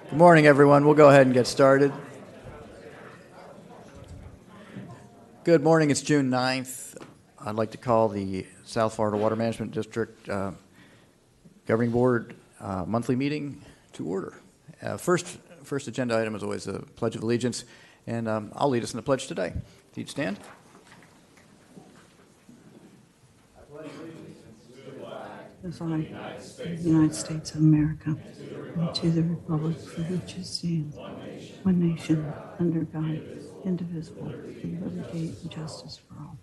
Good morning, everyone. We'll go ahead and get started. Good morning. It's June 9th. I'd like to call the South Florida Water Management District Governing Board monthly meeting to order. First agenda item is always the Pledge of Allegiance, and I'll lead us in the pledge today. If you'd stand. Of the United States of America, and to the republic for which it stands, one nation, under God, indivisible, with liberty and justice for all.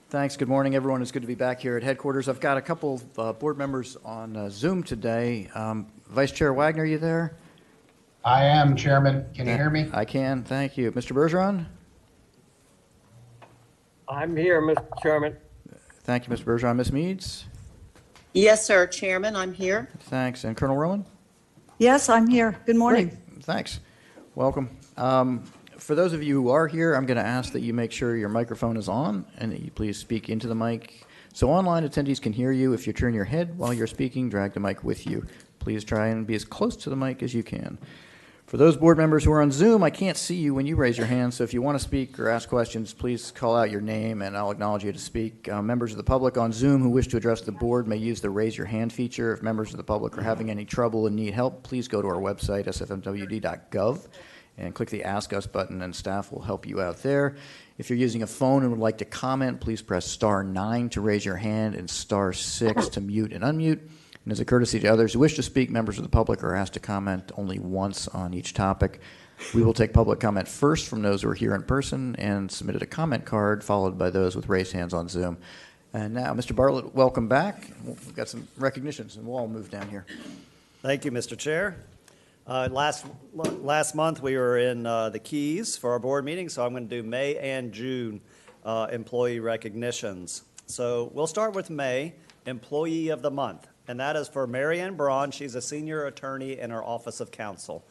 Thanks. Good morning, everyone. It's good to be back here at headquarters. I've got a couple of board members on Zoom today. Vice Chair Wagner, you there? I am, Chairman. Can you hear me? I can. Thank you. Mr. Bergeron? I'm here, Mr. Chairman. Thank you, Mr. Bergeron. Ms. Meads? Yes, sir, Chairman, I'm here. Thanks. And Colonel Rowan? Yes, I'm here. Good morning. Great. Thanks. Welcome. For those of you who are here, I'm going to ask that you make sure your microphone is on and that you please speak into the mic. So online attendees can hear you. If you turn your head while you're speaking, drag the mic with you. Please try and be as close to the mic as you can. For those board members who are on Zoom, I can't see you when you raise your hand, so if you want to speak or ask questions, please call out your name and I'll acknowledge you to speak. Members of the public on Zoom who wish to address the board may use the raise your hand feature. If members of the public are having any trouble and need help, please go to our website, sfmwd.gov, and click the Ask Us button, and staff will help you out there. If you're using a phone and would like to comment, please press star 9 to raise your hand and star 6 to mute and unmute. And as a courtesy to others who wish to speak, members of the public are asked to comment only once on each topic. We will take public comment first from those who are here in person and submitted a comment card, followed by those with raised hands on Zoom. And now, Mr. Bartlett, welcome back. We've got some recognitions, and we'll all move down here. Thank you, Mr. Chair. Last month we were in the Keys for our board meeting, so I'm going to do May and June employee recognitions. So we'll start with May, Employee of the Month, and that is for Mary Ann Braun. She's a senior attorney in our Office of Counsel.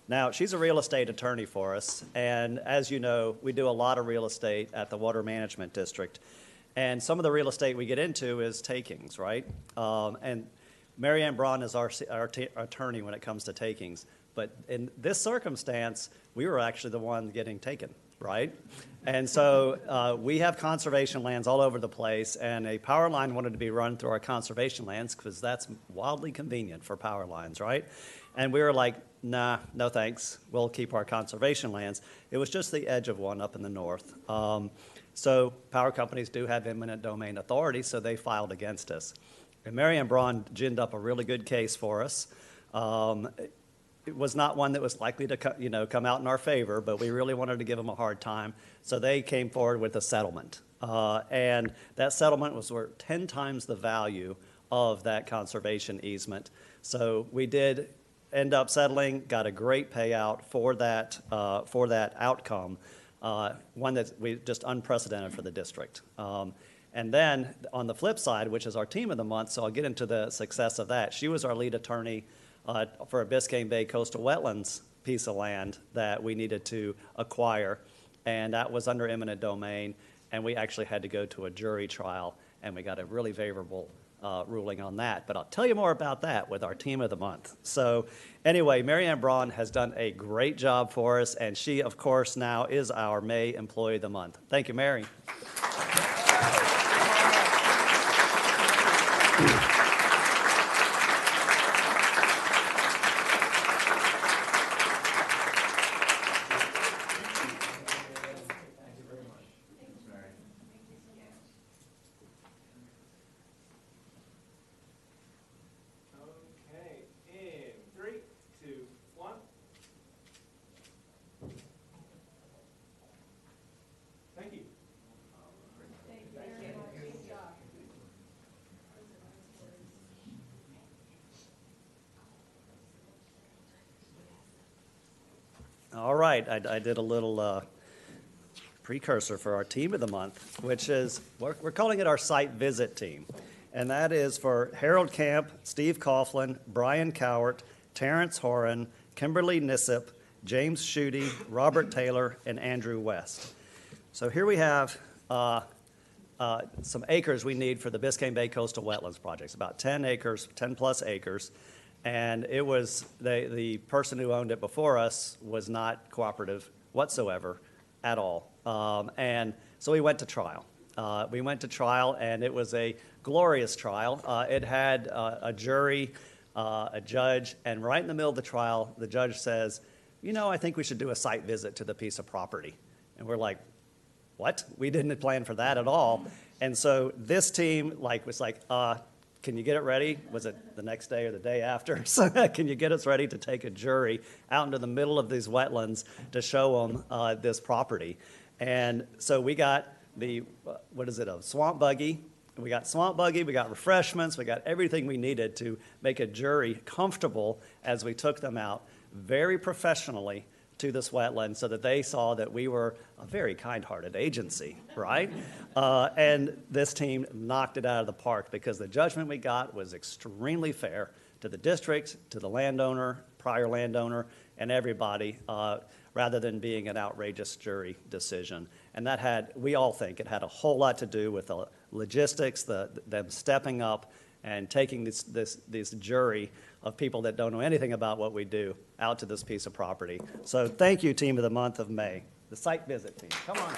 Now, she's a real estate attorney for us, and as you know, we do a lot of real estate at the Water Management District, and some of the real estate we get into is takings, right? And Mary Ann Braun is our attorney when it comes to takings. But in this circumstance, we were actually the one getting taken, right? And so we have conservation lands all over the place, and a power line wanted to be run through our conservation lands because that's wildly convenient for power lines, right? And we were like, nah, no thanks. We'll keep our conservation lands. It was just the edge of one up in the north. So power companies do have eminent domain authority, so they filed against us. And Mary Ann Braun ginned up a really good case for us. It was not one that was likely to come out in our favor, but we really wanted to give them a hard time. So they came forward with a settlement. And that settlement was worth 10 times the value of that conservation easement. So we did end up settling, got a great payout for that outcome, one that's just unprecedented for the district. And then on the flip side, which is our team of the month, so I'll get into the success of that. She was our lead attorney for a Biscayne Bay coastal wetlands piece of land that we needed to acquire, and that was under eminent domain, and we actually had to go to a jury trial, and we got a really favorable ruling on that. But I'll tell you more about that with our team of the month. So anyway, Mary Ann Braun has done a great job for us, and she, of course, now is our May Employee of the Month. Thank you, Mary. All right, I did a little precursor for our team of the month, which is, we're calling it our site visit team. And that is for Harold Camp, Steve Coughlin, Brian Cowart, Terrence Horan, Kimberly Nissip, James Schutte, Robert Taylor, and Andrew West. So here we have some acres we need for the Biscayne Bay Coastal Wetlands projects, about 10 acres, 10 plus acres. And it was, the person who owned it before us was not cooperative whatsoever at all. And so we went to trial. And it was a glorious trial. It had a jury, a judge, and right in the middle of the trial, the judge says, I think we should do a site visit to the piece of property. And we're like, what? We didn't plan for that at all. And so this team was like, can you get it ready? Was it the next day or the day after? So can you get us ready to take a jury out into the middle of these wetlands to show them this property? And so we got a swamp buggy. We got swamp buggy, we got refreshments, we got everything we needed to make a jury comfortable as we took them out very professionally to this wetland so that they saw that we were a very kind-hearted agency, right? And this team knocked it out of the park because the judgment we got was extremely fair to the district, to the landowner, prior landowner, and everybody, rather than being an outrageous jury decision. And we all think it had a whole lot to do with the logistics, them stepping up and taking this jury of people that don't know anything about what we do out to this piece of property. So thank you, team of the month of May, the site visit team. Come on.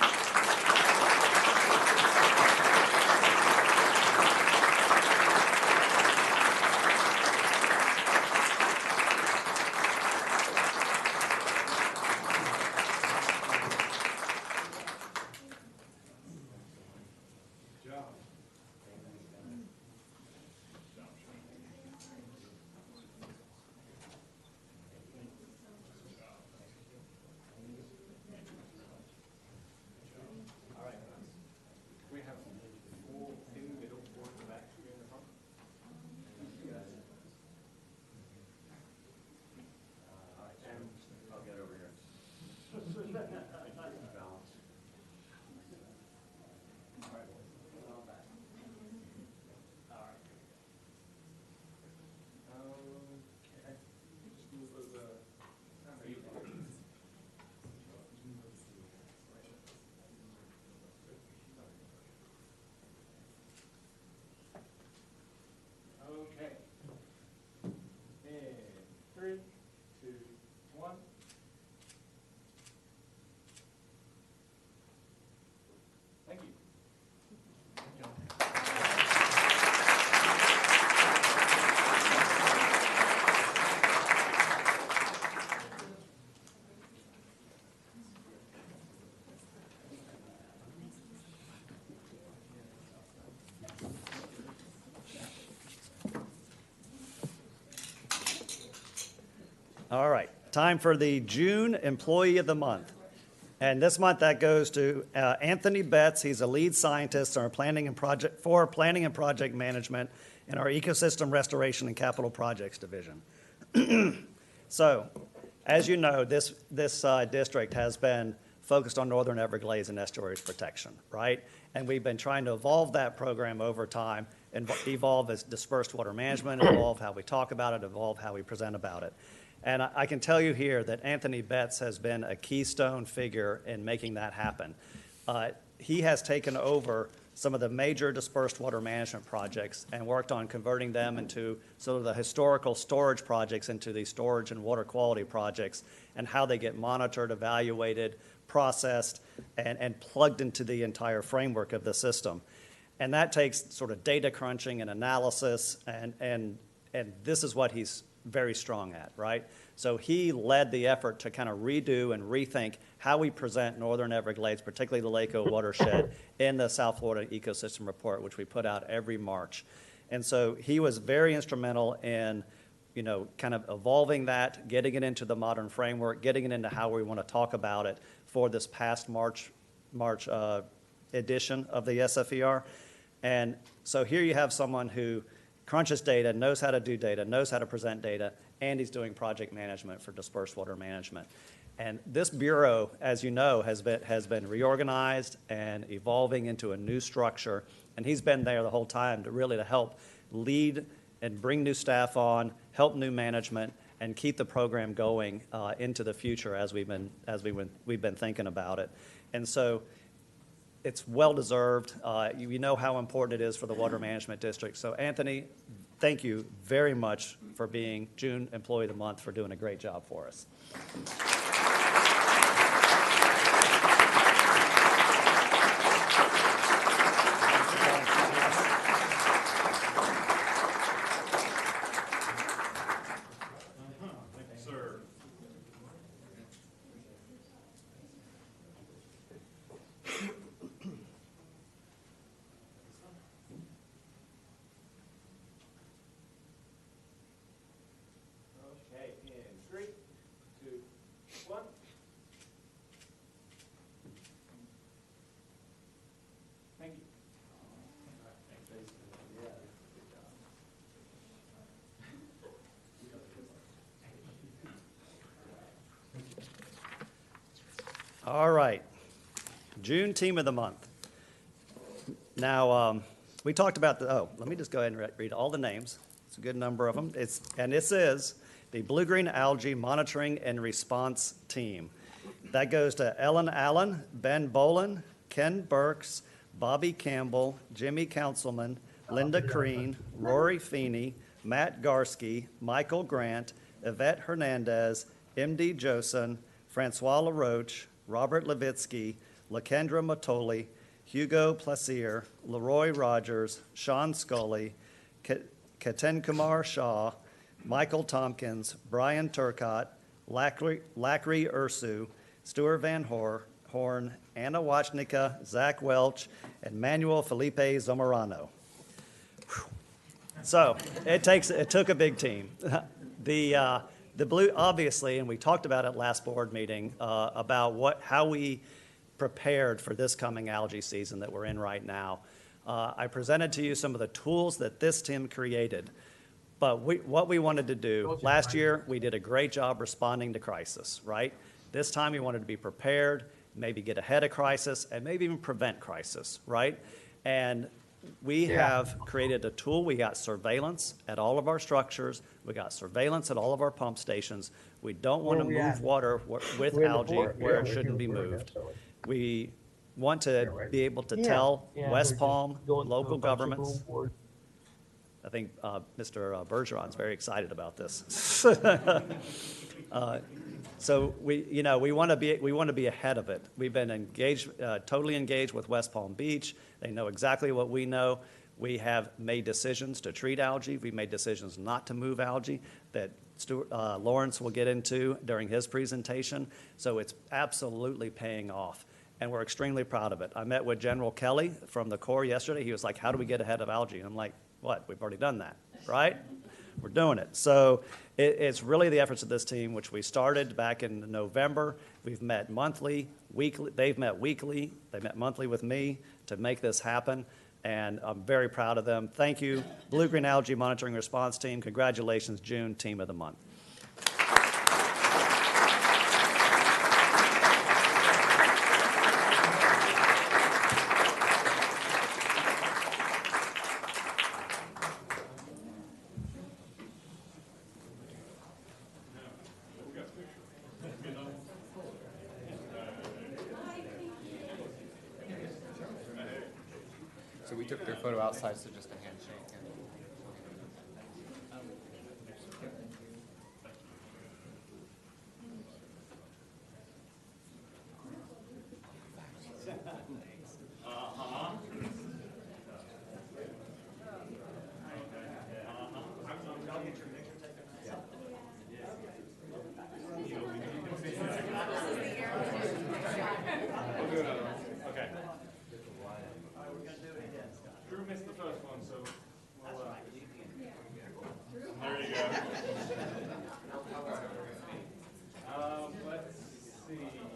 Okay. And 3, 2, 1. Thank you. All right, time for the June Employee of the Month. And this month that goes to Anthony Betts. He's a lead scientist for planning and project management in our Ecosystem Restoration and Capital Projects Division. So, as you know, this district has been focused on Northern Everglades and estuaries protection, right? And we've been trying to evolve that program over time, and evolve as dispersed water management, evolve how we talk about it, evolve how we present about it. And I can tell you here that Anthony Betts has been a keystone figure in making that happen. He has taken over some of the major dispersed water management projects and worked on converting them into sort of the historical storage projects into these storage and water quality projects, and how they get monitored, evaluated, processed, and plugged into the entire framework of the system. And that takes sort of data crunching and analysis, and this is what he's very strong at, right? So he led the effort to kind of redo and rethink how we present Northern Everglades, particularly the Lake O watershed, in the South Florida Ecosystem Report, which we put out every March. And so he was very instrumental in, kind of evolving that, getting it into the modern framework, getting it into how we want to talk about it for this past March edition of the SFER. And so here you have someone who crunches data, knows how to do data, knows how to present data, and he's doing project management for dispersed water management. And this bureau, as you know, has been reorganized and evolving into a new structure. And he's been there the whole time to help lead and bring new staff on, help new management, and keep the program going into the future as we've been thinking about it. And so it's well-deserved. You know how important it is for the Water Management District. So Anthony, thank you very much for being June Employee of the Month, for doing a great job for us. Okay, in 3, 2, 1. Thank you. All right, June Team of the Month. Now, we talked about let me just go ahead and read all the names. It's a good number of them. This is the Blue-Green Algae Monitoring and Response Team. That goes to Ellen Allen, Ben Bolin, Ken Burks, Bobby Campbell, Jimmy Councilman, Linda Crean, Rory Feeney, Matt Garsky, Michael Grant, Yvette Hernandez, M.D. Josen, Francois LaRoche, Robert Levitsky, Lakendra Matoli, Hugo Plaisir, Leroy Rogers, Sean Scully, Keten Kumar Shah, Michael Tompkins, Brian Turcott, Lacry Ursu, Stuart Van Horn, Anna Wachnicka, Zach Welch, and Manuel Felipe Zamorano. So it took a big team. The Blue, obviously, and we talked about it last board meeting, about how we prepared for this coming algae season that we're in right now. I presented to you some of the tools that this team created. But what we wanted to do, last year, we did a great job responding to crisis, right? This time we wanted to be prepared, maybe get ahead of crisis, and maybe even prevent crisis, right? And we have created a tool. We got surveillance at all of our structures. We got surveillance at all of our pump stations. We don't want to move water with algae where it shouldn't be moved. We want to be able to tell West Palm local governments. I think Mr. Bergeron's very excited about this. So we want to be ahead of it. We've been engaged, totally engaged with West Palm Beach. They know exactly what we know. We have made decisions to treat algae. We've made decisions not to move algae that Lawrence will get into during his presentation. So it's absolutely paying off, and we're extremely proud of it. I met with General Kelly from the Corps yesterday. He was like, "How do we get ahead of algae?" And I'm like, "What? We've already done that, right?" We're doing it. So it's really the efforts of this team, which we started back in November. We've met monthly, weekly. They've met weekly. They met monthly with me to make this happen, and I'm very proud of them. Thank you, Blue-Green Algae Monitoring Response Team. Congratulations, June Team of the Month. So we took their photo outside, so just a handshake. Okay. Drew missed the first one, so we'll, there you go. Let's see now.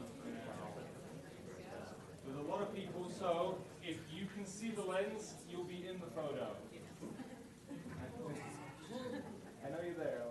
There's a lot of people, so if you can see the lens, you'll be in the photo. I know you're there.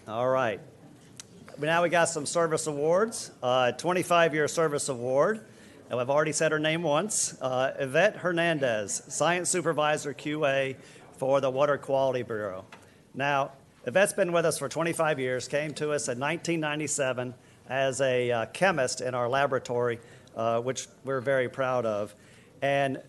All right. Now we got some service awards. 25-year service award. And I've already said her name once. Yvette Hernandez, Science Supervisor QA for the Water Quality Bureau. Now, Yvette's been with us for 25 years, came to us in 1997 as a chemist in our laboratory, which we're very proud of. And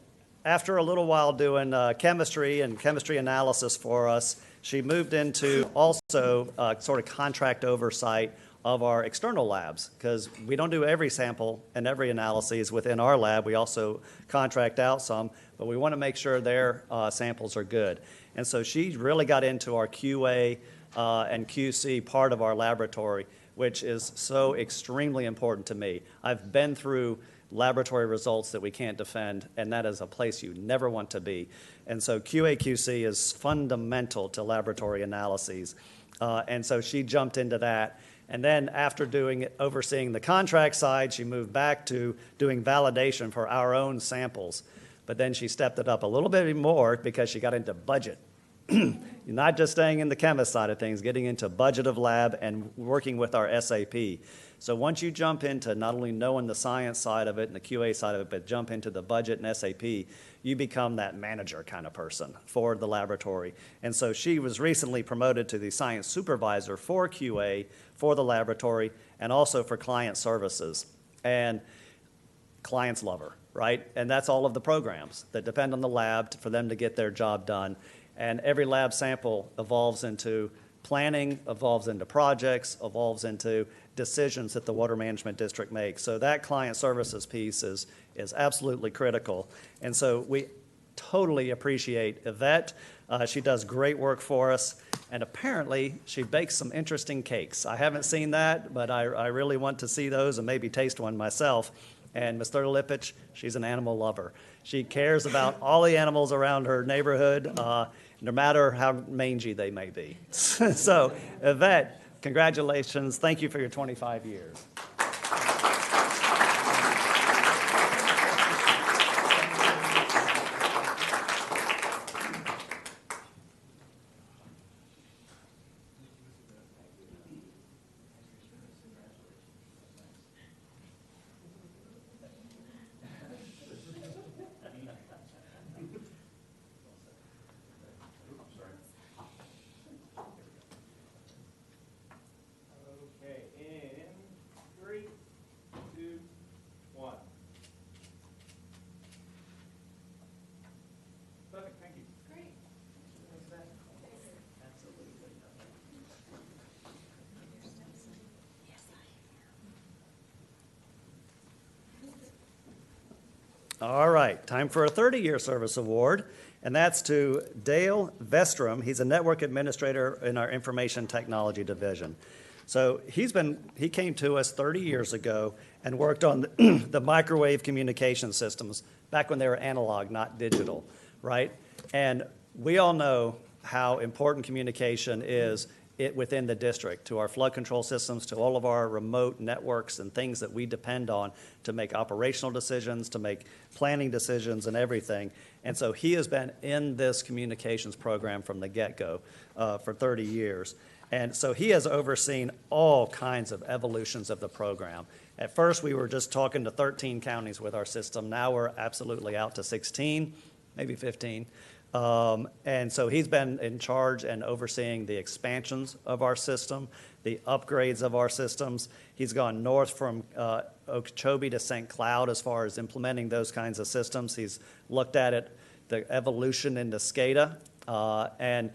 after a little while doing chemistry and chemistry analysis for us, she moved into also sort of contract oversight of our external labs, because we don't do every sample and every analysis within our lab. We also contract out some, but we want to make sure their samples are good. And so she really got into our QA and QC part of our laboratory, which is so extremely important to me. I've been through laboratory results that we can't defend, and that is a place you never want to be. And so QA/QC is fundamental to laboratory analyses. And so she jumped into that. And then after overseeing the contract side, she moved back to doing validation for our own samples. But then she stepped it up a little bit more because she got into budget. You're not just staying in the chemist side of things, getting into budget of lab and working with our SAP. So once you jump into not only knowing the science side of it and the QA side of it, but jump into the budget and SAP, you become that manager kind of person for the laboratory. And so she was recently promoted to the science supervisor for QA for the laboratory and also for client services. And clients love her, right? And that's all of the programs that depend on the lab for them to get their job done. And every lab sample evolves into planning, evolves into projects, evolves into decisions that the Water Management District makes. So that client services piece is absolutely critical. And so we totally appreciate Yvette. She does great work for us. And apparently, she bakes some interesting cakes. I haven't seen that, but I really want to see those and maybe taste one myself. And Ms. Lipich, she's an animal lover. She cares about all the animals around her neighborhood, no matter how mangy they may be. So, Yvette, congratulations. Thank you for your 25 years. Okay, in 3, 2, 1. Perfect, thank you. Great. All right, time for a 30-year service award, and that's to Dale Vestrom. He's a network administrator in our information technology division. So he came to us 30 years ago and worked on the microwave communication systems back when they were analog, not digital, right? And we all know how important communication is within the district, to our flood control systems, to all of our remote networks and things that we depend on to make operational decisions, to make planning decisions and everything. And so he has been in this communications program from the get-go for 30 years. And so he has overseen all kinds of evolutions of the program. At first, we were just talking to 13 counties with our system. Now we're absolutely out to 16, maybe 15. And so he's been in charge and overseeing the expansions of our system, the upgrades of our systems. He's gone north from Okeechobee to St. Cloud as far as implementing those kinds of systems. He's looked at it, the evolution into SCADA, and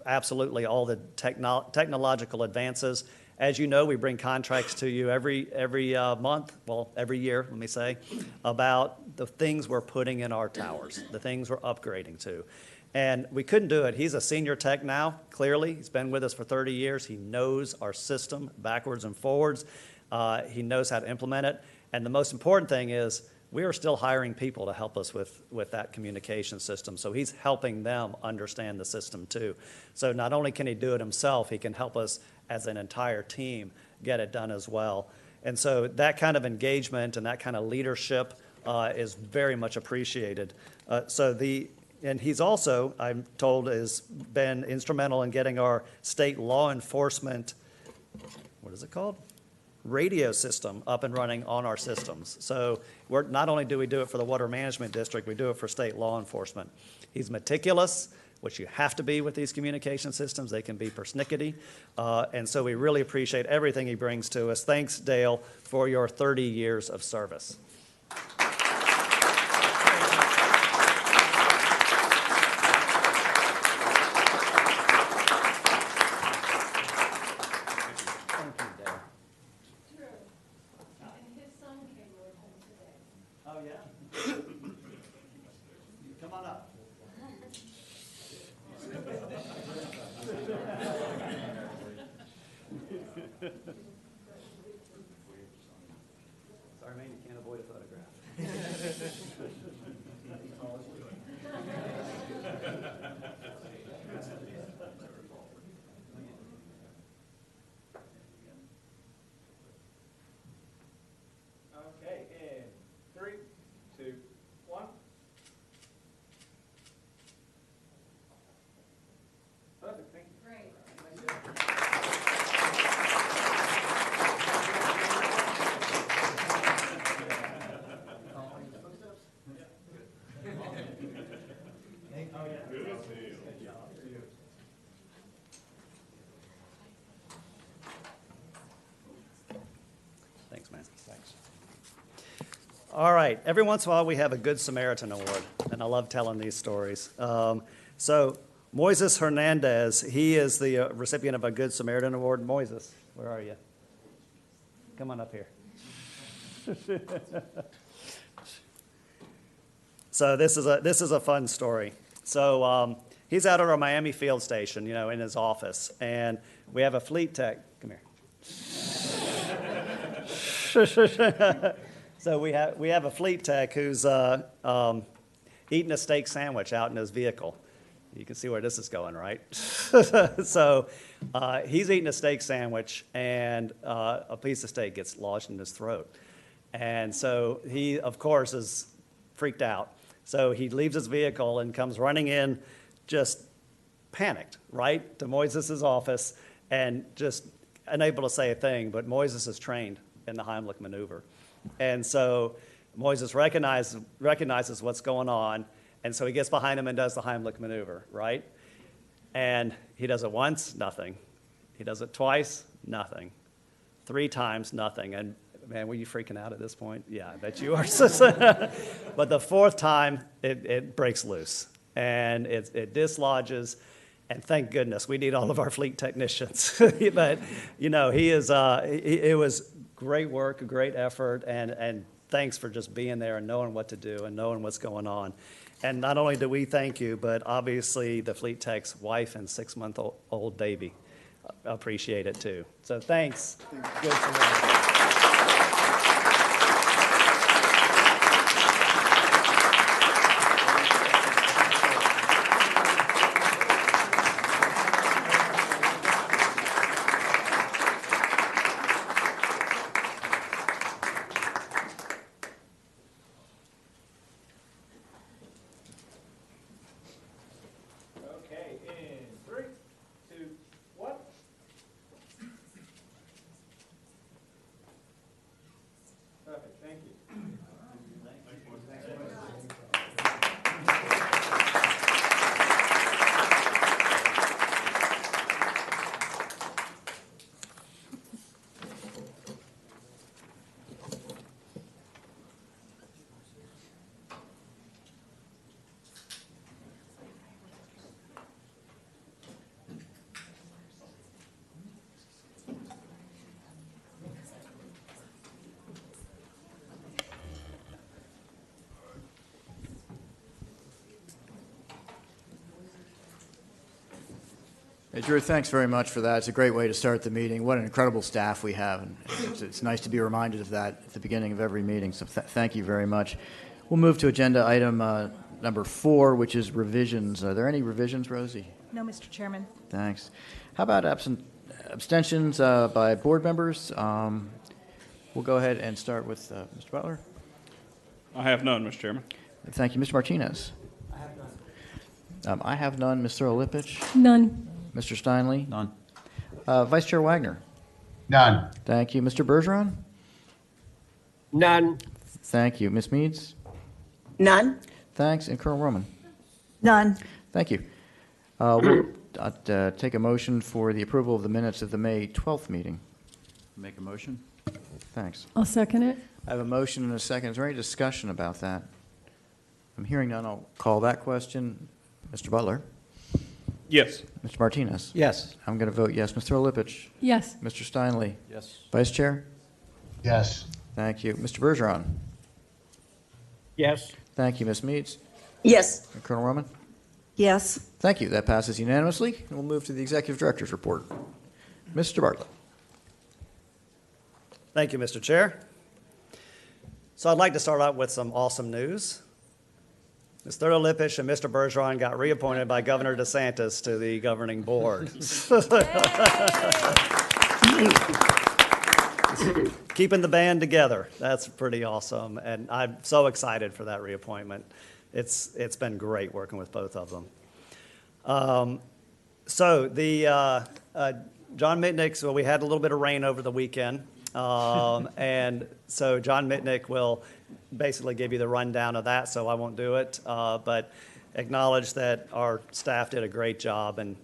absolutely all the technological advances. As you know, we bring contracts to you every month, well, every year, let me say, about the things we're putting in our towers, the things we're upgrading to. And we couldn't do it. He's a senior tech now, clearly. He's been with us for 30 years. He knows our system backwards and forwards. He knows how to implement it. And the most important thing is we are still hiring people to help us with that communication system. So he's helping them understand the system too. So not only can he do it himself, he can help us as an entire team get it done as well. And so that kind of engagement and that kind of leadership is very much appreciated. So the And he's also, I'm told, has been instrumental in getting our state law enforcement, what is it called? Radio system up and running on our systems. So not only do we do it for the Water Management District, we do it for state law enforcement. He's meticulous, which you have to be with these communication systems. They can be persnickety. And so we really appreciate everything he brings to us. Thanks, Dale, for your 30 years of service. Come on up. Sorry, man, you can't avoid a photograph. Okay, in 3, 2, 1. Perfect, thank you. Thanks, man. Thanks. All right. Every once in a while, we have a Good Samaritan Award, and I love telling these stories. So Moises Hernandez, he is the recipient of a Good Samaritan Award. Moises, where are you? Come on up here. So this is a fun story. So he's out at our Miami field station, in his office, and we have a fleet tech. Come here. So we have a fleet tech who's eating a steak sandwich out in his vehicle. You can see where this is going, right? So he's eating a steak sandwich, and a piece of steak gets lodged in his throat. And so he, of course, is freaked out. So he leaves his vehicle and comes running in, just panicked, right, to Moises' office, and just unable to say a thing. But Moises is trained in the Heimlich maneuver. And so Moises recognizes what's going on, and so he gets behind him and does the Heimlich maneuver, right? And he does it once, nothing. He does it twice, nothing. 3 times, nothing. And man, were you freaking out at this point? Yeah, I bet you are. But the 4th time, it breaks loose, and it dislodges. And thank goodness, we need all of our fleet technicians. But, it was great work, a great effort, and thanks for just being there and knowing what to do and knowing what's going on. And not only do we thank you, but obviously the fleet tech's wife and 6-month-old baby appreciate it too. So thanks. Good for me. Okay, in 3, 2, 1. Perfect, thank you. Hey, Drew, thanks very much for that. It's a great way to start the meeting. What an incredible staff we have, and it's nice to be reminded of that at the beginning of every meeting, so thank you very much. We'll move to agenda item number 4, which is revisions. Are there any revisions, Rosie? No, Mr. Chairman. Thanks. How about abstentions by board members? We'll go ahead and start with Mr. Butler. I have none, Mr. Chairman. Thank you. Mr. Martinez? I have none. I have none. Mr. Olipich? None. Mr. Steinle? None. Vice Chair Wagner? None. Thank you. Mr. Bergeron? None. Thank you. Ms. Meads? None? Thanks. And Colonel Roman? None. Thank you. We'll take a motion for the approval of the minutes of the May 12th meeting. Make a motion? Thanks. I'll second it. I have a motion and a second. Is there any discussion about that? I'm hearing none. I'll call that question. Mr. Butler? Yes. Mr. Martinez? Yes. I'm going to vote yes. Mr. Olipich? Yes. Mr. Steinle? Yes. Vice Chair? Yes. Thank you. Mr. Bergeron? Yes. Thank you. Ms. Meads? Yes. And Colonel Roman? Yes. Thank you. That passes unanimously. And we'll move to the Executive Director's report. Mr. Bartlett. Thank you, Mr. Chair. So I'd like to start out with some awesome news. Mr. Olipich and Mr. Bergeron got reappointed by Governor DeSantis to the governing board. Keeping the band together. That's pretty awesome. And I'm so excited for that reappointment. It's been great working with both of them. So John Mitnick's, well, we had a little bit of rain over the weekend. And so John Mitnick will basically give you the rundown of that, so I won't do it. But acknowledge that our staff did a great job, and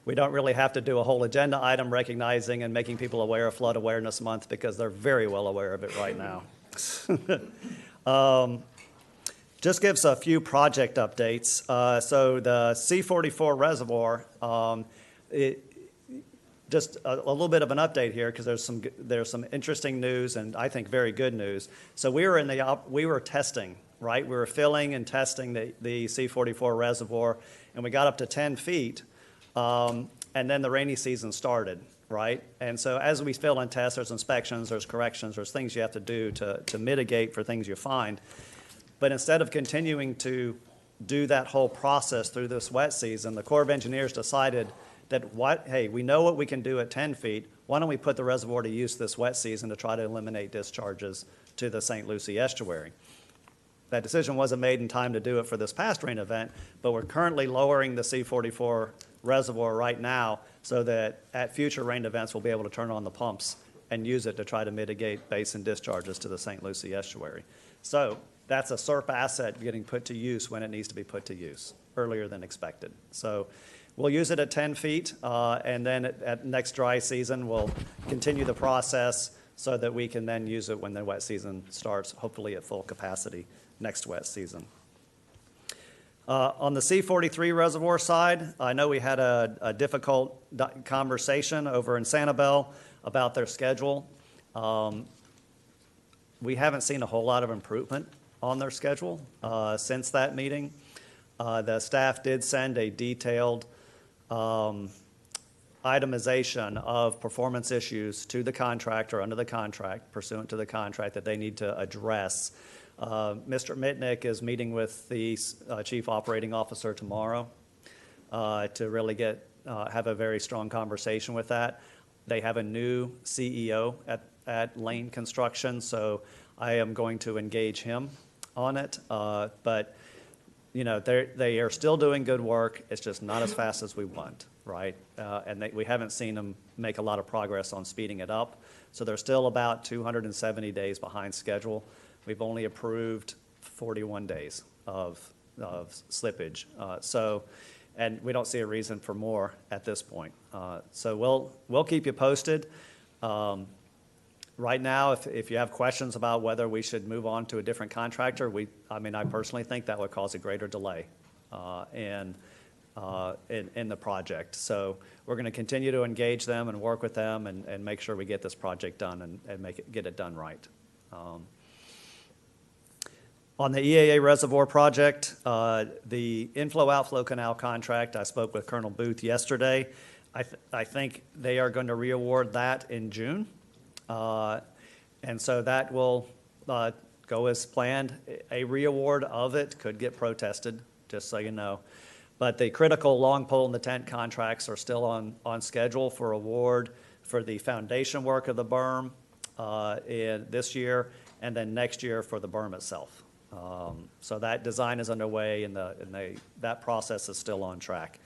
we don't really have to do a whole agenda item recognizing and making people aware of Flood Awareness Month because they're very well aware of it right now. Just gives a few project updates. So the C-44 reservoir, just a little bit of an update here because there's some interesting news and I think very good news. So we were testing, right? We were filling and testing the C-44 reservoir, and we got up to 10 feet, and then the rainy season started, right? And so as we fill and test, there's inspections, there's corrections, there's things you have to do to mitigate for things you find. But instead of continuing to do that whole process through this wet season, the Corps of Engineers decided that, hey, we know what we can do at 10 feet. Why don't we put the reservoir to use this wet season to try to eliminate discharges to the St. Lucie estuary? That decision wasn't made in time to do it for this past rain event, but we're currently lowering the C-44 reservoir right now so that at future rain events, we'll be able to turn on the pumps and use it to try to mitigate basin discharges to the St. Lucie estuary. So that's a SERP asset getting put to use when it needs to be put to use, earlier than expected. So we'll use it at 10 feet, and then at next dry season, we'll continue the process so that we can then use it when the wet season starts, hopefully at full capacity next wet season. On the C-43 reservoir side, I know we had a difficult conversation over in Sanibel about their schedule. We haven't seen a whole lot of improvement on their schedule since that meeting. The staff did send a detailed itemization of performance issues to the contractor under the contract, pursuant to the contract, that they need to address. Mr. Mitnick is meeting with the Chief Operating Officer tomorrow to really have a very strong conversation with that. They have a new CEO at Lane Construction, so I am going to engage him on it. But you know, they are still doing good work. It's just not as fast as we want, right? And we haven't seen them make a lot of progress on speeding it up. So they're still about 270 days behind schedule. We've only approved 41 days of slippage. And we don't see a reason for more at this point. So we'll keep you posted. Right now, if you have questions about whether we should move on to a different contractor, I personally think that would cause a greater delay in the project. So we're going to continue to engage them and work with them and make sure we get this project done and get it done right. On the EAA Reservoir project, the inflow-outflow canal contract, I spoke with Colonel Booth yesterday. I think they are going to reaward that in June. And so that will go as planned. A reaward of it could get protested, just so you know. But the critical long pole in the tent contracts are still on schedule for award for the foundation work of the berm this year, and then next year for the berm itself. So that design is underway, and that process is still on track.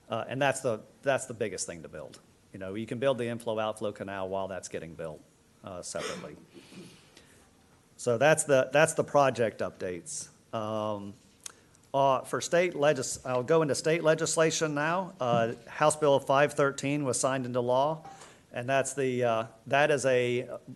And that's the biggest thing to build. You know, you can build the inflow-outflow canal while that's getting built separately. So that's the project updates. I'll go into state legislation now. House Bill 513 was signed into law, and that is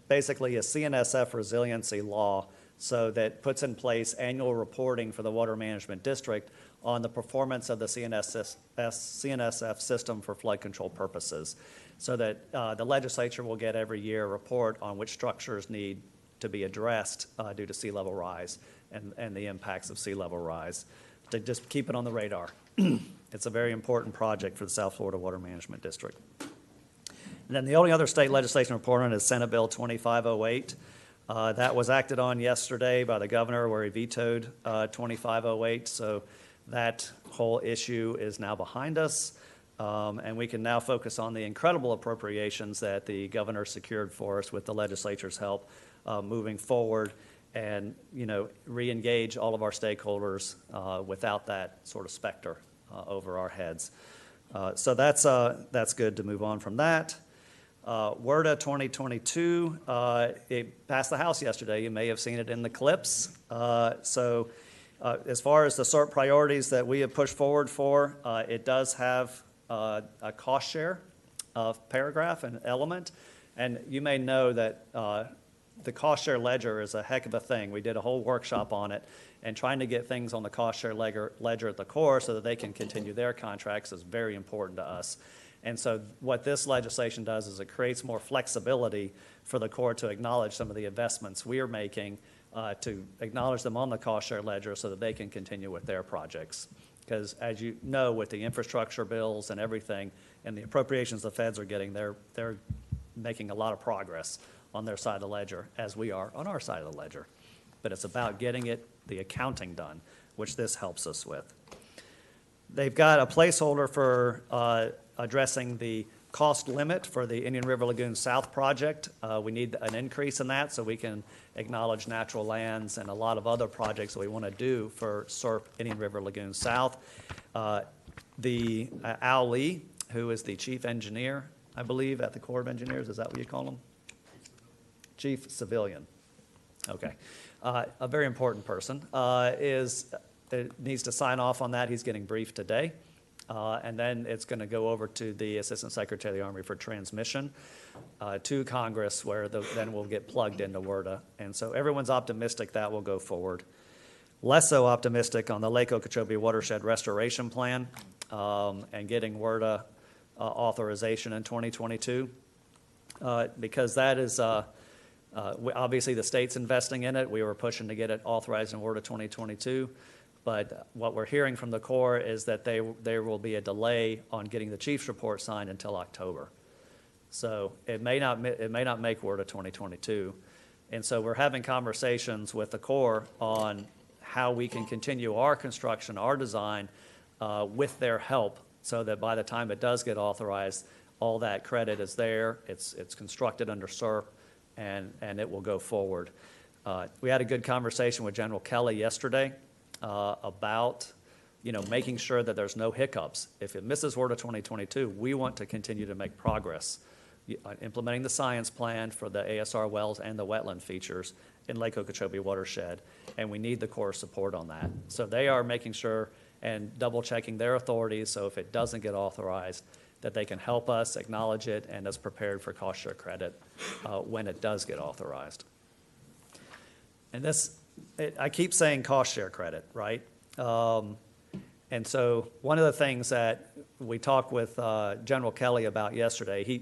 basically a CNSF resiliency law, so that puts in place annual reporting for the Water Management District on the performance of the CNSF system for flood control purposes, so that the legislature will get every year a report on which structures need to be addressed due to sea level rise and the impacts of sea level rise, to just keep it on the radar. It's a very important project for the South Florida Water Management District. And then the only other state legislation report on is Senate Bill 2508. That was acted on yesterday by the governor, where he vetoed 2508. So that whole issue is now behind us. And we can now focus on the incredible appropriations that the governor secured for us with the legislature's help moving forward, and, you know, re-engage all of our stakeholders without that sort of specter over our heads. So that's good to move on from that. WRDA 2022, it passed the House yesterday. You may have seen it in the clips. So as far as the CERP priorities that we have pushed forward for, it does have a cost share paragraph and element. And you may know that the cost share ledger is a heck of a thing. We did a whole workshop on it, and trying to get things on the cost share ledger at the Corps so that they can continue their contracts is very important to us. And so what this legislation does is it creates more flexibility for the Corps to acknowledge some of the investments we are making, to acknowledge them on the cost share ledger so that they can continue with their projects. Because as you know, with the infrastructure bills and everything and the appropriations the feds are getting, they're making a lot of progress on their side of the ledger, as we are on our side of the ledger. But it's about getting the accounting done, which this helps us with. They've got a placeholder for addressing the cost limit for the Indian River Lagoon South project. We need an increase in that so we can acknowledge natural lands and a lot of other projects that we want to do for SERP Indian River Lagoon South. The Al Lee, who is the chief engineer, I believe, at the Corps of Engineers, is that what you call him? Chief civilian. Okay. A very important person needs to sign off on that. He's getting briefed today. And then it's going to go over to the Assistant Secretary of the Army for transmission to Congress, where then we'll get plugged into WRDA. And so everyone's optimistic that will go forward. Less so optimistic on the Lake Okeechobee Watershed Restoration Plan and getting WRDA authorization in 2022, because that is obviously the state's investing in it. We were pushing to get it authorized in WRDA 2022. But what we're hearing from the Corps is that there will be a delay on getting the chief's report signed until October. So it may not make WRDA 2022. And so we're having conversations with the Corps on how we can continue our construction, our design, with their help, so that by the time it does get authorized, all that credit is there. It's constructed under SERP, and it will go forward. We had a good conversation with General Kelly yesterday about, making sure that there's no hiccups. If it misses WRDA 2022, we want to continue to make progress implementing the science plan for the ASR wells and the wetland features in Lake Okeechobee watershed, and we need the Corps' support on that. So they are making sure and double-checking their authorities, so if it doesn't get authorized, that they can help us acknowledge it and is prepared for cost share credit when it does get authorized. And I keep saying cost share credit, right? And so one of the things that we talked with General Kelly about yesterday,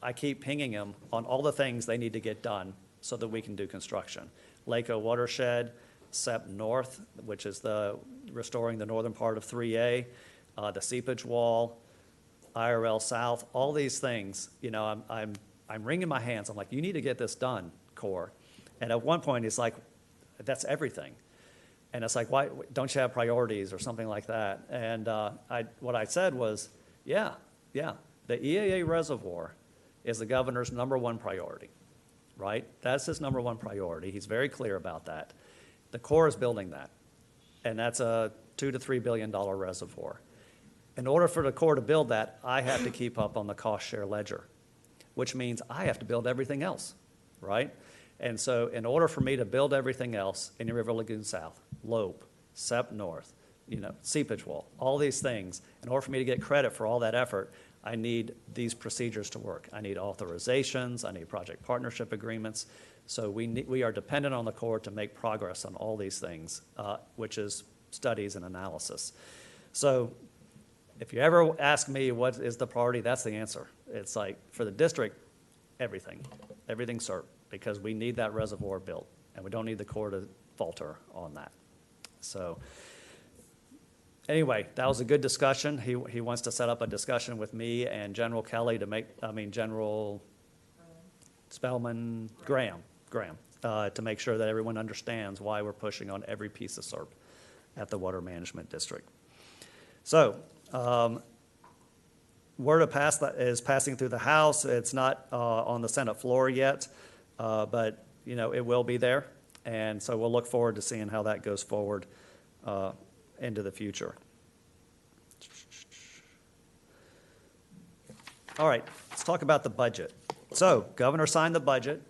I keep pinging him on all the things they need to get done so that we can do construction. Lake O watershed, SEP North, which is restoring the northern part of 3A, the seepage wall, IRL South, all these things, I'm wringing my hands. I'm like, you need to get this done, Corps. And at one point, he's like, that's everything. And it's like, why don't you have priorities or something like that? And what I said was, yeah, the EAA reservoir is the governor's #1 priority. right? That's his number one priority. He's very clear about that. The Corps is building that, and that's a $2 to $3 billion reservoir. In order for the Corps to build that, I have to keep up on the cost share ledger, which means I have to build everything else, right? And so in order for me to build everything else, Indian River Lagoon South, Lope, SEP North, seepage wall, all these things, in order for me to get credit for all that effort, I need these procedures to work. I need authorizations, I need project partnership agreements. So we are dependent on the Corps to make progress on all these things, which is studies and analysis. So if you ever ask me what is the priority, that's the answer. It's like, for the district, everything CERP, because we need that reservoir built, and we don't need the Corps to falter on that. So anyway, that was a good discussion. He wants to set up a discussion with me and General Kelly General Spellman, Graham, to make sure that everyone understands why we're pushing on every piece of CERP at the Water Management District. So, word of pass that is passing through the House. It's not on the Senate floor yet, but it will be there, and so we'll look forward to seeing how that goes forward into the future. All right, let's talk about the budget. So, Governor signed the budget.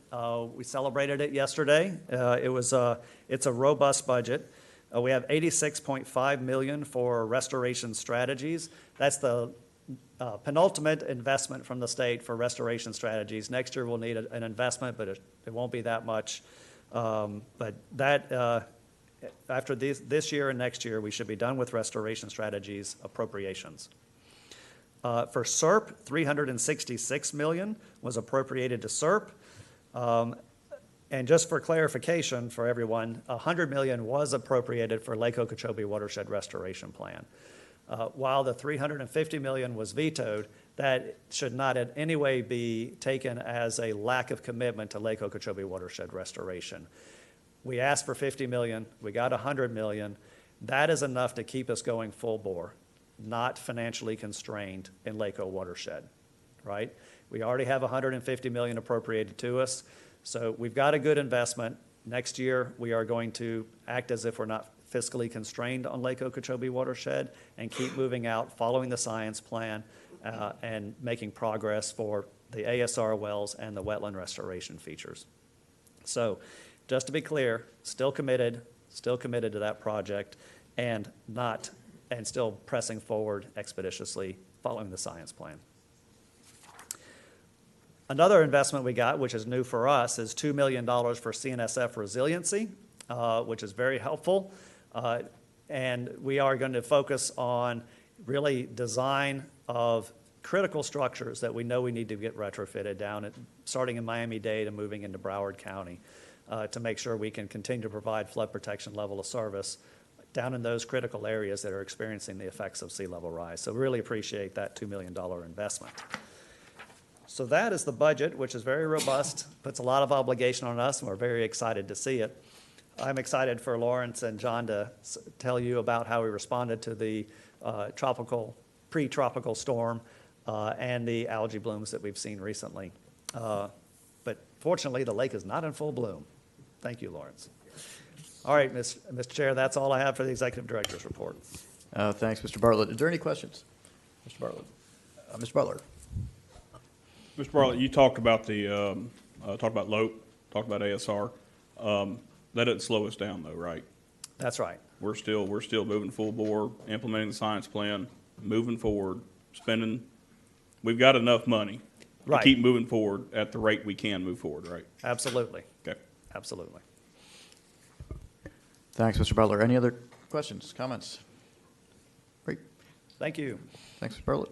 We celebrated it yesterday. It's a robust budget. We have $86.5 million for restoration strategies. That's the penultimate investment from the state for restoration strategies. Next year we'll need an investment, but it won't be that much. But that after this year and next year, we should be done with restoration strategies appropriations. For SERP, $366 million was appropriated to SERP. And just for clarification for everyone, $100 million was appropriated for Lake Okeechobee Watershed Restoration Plan. While the $350 million was vetoed, that should not in any way be taken as a lack of commitment to Lake Okeechobee Watershed Restoration. We asked for $50 million, we got $100 million. That is enough to keep us going full bore, not financially constrained in Lake O Watershed, right? We already have $150 million appropriated to us. So we've got a good investment. Next year, we are going to act as if we're not fiscally constrained on Lake Okeechobee Watershed and keep moving out, following the science plan, and making progress for the ASR wells and the wetland restoration features. So just to be clear, still committed to that project, and still pressing forward expeditiously following the science plan. Another investment we got, which is new for us, is $2 million for CNSF resiliency, which is very helpful. And we are going to focus on really design of critical structures that we know we need to get retrofitted down, starting in Miami-Dade and moving into Broward County, to make sure we can continue to provide flood protection level of service down in those critical areas that are experiencing the effects of sea level rise. So really appreciate that $2 million investment. So that is the budget, which is very robust, puts a lot of obligation on us, and we're very excited to see it. I'm excited for Lawrence and John to tell you about how we responded to the pre-tropical storm and the algae blooms that we've seen recently. But fortunately, the lake is not in full bloom. Thank you, Lawrence. All right, Mr. Chair, that's all I have for the Executive Director's report. Thanks, Mr. Bartlett. Is there any questions? Mr. Bartlett. Mr. Butler. Mr. Bartlett, you talked about LOPE, talked about ASR. That doesn't slow us down, though, right? That's right. We're still moving full bore, implementing the science plan, moving forward, spending. We've got enough money to keep moving forward at the rate we can move forward, right? Absolutely. Okay. Absolutely. Thanks, Mr. Butler. Any other questions, comments? Great. Thank you. Thanks, Mr. Bartlett.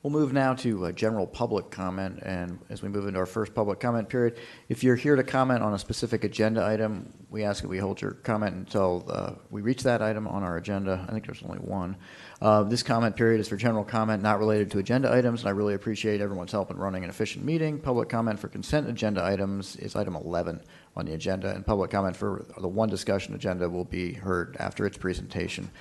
We'll move now to general public comment, and as we move into our first public comment period, if you're here to comment on a specific agenda item, we ask that we hold your comment until we reach that item on our agenda. I think there's only one. This comment period is for general comment not related to agenda items, and I really appreciate everyone's help in running an efficient meeting. Public comment for consent agenda items is item 11 on the agenda, and public comment for the one discussion agenda will be heard after its presentation.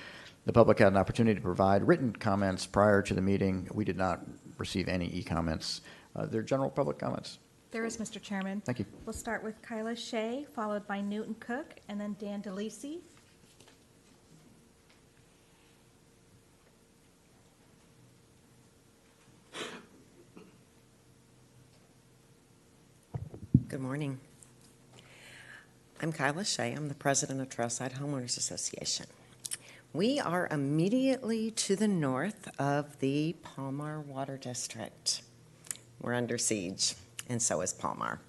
The public had an opportunity to provide written comments prior to the meeting. We did not receive any e-comments Are there general public comments? There is, Mr. Chairman. Thank you. We'll start with Kyla Shea, followed by Newton Cook, and then Dan DeLisi. Good morning. I'm Kyla Shea. I'm the president of Trailside Homeowners Association. We are immediately to the north of the Palmar Water District. We're under siege, and so is Palmar.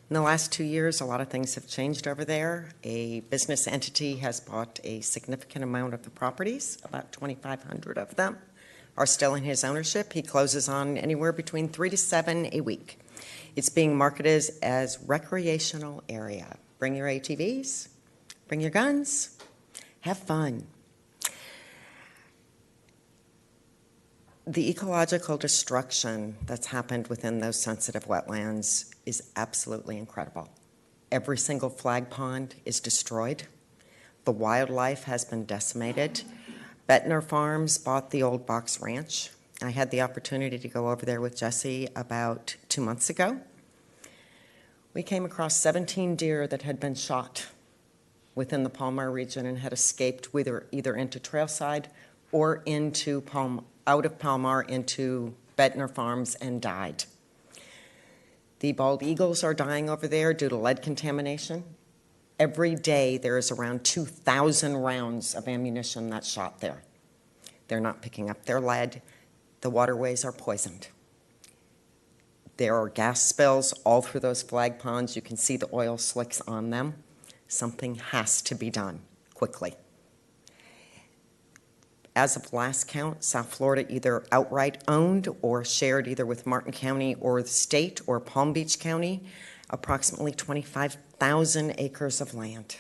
In the last 2 years, a lot of things have changed over there. A business entity has bought a significant amount of the properties. About 2,500 of them are still in his ownership. He closes on anywhere between 3 to 7 a week. It's being marketed as recreational area. Bring your ATVs, bring your guns, have fun. The ecological destruction that's happened within those sensitive wetlands is absolutely incredible. Every single flag pond is destroyed. The wildlife has been decimated. Bettner Farms bought the old Box Ranch. I had the opportunity to go over there with Jesse about 2 months ago. We came across 17 deer that had been shot within the Palmar region and had escaped either into Trailside or out of Palmar into Bettner Farms and died. The bald eagles are dying over there due to lead contamination. Every day there is around 2,000 rounds of ammunition that's shot there. They're not picking up their lead. The waterways are poisoned. There are gas spills all through those flag ponds. You can see the oil slicks on them. Something has to be done quickly. As of last count, South Florida either outright owned or shared either with Martin County or the state or Palm Beach County, approximately 25,000 acres of land.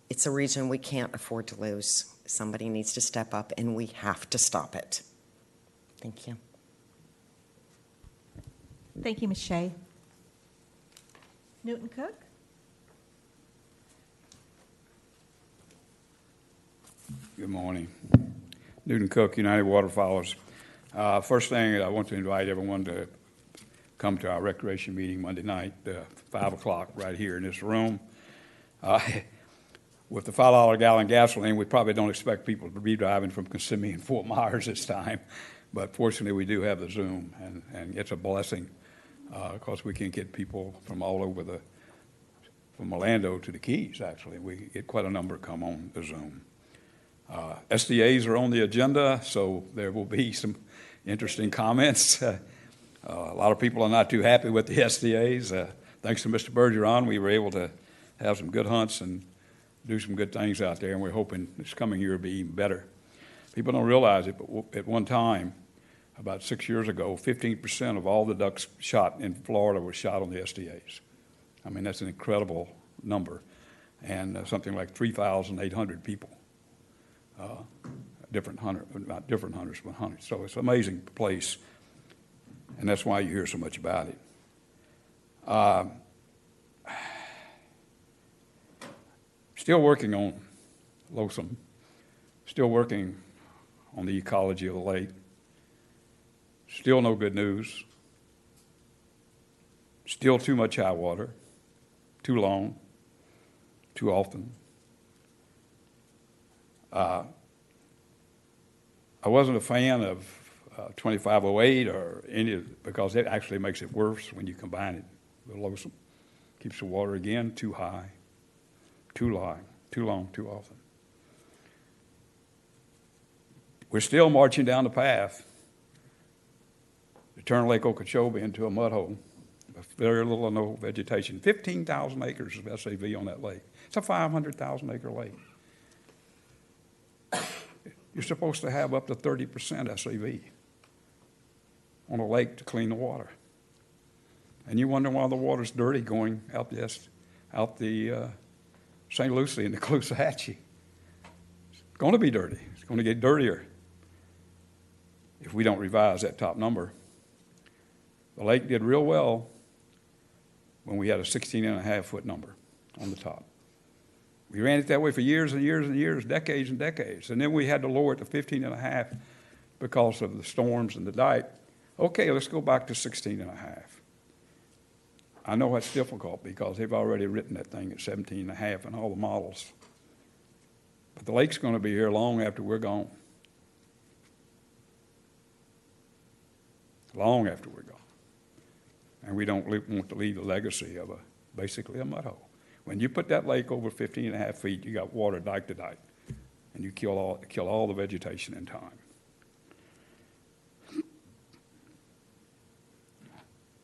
It's a region we can't afford to lose. Somebody needs to step up, and we have to stop it. Thank you. Thank you, Ms. Shea. Newton Cook? Good morning. Newton Cook, United Waterfowlers. First thing, I want to invite everyone to come to our recreation meeting Monday night, 5 o'clock, right here in this room. With the $5 a gallon gasoline, we probably don't expect people to be driving from Kissimmee and Fort Myers this time. But fortunately, we do have the Zoom, and it's a blessing because we can get people from all over from Orlando to the Keys, actually. We get quite a number come on the Zoom. SDAs are on the agenda, so there will be some interesting comments. A lot of people are not too happy with the SDAs. Thanks to Mr. Bergeron, we were able to have some good hunts and do some good things out there, and we're hoping this coming year will be even better. People don't realize it, but at one time, about 6 years ago, 15% of all the ducks shot in Florida were shot on the SDAs. I mean, that's an incredible number, and something like 3,800 people. Not different hunters, but hunters. So it's an amazing place, and that's why you hear so much about it. Still working on Lonesome. Still working on the ecology of the lake. Still no good news. Still too much high water. Too long. Too often. I wasn't a fan of 2508 or any because it actually makes it worse when you combine it with Lonesome. Keeps the water again too high, too high, too long, too often. We're still marching down the path to turn Lake Okeechobee into a mud hole. Very little or no vegetation. 15,000 acres of SAV on that lake. It's a 500,000 acre lake. You're supposed to have up to 30% SAV on a lake to clean the water. And you wonder why the water's dirty going out the St. Lucie and the Caloosahatchee. It's going to be dirty. It's going to get dirtier if we don't revise that top number. The lake did real well when we had a 16.5-foot number on the top. We ran it that way for years and years and years, decades and decades. And then we had to lower it to 15.5 because of the storms and the dike. Okay, let's go back to 16 and a half. I know it's difficult because they've already written that thing at 17 and a half in all the models. But the lake's going to be here long after we're gone. Long after we're gone. And we don't want to leave a legacy of basically a mud hole. When you put that lake over 15 and a half feet, you got water dike to dike, and you kill all the vegetation in time.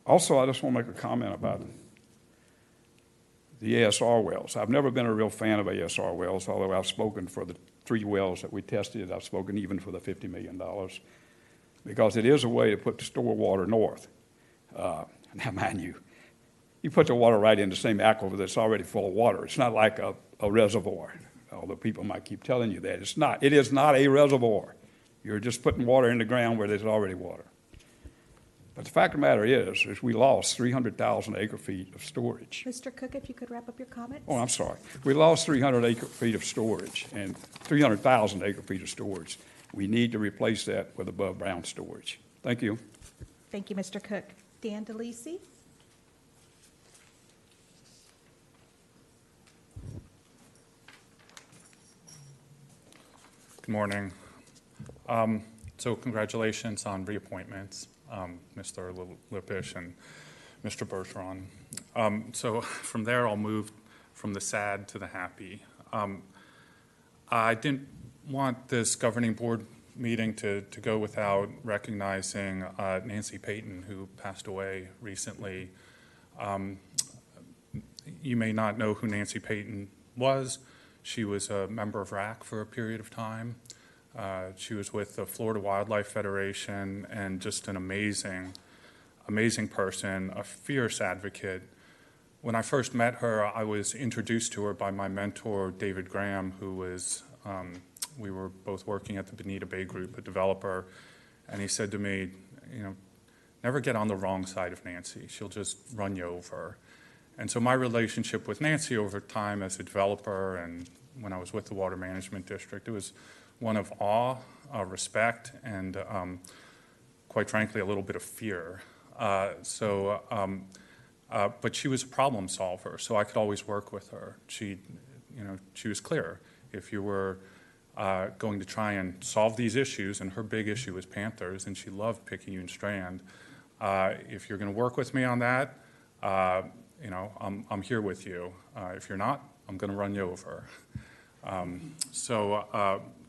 Also, I just want to make a comment about the ASR wells. I've never been a real fan of ASR wells, although I've spoken for the 3 wells that we tested. I've spoken even for the $50 million, because it is a way to store water north. Now, mind you, you put the water right in the same aquifer that's already full of water. It's not like a reservoir, although people might keep telling you that. It's not. It is not a reservoir. You're just putting water in the ground where there's already water. But the fact of the matter is we lost 300,000 acre-feet of storage. Mr. Cook, if you could wrap up your comments? Oh, I'm sorry. We lost 300 acre-feet of storage and 300,000 acre-feet of storage. We need to replace that with above-ground storage. Thank you. Thank you, Mr. Cook. Dan DeLisi? Good morning. So congratulations on reappointments, Mr. Lippisch and Mr. Bergeron. So from there, I'll move from the sad to the happy. I didn't want this governing board meeting to go without recognizing Nancy Payton, who passed away recently. You may not know who Nancy Payton was. She was a member of RAC for a period of time. She was with the Florida Wildlife Federation and just an amazing person, a fierce advocate. When I first met her, I was introduced to her by my mentor, David Graham, who was, we were both working at the Bonita Bay Group, a developer, and he said to me, never get on the wrong side of Nancy. She'll just run you over. And so my relationship with Nancy over time as a developer and when I was with the Water Management District, it was one of awe, respect, and quite frankly, a little bit of fear. But she was a problem solver, so I could always work with her. She was clear. If you were going to try and solve these issues, and her big issue was panthers, and she loved Picayune Strand, if you're going to work with me on that, I'm here with you. If you're not, I'm going to run you over.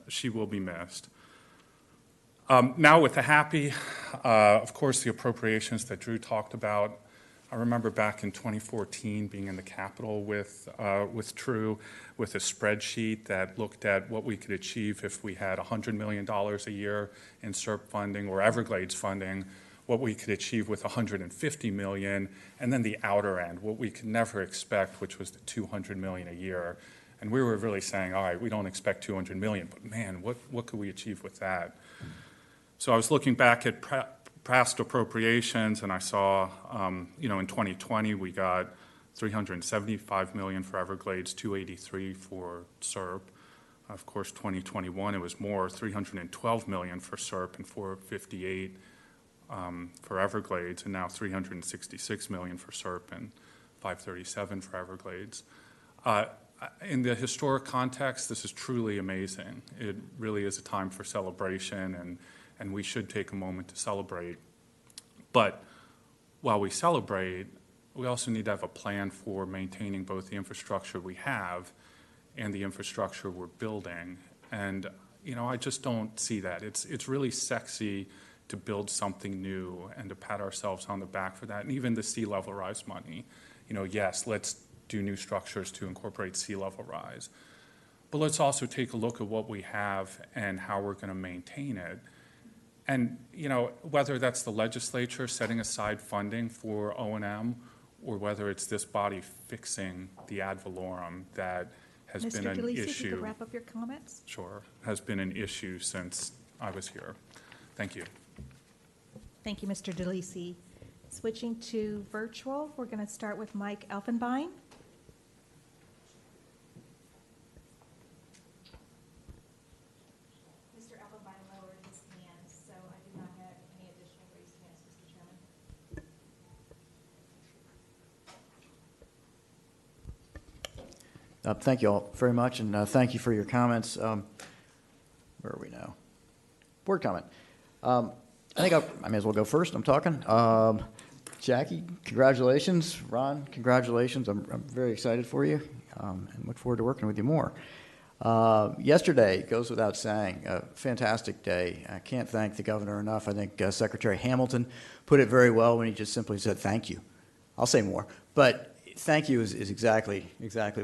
She will be missed. Now with the happy, of course, the appropriations that Drew talked about. I remember back in 2014 being in the Capitol with Drew with a spreadsheet that looked at what we could achieve if we had $100 million a year in SERP funding or Everglades funding, what we could achieve with $150 million, and then the outer end, what we could never expect, which was the $200 million a year. And we were really saying, all right, we don't expect $200 million, but man, what could we achieve with that? So I was looking back at past appropriations, and I saw, in 2020 we got $375 million for Everglades, $283 for SERP. Of course, 2021 it was more, $312 million for SERP and $458 for Everglades, and now $366 million for SERP and $537 for Everglades. In the historic context, this is truly amazing. It really is a time for celebration, and we should take a moment to celebrate. But while we celebrate, we also need to have a plan for maintaining both the infrastructure we have and the infrastructure we're building. And, I just don't see that. It's really sexy to build something new and to pat ourselves on the back for that. And even the sea level rise money, yes, let's do new structures to incorporate sea level rise. But let's also take a look at what we have and how we're going to maintain it. And, whether that's the legislature setting aside funding for O&M or whether it's this body fixing the ad valorem that has been an Mr. DeLisi, if you issue. could wrap up your comments? Sure. Has been an issue since I was here. Thank you. Thank you, Mr. DeLisi. Switching to virtual, we're going to start with Mike Elfenbein. Mr. Elfenbein lowered his hand, so I do not have any additional raised hands Thank you all very much, and thank you for your comments. Where are we now? Board comment. I think I may as well go first. I'm talking. Jackie, congratulations. Ron, congratulations. I'm very excited for you and look forward to working with you more. Yesterday, goes without saying, a fantastic day. I can't thank the governor enough. I think Secretary Hamilton put it very well when he just simply said thank you. I'll say more, but thank you is exactly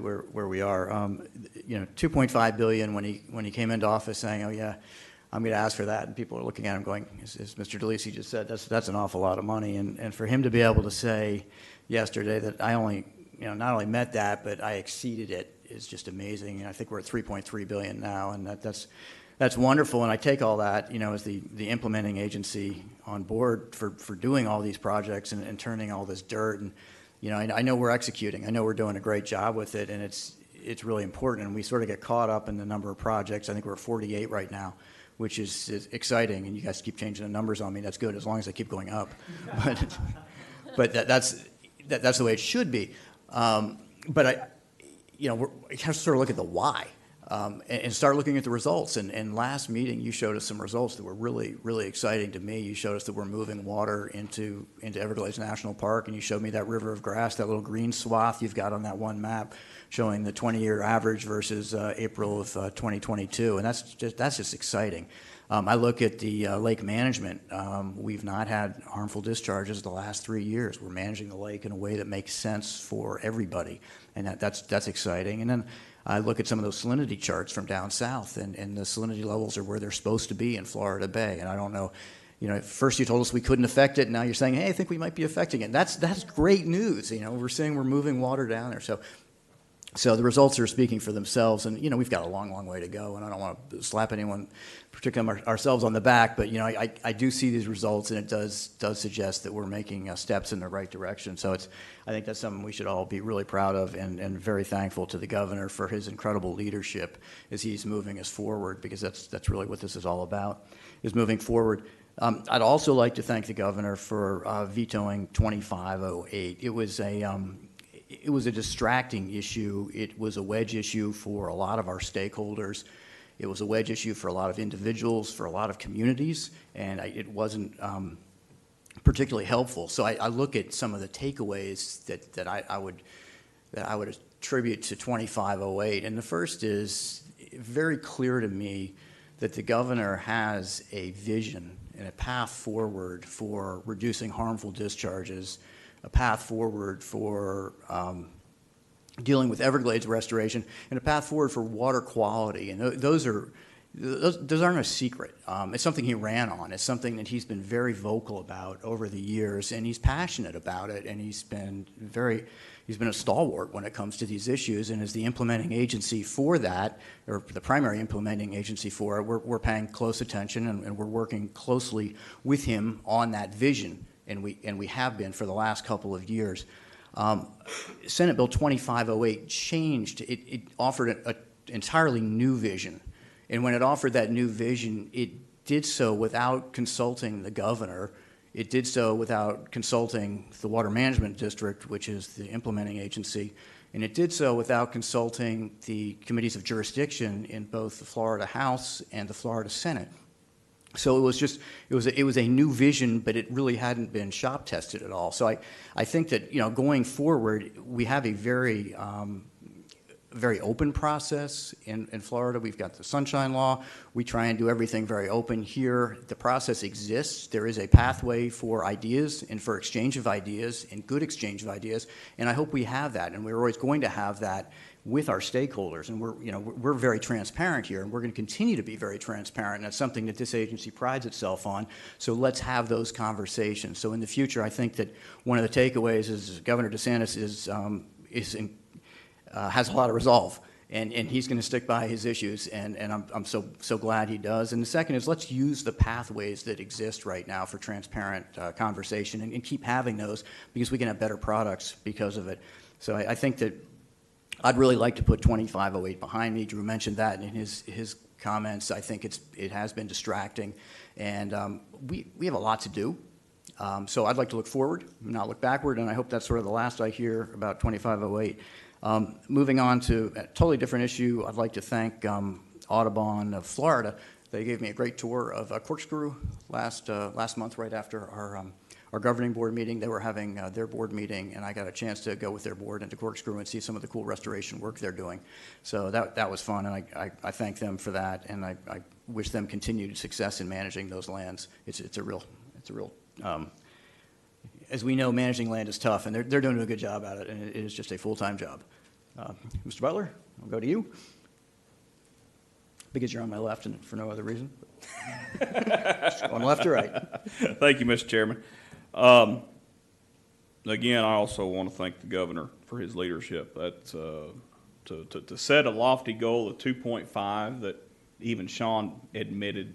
where we are. $2.5 billion when he came into office saying, oh yeah, I'm going to ask for that, and people are looking at him going, as Mr. DeLisi just said, that's an awful lot of money, and for him to be able to say yesterday that I only, not only met that, but I exceeded it is just amazing. And I think we're at 3.3 billion now, and that's wonderful. And I take all that, as the implementing agency on board for doing all these projects and turning all this dirt. And I know we're executing. I know we're doing a great job with it, and it's really important. And we sort of get caught up in the number of projects. I think we're at 48 right now, which is exciting. And you guys keep changing the numbers on me. That's good as long as they keep going up. But that's the way it should be. But we have to sort of look at the why and start looking at the results. And last meeting, you showed us some results that were really, really exciting to me. You showed us that we're moving water into Everglades National Park, and you showed me that river of grass, that little green swath you've got on that one map showing the 20-year average versus April of 2022. And that's just exciting. I look at the lake management. We've not had harmful discharges the last 3 years. We're managing the lake in a way that makes sense for everybody, and that's exciting. And then I look at some of those salinity charts from down south, and the salinity levels are where they're supposed to be in Florida Bay. And I don't know, first you told us we couldn't affect it, and now you're saying, hey, I think we might be affecting it. That's great news. We're saying we're moving water down there. So the results are speaking for themselves, and we've got a long, long way to go. And I don't want to slap anyone, particularly ourselves, on the back, but I do see these results, and it does suggest that we're making steps in the right direction. So I think that's something we should all be really proud of, and very thankful to the governor for his incredible leadership as he's moving us forward, because that's really what this is all about, is moving forward. I'd also like to thank the governor for vetoing 2508. It was a distracting issue. It was a wedge issue for a lot of our stakeholders. It was a wedge issue for a lot of individuals, for a lot of communities, and it wasn't particularly helpful. So I look at some of the takeaways that I would attribute to 2508, and the first is very clear to me that the governor has a vision and a path forward for reducing harmful discharges, a path forward for dealing with Everglades restoration, and a path forward for water quality. And those aren't a secret. It's something he ran on. It's something that he's been very vocal about over the years, and he's passionate about it, and he's been a stalwart when it comes to these issues. And as the implementing agency for that, or the primary implementing agency for it, we're paying close attention, and we're working closely with him on that vision. And we have been for the last couple of years. Senate Bill 2508 changed. It offered an entirely new vision. And when it offered that new vision, it did so without consulting the governor. It did so without consulting the Water Management District, which is the implementing agency. And it did so without consulting the committees of jurisdiction in both the Florida House and the Florida Senate. So it was a new vision, but it really hadn't been shop tested at all. So I think that going forward, we have a very open process in Florida. We've got the Sunshine Law. We try and do everything very open here. The process exists. There is a pathway for ideas and for exchange of ideas and good exchange of ideas, and I hope we have that. And we're always going to have that with our stakeholders, and we're very transparent here, and we're going to continue to be very transparent, and that's something that this agency prides itself on. So let's have those conversations. So in the future, I think that one of the takeaways is Governor DeSantis has a lot of resolve, and he's going to stick by his issues, and I'm so glad he does. And the second is, let's use the pathways that exist right now for transparent conversation, and keep having those, because we can have better products because of it. So I think that I'd really like to put 2508 behind me. Drew mentioned that in his comments. I think it has been distracting, and we have a lot to do. So I'd like to look forward, not look backward, and I hope that's sort of the last I hear about 2508. Moving on to a totally different issue, I'd like to thank Audubon of Florida. They gave me a great tour of Corkscrew last month, right after our governing board meeting. They were having their board meeting, and I got a chance to go with their board into Corkscrew and see some of the cool restoration work they're doing. So that was fun, and I thank them for that, and I wish them continued success in managing those lands. It's a real as we know, managing land is tough, and they're doing a good job at it, and it is just a full-time job. Mr. Butler, I'll go to you. Because you're on my left and for no other reason. On left or right? Thank you, Mr. Chairman. Again, I also want to thank the governor for his leadership. That's to set a lofty goal of 2.5 that even Sean admitted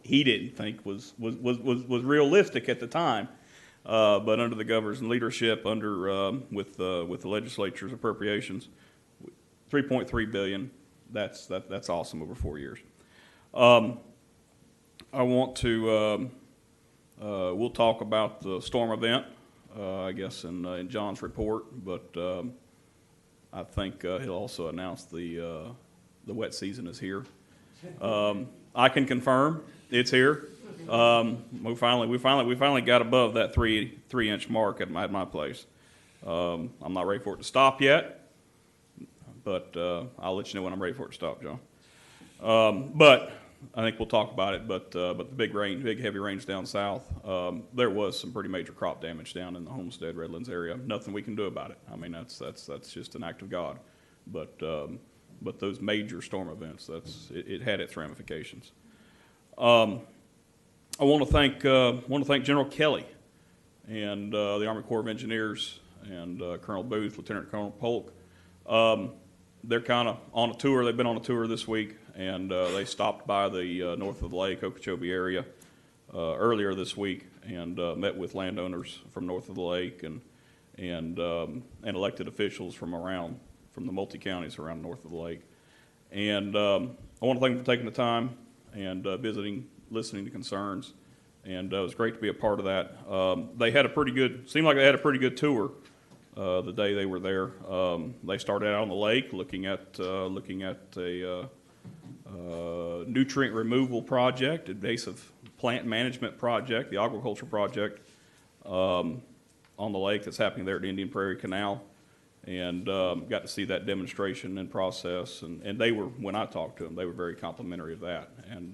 he didn't think was realistic at the time. But under the governor's leadership, with the legislature's appropriations, $3.3 billion. That's awesome over 4 years. I want to. We'll talk about the storm event, I guess, in John's report. But I think he'll also announce the wet season is here. I can confirm it's here. We finally got above that 3-inch mark at my place. I'm not ready for it to stop yet, but I'll let you know when I'm ready for it to stop, John. But I think we'll talk about it. But the big heavy rains down south, there was some pretty major crop damage down in the Homestead, Redlands area. Nothing we can do about it. I mean, that's just an act of God. But those major storm events, it had its ramifications. I want to thank General Kelly and the Army Corps of Engineers and Colonel Booth, Lieutenant Colonel Polk. They're kind of on a tour. They've been on a tour this week, and they stopped by the north of the lake, Okeechobee area, earlier this week, and met with landowners from north of the lake and elected officials from the multi-counties around north of the lake. And I want to thank them for taking the time and visiting, listening to concerns, and it was great to be a part of that. Seemed like they had a pretty good tour the day they were there. They started out on the lake looking at a nutrient removal project, invasive plant management project, the aquaculture project on the lake that's happening there at the Indian Prairie Canal, and got to see that demonstration and process. And they were, when I talked to them, they were very complimentary of that, and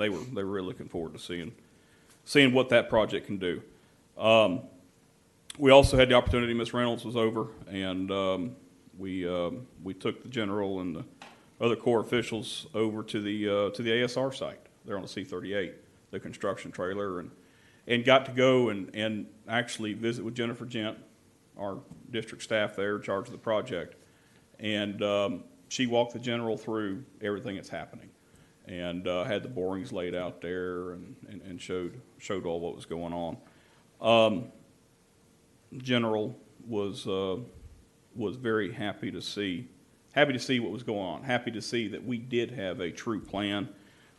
they were really looking forward to seeing what that project can do. We also had the opportunity. Ms. Reynolds was over, and we took the general and the other Corps officials over to the ASR site. They're on the C-38, the construction trailer, and got to go and actually visit with Jennifer Gent, our district staff there in charge of the project, and she walked the general through everything that's happening, and had the borings laid out there and showed all what was going on. General was very happy to see what was going on. Happy to see that we did have a true plan.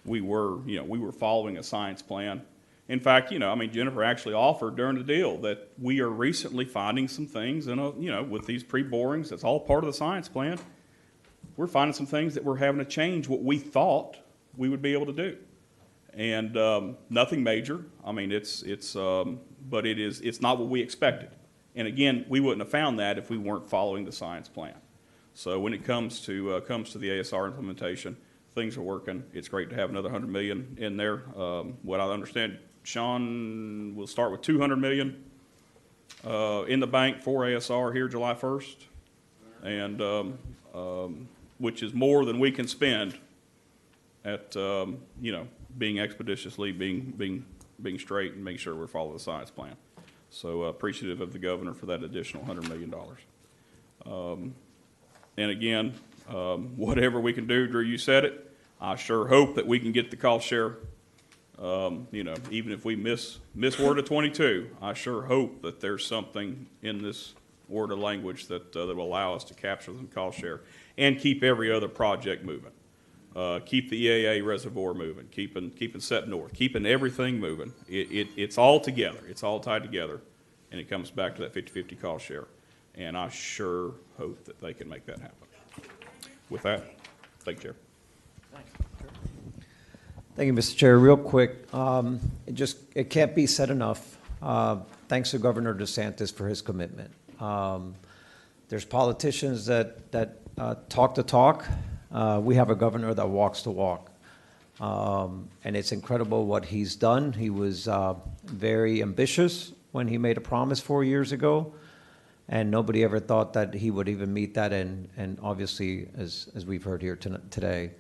We were following a science plan. In fact, Jennifer actually offered during the deal that we are recently finding some things with these pre-borings. That's all part of the science plan. We're finding some things that we're having to change what we thought we would be able to do, and nothing major. I mean, but it's not what we expected. And again, we wouldn't have found that if we weren't following the science plan. So when it comes to the ASR implementation, things are working. It's great to have another $100 million in there. What I understand, Sean will start with $200 million in the bank for ASR here July 1st, and which is more than we can spend at being expeditiously, being straight, and making sure we're following the science plan. So appreciative of the governor for that additional $100 million. And again, whatever we can do, Drew, you said it. I sure hope that we can get the cost share. Even if we miss word of 22, I sure hope that there's something in this word of language that will allow us to capture the cost share and keep every other project moving. Keep the EAA reservoir moving, keeping SEP North, keeping everything moving. It's all together. It's all tied together, and it comes back to that 50-50 cost share. and I sure hope that they can make that happen. With that, thank you, Chair. Thank you, Mr. Chair. Real quick, it can't be said enough. Thanks to Governor DeSantis for his commitment. There's politicians that talk the talk. We have a governor that walks the walk. And it's incredible what he's done. He was very ambitious when he made a promise 4 years ago, and nobody ever thought that he would even meet that. And obviously, as we've heard here today,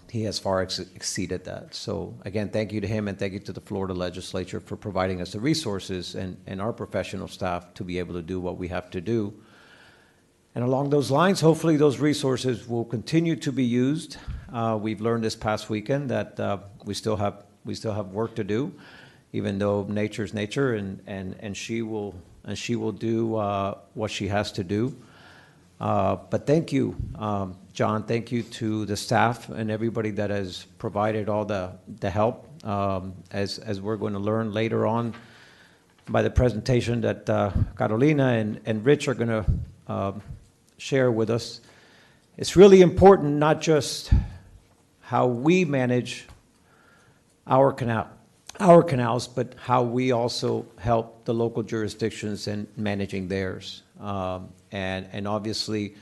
he has far exceeded that. So again, thank you to him, and thank you to the Florida legislature for providing us the resources and our professional staff to be able to do what we have to do. And along those lines, hopefully those resources will continue to be used. We've learned this past weekend that we still have work to do, even though nature's nature, and she will do what she has to do. But thank you, John. Thank you to the staff and everybody that has provided all the help. As we're going to learn later on by the presentation that Carolina and Rich are going to share with us, it's really important not just how we manage our canals, but how we also help the local jurisdictions in managing theirs. And obviously,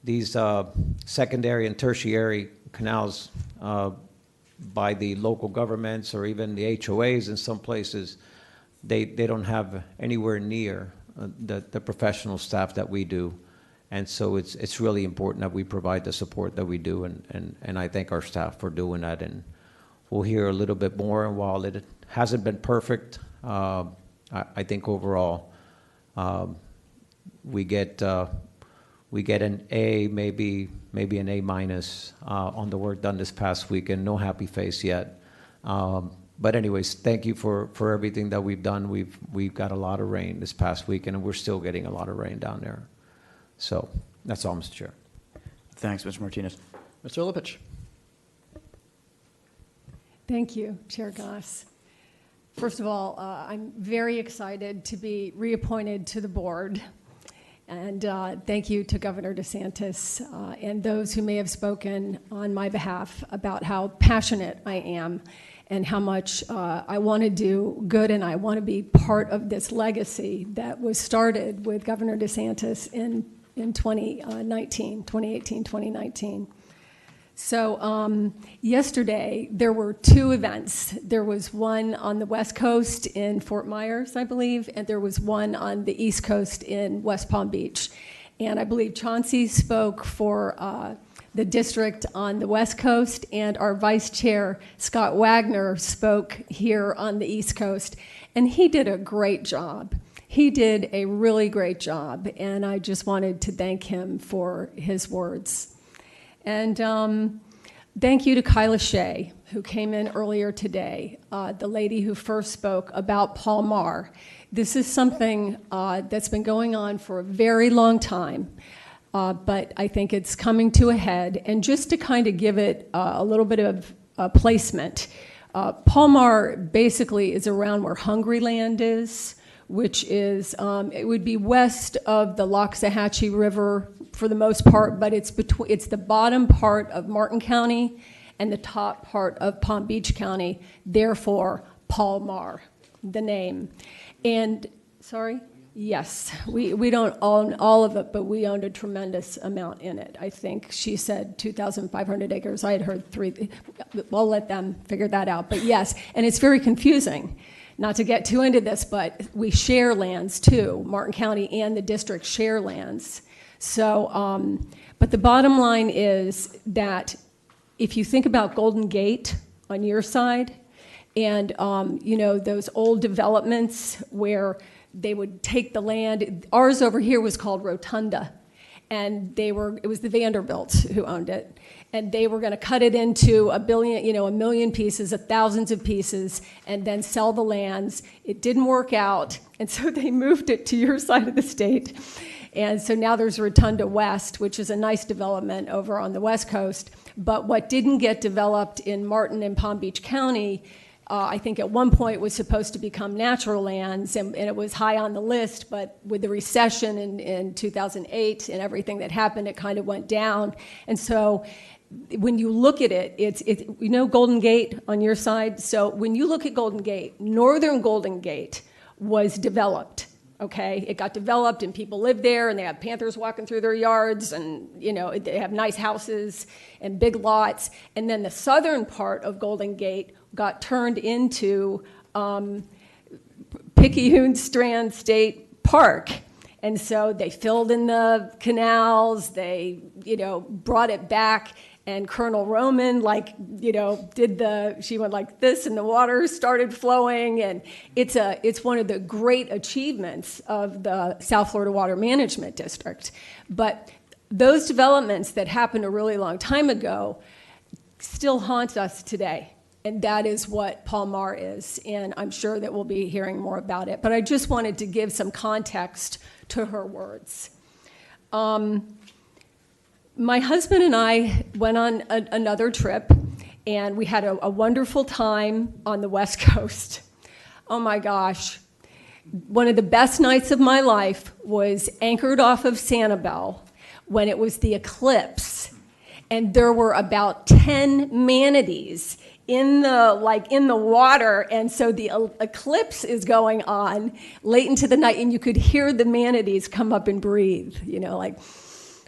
these secondary and tertiary canals by the local governments or even the HOAs in some places, they don't have anywhere near the professional staff that we do. And so it's really important that we provide the support that we do, and I thank our staff for doing that. And we'll hear a little bit more. And while it hasn't been perfect, I think overall we get an A, maybe an A minus on the work done this past week, and no happy face yet. But anyways, thank you for everything that we've done. We've got a lot of rain this past week, and we're still getting a lot of rain down there. So that's all, Mr. Chair. Thanks, Mr. Martinez. Mr. Lipich. Thank you, Chair Goss. First of all, I'm very excited to be reappointed to the board. And thank you to Governor DeSantis and those who may have spoken on my behalf about how passionate I am and how much I want to do good, and I want to be part of this legacy that was started with Governor DeSantis in 2018, 2019. So yesterday, there were two events. There was one on the West Coast in Fort Myers, I believe, and there was one on the East Coast in West Palm Beach. And I believe Chauncey spoke for the district on the West Coast, and our Vice Chair, Scott Wagner, spoke here on the East Coast. And he did a great job. He did a really great job, and I just wanted to thank him for his words. And thank you to Kyla Shea, who came in earlier today, the lady who first spoke about Paul Marr. This is something that's been going on for a very long time, but I think it's coming to a head. And just to kind of give it a little bit of placement, Paul Marr basically is around where Hungryland is, which is, it would be west of the Loxahatchee River for the most part, but it's the bottom part of Martin County and the top part of Palm Beach County, therefore Paul Marr, the name. And, sorry? Yes, we don't own all of it, but we owned a tremendous amount in it. I think she said 2,500 acres. I had heard 3. I'll let them figure that out. But yes, and it's very confusing. Not to get too into this, but we share lands too. Martin County and the district share lands. So, but the bottom line is that if you think about Golden Gate on your side, and you know, those old developments where they would take the land. Ours over here was called Rotunda, and it was the Vanderbilts who owned it. And they were going to cut it into a million pieces, thousands of pieces, and then sell the lands. It didn't work out, and so they moved it to your side of the state. And so now there's Rotunda West, which is a nice development over on the West Coast. But what didn't get developed in Martin and Palm Beach County I think at one point was supposed to become natural lands, and it was high on the list, but with the recession in 2008 and everything that happened, it kind of went down. And so when you look at it, it's you know Golden Gate on your side? So when you look at Golden Gate, northern Golden Gate was developed. Okay, it got developed and people live there and they have panthers walking through their yards and, you know, they have nice houses and big lots. And then the southern part of Golden Gate got turned into Picayune Strand State Park. And so they filled in the canals, they, you know, brought it back. And Colonel Roman, like, you know, she went like this and the water started flowing. And it's one of the great achievements of the South Florida Water Management District. But those developments that happened a really long time ago still haunt us today. And that is what Paul Marr is. And I'm sure that we'll be hearing more about it. But I just wanted to give some context to her words. My husband and I went on another trip, and we had a wonderful time on the West Coast. Oh my gosh. One of the best nights of my life was anchored off of Sanibel when it was the eclipse, and there were about 10 manatees in the water, and so the eclipse is going on late into the night, and you could hear the manatees come up and breathe, you know, like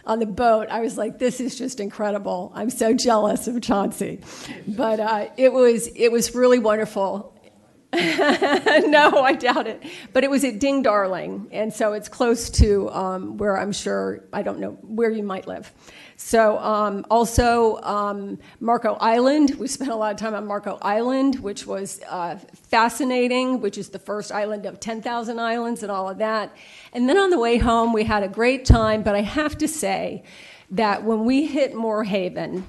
on the boat. I was like, this is just incredible. I'm so jealous of Chauncey. But it was really wonderful. No, I doubt it. But it was at Ding Darling, and so it's close to where I'm sure, I don't know, where you might live. So also Marco Island. We spent a lot of time on Marco Island, which was fascinating, which is the first island of 10,000 islands and all of that. And then on the way home, we had a great time, but I have to say that when we hit Moorhaven,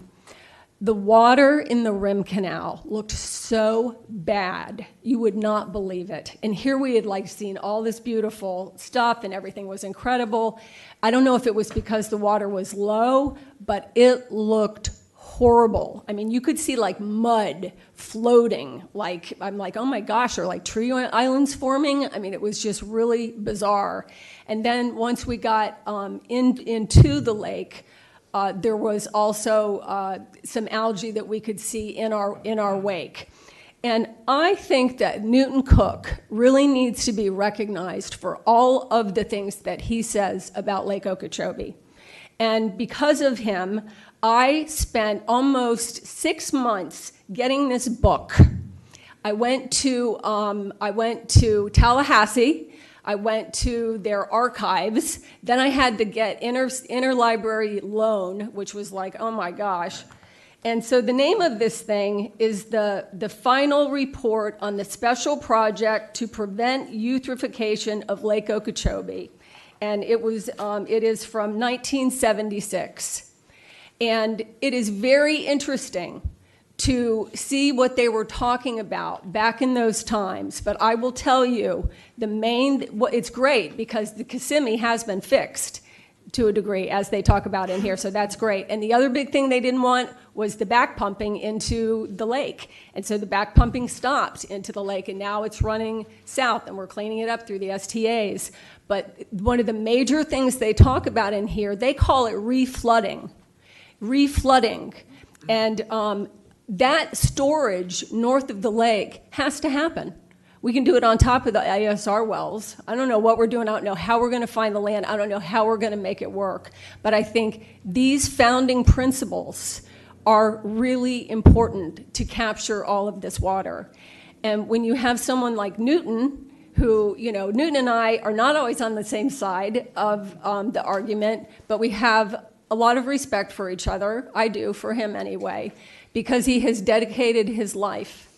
the water in the Rim Canal looked so bad, you would not believe it. And here we had like seen all this beautiful stuff and everything was incredible. I don't know if it was because the water was low, but it looked horrible. I mean, you could see like mud floating, like, I'm like, oh my gosh, are like tree islands forming? I mean, it was just really bizarre. And then once we got into the lake, there was also some algae that we could see in our wake. And I think that Newton Cook really needs to be recognized for all of the things that he says about Lake Okeechobee. And because of him, I spent almost 6 months getting this book. I went to Tallahassee. I went to their archives. Then I had to get interlibrary loan, which was like, oh my gosh. And so the name of this thing is the final report on the special project to prevent eutrophication of Lake Okeechobee. And it is from 1976. And it is very interesting to see what they were talking about back in those times. But I will tell you, it's great because the Kissimmee has been fixed to a degree, as they talk about in here, so that's great. And the other big thing they didn't want was the back pumping into the lake. And so the back pumping stopped into the lake, and now it's running south, and we're cleaning it up through the STAs. But one of the major things they talk about in here, they call it reflooding. Reflooding. And that storage north of the lake has to happen. We can do it on top of the ISR wells. I don't know what we're doing. I don't know how we're going to find the land. I don't know how we're going to make it work. But I think these founding principles are really important to capture all of this water. And when you have someone like Newton, who, you know, Newton and I are not always on the same side of the argument, but we have a lot of respect for each other. I do, for him anyway, because he has dedicated his life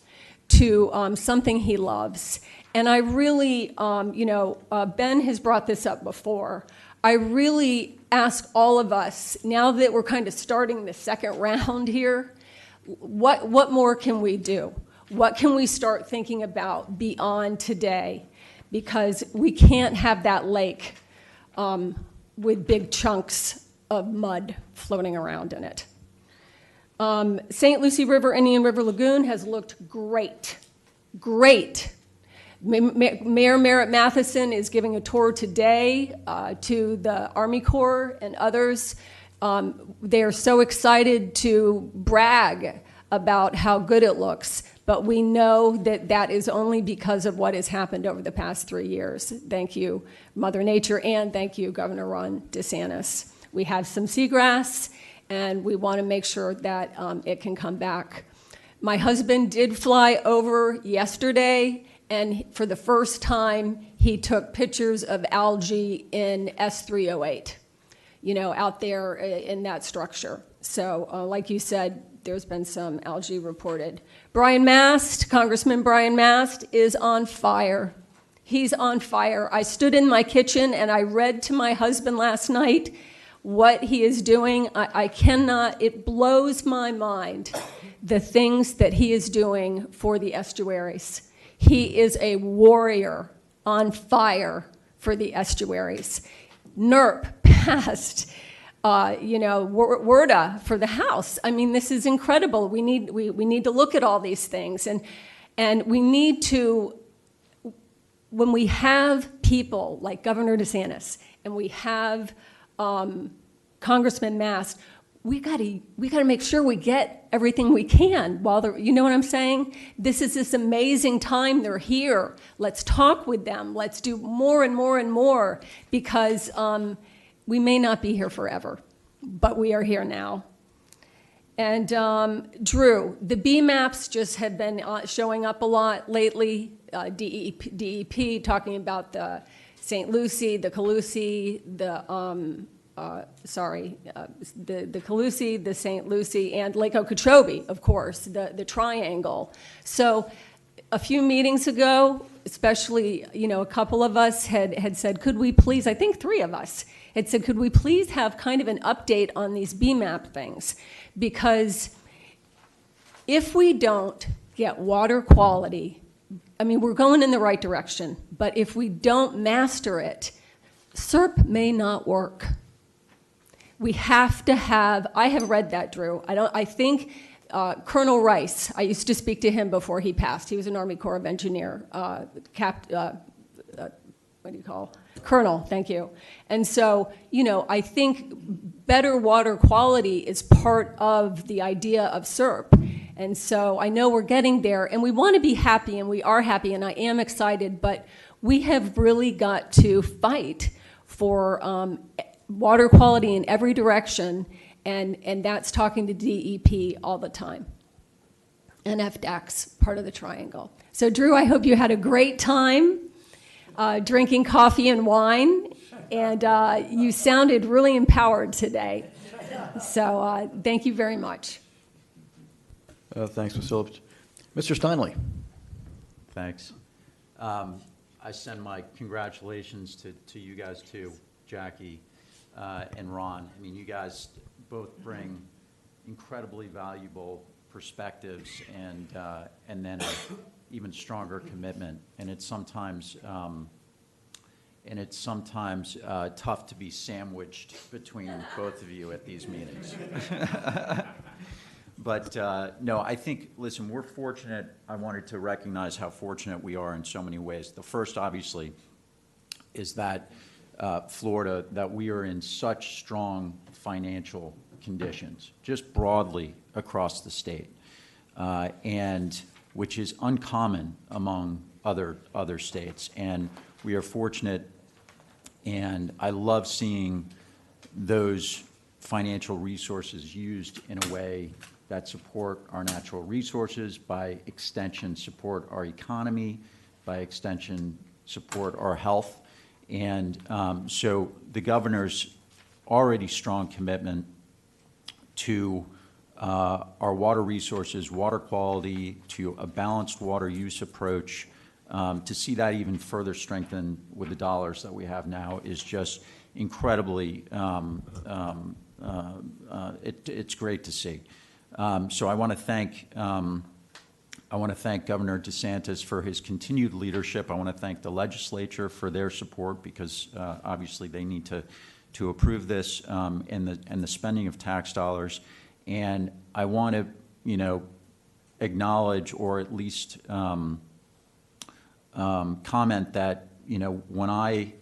to something he loves. And I really, Ben has brought this up before. I really ask all of us, now that we're kind of starting the second round here, what more can we do? What can we start thinking about beyond today? Because we can't have that lake with big chunks of mud floating around in it. St. Lucie River, Indian River Lagoon has looked great. Great. Mayor Merritt Matheson is giving a tour today to the Army Corps and others. They are so excited to brag about how good it looks, but we know that that is only because of what has happened over the past 3 years. Thank you, Mother Nature, and thank you, Governor Ron DeSantis. We have some seagrass, and we want to make sure that it can come back. My husband did fly over yesterday, and for the first time, he took pictures of algae in S308, out there in that structure. So, like you said, there's been some algae reported. Congressman Brian Mast is on fire. He's on fire. I stood in my kitchen and I read to my husband last night what he is doing. I cannot, it blows my mind, the things that he is doing for the estuaries. He is a warrior on fire for the estuaries. NERP passed, WRDA for the House. I mean, this is incredible. We need to look at all these things, and we need to, when we have people like Governor DeSantis and we have Congressman Mast, we gotta make sure we get everything we can while they're, you know what I'm saying? This is this amazing time they're here. Let's talk with them. Let's do more and more and more, because we may not be here forever, but we are here now. And Drew, the BMAPs just have been showing up a lot lately. DEP talking about the St. Lucie, the Calusi, the Calusi, the St. Lucie, and Lake Okeechobee, of course, the triangle. So a few meetings ago, especially, a couple of us had said, could we please, I think 3 of us, had said, could we please have kind of an update on these BMAP things? Because if we don't get water quality, I mean, we're going in the right direction, but if we don't master it, SERP may not work. We have to have, I have read that, Drew. I think Colonel Rice, I used to speak to him before he passed. He was an Army Corps of Engineer, Colonel, thank you. And so, I think better water quality is part of the idea of SERP. And so I know we're getting there, and we want to be happy, and we are happy, and I am excited, but we have really got to fight for water quality in every direction, and that's talking to DEP all the time. And FDAC's part of the triangle. So Drew, I hope you had a great time drinking coffee and wine, and you sounded really empowered today. So thank you very much. Thanks, Ms. Phillips. Mr. Steinle. Thanks. I send my congratulations to you guys too, Jackie and Ron. I mean, you guys both bring incredibly valuable perspectives and then an even stronger commitment. And it's sometimes tough to be sandwiched between both of you at these meetings. But no, I think, listen, we're fortunate. I wanted to recognize how fortunate we are in so many ways. The first, obviously, is that Florida, that we are in such strong financial conditions, just broadly across the state, and which is uncommon among other states. And we are fortunate, and I love seeing those financial resources used in a way that support our natural resources, by extension support our economy, by extension support our health. And so the governor's already strong commitment to our water resources, water quality, to a balanced water use approach, to see that even further strengthened with the dollars that we have now is just incredibly, it's great to see. So I want to thank Governor DeSantis for his continued leadership. I want to thank the legislature for their support, because obviously they need to approve this and the spending of tax dollars. And I want to, acknowledge, or at least comment that, when I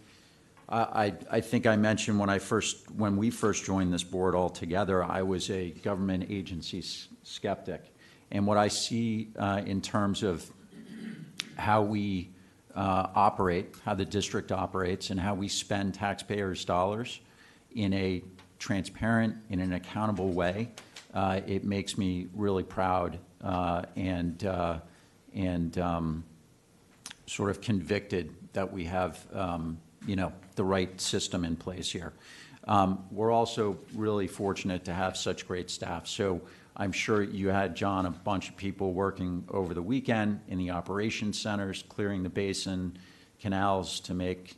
think I mentioned when we first joined this board all together, I was a government agency skeptic. And what I see in terms of how we operate, how the district operates, and how we spend taxpayers' dollars in a transparent, in an accountable way, it makes me really proud and sort of convicted that we have, the right system in place here. We're also really fortunate to have such great staff. So I'm sure you had, John, a bunch of people working over the weekend in the operations centers, clearing the basin, canals to make,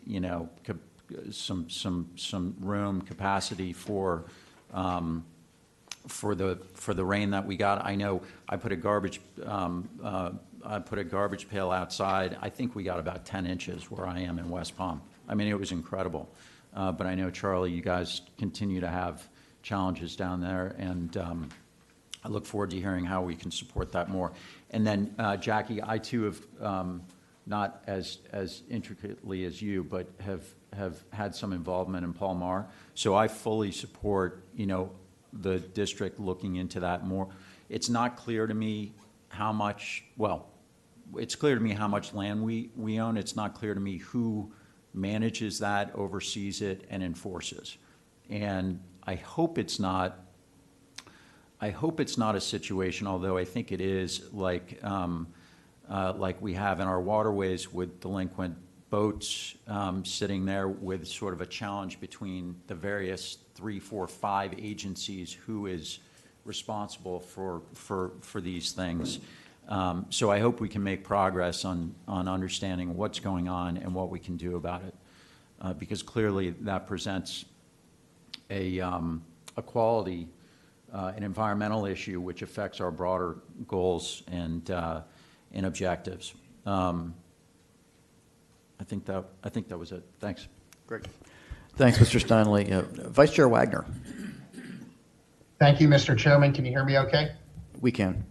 some room capacity for the rain that we got. I know I put a garbage pail outside. I think we got about 10 inches where I am in West Palm. I mean, it was incredible. But I know, Charlie, you guys continue to have challenges down there, and I look forward to hearing how we can support that more. And then, Jackie, I too have, not as intricately as you, but have had some involvement in Paul Mar. So I fully support, the district looking into that more. It's not clear to me how much, it's clear to me how much land we own. It's not clear to me who manages that, oversees it, and enforces. And I hope it's not a situation, although I think it is, like we have in our waterways with delinquent boats sitting there with sort of a challenge between the various 3, 4, 5 agencies who is responsible for these things. So I hope we can make progress on understanding what's going on and what we can do about it, because clearly that presents a quality, an environmental issue which affects our broader goals and objectives. I think that was it. Thanks. Great. Thanks, Mr. Steinle. Vice Chair Wagner. Thank you, Mr. Chairman. Can you hear me okay? We can.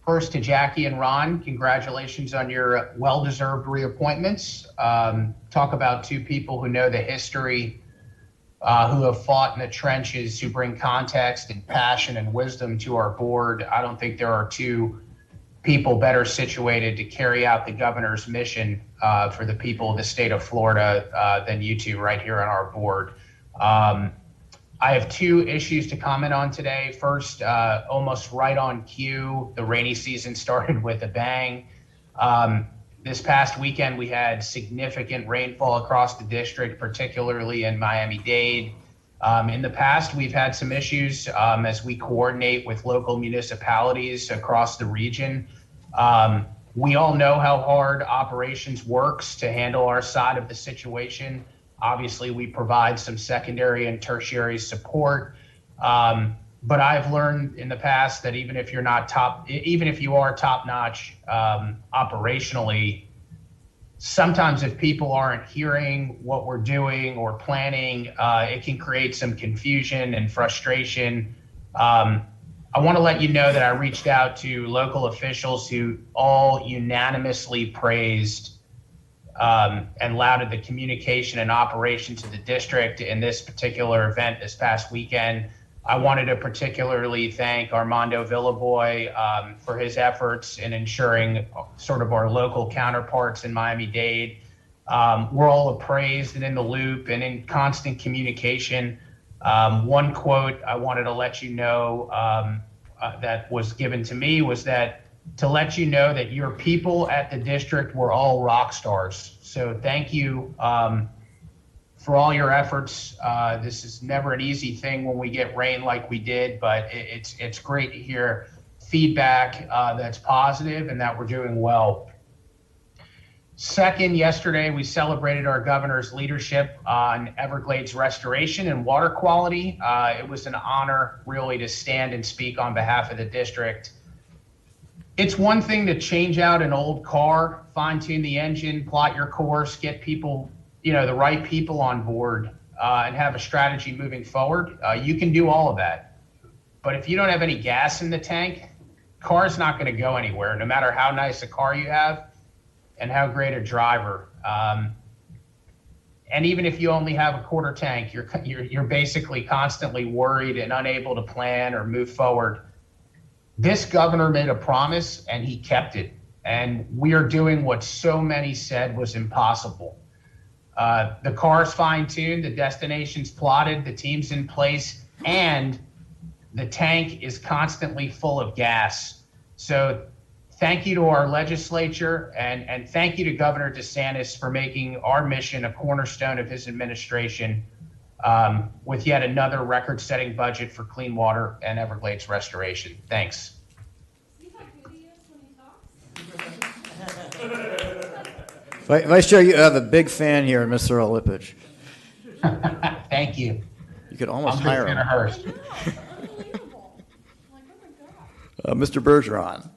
First, to Jackie and Ron, congratulations on your well-deserved reappointments. Talk about two people who know the history, who have fought in the trenches, who bring context and passion and wisdom to our board. I don't think there are two people better situated to carry out the governor's mission for the people of the state of Florida than you two right here on our board. I have 2 issues to comment on today. First, almost right on cue, the rainy season started with a bang. This past weekend, we had significant rainfall across the district, particularly in Miami-Dade. In the past, we've had some issues as we coordinate with local municipalities across the region. We all know how hard operations works to handle our side of the situation. Obviously, we provide some secondary and tertiary support. But I've learned in the past that even if you are top-notch operationally, sometimes if people aren't hearing what we're doing or planning, it can create some confusion and frustration. I want to let you know that I reached out to local officials who all unanimously praised and lauded the communication and operations of the district in this particular event this past weekend. I wanted to particularly thank Armando Villaboy for his efforts in ensuring sort of our local counterparts in Miami-Dade. We're all appraised and in the loop and in constant communication. One quote I wanted to let you know that was given to me was that to let you know that your people at the district were all rock stars. So thank you for all your efforts. This is never an easy thing when we get rain like we did, but it's great to hear feedback that's positive and that we're doing well. Second, yesterday we celebrated our governor's leadership on Everglades restoration and water quality. It was an honor really to stand and speak on behalf of the district. It's one thing to change out an old car, fine tune the engine, plot your course, get people, the right people on board and have a strategy moving forward. You can do all of that. But if you don't have any gas in the tank, car's not going to go anywhere. No matter how nice a car you have, and how great a driver. And even if you only have a quarter tank, you're basically constantly worried and unable to plan or move forward. This governor made a promise and he kept it. And we are doing what so many said was impossible. The car's fine-tuned, the destination's plotted, the team's in place, and the tank is constantly full of gas. So thank you to our legislature, and thank you to Governor DeSantis for making our mission a cornerstone of his administration with yet another record-setting budget for clean water and Everglades restoration. Thanks. Vice Chair, you have a big fan here, Mr. Earl Lippisch. Thank you. You could almost I'm hire him. Hurst. Mr. Bergeron.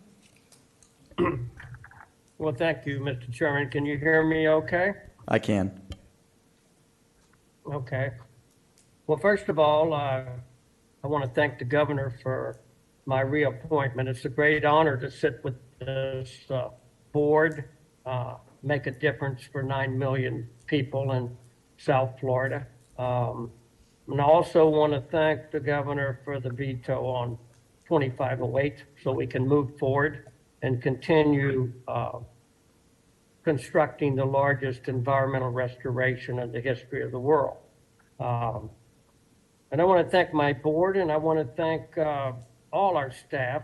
Well, thank you, Mr. Chairman. Can you hear me okay? I can. Okay. Well, first of all, I want to thank the governor for my reappointment. It's a great honor to sit with this board, make a difference for 9 million people in South Florida. And I also want to thank the governor for the veto on 2508 so we can move forward and continue constructing the largest environmental restoration in the history of the world. And I want to thank my board, and I want to thank all our staff,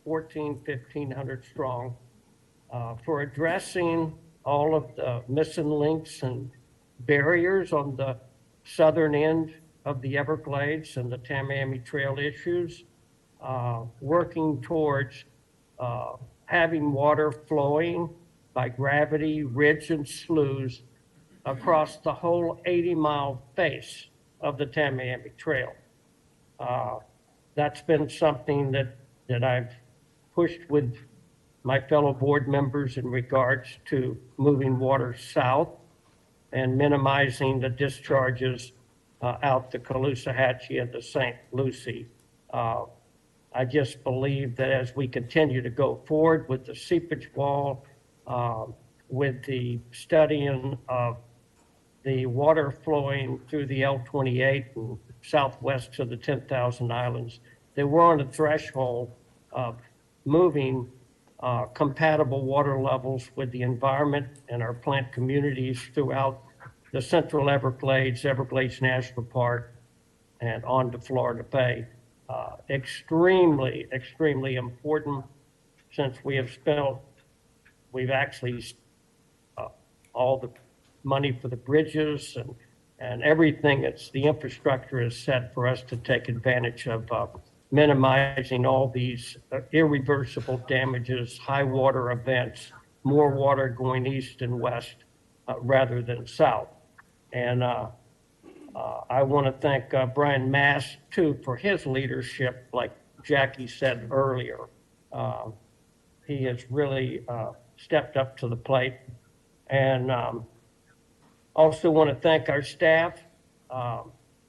1,500 strong, for addressing all of the missing links and barriers on the southern end of the Everglades and the Tamiami Trail issues, working towards having water flowing by gravity, ridge, and sloughs across the whole 80-mile face of the Tamiami Trail. That's been something that I've pushed with my fellow board members in regards to moving water south and minimizing the discharges out the Caloosahatchee and the St. Lucie. I just believe that as we continue to go forward with the seepage wall, with the studying of the water flowing through the L28 and southwest to the 10,000 Islands, that we're on the threshold of moving compatible water levels with the environment and our plant communities throughout the Central Everglades, Everglades National Park, and on to Florida Bay. Extremely, extremely important, since we've actually all the money for the bridges and everything. The infrastructure is set for us to take advantage of minimizing all these irreversible damages, high water events, more water going east and west rather than south. And I want to thank Brian Mast, too, for his leadership, like Jackie said earlier. He has really stepped up to the plate. And also want to thank our staff.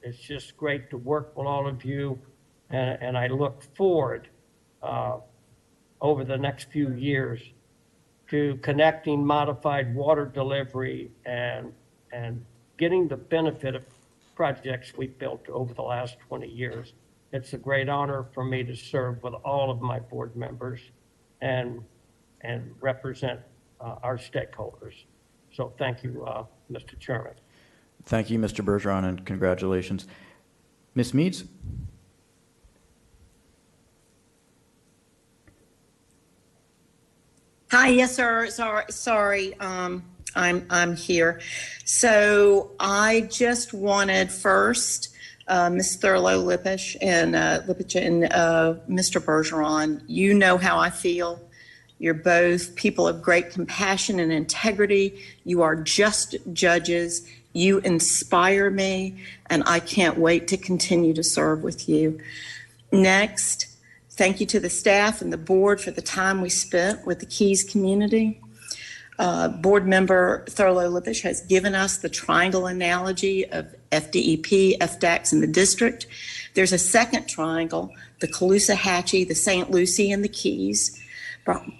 It's just great to work with all of you. And I look forward over the next few years to connecting modified water delivery and getting the benefit of projects we've built over the last 20 years. It's a great honor for me to serve with all of my board members and represent our stakeholders. So thank you, Mr. Chairman. Thank you, Mr. Bergeron, and congratulations. Ms. Meads? Hi, yes, sir. Sorry. I'm here. So I just wanted first, Ms. Thurlow Lippisch and Mr. Bergeron, you know how I feel. You're both people of great compassion and integrity. You are just judges. You inspire me, and I can't wait to continue to serve with you. Next, thank you to the staff and the board for the time we spent with the Keys community. Board member Thurlow Lippisch has given us the triangle analogy of FDEP, FDACS, and the district. There's a second triangle, the Caloosahatchee, the St. Lucie, and the Keys.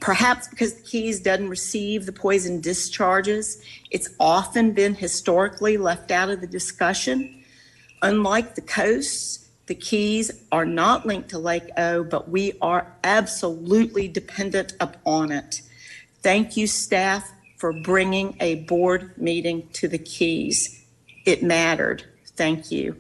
Perhaps because the Keys doesn't receive the poison discharges, it's often been historically left out of the discussion. Unlike the coasts, the Keys are not linked to Lake O, but we are absolutely dependent upon it. Thank you, staff, for bringing a board meeting to the Keys. It mattered. Thank you.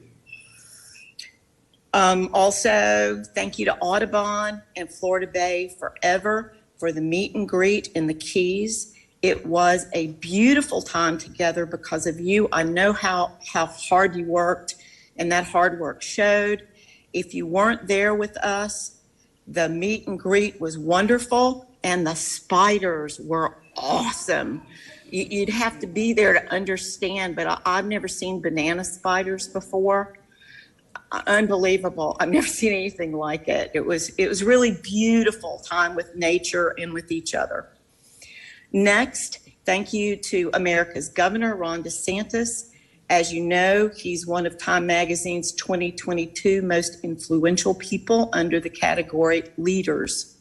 Also, thank you to Audubon and Florida Bay Forever for the meet and greet in the Keys. It was a beautiful time together because of you. I know how hard you worked, and that hard work showed. If you weren't there with us, the meet and greet was wonderful, and the spiders were awesome. You'd have to be there to understand, but I've never seen banana spiders before. Unbelievable. I've never seen anything like it. It was really beautiful time with nature and with each other. Next, thank you to America's Governor, Ron DeSantis. As you know, he's one of Time Magazine's 2022 most influential people under the category Leaders.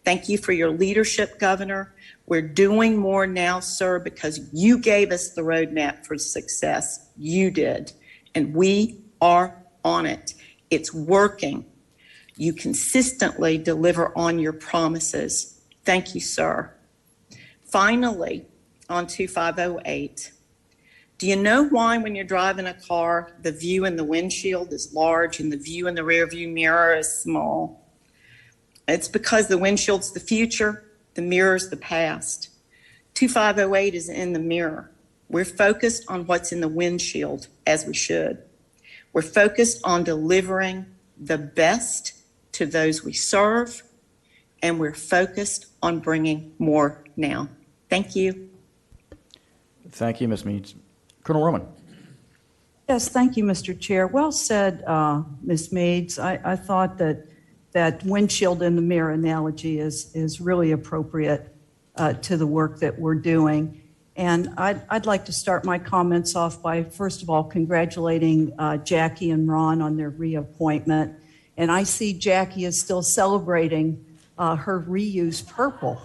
Thank you for your leadership, Governor. We're doing more now, sir, because you gave us the roadmap for success. You did. And we are on it. It's working. You consistently deliver on your promises. Thank you, sir. Finally, on 2508, do you know why when you're driving a car, the view in the windshield is large and the view in the rearview mirror is small? It's because the windshield's the future, the mirror's the past. 2508 is in the mirror. We're focused on what's in the windshield, as we should. We're focused on delivering the best to those we serve, and we're focused on bringing more now. Thank you. Thank you, Ms. Meads. Colonel Roman. Yes, thank you, Mr. Chair. Well said, Ms. Meads. I thought that windshield in the mirror analogy is really appropriate to the work that we're doing. And I'd like to start my comments off by, first of all, congratulating Jackie and Ron on their reappointment. And I see Jackie is still celebrating her reused purple.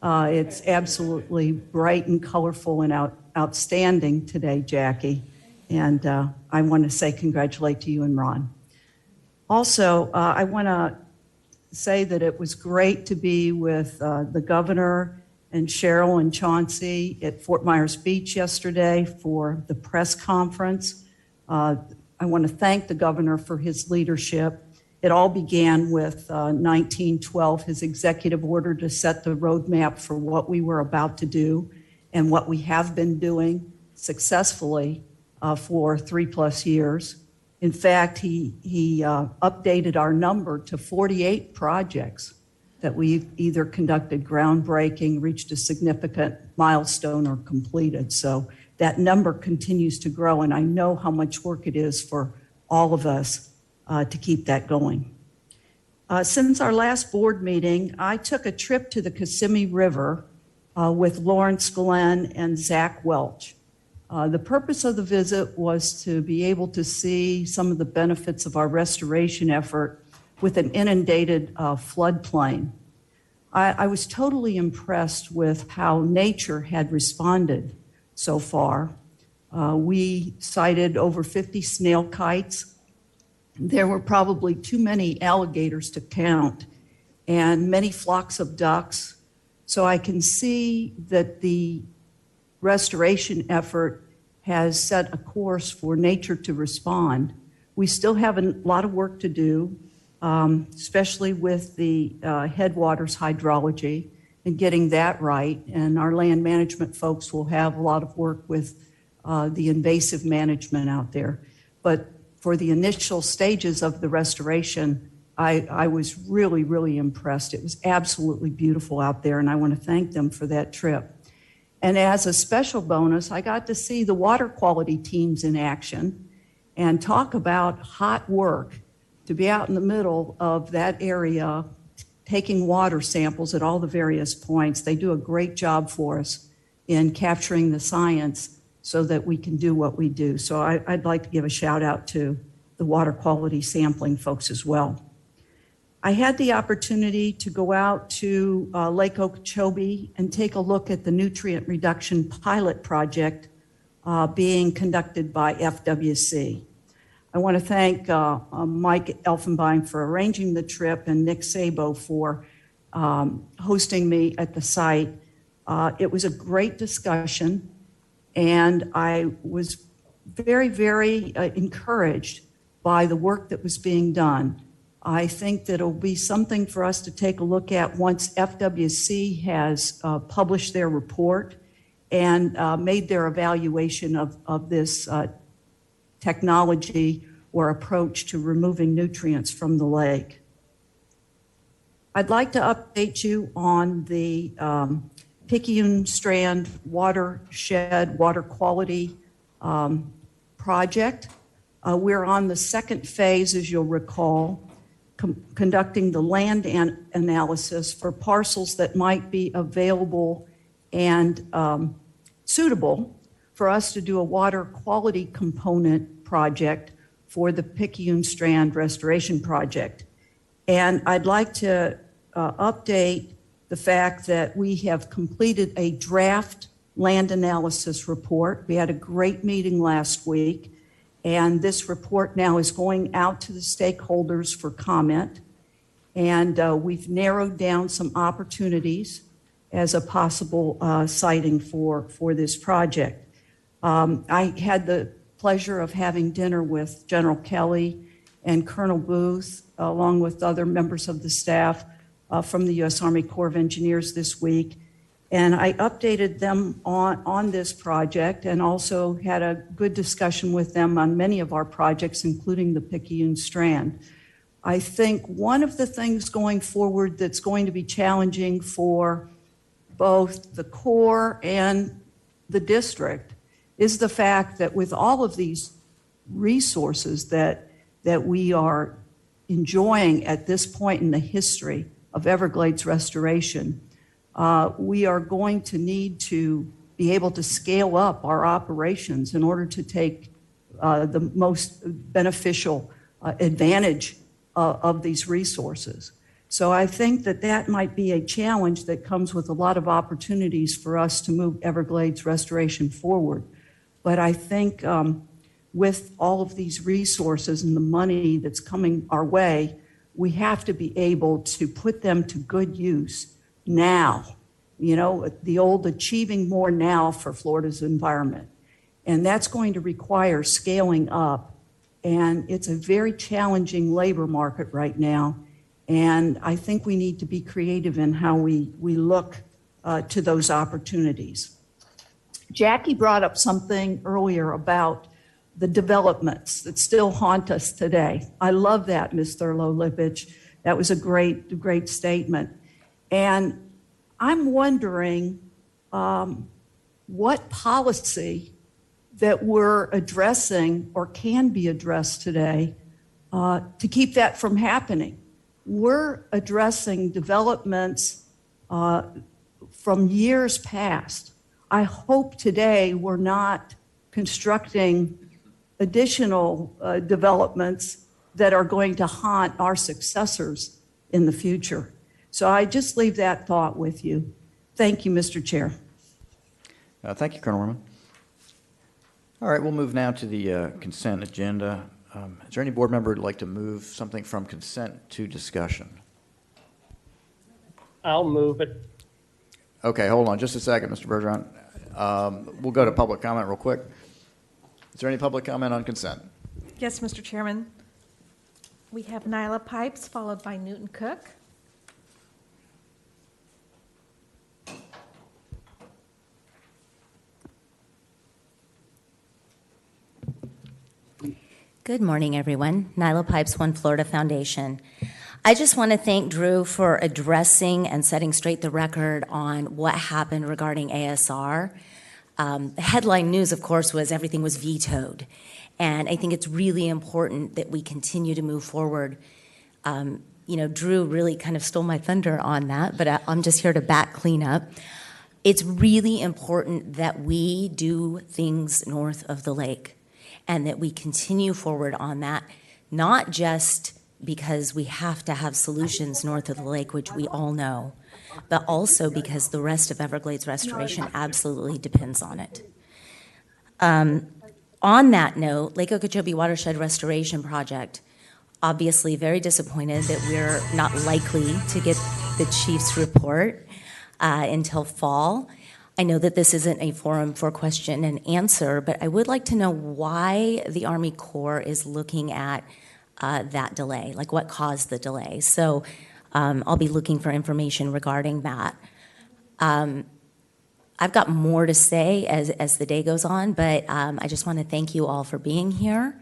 It's absolutely bright and colorful and outstanding today, Jackie. And I want to say congratulate to you and Ron. Also, I want to say that it was great to be with the governor and Cheryl and Chauncey at Fort Myers Beach yesterday for the press conference. I want to thank the governor for his leadership. It all began with 1912, his executive order to set the roadmap for what we were about to do and what we have been doing successfully for 3+ years. In fact, he updated our number to 48 projects that we've either conducted groundbreaking, reached a significant milestone, or completed. So that number continues to grow, and I know how much work it is for all of us to keep that going. Since our last board meeting, I took a trip to the Kissimmee River with Lawrence Glenn and Zach Welch. The purpose of the visit was to be able to see some of the benefits of our restoration effort with an inundated floodplain. I was totally impressed with how nature had responded so far. We sighted over 50 snail kites. There were probably too many alligators to count, and many flocks of ducks. So I can see that the restoration effort has set a course for nature to respond. We still have a lot of work to do, especially with the headwaters hydrology and getting that right. And our land management folks will have a lot of work with the invasive management out there. But for the initial stages of the restoration, I was really, really impressed. It was absolutely beautiful out there, and I want to thank them for that trip. And as a special bonus, I got to see the water quality teams in action and talk about hot work to be out in the middle of that area, taking water samples at all the various points. They do a great job for us in capturing the science so that we can do what we do. So I'd like to give a shout out to the water quality sampling folks as well. I had the opportunity to go out to Lake Okeechobee and take a look at the nutrient reduction pilot project being conducted by FWC. I want to thank Mike Elfenbein for arranging the trip and Nick Sabo for hosting me at the site. It was a great discussion, and I was very, very encouraged by the work that was being done. I think that it'll be something for us to take a look at once FWC has published their report and made their evaluation of this technology or approach to removing nutrients from the lake. I'd like to update you on the Picayune Strand watershed water quality project. We're on the second phase, as you'll recall, conducting the land analysis for parcels that might be available and suitable for us to do a water quality component project for the Picayune Strand Restoration Project. And I'd like to update the fact that we have completed a draft land analysis report. We had a great meeting last week, and this report now is going out to the stakeholders for comment. And we've narrowed down some opportunities as a possible siting for this project. I had the pleasure of having dinner with General Kelly and Colonel Booth, along with other members of the staff from the U.S. Army Corps of Engineers this week. And I updated them on this project and also had a good discussion with them on many of our projects, including the Picayune Strand. I think one of the things going forward that's going to be challenging for both the Corps and the district is the fact that with all of these resources that we are enjoying at this point in the history of Everglades restoration, we are going to need to be able to scale up our operations in order to take the most beneficial advantage of these resources. So I think that might be a challenge that comes with a lot of opportunities for us to move Everglades restoration forward. But I think with all of these resources and the money that's coming our way, we have to be able to put them to good use now. You know, the old achieving more now for Florida's environment. And that's going to require scaling up. And it's a very challenging labor market right now. And I think we need to be creative in how we look to those opportunities. Jackie brought up something earlier about the developments that still haunt us today. I love that, Ms. Thurlow-Lipich. That was a great statement. And I'm wondering what policy that we're addressing or can be addressed today to keep that from happening. We're addressing developments from years past. I hope today we're not constructing additional developments that are going to haunt our successors in the future. So I just leave that thought with you. Thank you, Mr. Chair. Thank you, Colonel Worman. All right, we'll move now to the consent agenda. Is there any board member who'd like to move something from consent to discussion? I'll move it. Okay, hold on just a second, Mr. Bergeron. We'll go to public comment real quick. Is there any public comment on consent? Yes, Mr. Chairman. We have Nyla Pipes, followed by Newton Cook. Good morning, everyone. Nyla Pipes, One Florida Foundation. I just want to thank Drew for addressing and setting straight the record on what happened regarding ASR. The headline news, of course, was everything was vetoed. And I think it's really important that we continue to move forward. Drew really kind of stole my thunder on that, but I'm just here to back clean up. It's really important that we do things north of the lake and that we continue forward on that, not just because we have to have solutions north of the lake, which we all know, but also because the rest of Everglades restoration absolutely depends on it. On that note, Lake Okeechobee Watershed Restoration Project, obviously very disappointed that we're not likely to get the chief's report until fall. I know that this isn't a forum for question and answer, but I would like to know why the Army Corps is looking at that delay, like what caused the delay. So I'll be looking for information regarding that. I've got more to say as the day goes on, but I just want to thank you all for being here.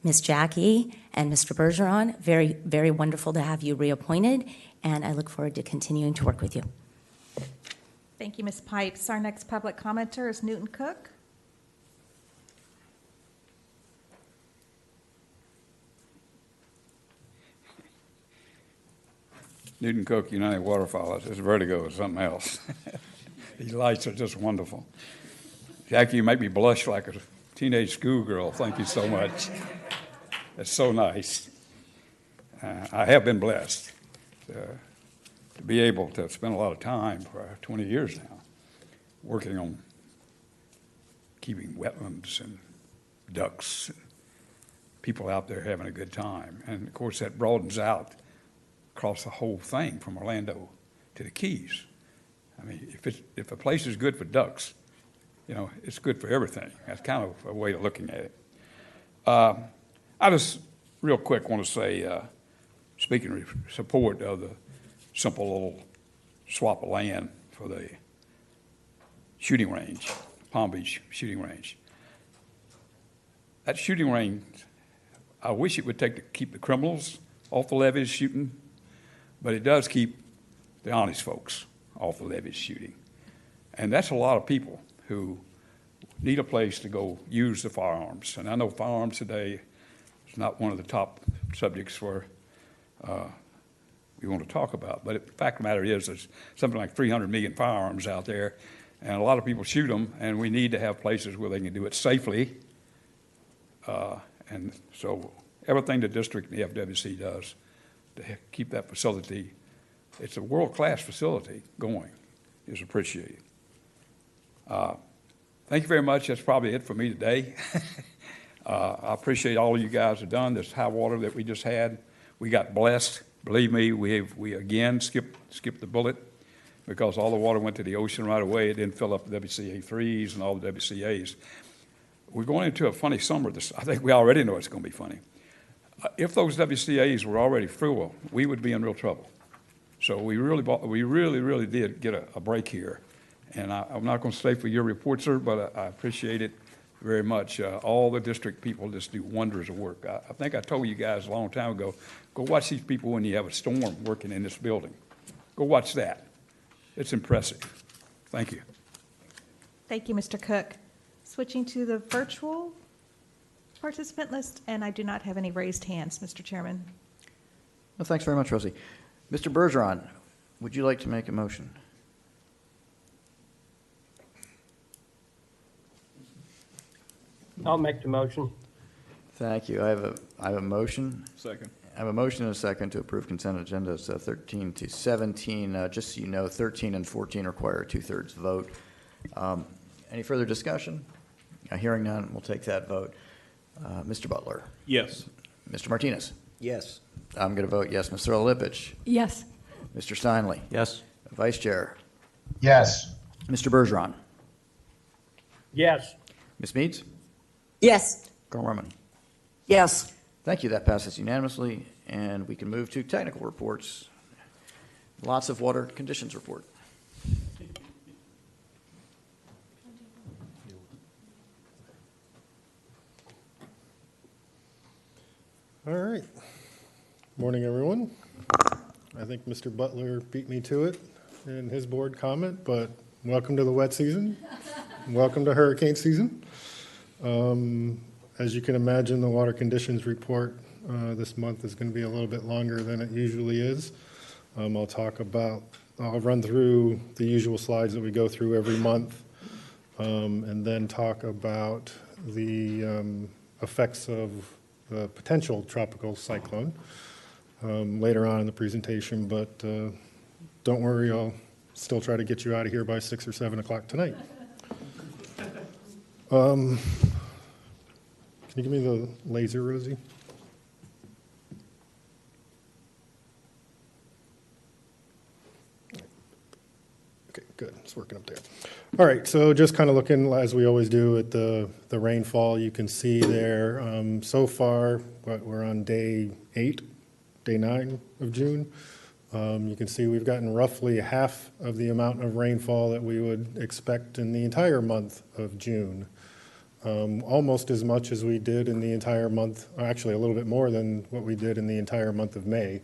Ms. Jackie and Mr. Bergeron, very, very wonderful to have you reappointed, and I look forward to continuing to work with you. Thank you, Ms. Pipes. Our next public commenter is Newton Cook. Newton Cook, United Waterfowlers. This vertigo is something else. These lights are just wonderful. Jackie, you make me blush like a teenage schoolgirl. Thank you so much. That's so nice. I have been blessed to be able to spend a lot of time for 20 years now working on keeping wetlands and ducks, and people out there having a good time. And of course that broadens out across the whole thing from Orlando to the Keys. I mean, if a place is good for ducks, you know, it's good for everything. That's kind of a way of looking at it. I just real quick want to say, speaking in support of the simple little swap of land for the shooting range, Palm Beach shooting range. That shooting range, I wish it would keep the criminals off the levees shooting, but it does keep the honest folks off the levees shooting. And that's a lot of people who need a place to go use the firearms. And I know firearms today is not one of the top subjects for we want to talk about. But the fact of the matter is there's something like 300 million firearms out there, and a lot of people shoot them, and we need to have places where they can do it safely. And so everything the district and the FWC does to keep that facility, it's a world-class facility going, is appreciated. Thank you very much. That's probably it for me today. I appreciate all you guys have done. This high water that we just had, we got blessed. Believe me, we again skipped the bullet because all the water went to the ocean right away. It didn't fill up the WCA 3s and all the WCAs. We're going into a funny summer. I think we already know it's going to be funny. If those WCAs were already full, we would be in real trouble. So we really did get a break here. And I'm not going to stay for your report, sir, but I appreciate it very much. All the district people just do wonders of work. I think I told you guys a long time ago, go watch these people when you have a storm working in this building. Go watch that. It's impressive. Thank you. Thank you, Mr. Cook. Switching to the virtual participant list, and I do not have any raised hands, Mr. Chairman. Well, thanks very much, Rosie. Mr. Bergeron, would you like to make a motion? I'll make the motion. Thank you. I have a motion. Second. I have a motion and a second to approve consent agendas 13 to 17. Just so you know, 13 and 14 require a 2/3 vote. Any further discussion? Hearing none, we'll take that vote. Mr. Butler? Yes. Mr. Martinez? Yes. I'm going to vote yes. Ms. Lipich? Yes. Mr. Steinle? Yes. Vice Chair? Yes. Mr. Bergeron? Yes. Ms. Meads? Yes. Colonel Roman? Yes. Thank you. That passes unanimously, and we can move to technical reports. Lots of water conditions report. All right. Morning, everyone. I think Mr. Butler beat me to it in his board comment, but welcome to the wet season. Welcome to hurricane season. As you can imagine, the water conditions report this month is going to be a little bit longer than it usually is. I'll run through the usual slides that we go through every month, and then talk about the effects of the potential tropical cyclone. later on in the presentation, but don't worry, I'll still try to get you out of here by 6 or 7 o'clock tonight. Can you give me the laser, Rosie? Okay, good. It's working up there. All right, so just kind of looking, as we always do, at the rainfall. You can see there, so far, we're on day 9 of June. You can see we've gotten roughly half of the amount of rainfall that we would expect in the entire month of June. Almost as much as we did in the entire month, actually a little bit more than what we did in the entire month of May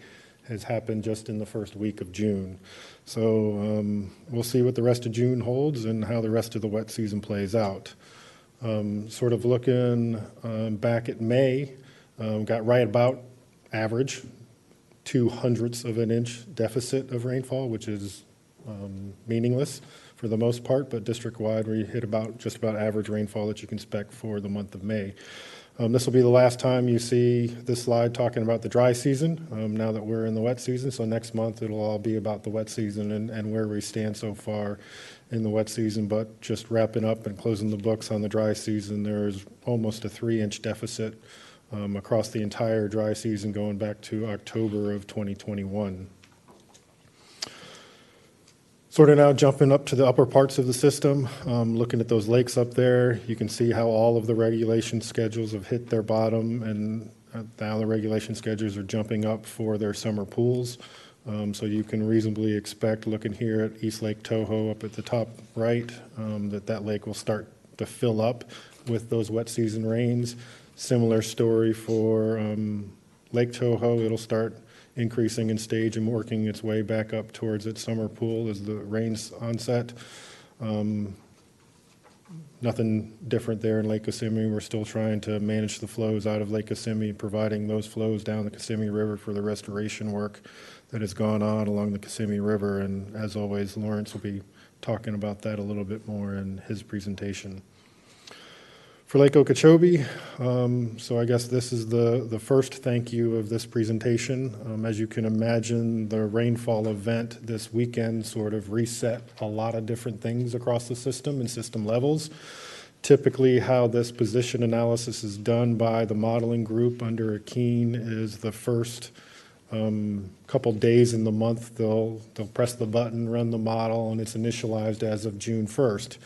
has happened just in the first week of June. So we'll see what the rest of June holds and how the rest of the wet season plays out. Sort of looking back at May, got right about average, 0.02 of an inch deficit of rainfall, which is meaningless for the most part, but district-wide we hit just about average rainfall that you can expect for the month of May. This will be the last time you see this slide talking about the dry season, now that we're in the wet season. So next month it'll all be about the wet season and where we stand so far in the wet season. But just wrapping up and closing the books on the dry season, there's almost a 3-inch deficit across the entire dry season going back to October of 2021. Sort of now jumping up to the upper parts of the system, looking at those lakes up there, you can see how all of the regulation schedules have hit their bottom, and now the regulation schedules are jumping up for their summer pools. So you can reasonably expect, looking here at East Lake Toho up at the top right, that lake will start to fill up with those wet season rains. Similar story for Lake Toho. It'll start increasing in stage and working its way back up towards its summer pool as the rains onset. Nothing different there in Lake Kissimmee. We're still trying to manage the flows out of Lake Kissimmee, providing those flows down the Kissimmee River for the restoration work that has gone on along the Kissimmee River. And as always, Lawrence will be talking about that a little bit more in his presentation. For Lake Okeechobee, so I guess this is the first thank you of this presentation. As you can imagine, the rainfall event this weekend sort of reset a lot of different things across the system and system levels. Typically, how this position analysis is done by the modeling group under Akeen is the first couple days in the month, they'll press the button, run the model, and it's initialized as of June 1st.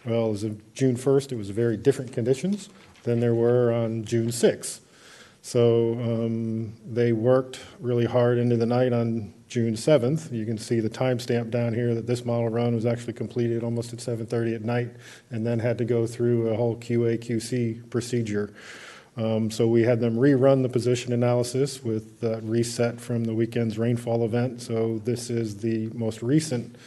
Well, as of June 1st, it was very different conditions than there were on June 6th. So they worked really hard into the night on June 7th. You can see the timestamp down here that this model run was actually completed almost at 7:30 at night, and then had to go through a whole QA/QC procedure. So we had them rerun the position analysis with reset from the weekend's rainfall event. So this is the most recent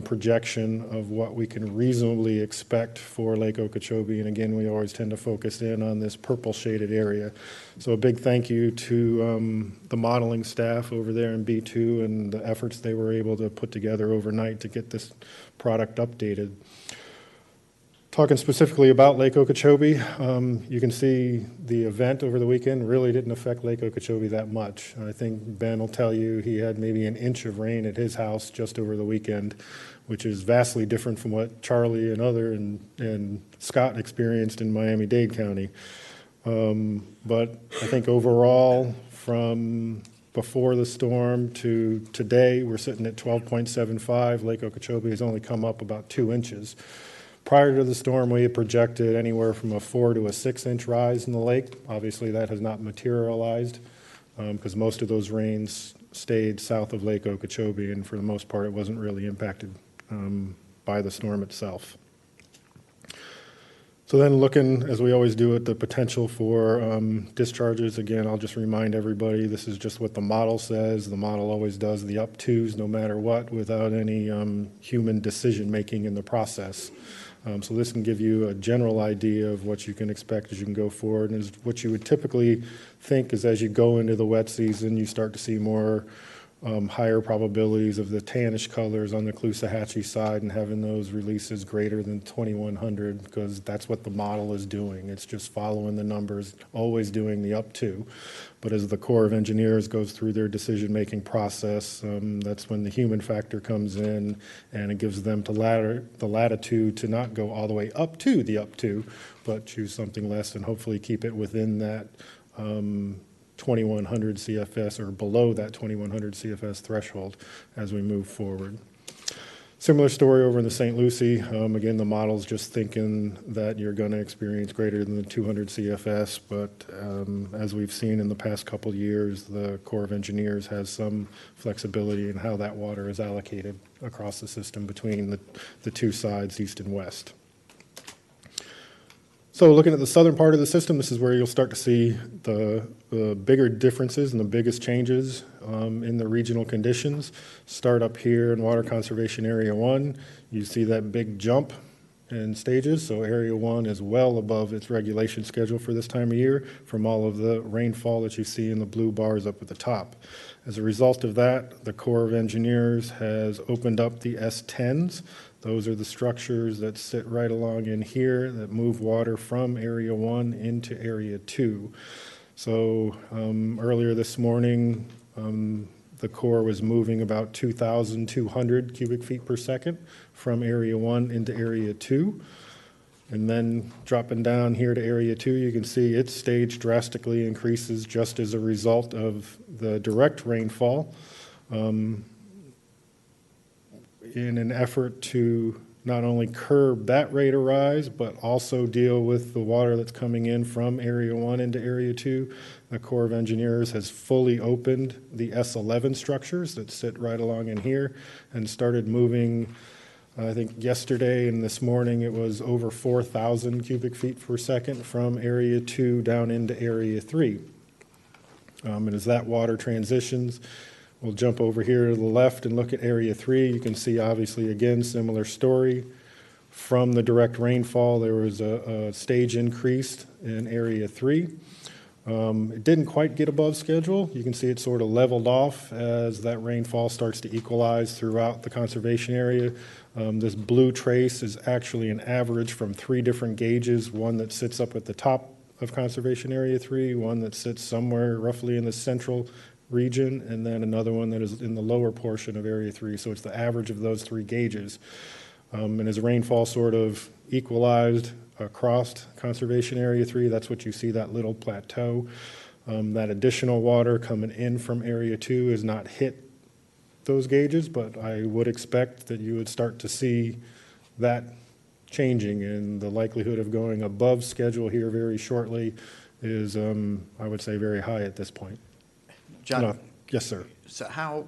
projection of what we can reasonably expect for Lake Okeechobee. And again, we always tend to focus in on this purple shaded area. So a big thank you to the modeling staff over there in B2 and the efforts they were able to put together overnight to get this product updated. Talking specifically about Lake Okeechobee, you can see the event over the weekend really didn't affect Lake Okeechobee that much. I think Ben will tell you he had maybe an inch of rain at his house just over the weekend, which is vastly different from what Charlie and Scott experienced in Miami-Dade County. But I think overall, from before the storm to today, we're sitting at 12.75. Lake Okeechobee has only come up about 2 inches. Prior to the storm, we had projected anywhere from a 4 to a 6 inch rise in the lake. Obviously, that has not materialized because most of those rains stayed south of Lake Okeechobee, and for the most part, it wasn't really impacted by the storm itself. So then looking, as we always do, at the potential for discharges, again, I'll just remind everybody, this is just what the model says. The model always does the up twos no matter what without any human decision-making in the process. So this can give you a general idea of what you can expect as you can go forward. And what you would typically think is as you go into the wet season, you start to see more higher probabilities of the tannish colors on the Caloosahatchee side and having those releases greater than 2,100 because that's what the model is doing. It's just following the numbers, always doing the up to. But as the Corps of Engineers goes through their decision-making process, that's when the human factor comes in, and it gives them the latitude to not go all the way up to the up to, but choose something less and hopefully keep it within that 2,100 CFS or below that 2,100 CFS threshold as we move forward. Similar story over in the St. Lucie. Again, the model's just thinking that you're going to experience greater than the 200 CFS, but as we've seen in the past couple years, the Corps of Engineers has some flexibility in how that water is allocated across the system between the two sides, east and west. So looking at the southern part of the system, this is where you'll start to see the bigger differences and the biggest changes in the regional conditions. Start up here in Water Conservation Area 1. You see that big jump in stages. So Area 1 is well above its regulation schedule for this time of year from all of the rainfall that you see in the blue bars up at the top. As a result of that, the Corps of Engineers has opened up the S10s. Those are the structures that sit right along in here that move water from Area 1 into Area 2. So earlier this morning, the Corps was moving about 2,200 cubic feet per second from Area 1 into Area 2. And then dropping down here to Area 2, you can see its stage drastically increases just as a result of the direct rainfall. In an effort to not only curb that rate of rise, but also deal with the water that's coming in from Area 1 into Area 2, the Corps of Engineers has fully opened the S11 structures that sit right along in here and started moving. I think yesterday and this morning it was over 4,000 cubic feet per second from Area 2 down into Area 3. And as that water transitions, we'll jump over here to the left and look at Area 3. You can see, obviously, again, similar story. From the direct rainfall, there was a stage increase in Area 3. It didn't quite get above schedule. You can see it sort of leveled off as that rainfall starts to equalize throughout the conservation area. This blue trace is actually an average from 3 different gauges, one that sits up at the top of Conservation Area 3, one that sits somewhere roughly in the central region, and then another one that is in the lower portion of Area 3. So it's the average of those 3 gauges. And as rainfall sort of equalized across Conservation Area 3, that's what you see, that little plateau. That additional water coming in from Area 2 has not hit those gauges, but I would expect that you would start to see that changing, and the likelihood of going above schedule here very shortly is, I would say, very high at this point. John? Yes, sir. So how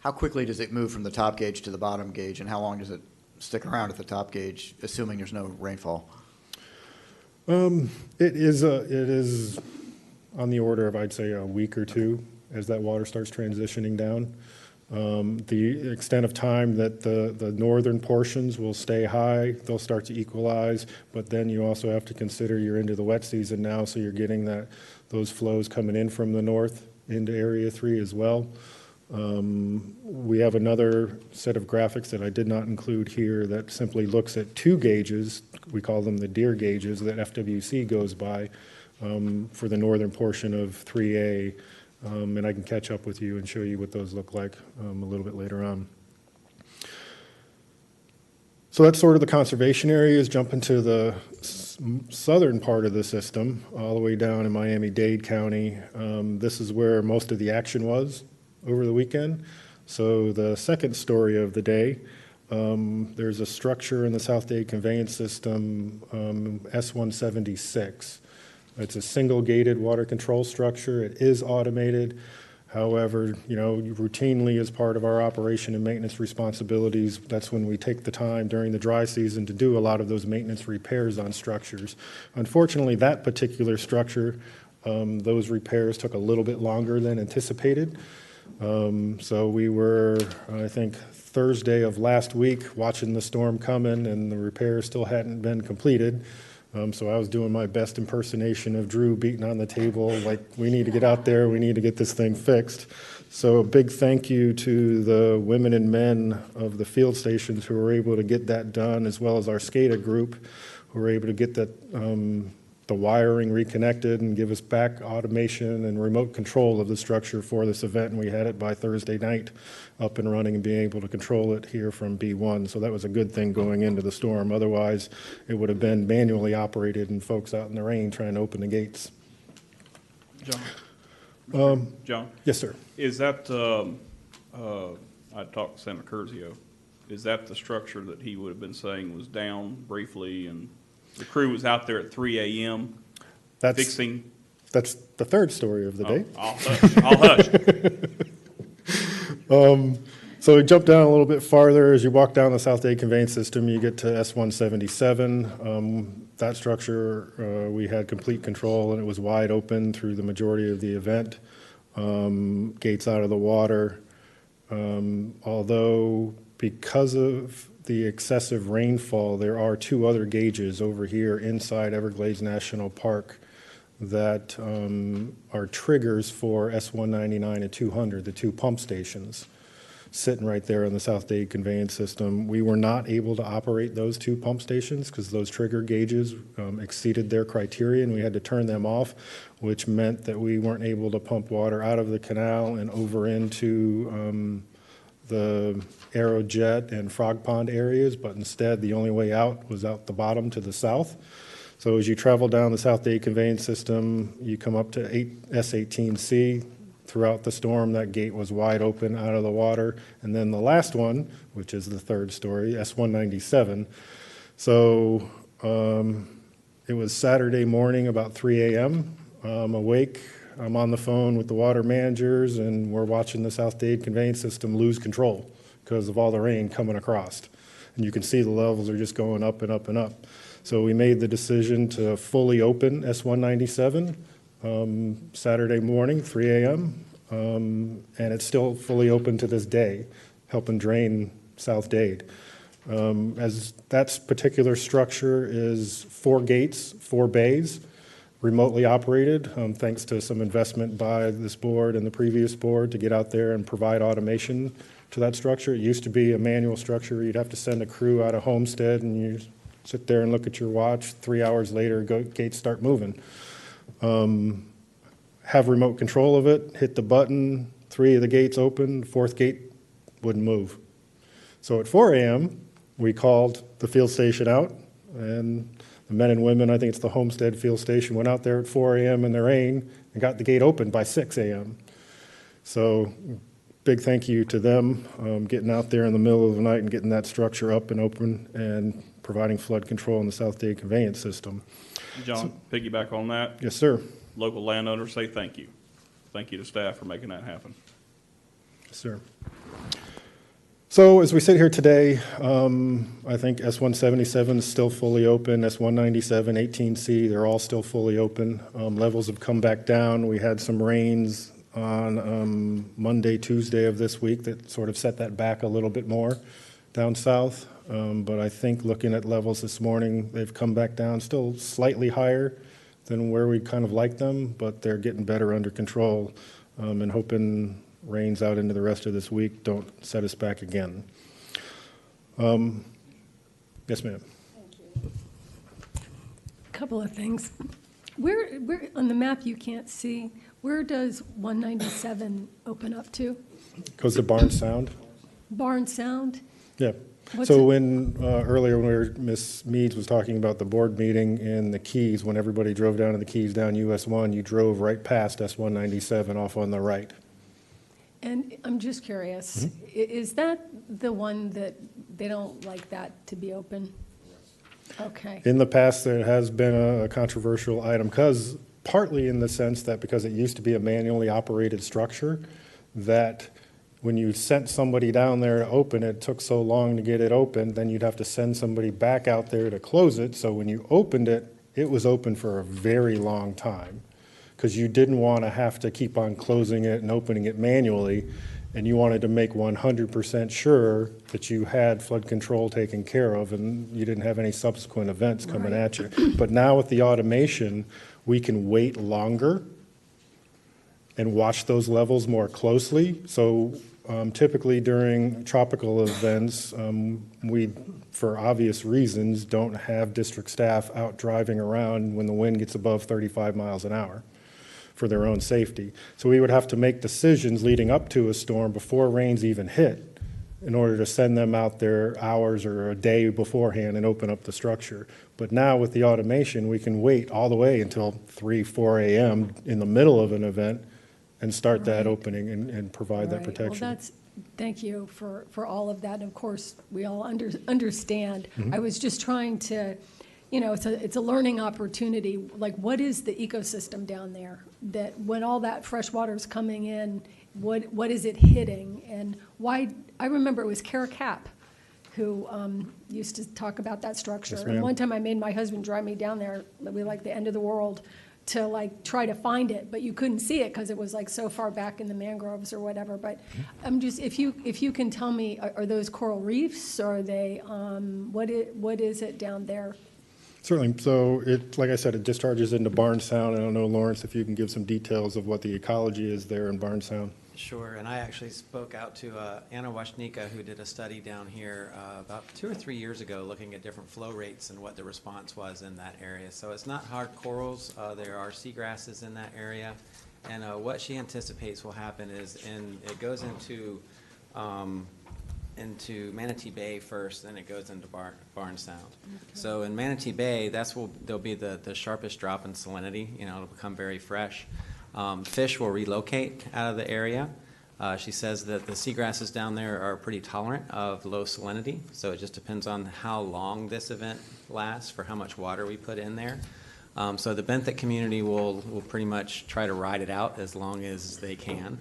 quickly does it move from the top gauge to the bottom gauge, and how long does it stick around at the top gauge, assuming there's no rainfall? It is on the order of, I'd say, a week or two as that water starts transitioning down. The extent of time that the northern portions will stay high, they'll start to equalize, but then you also have to consider you're into the wet season now, so you're getting those flows coming in from the north into Area 3 as well. We have another set of graphics that I did not include here that simply looks at 2 gauges. We call them the deer gauges that FWC goes by for the northern portion of 3A. And I can catch up with you and show you what those look like a little bit later on. So that's sort of the conservation areas. Jump into the southern part of the system, all the way down in Miami-Dade County. This is where most of the action was over the weekend. So the second story of the day, there's a structure in the South Dade conveyance system, S176. It's a single gated water control structure. It is automated. However, routinely as part of our operation and maintenance responsibilities, that's when we take the time during the dry season to do a lot of those maintenance repairs on structures. Unfortunately, that particular structure, those repairs took a little bit longer than anticipated. So we were, I think, Thursday of last week watching the storm coming, and the repairs still hadn't been completed. So I was doing my best impersonation of Drew beating on the table, like, we need to get out there, we need to get this thing fixed. So a big thank you to the women and men of the field stations who were able to get that done, as well as our SCADA group, who were able to get that, the wiring reconnected and give us back automation and remote control of the structure for this event. And we had it by Thursday night up and running and being able to control it here from B1. So that was a good thing going into the storm. Otherwise, it would have been manually operated and folks out in the rain trying to open the gates. John? John? Yes, sir. Is that, I talked to Senator Curzio, is that the structure that he would have been saying was down briefly and the crew was out there at 3 a.m. fixing? That's the third story of the day. I'll hush. So we jump down a little bit farther. As you walk down the South Dade conveyance system, you get to S177. That structure, we had complete control, and it was wide open through the majority of the event. Gates out of the water. Although because of the excessive rainfall, there are two other gauges over here inside Everglades National Park that are triggers for S199 and 200, the two pump stations sitting right there on the South Dade conveyance system. We were not able to operate those two pump stations because those trigger gauges exceeded their criteria, and we had to turn them off, which meant that we weren't able to pump water out of the canal and over into the Aerojet and Frog Pond areas, but instead the only way out was out the bottom to the south. So as you travel down the South Dade conveyance system, you come up to S18C. Throughout the storm, that gate was wide open out of the water. And then the last one, which is the third story, S197. So it was Saturday morning about 3 a.m. I'm awake. I'm on the phone with the water managers, and we're watching the South Dade conveyance system lose control because of all the rain coming across. And you can see the levels are just going up and up and up. So we made the decision to fully open S197 Saturday morning, 3 a.m., and it's still fully open to this day, helping drain South Dade. As that particular structure is 4 gates, 4 bays, remotely operated, thanks to some investment by this board and the previous board to get out there and provide automation to that structure. It used to be a manual structure. You'd have to send a crew out of Homestead, and you sit there and look at your watch. 3 hours later, gates start moving. Have remote control of it, hit the button, 3 of the gates open, 4th gate wouldn't move. So at 4 a.m., we called the field station out, and the men and women, I think it's the Homestead field station, went out there at 4 a.m. in the rain and got the gate open by 6 a.m. So big thank you to them getting out there in the middle of the night and getting that structure up and open and providing flood control in the South Dade conveyance system. John, piggyback on that. Yes, sir. Local landowners say thank you. Thank you to staff for making that happen. Yes, sir. So as we sit here today, I think S177 is still fully open, S197, 18C, they're all still fully open. Levels have come back down. We had some rains on Monday, Tuesday of this week that sort of set that back a little bit more down south. But I think looking at levels this morning, they've come back down, still slightly higher than where we kind of like them, but they're getting better under control, and hoping rains out into the rest of this week don't set us back again. Yes, ma'am. Couple of things. Where on the map you can't see, where does 197 open up to? Goes to Barnes Sound. Barnes Sound? Yeah. What's So it- when earlier when Ms. Meads was talking about the board meeting in the Keys, when everybody drove down to the Keys down US 1, you drove right past S197 off on the right. And I'm just curious, is that the one that they don't like that to be open? Okay. In the past, there has been a controversial item, because partly in the sense that because it used to be a manually operated structure, that when you sent somebody down there to open it, took so long to get it open, then you'd have to send somebody back out there to close it. So when you opened it, it was open for a very long time, because you didn't want to have to keep on closing it and opening it manually. and you wanted to make 100% sure that you had flood control taken care of and you didn't have any subsequent events coming at you. But now with the automation, we can wait longer and watch those levels more closely. So typically during tropical events, we, for obvious reasons, don't have district staff out driving around when the wind gets above 35 miles an hour for their own safety. So we would have to make decisions leading up to a storm before rains even hit in order to send them out there hours or a day beforehand and open up the structure. But now with the automation, we can wait all the way until 3, 4 a.m. in the middle of an event and start that opening and provide that protection. Well, thank you for all of that. And of course, we all understand. I was just trying to, it's a learning opportunity. Like, what is the ecosystem down there? That when all that fresh water is coming in, what is it hitting? And why? I remember it was Kara Kapp who used to talk about that structure. Yes, and ma'am. one time I made my husband drive me down there, like the end of the world, to like try to find it, but you couldn't see it because it was like so far back in the mangroves or whatever. But I'm just, if you can tell me, are those coral reefs? Or are they, what is it down there? Certainly. So it, like I said, it discharges into Barn Sound. I don't know, Lawrence, if you can give some details of what the ecology is there in Barn Sound. Sure, and I actually spoke out to Anna Washnika, who did a study down here about 2 or 3 years ago looking at different flow rates and what the response was in that area. So it's not hard corals, there are seagrasses in that area, and what she anticipates will happen is it goes into Manatee Bay first, then it goes into Barn Sound. Okay. So in Manatee Bay, there'll be the sharpest drop in salinity, it'll become very fresh. Fish will relocate out of the area. She says that the seagrasses down there are pretty tolerant of low salinity, so it just depends on how long this event lasts for how much water we put in there. So the benthic community will pretty much try to ride it out as long as they can.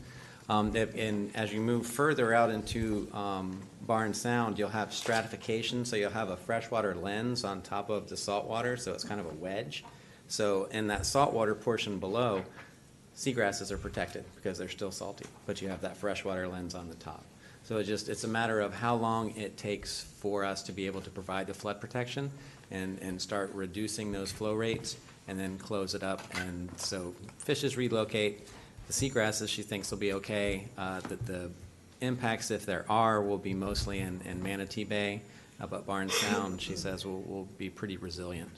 And as you move further out into Barn Sound, you'll have stratification, so you'll have a freshwater lens on top of the saltwater, so it's kind of a wedge. So in that saltwater portion below, seagrasses are protected because they're still salty, but you have that freshwater lens on the top. So it's a matter of how long it takes for us to be able to provide the flood protection and start reducing those flow rates and then close it up. And so fishes relocate. The seagrasses, she thinks, will be okay. The impacts, if there are, will be mostly in Manatee Bay, but Barn Sound, she says, will be pretty resilient.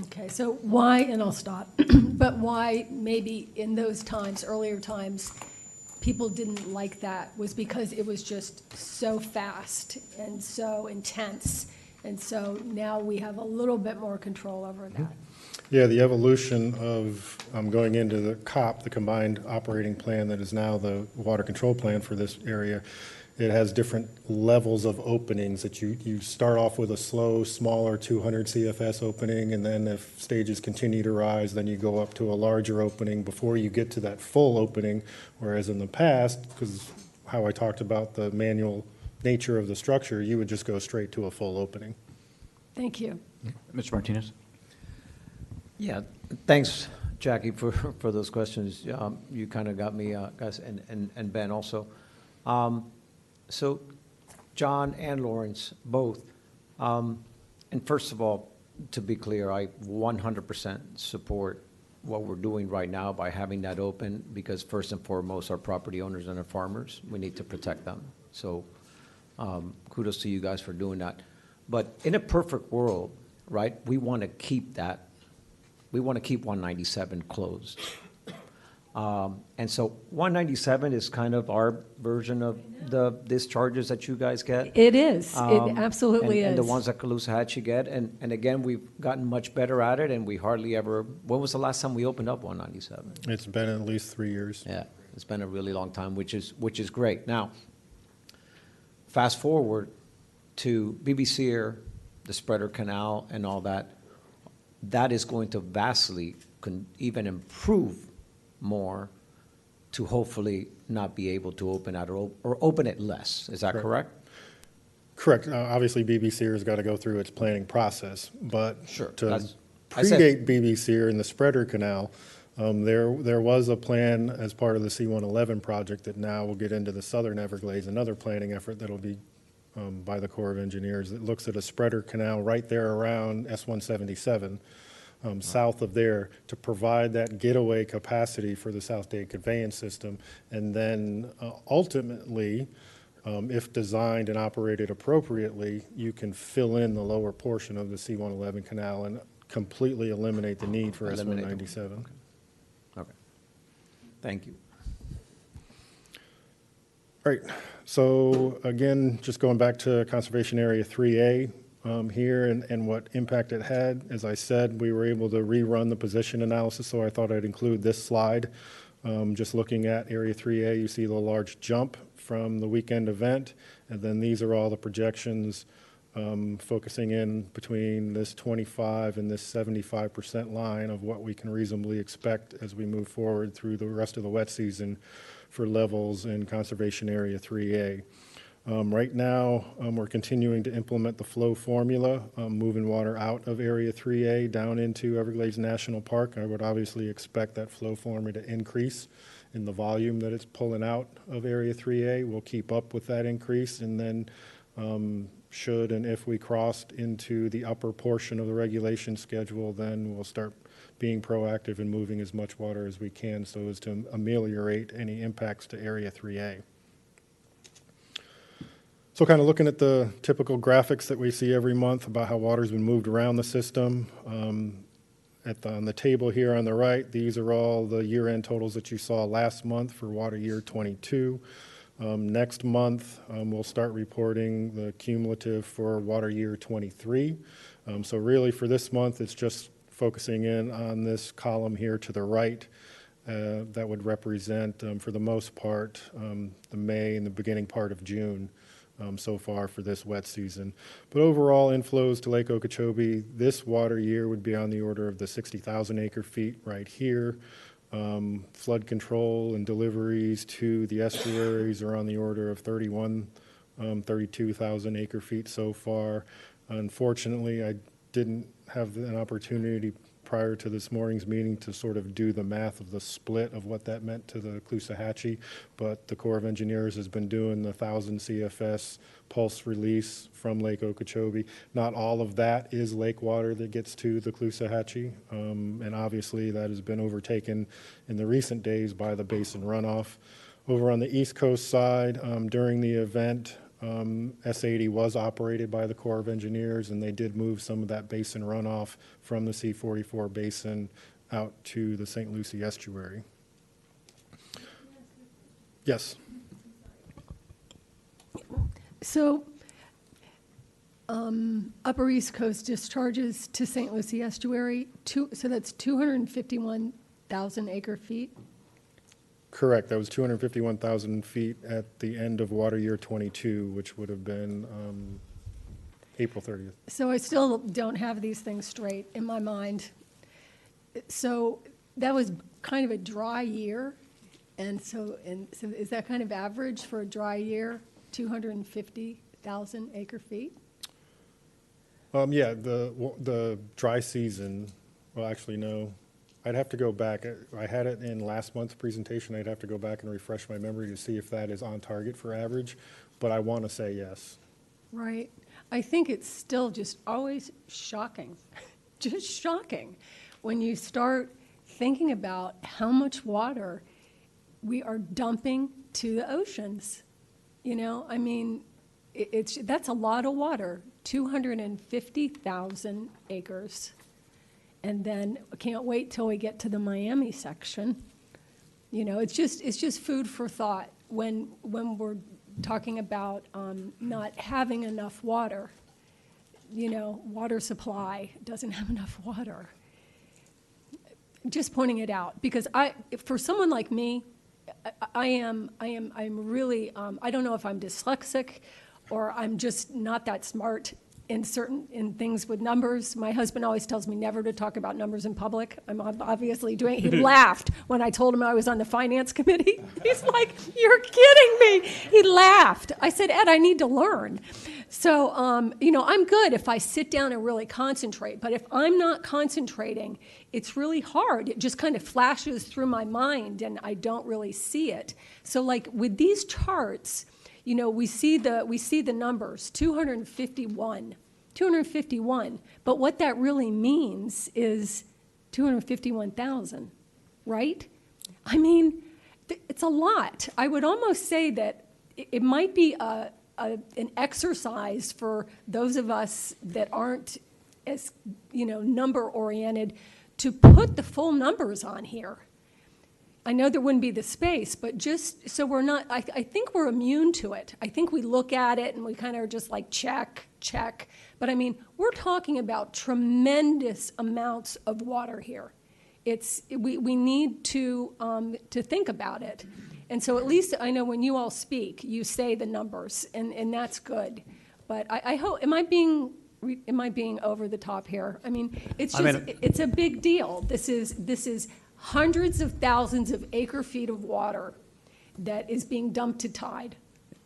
Okay, so why, and I'll stop, but why maybe in those times, earlier times, people didn't like that was because it was just so fast and so intense. And so now we have a little bit more control over that. Yeah, the evolution of going into the COP, the Combined Operating Plan that is now the water control plan for this area, it has different levels of openings that you start off with a slow, smaller 200 CFS opening, and then if stages continue to rise, then you go up to a larger opening before you get to that full opening, whereas in the past, because how I talked about the manual nature of the structure, you would just go straight to a full opening. Thank you. Mr. Martinez? Yeah, thanks, Jackie, for those questions. You kind of got me, guys, and Ben also. So John and Lawrence, both. And first of all, to be clear, I 100% support what we're doing right now by having that open, because first and foremost, our property owners and our farmers, we need to protect them. So kudos to you guys for doing that. But in a perfect world, right, we want to keep that. We want to keep 197 closed. And so 197 is kind of our version of the discharges that you guys get. It is. It absolutely and is. the ones that Caloosahatchee get. And again, we've gotten much better at it, and we hardly ever, when was the last time we opened up 197? It's been at least 3 years. Yeah, it's been a really long time, which is great. Now, fast forward to BBC, the Spreader Canal and all that. That is going to vastly even improve more to hopefully not be able to open at or open it less. Is that correct? Correct. Obviously, BBC has got to go through its planning process, but Sure. to predate BBC and the Spreader Canal, There was a plan as part of the C-111 project that now will get into the Southern Everglades, another planning effort that'll be by the Corps of Engineers that looks at a spreader canal right there around S-177, south of there, to provide that getaway capacity for the South Dade conveyance system. And then ultimately, if designed and operated appropriately, you can fill in the lower portion of the C-111 canal and completely eliminate the need for S-197. Okay. Thank you. All right, so again, just going back to Conservation Area 3A here and what impact it had. As I said, we were able to rerun the position analysis, so I thought I'd include this slide. Just looking at Area 3A, you see the large jump from the weekend event, and then these are all the projections focusing in between this 25 and this 75% line of what we can reasonably expect as we move forward through the rest of the wet season for levels in Conservation Area 3A. Right now, we're continuing to implement the flow formula, moving water out of Area 3A down into Everglades National Park. I would obviously expect that flow formula to increase in the volume that it's pulling out of Area 3A. We'll keep up with that increase, and then should and if we crossed into the upper portion of the regulation schedule, then we'll start being proactive and moving as much water as we can so as to ameliorate any impacts to Area 3A. So kind of looking at the typical graphics that we see every month about how water's been moved around the system. On the table here on the right, these are all the year-end totals that you saw last month for water year 22. Next month, we'll start reporting the cumulative for water year 23. So really for this month, it's just focusing in on this column here to the right. That would represent, for the most part, the May and the beginning part of June so far for this wet season. But overall inflows to Lake Okeechobee this water year would be on the order of the 60,000 acre feet right here. Flood control and deliveries to the estuaries are on the order of 32,000 acre feet so far. Unfortunately, I didn't have an opportunity prior to this morning's meeting to sort of do the math of the split of what that meant to the Caloosahatchee, but the Corps of Engineers has been doing the 1,000 CFS pulse release from Lake Okeechobee. Not all of that is lake water that gets to the Caloosahatchee, and obviously that has been overtaken in the recent days by the basin runoff. Over on the East Coast side, during the event, S80 was operated by the Corps of Engineers, and they did move some of that basin runoff from the C44 basin out to the St. Lucie estuary. Yes. So Upper East Coast discharges to St. Lucie estuary, so that's 251,000 acre feet? Correct. That was 251,000 feet at the end of water year 22, which would have been April 30th. So I still don't have these things straight in my mind. So that was kind of a dry year. And so is that kind of average for a dry year, 250,000 acre feet? Yeah, the dry season, well, actually, no. I'd have to go back. I had it in last month's presentation. I'd have to go back and refresh my memory to see if that is on target for average, but I want to say yes. Right. I think it's still just always shocking, just shocking when you start thinking about how much water we are dumping to the oceans. You know, I mean, that's a lot of water, 250,000 acres. And then I can't wait till we get to the Miami section. You know, it's just food for thought when we're talking about not having enough water. You know, water supply doesn't have enough water. Just pointing it out because for someone like me, I'm really I don't know if I'm dyslexic or I'm just not that smart in things with numbers. My husband always tells me never to talk about numbers in public. I'm obviously doing it. He laughed when I told him I was on the finance committee. He's like, "You're kidding me." He laughed. I said, "Ed, I need to learn." So, you know, I'm good if I sit down and really concentrate, but if I'm not concentrating, it's really hard. It just kind of flashes through my mind and I don't really see it. So like with these charts, you know, we see the numbers, 251, but what that really means is 251,000, right? I mean, it's a lot. I would almost say that it might be an exercise for those of us that aren't as, you know, number oriented to put the full numbers on here. I know there wouldn't be the space, but just so we're not, I think we're immune to it. I think we look at it and we kind of are just like check. But I mean, we're talking about tremendous amounts of water here. We need to think about it. And so at least I know when you all speak, you say the numbers, and that's good. But I hope, am I being over the top here? I mean, it's a big deal. This is hundreds of thousands of acre feet of water that is being dumped to Tide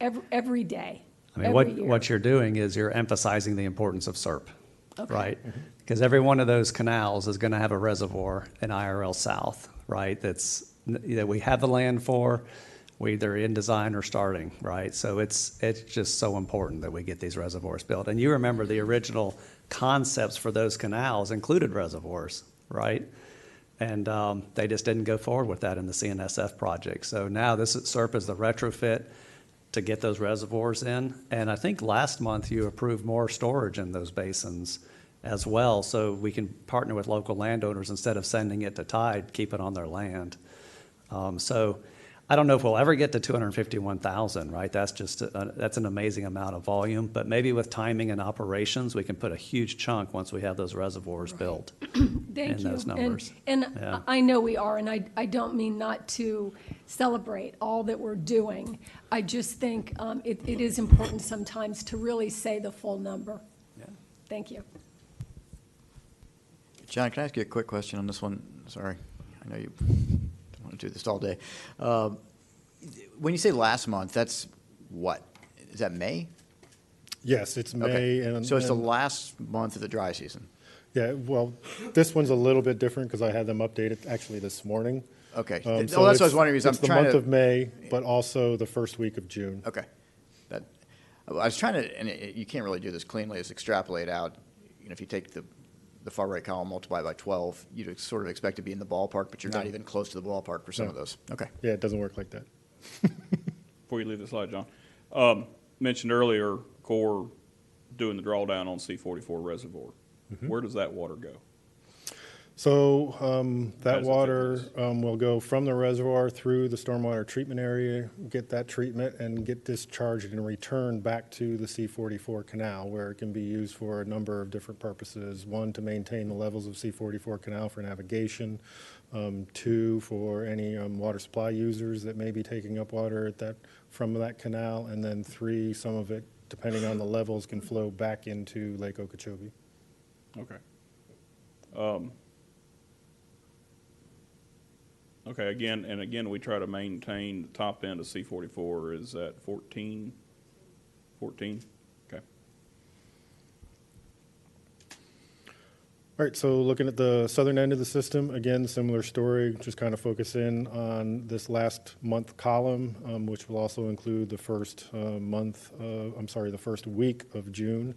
every day. I mean, what you're doing is you're emphasizing the importance of SERP, Okay. right? Because every one of those canals is going to have a reservoir in IRL South, right? That we have the land for, we either in design or starting, right? So it's just so important that we get these reservoirs built. And you remember the original concepts for those canals included reservoirs, right? And they just didn't go forward with that in the CNSF project. So now SERP is the retrofit to get those reservoirs in. And I think last month you approved more storage in those basins as well, so we can partner with local landowners instead of sending it to Tide, keep it on their land. So I don't know if we'll ever get to 251,000, right? That's just that's an amazing amount of volume. But maybe with timing and operations, we can put a huge chunk once we have those reservoirs built. Thank you. Those numbers. And Yeah. I know we are, and I don't mean not to celebrate all that we're doing. I just think it is important sometimes to really say the full number. Yeah. Thank you. John, can I ask you a quick question on this one? Sorry, I know you don't want to do this all day. When you say last month, that's what? Is that May? Yes, it's May. Okay. And So it's the last month of the dry season? Yeah, well, this one's a little bit different because I had them updated actually this morning. Okay. So That's what I was wondering, is I'm it's the trying month to- of May, but also the first week of June. Okay. I was trying to, and you can't really do this cleanly, is extrapolate out, you know, if you take the far right column, multiply by 12, you'd sort of expect to be in the ballpark, but you're not No. even close to the ballpark for some No. of those. Okay. Yeah, it doesn't work like that. Before you leave the slide, John, mentioned earlier, Corps doing the drawdown on C-44 reservoir. Mhm. Where does that water go? So that As it water will go from the reservoir through the stormwater treatment area, get that treatment, and get discharged and returned back to the C-44 canal, where it can be used for a number of different purposes. One, to maintain the levels of C-44 canal for navigation. Two, for any water supply users that may be taking up water from that canal. And then three, some of it, depending on the levels, can flow back into Lake Okeechobee. Okay. Okay, again, we try to maintain the top end of C-44 is at 14? 14? Okay. All right, so looking at the southern end of the system, again, similar story, just kind of focus in on this last month column, which will also include the first the first week of June.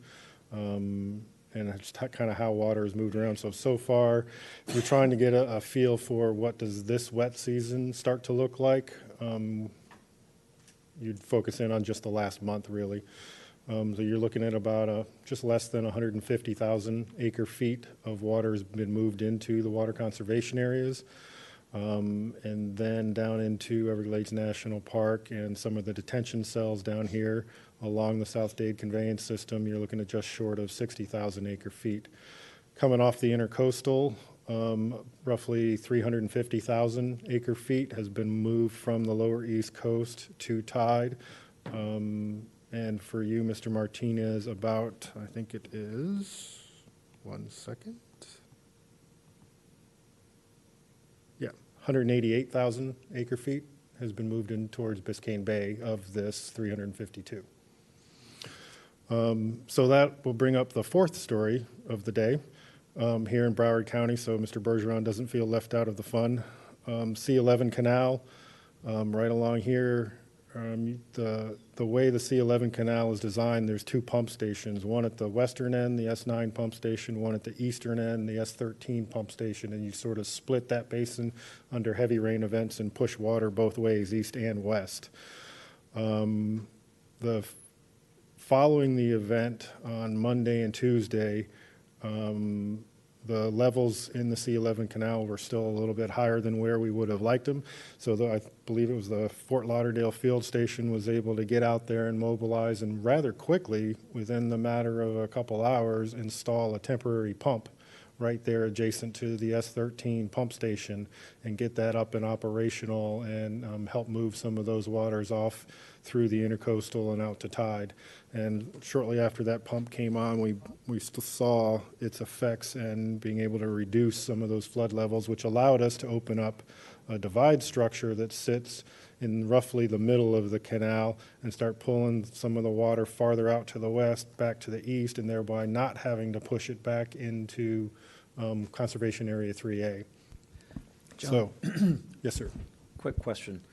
And just kind of how water has moved around. So far, if you're trying to get a feel for what does this wet season start to look like, you'd focus in on just the last month, really. So you're looking at about just less than 150,000 acre feet of water has been moved into the water conservation areas. And then down into Everglades National Park and some of the detention cells down here along the South Dade conveyance system, you're looking at just short of 60,000 acre feet. Coming off the intercoastal, roughly 350,000 acre feet has been moved from the lower East Coast to Tide. And for you, Mr. Martinez, about, I think it is, 1 second. Yeah, 188,000 acre feet has been moved in towards Biscayne Bay of this 352. So that will bring up the fourth story of the day here in Broward County, so Mr. Bergeron doesn't feel left out of the fun. C11 Canal, right along here. The way the C11 Canal is designed, there's two pump stations, one at the western end, the S9 pump station, one at the eastern end, the S13 pump station, and you sort of split that basin under heavy rain events and push water both ways, east and west. Following the event on Monday and Tuesday, the levels in the C11 Canal were still a little bit higher than where we would have liked them. So I believe it was the Fort Lauderdale Field Station was able to get out there and mobilize and rather quickly, within the matter of a couple hours, install a temporary pump right there adjacent to the S13 pump station and get that up and operational and help move some of those waters off through the intercoastal and out to tide. And shortly after that pump came on, we saw its effects and being able to reduce some of those flood levels, which allowed us to open up a divide structure that sits in roughly the middle of the canal and start pulling some of the water farther out to the west, back to the east, and thereby not having to push it back into Conservation Area 3A. John. So, yes, sir. Quick question.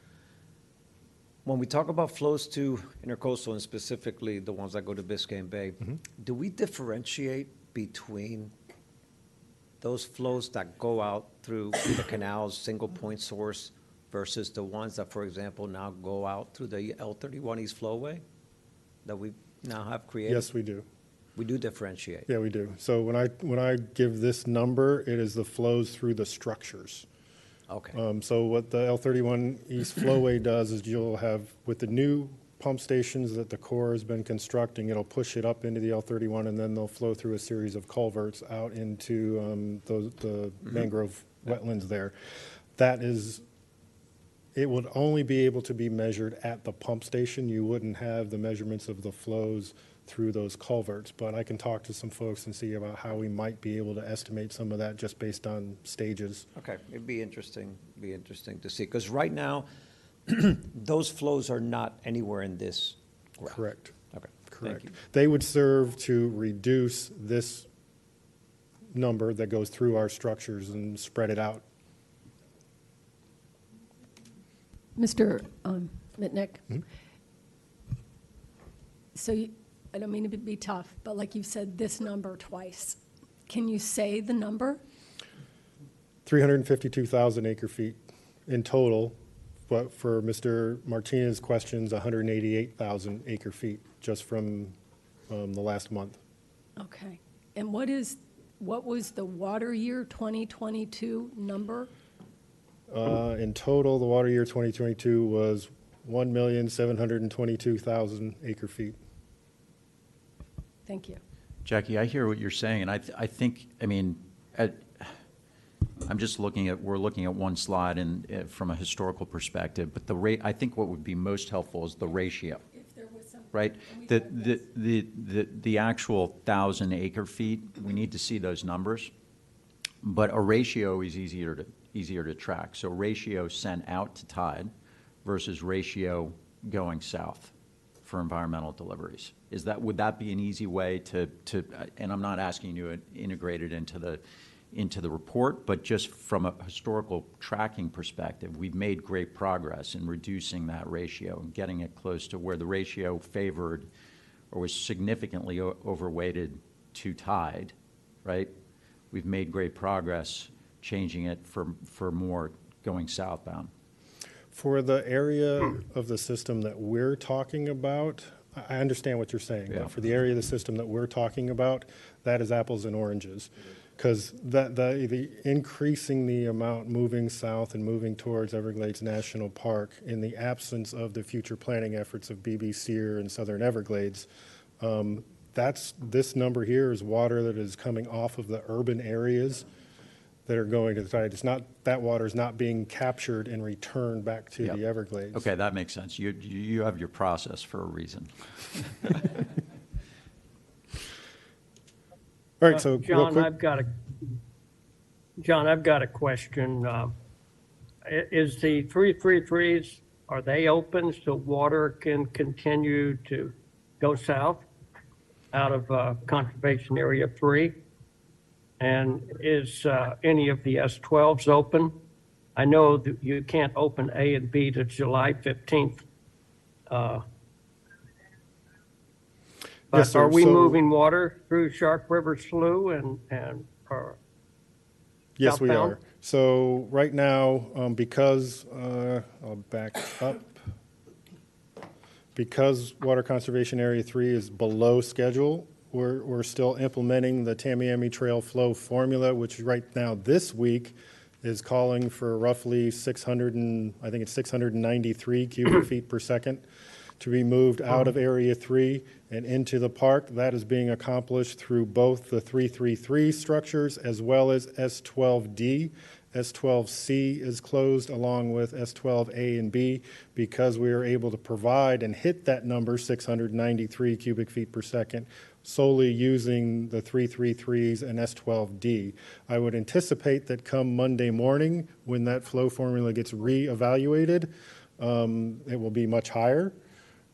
When we talk about flows to intercoastal and specifically the ones that go to Biscayne Bay, do we differentiate between those flows that go out through the canal's single point source versus the ones that, for example, now go out through the L31 East Flowway that we now have created? Yes, we do. We do differentiate. Yeah, we do. So when I give this number, it is the flows through the structures. Okay. So what the L31 East Flowway does is you'll have, with the new pump stations that the Corps has been constructing, it'll push it up into the L31 and then they'll flow through a series of culverts out into the mangrove wetlands there. That is, it would only be able to be measured at the pump station. You wouldn't have the measurements of the flows through those culverts, but I can talk to some folks and see about how we might be able to estimate some of that just based on stages. Okay, it'd be interesting to see, because right now, those flows are not anywhere in this graph. Correct. Okay, Correct. thank you. They would serve to reduce this number that goes through our structures and spread it out. Mr. Mitnick, so I don't mean to be tough, but like you said, this number twice. Can you say the number? 352,000 acre feet in total, but for Mr. Martinez's questions, 188,000 acre feet just from the last month. Okay. And what was the water year 2022 number? In total, the water year 2022 was 1,722,000 acre feet. Thank you. Jackie, I hear what you're saying, and I think, I mean, I'm just looking at, we're looking at one slide and from a historical perspective, but I think what would be most helpful is the ratio. If there was some, right? The actual 1,000 acre feet, we need to see those numbers, but a ratio is easier to track. So ratio sent out to tide versus ratio going south for environmental deliveries. Would that be an easy way to and I'm not asking you to integrate it into the report, but just from a historical tracking perspective, we've made great progress in reducing that ratio and getting it close to where the ratio favored or was significantly overweighted to tide, right? We've made great progress changing it for more going southbound. For the area of the system that we're talking about, I understand what you're saying, Yeah. but for the area of the system that we're talking about, that is apples and oranges. Because the increasing the amount moving south and moving towards Everglades National Park in the absence of the future planning efforts of BBC and Southern Everglades, this number here is water that is coming off of the urban areas that are going to the tide. It's not, that water is not being captured and returned back to Yep. the Everglades. Okay, that makes sense. You have your process for a reason. All right, so real John, quick. I've got a question. Is the 333s, are they open so water can continue to go south? out of Conservation Area 3? And is any of the S12s open? I know that you can't open A and B to July 15th. But Yes, sir. are we So- moving water through Shark River Slough and or Yes, we southbound? are. So right now, because, I'll back up. Because Water Conservation Area 3 is below schedule, we're still implementing the Tamiami Trail Flow Formula, which right now this week is calling for roughly 693 cubic feet per second to be moved out of Area 3 and into the park. That is being accomplished through both the 333 structures as well as S12D. S12C is closed along with S12A and B because we are able to provide and hit that number, 693 cubic feet per second, solely using the 333s and S12D. I would anticipate that come Monday morning, when that flow formula gets reevaluated, it will be much higher.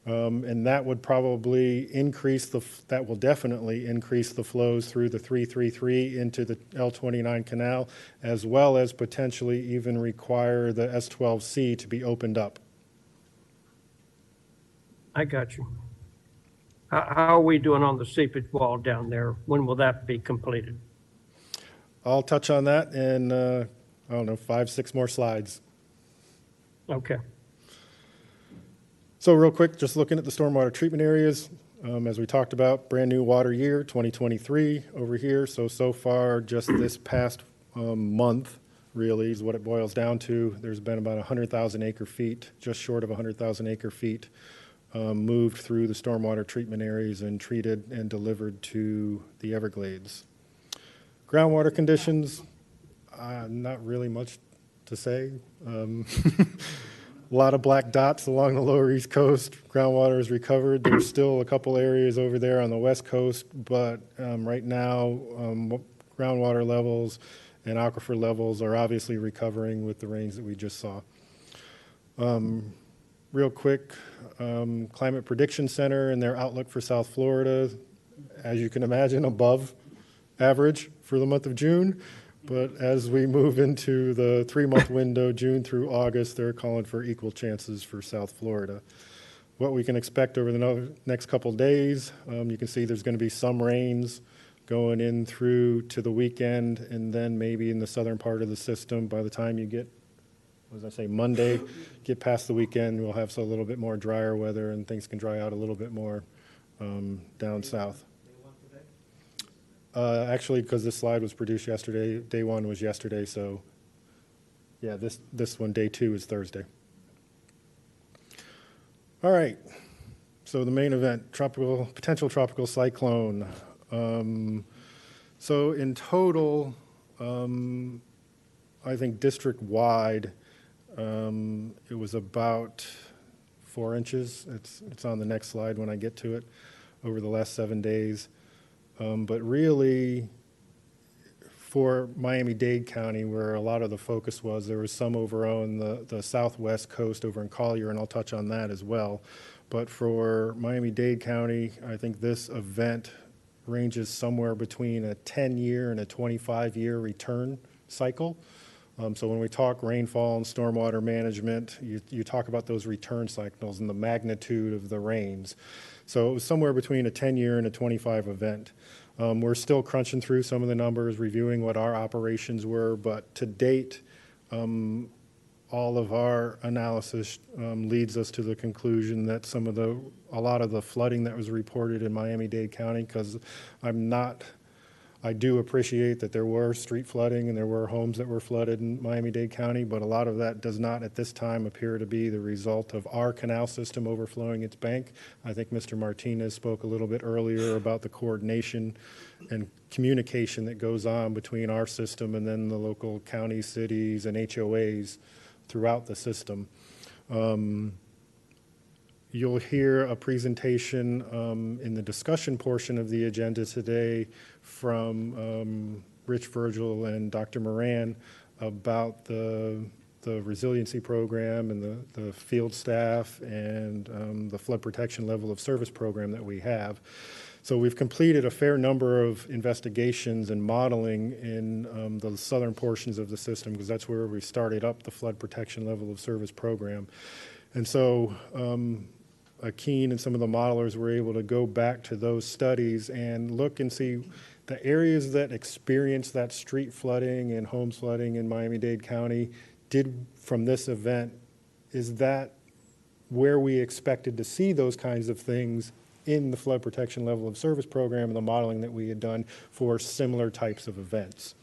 And that would probably that will definitely increase the flows through the 333 into the L29 canal, as well as potentially even require the S12C to be opened up. I got you. How are we doing on the seepage wall down there? When will that be completed? I'll touch on that in, I don't know, 5, 6 more slides. Okay. So real quick, just looking at the stormwater treatment areas, as we talked about, brand new water year, 2023 over here. So far, just this past month, really, is what it boils down to. There's been about 100,000 acre feet, just short of 100,000 acre feet, moved through the stormwater treatment areas and treated and delivered to the Everglades. Groundwater conditions, not really much to say. A lot of black dots along the lower East Coast. Groundwater is recovered. There's still a couple areas over there on the West Coast, but right now, groundwater levels and aquifer levels are obviously recovering with the rains that we just saw. Real quick, Climate Prediction Center and their outlook for South Florida, as you can imagine, above average for the month of June. But as we move into the 3-month window, June through August, they're calling for equal chances for South Florida. What we can expect over the next couple days, you can see there's going to be some rains going in through to the weekend, and then maybe in the southern part of the system by the time you get, what did I say, Monday, get past the weekend, we'll have a little bit more drier weather and things can dry out a little bit more down south. Actually, because this slide was produced yesterday, day 1 was yesterday, so yeah, this one, day 2, is Thursday. All right, so the main event, potential tropical cyclone. So in total, I think district-wide, it was about 4 inches. It's on the next slide when I get to it, over the last 7 days. But really, for Miami-Dade County, where a lot of the focus was, there was some over on the southwest coast over in Collier, and I'll touch on that as well. But for Miami-Dade County, I think this event ranges somewhere between a 10-year and a 25-year return cycle. So when we talk rainfall and stormwater management, you talk about those return cycles and the magnitude of the rains. So it was somewhere between a 10-year and a 25 event. We're still crunching through some of the numbers, reviewing what our operations were, but to date, all of our analysis leads us to the conclusion that a lot of the flooding that was reported in Miami-Dade County, because I do appreciate that there were street flooding and there were homes that were flooded in Miami-Dade County, but a lot of that does not at this time appear to be the result of our canal system overflowing its bank. I think Mr. Martinez spoke a little bit earlier about the coordination and communication that goes on between our system and then the local counties, cities, and HOAs throughout the system. You'll hear a presentation in the discussion portion of the agenda today from Rich Virgil and Dr. Moran about the resiliency program and the field staff and the flood protection level of service program that we have. So we've completed a fair number of investigations and modeling in the southern portions of the system, because that's where we started up the flood protection level of service program. And so Keene and some of the modelers were able to go back to those studies and look and see the areas that experienced that street flooding and homes flooding in Miami-Dade County from this event, is that where we expected to see those kinds of things in the flood protection level of service program and the modeling that we had done for similar types of events.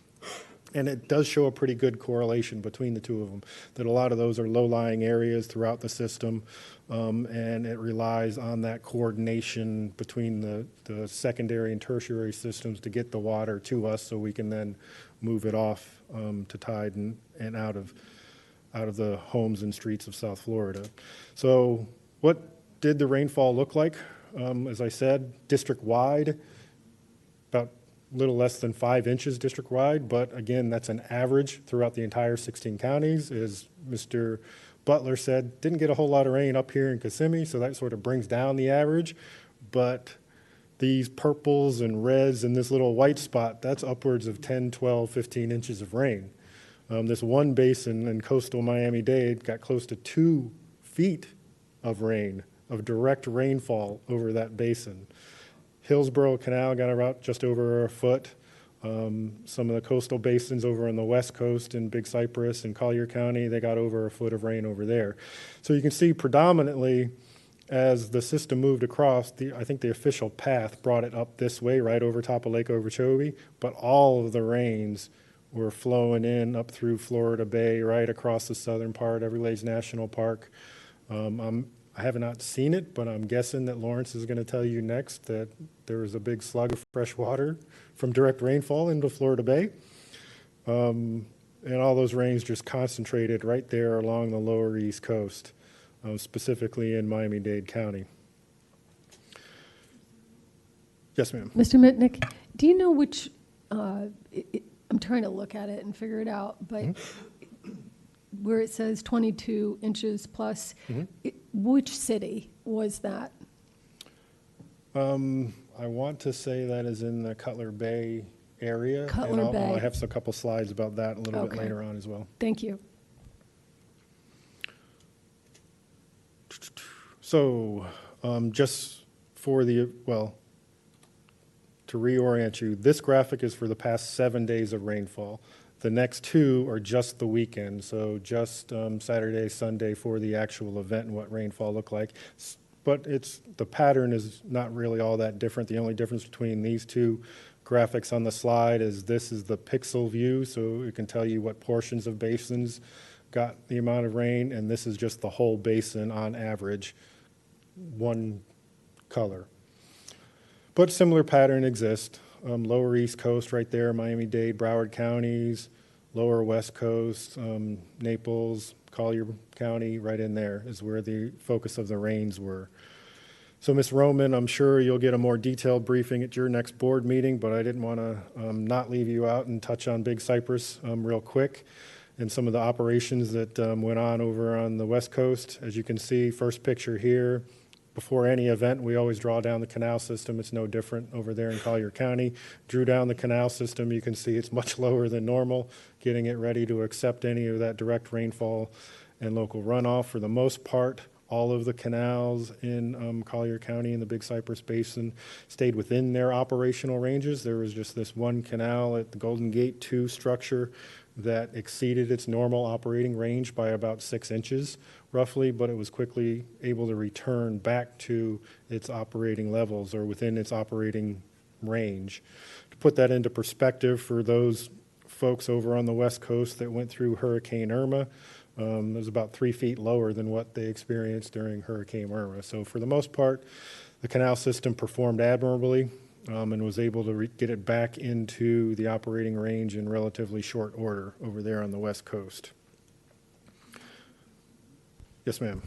And it does show a pretty good correlation between the two of them, that a lot of those are low-lying areas throughout the system, and it relies on that coordination between the secondary and tertiary systems to get the water to us so we can then move it off to tide and out of the homes and streets of South Florida. So what did the rainfall look like? As I said, district-wide, about a little less than 5 inches district-wide, but again, that's an average throughout the entire 16 counties. As Mr. Butler said, didn't get a whole lot of rain up here in Kissimmee, so that sort of brings down the average. But these purples and reds and this little white spot, that's upwards of 10, 12, 15 inches of rain. This one basin in coastal Miami-Dade got close to 2 feet of rain, of direct rainfall over that basin. Hillsborough Canal got about just over a foot. Some of the coastal basins over on the west coast in Big Cypress and Collier County, they got over a foot of rain over there. So you can see predominantly as the system moved across, I think the official path brought it up this way, right over top of Lake Okeechobee, but all of the rains were flowing in up through Florida Bay, right across the southern part, Everglades National Park. I have not seen it, but I'm guessing that Lawrence is going to tell you next that there was a big slug of fresh water from direct rainfall into Florida Bay. And all those rains just concentrated right there along the lower East Coast, specifically in Miami-Dade County. Yes, ma'am. Mr. Mitnick, do you know which, I'm trying to look at it and figure it out, but where it says 22 inches plus, which city was that? I want to say that is in the Cutler Bay area. Cutler and Bay. I have a couple slides about that a little bit later on as well. Thank you. So just for to reorient you, this graphic is for the past 7 days of rainfall. The next 2 are just the weekend, so just Saturday, Sunday for the actual event and what rainfall looked like. But the pattern is not really all that different. The only difference between these 2 graphics on the slide is this is the pixel view, so it can tell you what portions of basins got the amount of rain, and this is just the whole basin on average, one color. But similar pattern exists. Lower East Coast right there, Miami-Dade, Broward counties, lower West Coast, Naples, Collier County, right in there is where the focus of the rains were. So Ms. Roman, I'm sure you'll get a more detailed briefing at your next board meeting, but I didn't want to not leave you out and touch on Big Cypress real quick and some of the operations that went on over on the West Coast. As you can see, first picture here, before any event, we always draw down the canal system. It's no different over there in Collier County. Drew down the canal system. You can see it's much lower than normal, getting it ready to accept any of that direct rainfall and local runoff. For the most part, all of the canals in Collier County in the Big Cypress Basin stayed within their operational ranges. There was just this one canal at the Golden Gate 2 structure that exceeded its normal operating range by about 6 inches roughly, but it was quickly able to return back to its operating levels or within its operating range. To put that into perspective for those folks over on the West Coast that went through Hurricane Irma, it was about 3 feet lower than what they experienced during Hurricane Irma. So for the most part, the canal system performed admirably and was able to get it back into the operating range in relatively short order over there on the West Coast. Yes, ma'am.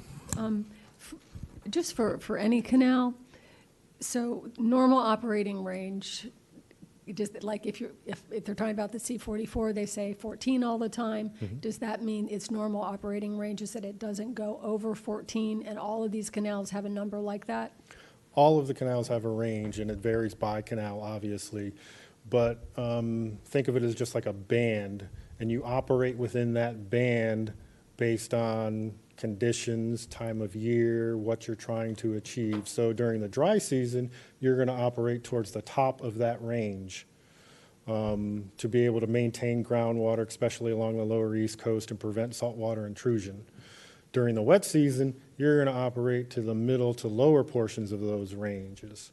Just for any canal, so normal operating range, just like if they're talking about the C-44, they say 14 all the time. Does that mean its normal operating range is that it doesn't go over 14 and all of these canals have a number like that? all of the canals have a range, and it varies by canal, obviously. But think of it as just like a band, and you operate within that band based on conditions, time of year, what you're trying to achieve. So during the dry season, you're going to operate towards the top of that range to be able to maintain groundwater, especially along the lower East Coast, and prevent saltwater intrusion. During the wet season, you're going to operate to the middle to lower portions of those ranges.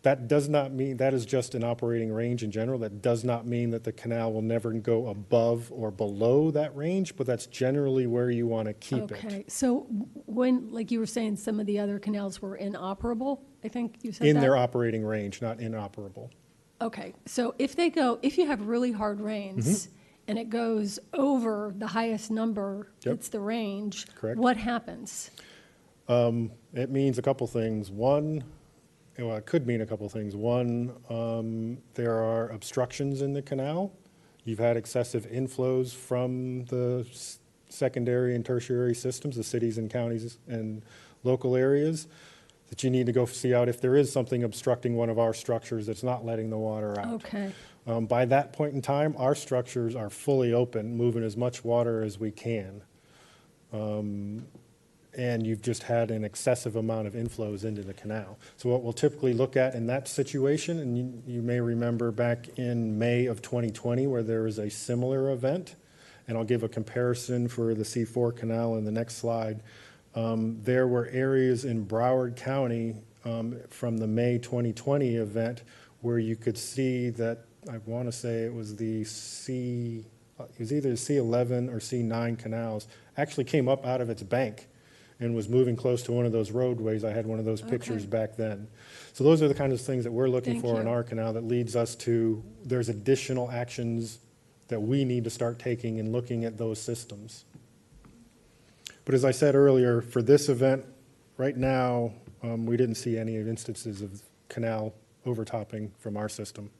That does not mean, that is just an operating range in general. That does not mean that the canal will never go above or below that range, but that's generally where you want to keep it. Okay, so when, like you were saying, some of the other canals were inoperable, I think you said that? In their operating range, not inoperable. Okay, so if you have really hard rains and it goes over the highest number, it's the range. Correct. What happens? It means a couple things. One, well, it could mean a couple things. One, there are obstructions in the canal. You've had excessive inflows from the secondary and tertiary systems, the cities and counties and local areas, that you need to go see out if there is something obstructing one of our structures that's not letting the water out. Okay. By that point in time, our structures are fully open, moving as much water as we can. And you've just had an excessive amount of inflows into the canal. So what we'll typically look at in that situation, and you may remember back in May of 2020 where there was a similar event, and I'll give a comparison for the C4 canal in the next slide. There were areas in Broward County from the May 2020 event where you could see that, I want to say it was the it was either C11 or C9 canals, actually came up out of its bank and was moving close to one of those roadways. I had one of those pictures back then. So those are the kinds of things that we're looking for in our canal that leads us to, there's additional actions that we need to start taking and looking at those systems. But as I said earlier, for this event, right now, we didn't see any instances of canal overtopping from our system.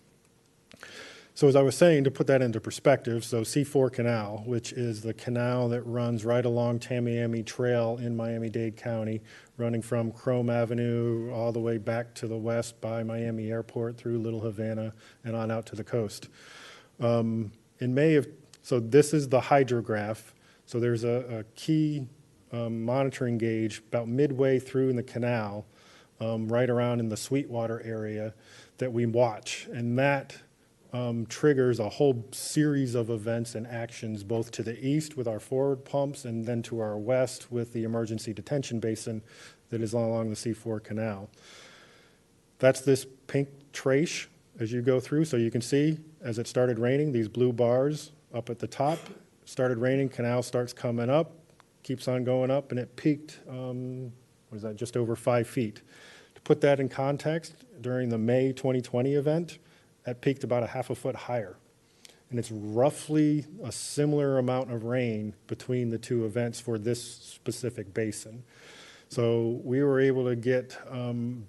So as I was saying, to put that into perspective, so C4 Canal, which is the canal that runs right along Tamiami Trail in Miami-Dade County, running from Chrome Avenue all the way back to the west by Miami Airport through Little Havana and on out to the coast. In May of, so this is the hydrograph. So there's a key monitoring gauge about midway through in the canal, right around in the Sweetwater area that we watch. And that triggers a whole series of events and actions, both to the east with our forward pumps and then to our west with the emergency detention basin that is along the C4 canal. That's this pink trace as you go through. So you can see as it started raining, these blue bars up at the top, started raining, canal starts coming up, keeps on going up, and it peaked, what is that, just over 5 feet. To put that in context, during the May 2020 event, that peaked about a half a foot higher. And it's roughly a similar amount of rain between the two events for this specific basin. So we were able to get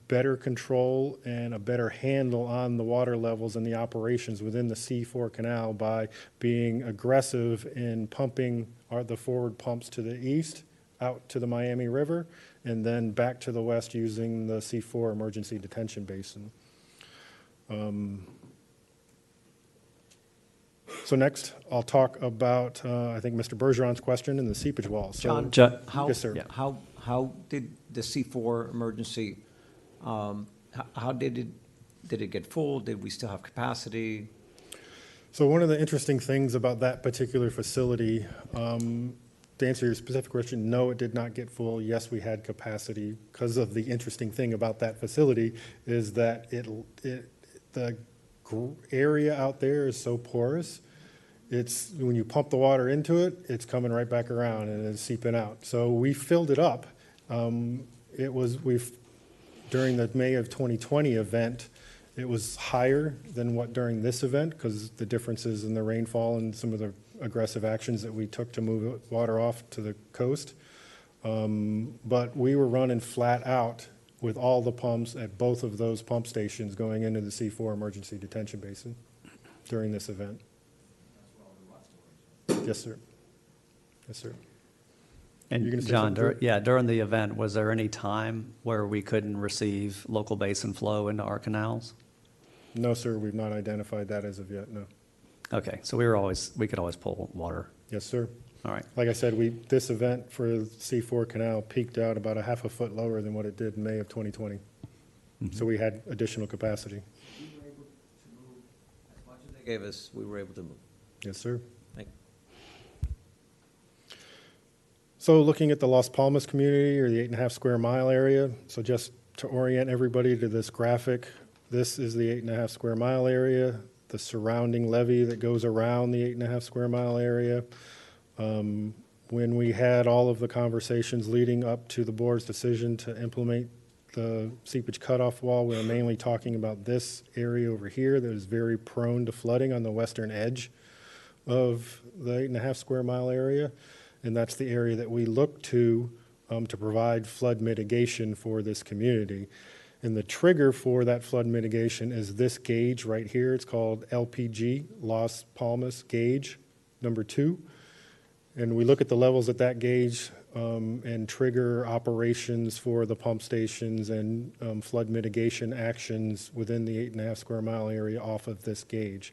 better control and a better handle on the water levels and the operations within the C4 canal by being aggressive in pumping the forward pumps to the east out to the Miami River and then back to the west using the C4 emergency detention basin. So next, I'll talk about, I think, Mr. Bergeron's question in the seepage walls. So, John, how, yes, sir. how did the C4 emergency, how did it get full? Did we still have capacity? So one of the interesting things about that particular facility, to answer your specific question, no, it did not get full. Yes, we had capacity, because of the interesting thing about that facility is that the area out there is so porous. It's when you pump the water into it, it's coming right back around and it's seeping out. So we filled it up. During the May of 2020 event, it was higher than what during this event because the differences in the rainfall and some of the aggressive actions that we took to move water off to the coast. But we were running flat out with all the pumps at both of those pump stations going into the C4 emergency detention basin during this event. Yes, sir. Yes, sir. You gonna And say John, something? during the event, was there any time where we couldn't receive local basin flow into our canals? No, sir, we've not identified that as of yet, no. Okay, so we could always pull water. Yes, sir. All right. Like I said, this event for C4 Canal peaked out about a half a foot lower than what it did in May of 2020. So we had additional capacity. As much as they gave us, we were able to move. Yes, sir. Thank So looking at the Las Palmas community, or the 8.5 square mile area, so just to orient everybody to this graphic, this is the 8.5 square mile area, the surrounding levee that goes around the 8.5 square mile area. When we had all of the conversations leading up to the board's decision to implement the seepage cutoff wall, we were mainly talking about this area over here that is very prone to flooding on the western edge of the 8.5 square mile area. And that's the area that we look to provide flood mitigation for this community. And the trigger for that flood mitigation is this gauge right here. It's called LPG, Las Palmas Gauge number 2. And we look at the levels at that gauge and trigger operations for the pump stations and flood mitigation actions within the 8.5 square mile area off of this gauge.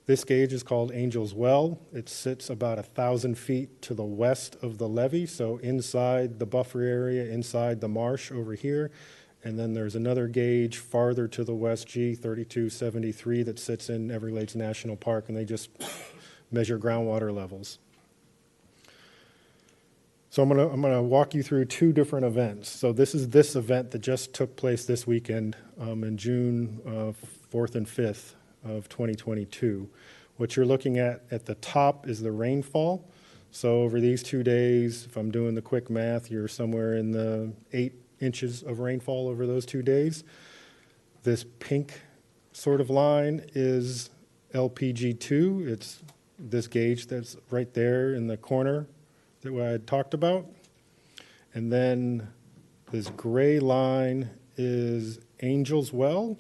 This gauge is called Angel's Well. It sits about 1,000 feet to the west of the levee, so inside the buffer area, inside the marsh over here. And then there's another gauge farther to the west, G3273, that sits in Everglades National Park, and they just measure groundwater levels. So I'm gonna walk you through 2 different events. So this is this event that just took place this weekend in June 4th and 5th of 2022. What you're looking at the top is the rainfall. So over these 2 days, if I'm doing the quick math, you're somewhere in the 8 inches of rainfall over those 2 days. This pink sort of line is LPG2. It's this gauge that's right there in the corner that I had talked about. And then this gray line is Angel's Well,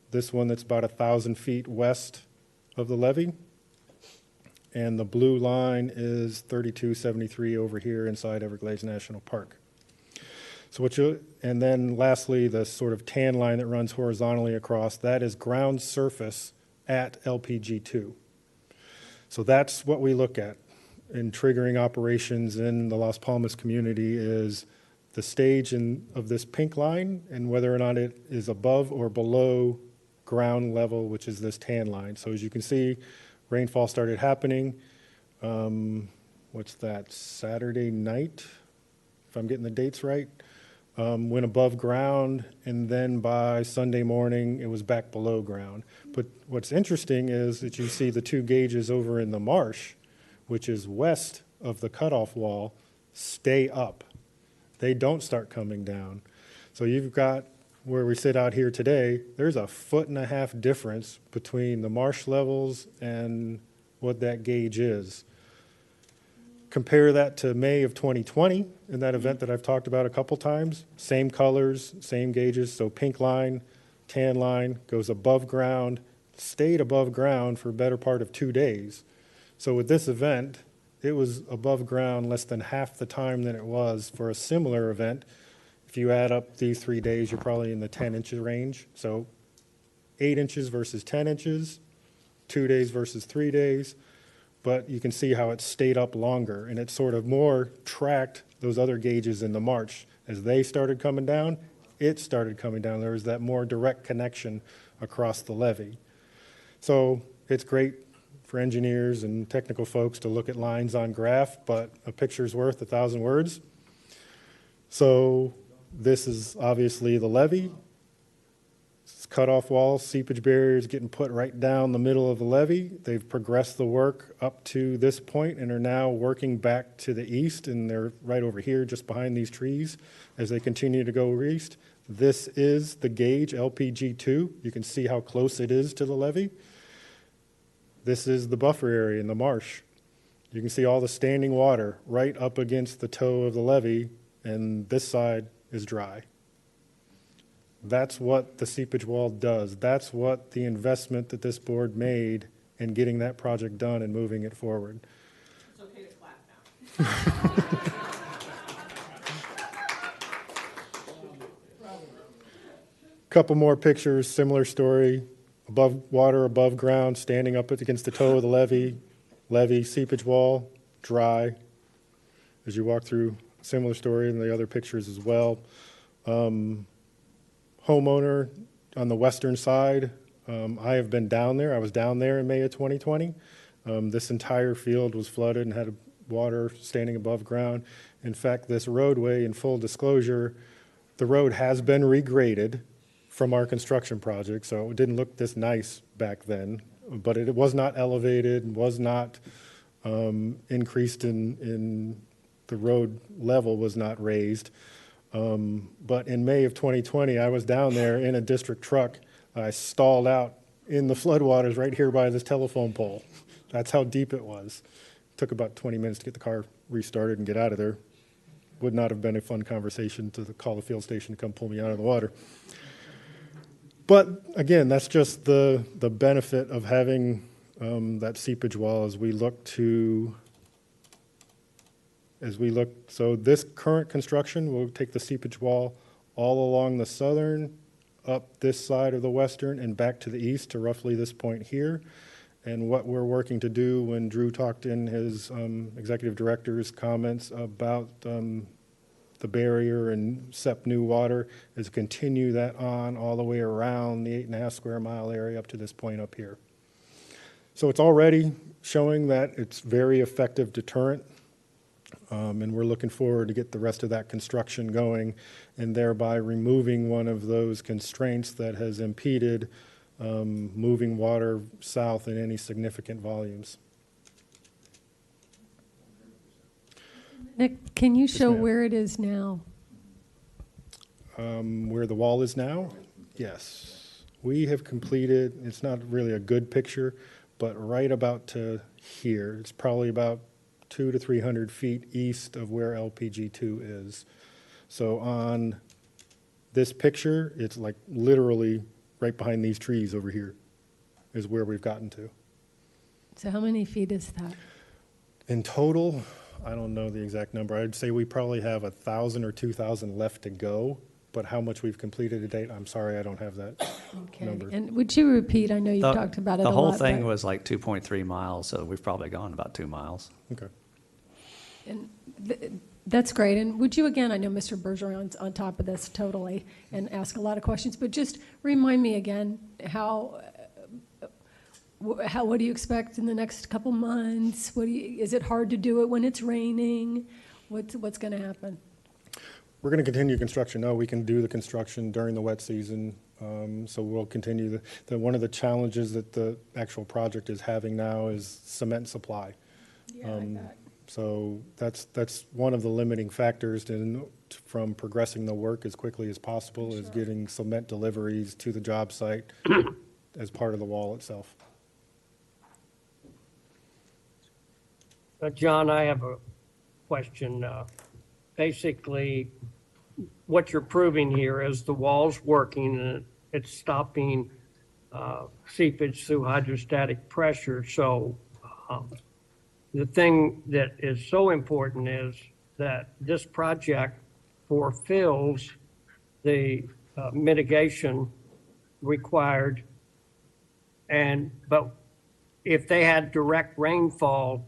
this one that's about 1,000 feet west of the levee. And the blue line is 3273 over here inside Everglades National Park. So and then lastly, the sort of tan line that runs horizontally across, that is ground surface at LPG2. So that's what we look at in triggering operations in the Las Palmas community, is the stage of this pink line and whether or not it is above or below ground level, which is this tan line. So as you can see, rainfall started happening, what's that, Saturday night, if I'm getting the dates right, went above ground, and then by Sunday morning, it was back below ground. But what's interesting is that you see the 2 gauges over in the marsh, which is west of the cutoff wall, stay up. They don't start coming down. So you've got, where we sit out here today, there's a 1.5 foot difference between the marsh levels and what that gauge is. Compare that to May of 2020, in that event that I've talked about a couple times. Same colors, same gauges, so pink line, tan line, goes above ground, stayed above ground for a better part of 2 days. So with this event, it was above ground less than half the time than it was for a similar event. If you add up these 3 days, you're probably in the 10 inches range. So 8 inches versus 10 inches, 2 days versus 3 days. But you can see how it stayed up longer, and it sort of more tracked those other gauges in the marsh. As they started coming down, it started coming down. There was that more direct connection across the levee. So it's great for engineers and technical folks to look at lines on graph, but a picture's worth 1,000 words. So this is obviously the levee. Cutoff walls, seepage barriers getting put right down the middle of the levee. They've progressed the work up to this point and are now working back to the east, and they're right over here just behind these trees as they continue to go east. This is the gauge, LPG2. You can see how close it is to the levee. This is the buffer area in the marsh. You can see all the standing water right up against the toe of the levee, and this side is dry. That's what the seepage wall does. That's what the investment that this board made in getting that project done and moving it forward. It's okay to clap now. Couple more pictures, similar story. Above water, above ground, standing up against the toe of the levee, seepage wall, dry. As you walk through, similar story in the other pictures as well. Homeowner on the western side, I have been down there. I was down there in May of 2020. This entire field was flooded and had water standing above ground. In fact, this roadway, in full disclosure, the road has been regraded from our construction project, so it didn't look this nice back then, but it was not elevated, was not increased in the road level was not raised. But in May of 2020, I was down there in a district truck. I stalled out in the floodwaters right here by this telephone pole. That's how deep it was. It took about 20 minutes to get the car restarted and get out of there. Would not have been a fun conversation to call the field station to come pull me out of the water. But again, that's just the benefit of having that seepage wall as we look, so this current construction will take the seepage wall all along the southern, up this side of the western, and back to the east to roughly this point here. And what we're working to do, when Drew talked in his executive director's comments about the barrier and SEP new water, is continue that on all the way around the 8.5 square mile area up to this point up here. So it's already showing that it's very effective deterrent. And we're looking forward to get the rest of that construction going and thereby removing one of those constraints that has impeded moving water south in any significant volumes. Nick, can you show where it is now? Where the wall is now? Yes. We have completed, it's not really a good picture, but right about to here. It's probably about 200 to 300 feet east of where LPG2 is. So on this picture, it's like literally right behind these trees over here is where we've gotten to. So how many feet is that? In total, I don't know the exact number. I'd say we probably have 1,000 or 2,000 left to go, but how much we've completed to date, I'm sorry, I don't have that number. And would you repeat? I know you've talked about it a lot. The whole thing was like 2.3 miles, so we've probably gone about 2 miles. Okay. And that's great. And would you again, I know Mr. Bergeron's on top of this totally and ask a lot of questions, but just remind me again what do you expect in the next couple months? Is it hard to do it when it's raining? What's going to happen? We're going to continue construction. No, we can do the construction during the wet season. So we'll continue. One of the challenges that the actual project is having now is cement supply. So that's one of the limiting factors from progressing the work as quickly as possible is getting cement deliveries to the job site as part of the wall itself. John, I have a question. Basically, what you're proving here is the wall's working and it's stopping seepage through hydrostatic pressure. So the thing that is so important is that this project fulfills the mitigation required. But if they had direct rainfall,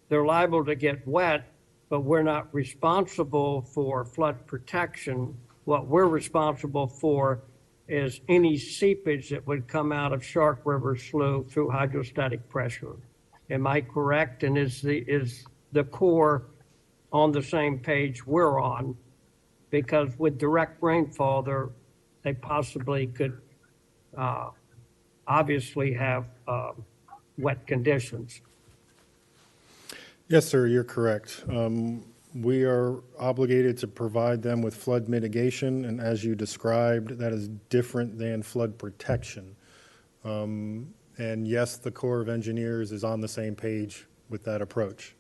they're liable to get wet, but we're not responsible for flood protection. What we're responsible for is any seepage that would come out of Shark River Slough through hydrostatic pressure. Am I correct? And is the Corps on the same page we're on? Because with direct rainfall, they possibly could obviously have wet conditions. Yes, sir, you're correct. We are obligated to provide them with flood mitigation, and as you described, that is different than flood protection. And yes, the Corps of Engineers is on the same page with that approach.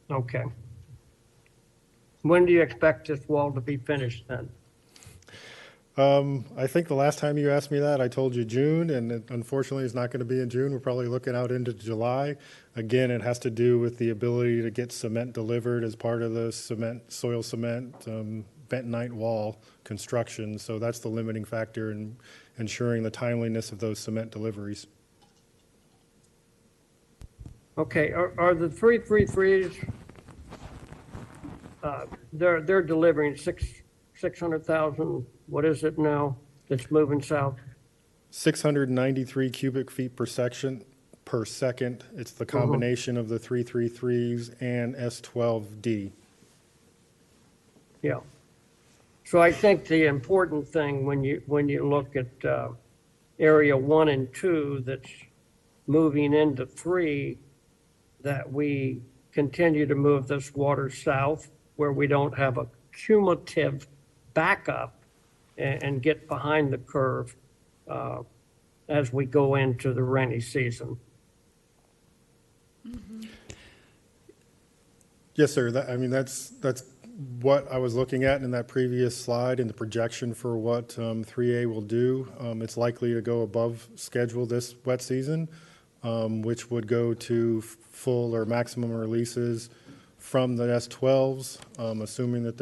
Okay. When do you expect this wall to be finished then? I think the last time you asked me that, I told you June, and unfortunately, it's not going to be in June. We're probably looking out into July. Again, it has to do with the ability to get cement delivered as part of the soil cement, bentonite wall construction. So that's the limiting factor in ensuring the timeliness of those cement deliveries. Okay, are the 333s, they're delivering 600,000, what is it now that's moving south? 693 cubic feet per second. It's the combination of the 333s and S12D. Yeah. So I think the important thing when you look at area 1 and 2 that's moving into 3, that we continue to move this water south where we don't have a cumulative backup and get behind the curve as we go into the rainy season. Yes, sir. That's what I was looking at in that previous slide and the projection for what 3A will do. It's likely to go above schedule this wet season, which would go to full or maximum releases from the S12s, assuming that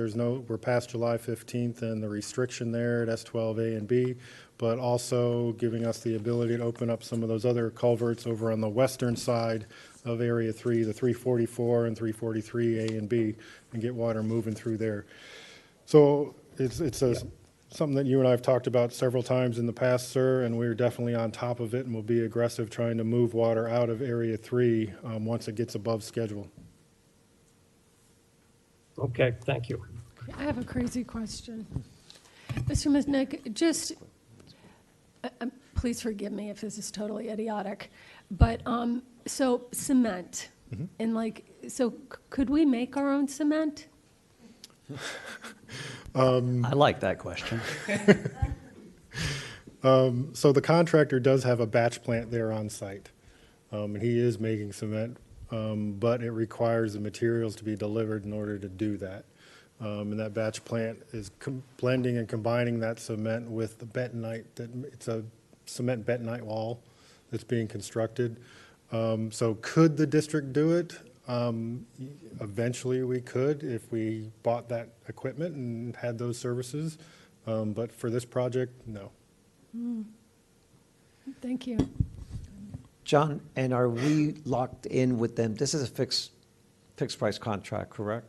we're past July 15th and the restriction there at S12A and B, but also giving us the ability to open up some of those other culverts over on the western side of Area 3, the 344 and 343 A and B, and get water moving through there. So it's something that you and I have talked about several times in the past, sir, and we're definitely on top of it and will be aggressive trying to move water out of Area 3 once it gets above schedule. Okay, thank you. I have a crazy question. Mr. Mitnick, just, please forgive me if this is totally idiotic, but so cement, and so could we make our own cement? I like that question. So the contractor does have a batch plant there on site, and he is making cement, but it requires the materials to be delivered in order to do that. And that batch plant is blending and combining that cement with the bentonite. It's a cement bentonite wall that's being constructed. So could the district do it? Eventually we could if we bought that equipment and had those services. But for this project, no. Thank you. John, and are we locked in with them? This is a fixed price contract, correct?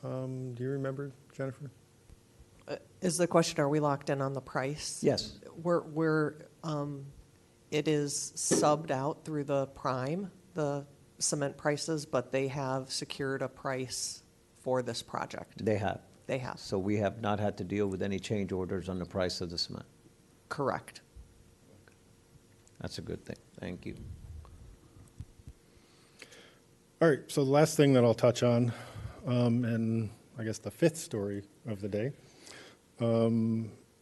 Do you remember, Jennifer? Is the question, are we locked in on the price? Yes. It is subbed out through the prime, the cement prices, but they have secured a price for this project. They have. They have. So we have not had to deal with any change orders on the price of the cement. Correct. That's a good thing. Thank you. All right, so the last thing that I'll touch on, and I guess the fifth story of the day,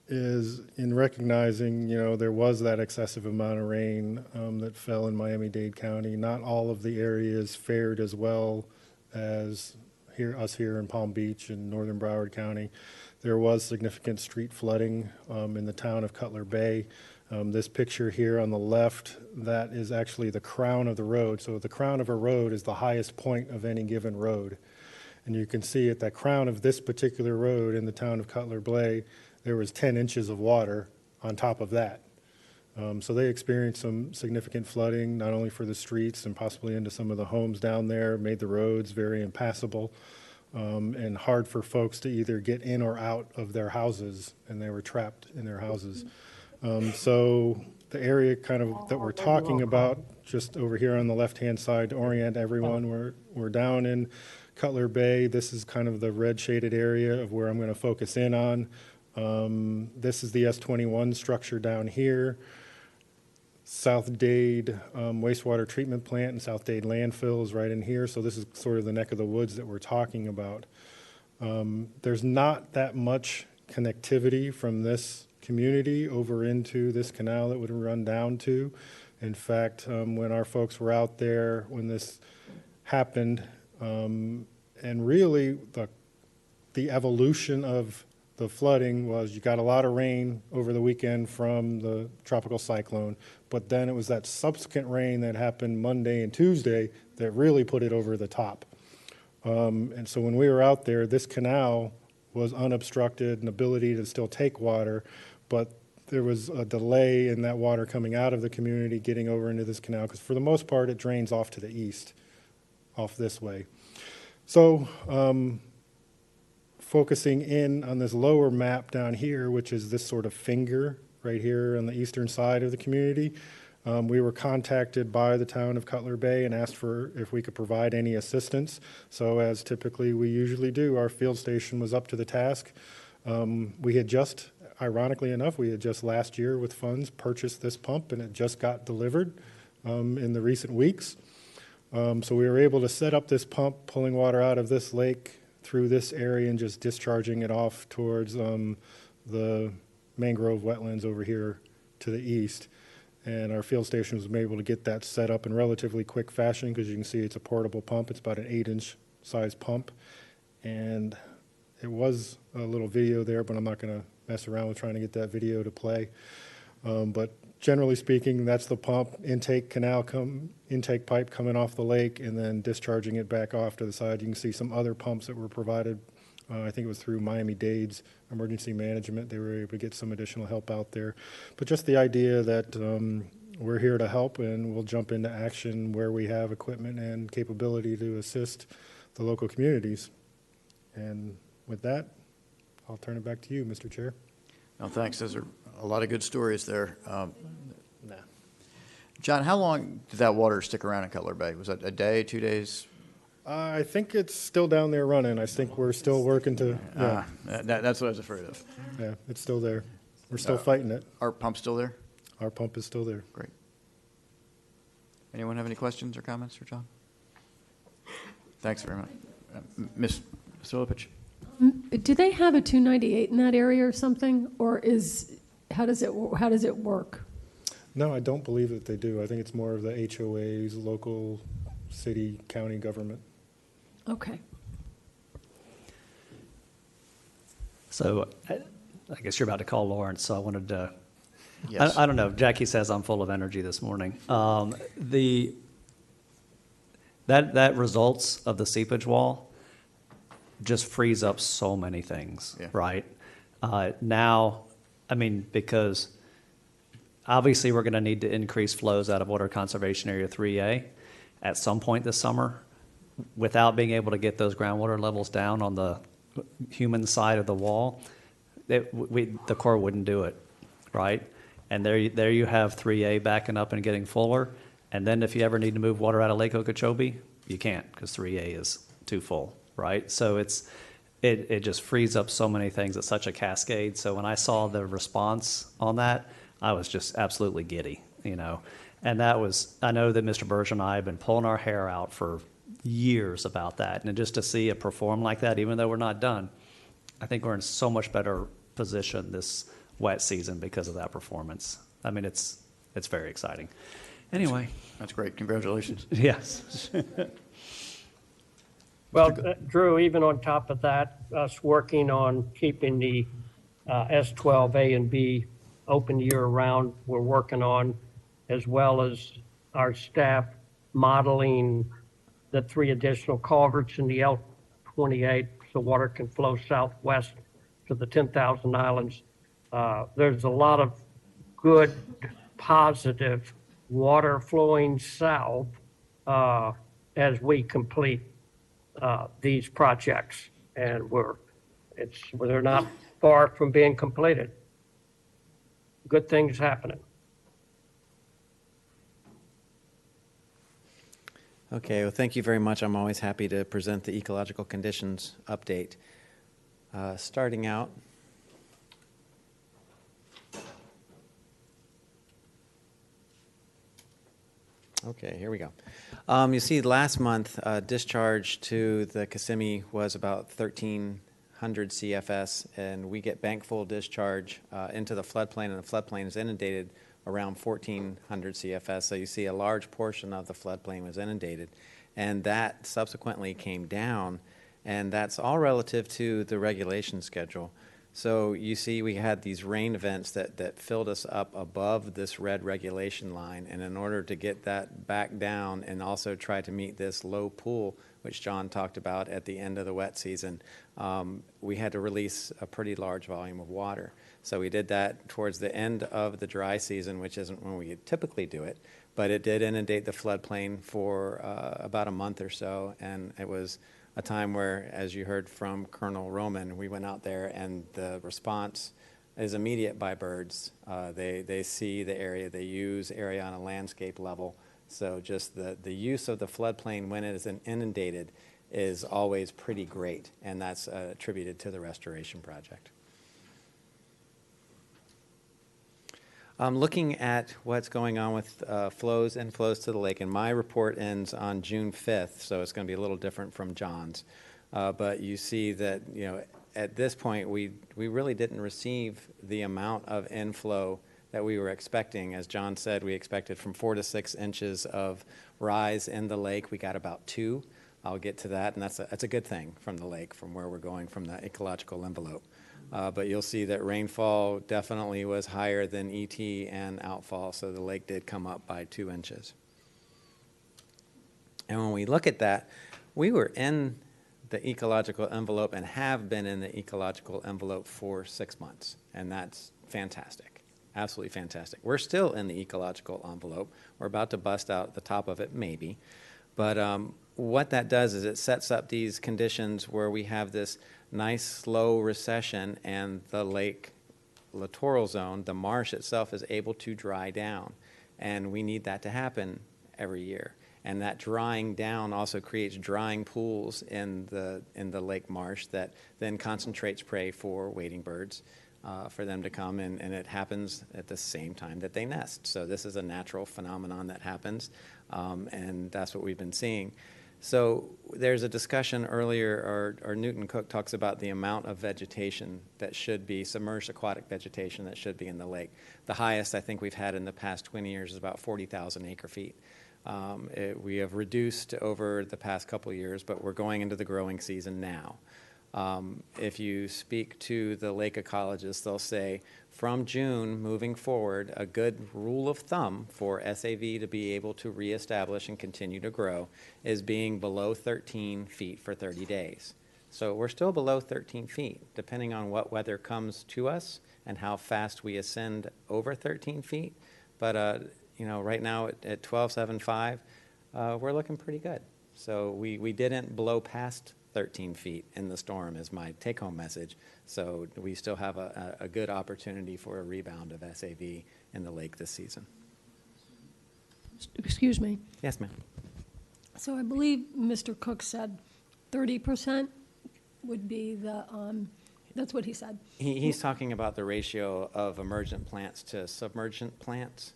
is in recognizing, there was that excessive amount of rain that fell in Miami-Dade County. Not all of the areas fared as well as us here in Palm Beach and northern Broward County. There was significant street flooding in the town of Cutler Bay. This picture here on the left, that is actually the crown of the road. So the crown of a road is the highest point of any given road. And you can see at the crown of this particular road in the town of Cutler Bay, there was 10 inches of water on top of that. So they experienced some significant flooding, not only for the streets and possibly into some of the homes down there, made the roads very impassable and hard for folks to either get in or out of their houses, and they were trapped in their houses. So the area that we're talking about, just over here on the left-hand side to orient everyone, we're down in Cutler Bay. This is kind of the red shaded area of where I'm going to focus in on. This is the S21 structure down here. South Dade wastewater treatment plant and South Dade landfill is right in here. So this is sort of the neck of the woods that we're talking about. There's not that much connectivity from this community over into this canal that would run down to. In fact, when our folks were out there when this happened, and really the evolution of the flooding was you got a lot of rain over the weekend from the tropical cyclone, but then it was that subsequent rain that happened Monday and Tuesday that really put it over the top. And so when we were out there, this canal was unobstructed, an ability to still take water, but there was a delay in that water coming out of the community, getting over into this canal, because for the most part, it drains off to the east, off this way. So focusing in on this lower map down here, which is this sort of finger right here on the eastern side of the community, we were contacted by the town of Cutler Bay and asked for if we could provide any assistance. So as typically we usually do, our field station was up to the task. We had just, ironically enough, we had just last year with funds purchased this pump, and it just got delivered in the recent weeks. So we were able to set up this pump, pulling water out of this lake through this area and just discharging it off towards the mangrove wetlands over here to the east. And our field station was able to get that set up in relatively quick fashion, because you can see it's a portable pump. It's about an 8-inch size pump. And it was a little video there, but I'm not going to mess around with trying to get that video to play. But generally speaking, that's the pump, intake pipe coming off the lake and then discharging it back off to the side. You can see some other pumps that were provided. I think it was through Miami-Dade's emergency management. They were able to get some additional help out there. But just the idea that we're here to help, and we'll jump into action where we have equipment and capability to assist the local communities. And with that, I'll turn it back to you, Mr. Chair. No, thanks. Those are a lot of good stories there. John, how long did that water stick around in Cutler Bay? Was that a day, 2 days? I think it's still down there running. I think we're still working to. Yeah. That's what I was afraid of. Yeah, it's still there. We're still fighting it. Our pump's still there? Our pump is still there. Great. Anyone have any questions or comments for John? Thanks very much. Ms. Silipich? Do they have a 298 in that area or something, or how does it work? No, I don't believe that they do. I think it's more of the HOAs, local, city, county government. Okay. So I guess you're about to call Lawrence, so I wanted to, Yes. I don't know, Jackie says I'm full of energy this morning. That results of the seepage wall just frees up so many things, right? Now, I mean, because obviously we're going to need to increase flows out of Water Conservation Area 3A at some point this summer. Without being able to get those groundwater levels down on the human side of the wall, the Corps wouldn't do it, right? And there you have 3A backing up and getting fuller. And then if you ever need to move water out of Lake Okeechobee, you can't, because 3A is too full, right? So it just frees up so many things. It's such a cascade. So when I saw the response on that, I was just absolutely giddy, you know. And that was, I know that Mr. Burge and I have been pulling our hair out for years about that. And just to see it perform like that, even though we're not done, I think we're in so much better position this wet season because of that performance. I mean, it's very exciting. Anyway. That's great. Congratulations. Yes. Well, Drew, even on top of that, us working on keeping the S12A and B open year-round, we're working on, as well as our staff modeling the 3 additional culverts in the L28 so water can flow southwest to the 10,000 islands. There's a lot of good, positive water flowing south as we complete these projects, and they're not far from being completed. Good things happening. Okay, well, thank you very much. I'm always happy to present the ecological conditions update. Starting out, okay, here we go. You see, last month, discharge to the Kissimmee was about 1,300 CFS, and we get bank full discharge into the floodplain, and the floodplain is inundated around 1,400 CFS. So you see a large portion of the floodplain was inundated, and that subsequently came down, and that's all relative to the regulation schedule. So you see we had these rain events that filled us up above this red regulation line, and in order to get that back down and also try to meet this low pool, which John talked about at the end of the wet season, we had to release a pretty large volume of water. So we did that towards the end of the dry season, which isn't when we typically do it, but it did inundate the floodplain for about a month or so, and it was a time where, as you heard from Colonel Roman, we went out there and the response is immediate by birds. They see the area, they use area on a landscape level. So just the use of the floodplain when it is inundated is always pretty great, and that's attributed to the restoration project. Looking at what's going on with flows and flows to the lake, and my report ends on June 5th, so it's going to be a little different from John's. But you see that, you know, at this point, we really didn't receive the amount of inflow that we were expecting. As John said, we expected from 4 to 6 inches of rise in the lake. We got about 2. I'll get to that, and that's a good thing from the lake, from where we're going from the ecological envelope. But you'll see that rainfall definitely was higher than ET and outfall, so the lake did come up by 2 inches. And when we look at that, we were in the ecological envelope and have been in the ecological envelope for 6 months, and that's fantastic, absolutely fantastic. We're still in the ecological envelope. We're about to bust out the top of it, maybe. But what that does is it sets up these conditions where we have this nice slow recession, and the lake littoral zone, the marsh itself, is able to dry down. And we need that to happen every year. And that drying down also creates drying pools in the lake marsh that then concentrates prey for wading birds for them to come, and it happens at the same time that they nest. So this is a natural phenomenon that happens, and that's what we've been seeing. So there's a discussion earlier, or Newton Cook talks about the amount of vegetation that should be, submerged aquatic vegetation that should be in the lake. The highest I think we've had in the past 20 years is about 40,000 acre feet. We have reduced over the past couple of years, but we're going into the growing season now. If you speak to the lake ecologists, they'll say from June moving forward, a good rule of thumb for SAV to be able to reestablish and continue to grow is being below 13 feet for 30 days. So we're still below 13 feet, depending on what weather comes to us and how fast we ascend over 13 feet. But you know, right now at 12.75, we're looking pretty good. So we didn't blow past 13 feet in the storm is my take-home message. So we still have a good opportunity for a rebound of SAV in the lake this season. Excuse me. Yes, ma'am. So I believe Mr. Cook said 30% would be the, that's what he said. He's talking about the ratio of emergent plants to submergent plants.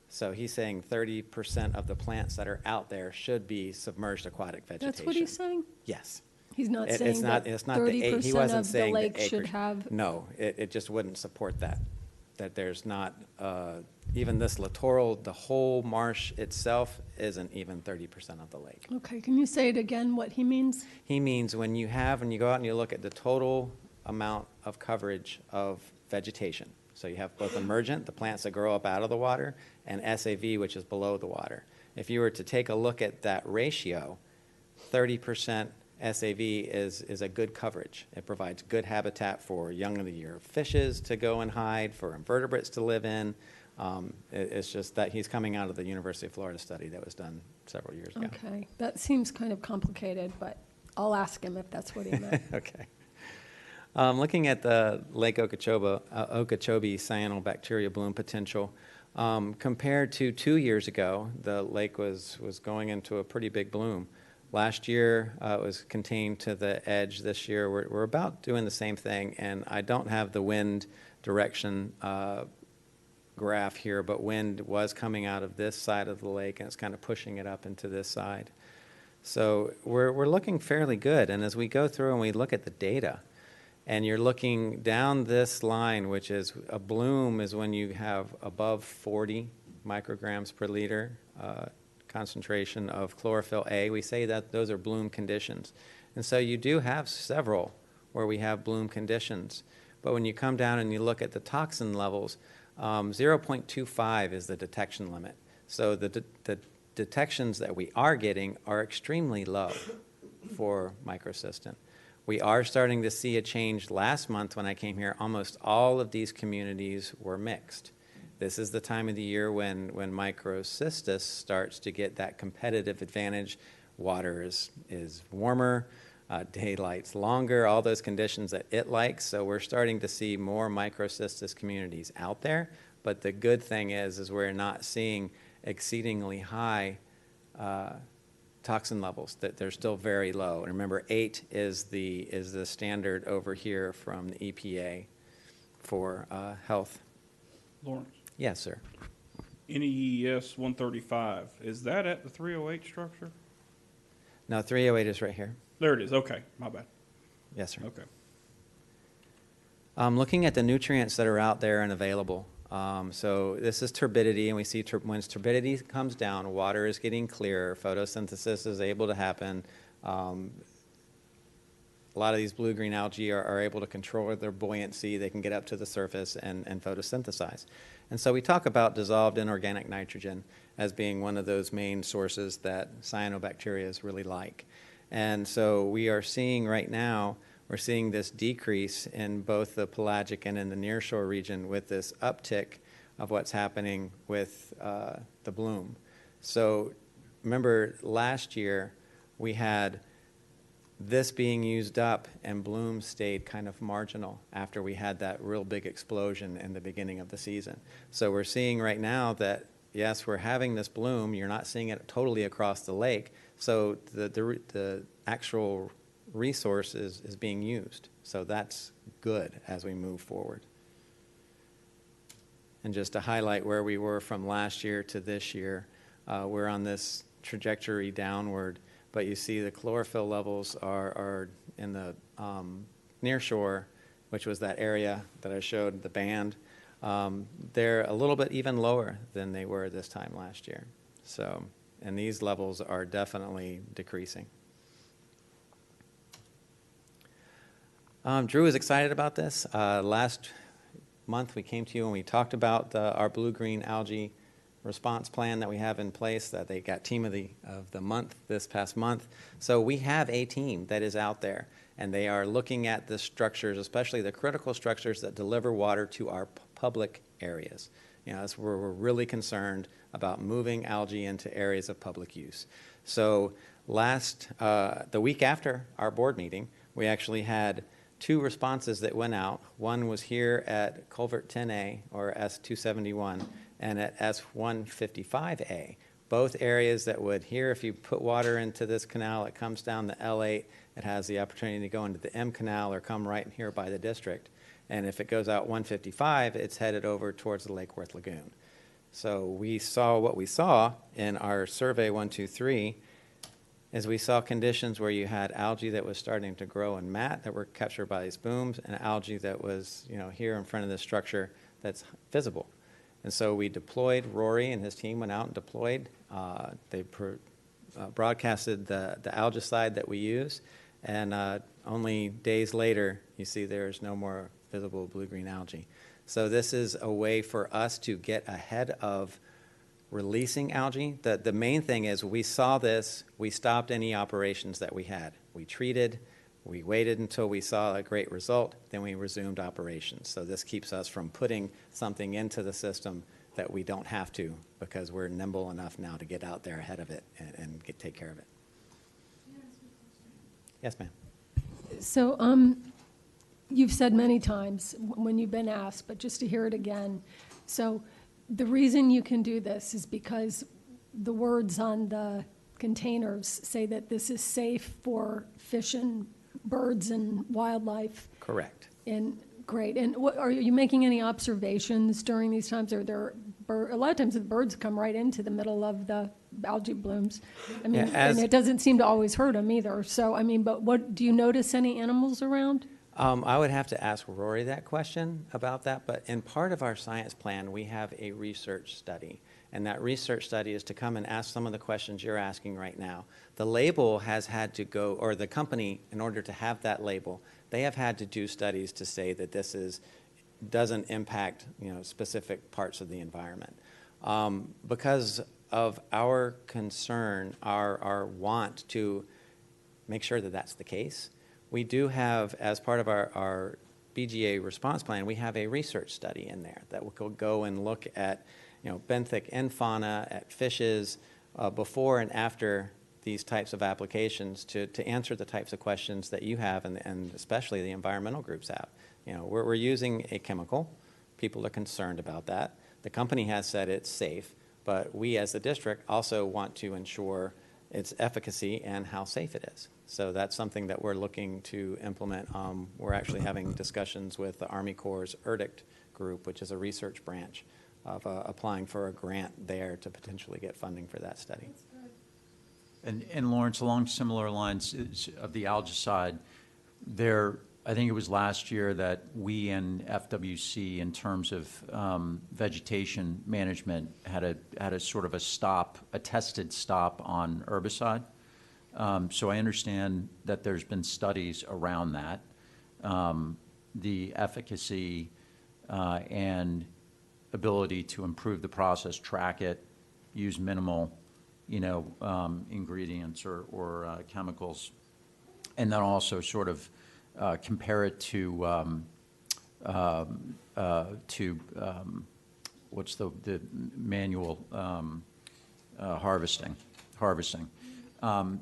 So he's saying 30% of the plants that are out there should be submerged aquatic vegetation. That's what he's saying? Yes. He's not saying that 30% he wasn't of the saying lake acreage. should have. No, it just wouldn't support that. That there's not, even this littoral, the whole marsh itself isn't even 30% of the lake. Okay, can you say it again, what he means? He means when you go out and you look at the total amount of coverage of vegetation. So you have both emergent, the plants that grow up out of the water, and SAV, which is below the water. If you were to take a look at that ratio, 30% SAV is a good coverage. It provides good habitat for young of the year fishes to go and hide, for invertebrates to live in. It's just that he's coming out of the University of Florida study that was done several years ago. Okay, that seems kind of complicated, but I'll ask him if that's what he meant. Okay. Looking at the Lake Okeechobee cyanobacteria bloom potential, compared to 2 years ago, the lake was going into a pretty big bloom. Last year, it was contained to the edge. This year, we're about doing the same thing, and I don't have the wind direction graph here, but wind was coming out of this side of the lake, and it's kind of pushing it up into this side. So we're looking fairly good, and as we go through and we look at the data, and you're looking down this line, which is a bloom is when you have above 40 micrograms per liter concentration of chlorophyll A. We say that those are bloom conditions. And so you do have several where we have bloom conditions. But when you come down and you look at the toxin levels, 0.25 is the detection limit. So the detections that we are getting are extremely low for microcystin. We are starting to see a change. Last month when I came here, almost all of these communities were mixed. This is the time of the year when microcystis starts to get that competitive advantage. Water is warmer, daylight's longer, all those conditions that it likes. So we're starting to see more microcystis communities out there. But the good thing is we're not seeing exceedingly high toxin levels, that they're still very low. And remember, 8 is the standard over here from the EPA for health. Lawrence? Yes, sir. NEES 135, is that at the 308 structure? No, 308 is right here. There it is, okay, my bad. Yes, sir. Okay. Looking at the nutrients that are out there and available. So this is turbidity, and we see when turbidity comes down, water is getting clearer, photosynthesis is able to happen. A lot of these blue-green algae are able to control their buoyancy. They can get up to the surface and photosynthesize. And so we talk about dissolved inorganic nitrogen as being one of those main sources that cyanobacteria really like. And so we are seeing right now, we're seeing this decrease in both the pelagic and in the nearshore region with this uptick of what's happening with the bloom. So remember last year we had this being used up and bloom stayed kind of marginal after we had that real big explosion in the beginning of the season. So we're seeing right now that, yes, we're having this bloom. You're not seeing it totally across the lake. So the actual resource is being used. So that's good as we move forward. And just to highlight where we were from last year to this year, we're on this trajectory downward. But you see the chlorophyll levels are in the near shore, which was that area that I showed, the band. They're a little bit even lower than they were this time last year. So, and these levels are definitely decreasing. Drew is excited about this. Last month we came to you and we talked about our blue-green algae response plan that we have in place, that they got team of the month this past month. So we have a team that is out there, and they are looking at the structures, especially the critical structures that deliver water to our public areas. You know, that's where we're really concerned about moving algae into areas of public use. So the week after our board meeting, we actually had 2 responses that went out. One was here at Culvert 10A, or S271, and at S155A, both areas that would, here, if you put water into this canal, it comes down the L8, it has the opportunity to go into the M canal or come right in here by the district. And if it goes out 155, it's headed over towards the Lake Worth Lagoon. So we saw what we saw in our survey 123 is we saw conditions where you had algae that was starting to grow in mat that were captured by these booms, and algae that was, you know, here in front of this structure that's visible. And so we deployed, Rory and his team went out and deployed. They broadcasted the algicide that we use, and only days later, you see there's no more visible blue-green algae. So this is a way for us to get ahead of releasing algae. The main thing is we saw this, we stopped any operations that we had. We treated, we waited until we saw a great result, then we resumed operations. So this keeps us from putting something into the system that we don't have to, because we're nimble enough now to get out there ahead of it and take care of it. Yes, ma'am. So you've said many times when you've been asked, but just to hear it again. So the reason you can do this is because the words on the containers say that this is safe for fish and birds and wildlife. Correct. And great. And are you making any observations during these times? Are there a lot of times the birds come right into the middle of the algae blooms. I mean, and it doesn't seem to always hurt them either. So, I mean, but what do you notice any animals around? I would have to ask Rory that question about that, but in part of our science plan, we have a research study. And that research study is to come and ask some of the questions you're asking right now. The label has had to go, or the company, in order to have that label, they have had to do studies to say that this doesn't impact, specific parts of the environment. Because of our concern, our want to make sure that that's the case, we do have, as part of our BGA response plan, we have a research study in there that will go and look at, benthic and fauna, at fishes, before and after these types of applications to answer the types of questions that you have and especially the environmental groups have. We're using a chemical. People are concerned about that. The company has said it's safe, but we as the district also want to ensure its efficacy and how safe it is. So that's something that we're looking to implement. We're actually having discussions with the Army Corps' ERDICT group, which is a research branch, of applying for a grant there to potentially get funding for that study. And Lawrence, along similar lines of the algicide, I think it was last year that we and FWC, in terms of vegetation management, had a sort of a tested stop on herbicide. So I understand that there's been studies around that, the efficacy and ability to improve the process, track it, use minimal ingredients or chemicals, and then also sort of compare it to what's the manual harvesting.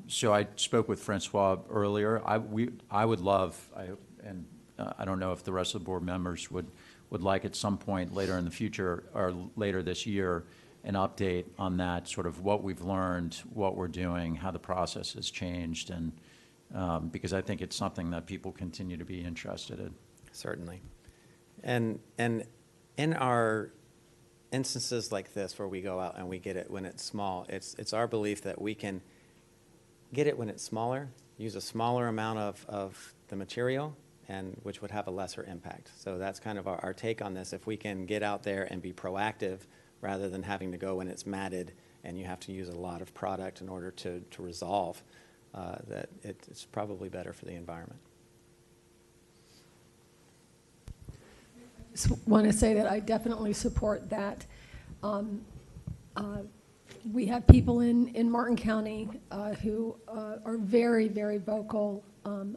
So I spoke with Francois earlier. I would love, and I don't know if the rest of the board members would like at some point later in the future or later this year an update on that, sort of what we've learned, what we're doing, how the process has changed, and because I think it's something that people continue to be interested in. Certainly. And in our instances like this where we go out and we get it when it's small, it's our belief that we can get it when it's smaller, use a smaller amount of the material, and which would have a lesser impact. So that's kind of our take on this. If we can get out there and be proactive rather than having to go when it's matted and you have to use a lot of product in order to resolve, that it's probably better for the environment. Just want to say that I definitely support that. We have people in Martin County who are very, very vocal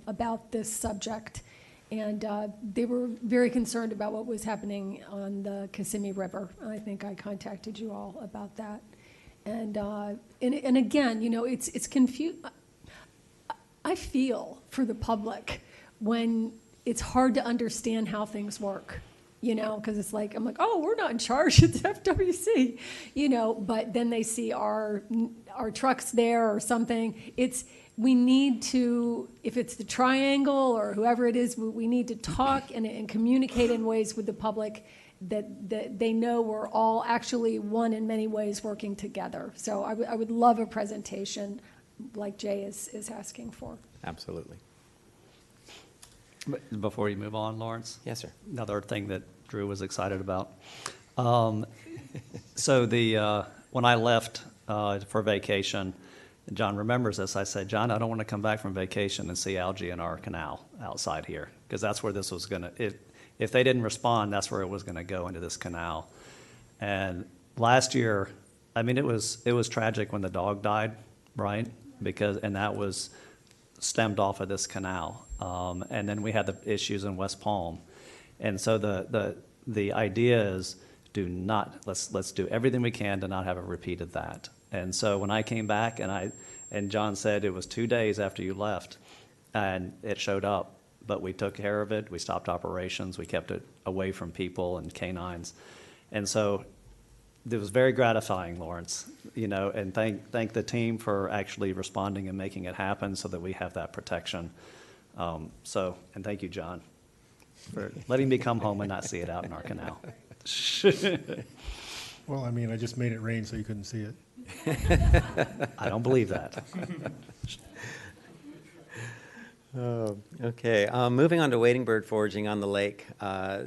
about this subject, and they were very concerned about what was happening on the Kissimmee River. I think I contacted you all about that, and again, it's confusing. I feel for the public when it's hard to understand how things work. Because it's like, I'm like, oh, we're not in charge, it's FWC, but then they see our trucks there or something. We need to, if it's the triangle or whoever it is, we need to talk and communicate in ways with the public that they know we're all actually one in many ways working together. So I would love a presentation like Jay is asking for. Absolutely. Before you move on, Lawrence? Yes, sir. Another thing that Drew was excited about. So when I left for vacation, John remembers this, I said, John, I don't want to come back from vacation and see algae in our canal outside here, because that's where this was going to, if they didn't respond, that's where it was going to go, into this canal. And last year, I mean, it was tragic when the dog died, right? And that was stemmed off of this canal. And then we had the issues in West Palm. And so the idea is let's do everything we can to not have a repeat of that. And so when I came back and John said it was 2 days after you left and it showed up, but we took care of it. We stopped operations. We kept it away from people and canines. And so it was very gratifying, Lawrence, and thank the team for actually responding and making it happen so that we have that protection. And thank you, John, for letting me come home and not see it out in our canal. Well, I mean, I just made it rain so you couldn't see it. I don't believe that. Okay, moving on to wading bird foraging on the lake.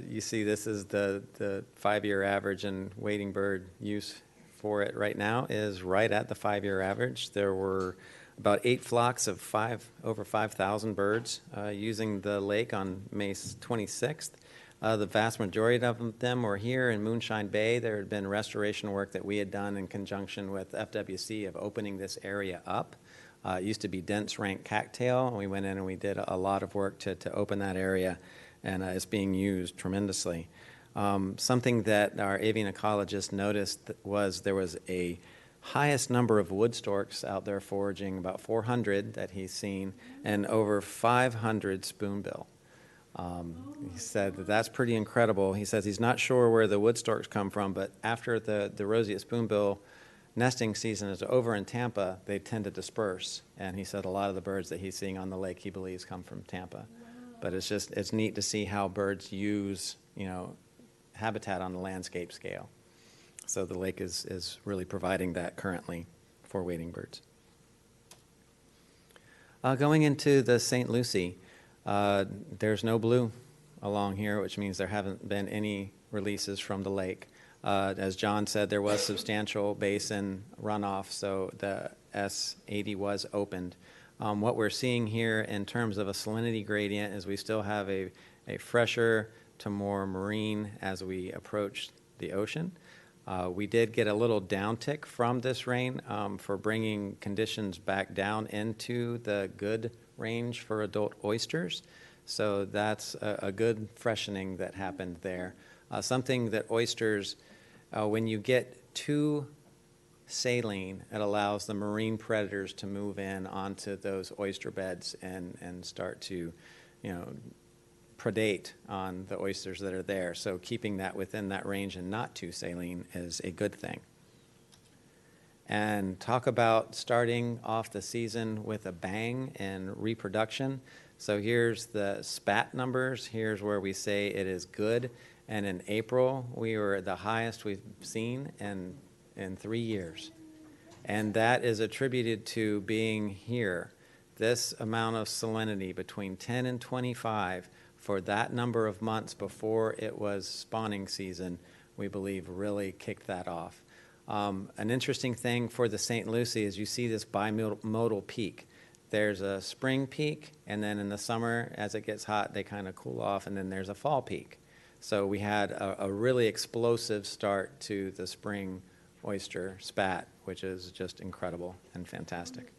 You see this is the 5-year average, and wading bird use for it right now is right at the 5-year average. There were about 8 flocks of over 5,000 birds using the lake on May 26th. The vast majority of them were here in Moonshine Bay. There had been restoration work that we had done in conjunction with FWC of opening this area up. It used to be dense rank cattail, and we went in and we did a lot of work to open that area, and it's being used tremendously. Something that our avian ecologist noticed was there was a highest number of wood storks out there foraging, about 400 that he's seen, and over 500 spoonbill. He said that's pretty incredible. He says he's not sure where the wood storks come from, but after the roseate spoonbill nesting season is over in Tampa, they tend to disperse. And he said a lot of the birds that he's seeing on the lake he believes come from Tampa. Wow. But it's neat to see how birds use, habitat on the landscape scale. So the lake is really providing that currently for wading birds. Going into the St. Lucie, there's no blue along here, which means there haven't been any releases from the lake. As John said, there was substantial basin runoff, so the S80 was opened. What we're seeing here in terms of a salinity gradient is we still have a fresher to more marine as we approach the ocean. We did get a little downtick from this rain for bringing conditions back down into the good range for adult oysters. So that's a good freshening that happened there. Something that oysters, when you get too saline, it allows the marine predators to move in onto those oyster beds and start to, predate on the oysters that are there. So keeping that within that range and not too saline is a good thing. And talk about starting off the season with a bang in reproduction. So here's the spat numbers. Here's where we say it is good. And in April, we were at the highest we've seen in 3 years. And that is attributed to being here. This amount of salinity between 10 and 25 for that number of months before it was spawning season, we believe really kicked that off. An interesting thing for the St. Lucie is you see this bimodal peak. There's a spring peak, and then in the summer, as it gets hot, they kind of cool off, and then there's a fall peak. So we had a really explosive start to the spring oyster spat, which is just incredible and fantastic.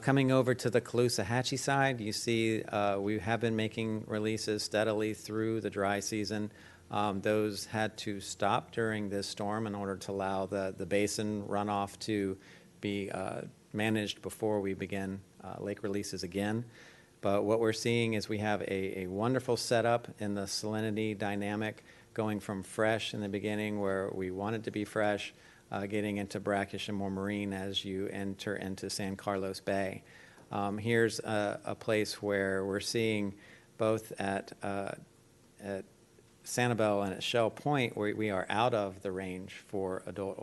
Coming over to the Caloosahatchee side, you see we have been making releases steadily through the dry season. Those had to stop during this storm in order to allow the basin runoff to be managed before we begin lake releases again. But what we're seeing is we have a wonderful setup in the salinity dynamic, going from fresh in the beginning where we want it to be fresh, getting into brackish and more marine as you enter into San Carlos Bay. Here's a place where we're seeing both at Sanibel and at Shell Point, where we are out of the range for adult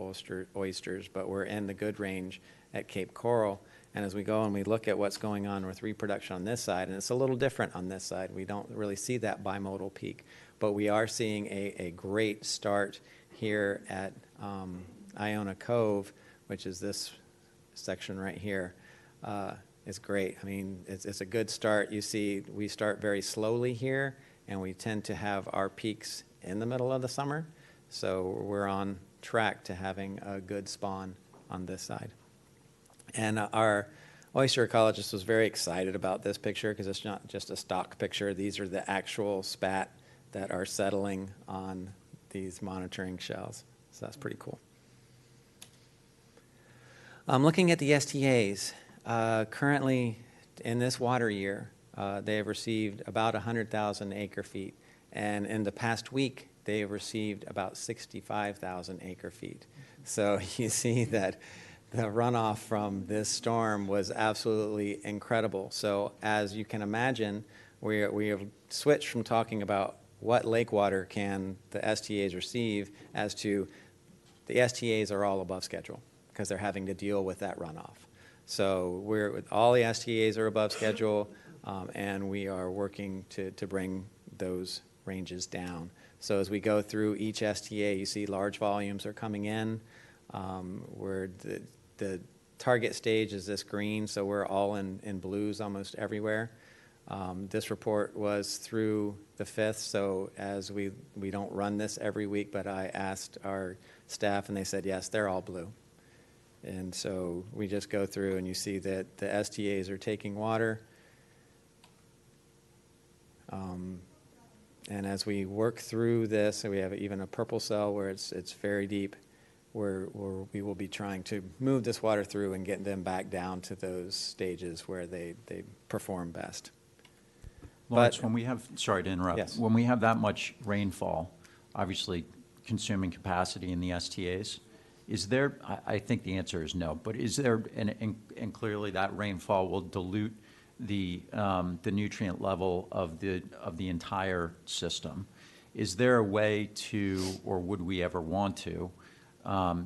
oysters, but we're in the good range at Cape Coral. And as we go and we look at what's going on with reproduction on this side, and it's a little different on this side, we don't really see that bimodal peak, but we are seeing a great start here at Iona Cove, which is this section right here. It's great. I mean, it's a good start. You see, we start very slowly here, and we tend to have our peaks in the middle of the summer. So we're on track to having a good spawn on this side. And our oyster ecologist was very excited about this picture because it's not just a stock picture. These are the actual spat that are settling on these monitoring shells. So that's pretty cool. Looking at the STAs, currently in this water year, they have received about 100,000 acre feet. And in the past week, they have received about 65,000 acre feet. So you see that the runoff from this storm was absolutely incredible. So as you can imagine, we have switched from talking about what lake water can the STAs receive as to the STAs are all above schedule because they're having to deal with that runoff. So all the STAs are above schedule, and we are working to bring those ranges down. So as we go through each STA, you see large volumes are coming in. Where the target stage is this green, so we're all in blues almost everywhere. This report was through the 5th, so as we don't run this every week, but I asked our staff and they said, yes, they're all blue. And so we just go through and you see that the STAs are taking water. And as we work through this, and we have even a purple cell where it's very deep, where we will be trying to move this water through and get them back down to those stages where they perform best. Lawrence, when we have, sorry to interrupt. Yes. When we have that much rainfall, obviously consuming capacity in the STAs, is there, I think the answer is no, but is there, and clearly that rainfall will dilute the nutrient level of the entire system. Is there a way to, or would we ever want to,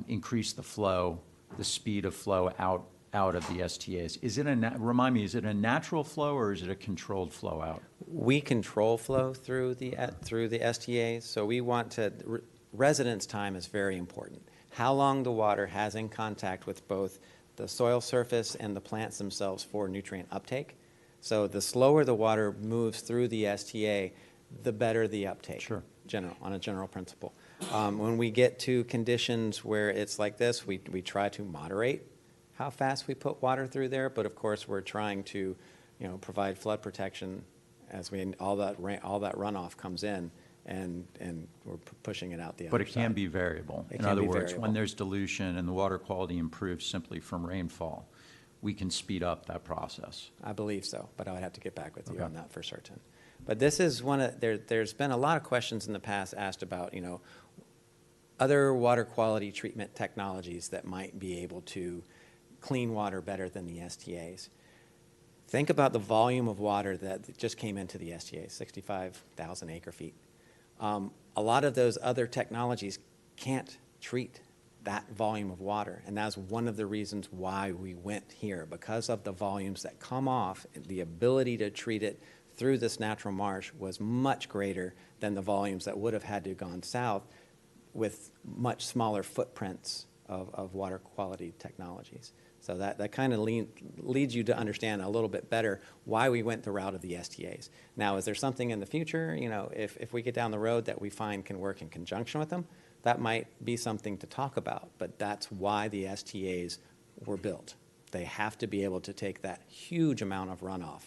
increase the flow, the speed of flow out of the STAs? Is it remind me, is it a natural flow or is it a controlled flow out? We control flow through the STAs, so we want to, residence time is very important. How long the water has in contact with both the soil surface and the plants themselves for nutrient uptake. So the slower the water moves through the STA, the better the uptake. Sure. On a general principle. When we get to conditions where it's like this, we try to moderate how fast we put water through there, but of course we're trying to, provide flood protection as all that runoff comes in, and we're pushing it out the other side. But it can be variable. In other words, when there's dilution and the water quality improves simply from rainfall, we can speed up that process. I believe so, but I would have to get back with you on that for certain. But this is there's been a lot of questions in the past asked about, other water quality treatment technologies that might be able to clean water better than the STAs. Think about the volume of water that just came into the STAs, 65,000 acre feet. A lot of those other technologies can't treat that volume of water, and that's one of the reasons why we went here, because of the volumes that come off. The ability to treat it through this natural marsh was much greater than the volumes that would have had to have gone south with much smaller footprints of water quality technologies. So that kind of leads you to understand a little bit better why we went the route of the STAs. Now, is there something in the future, if we get down the road that we find can work in conjunction with them, that might be something to talk about, but that's why the STAs were built. They have to be able to take that huge amount of runoff,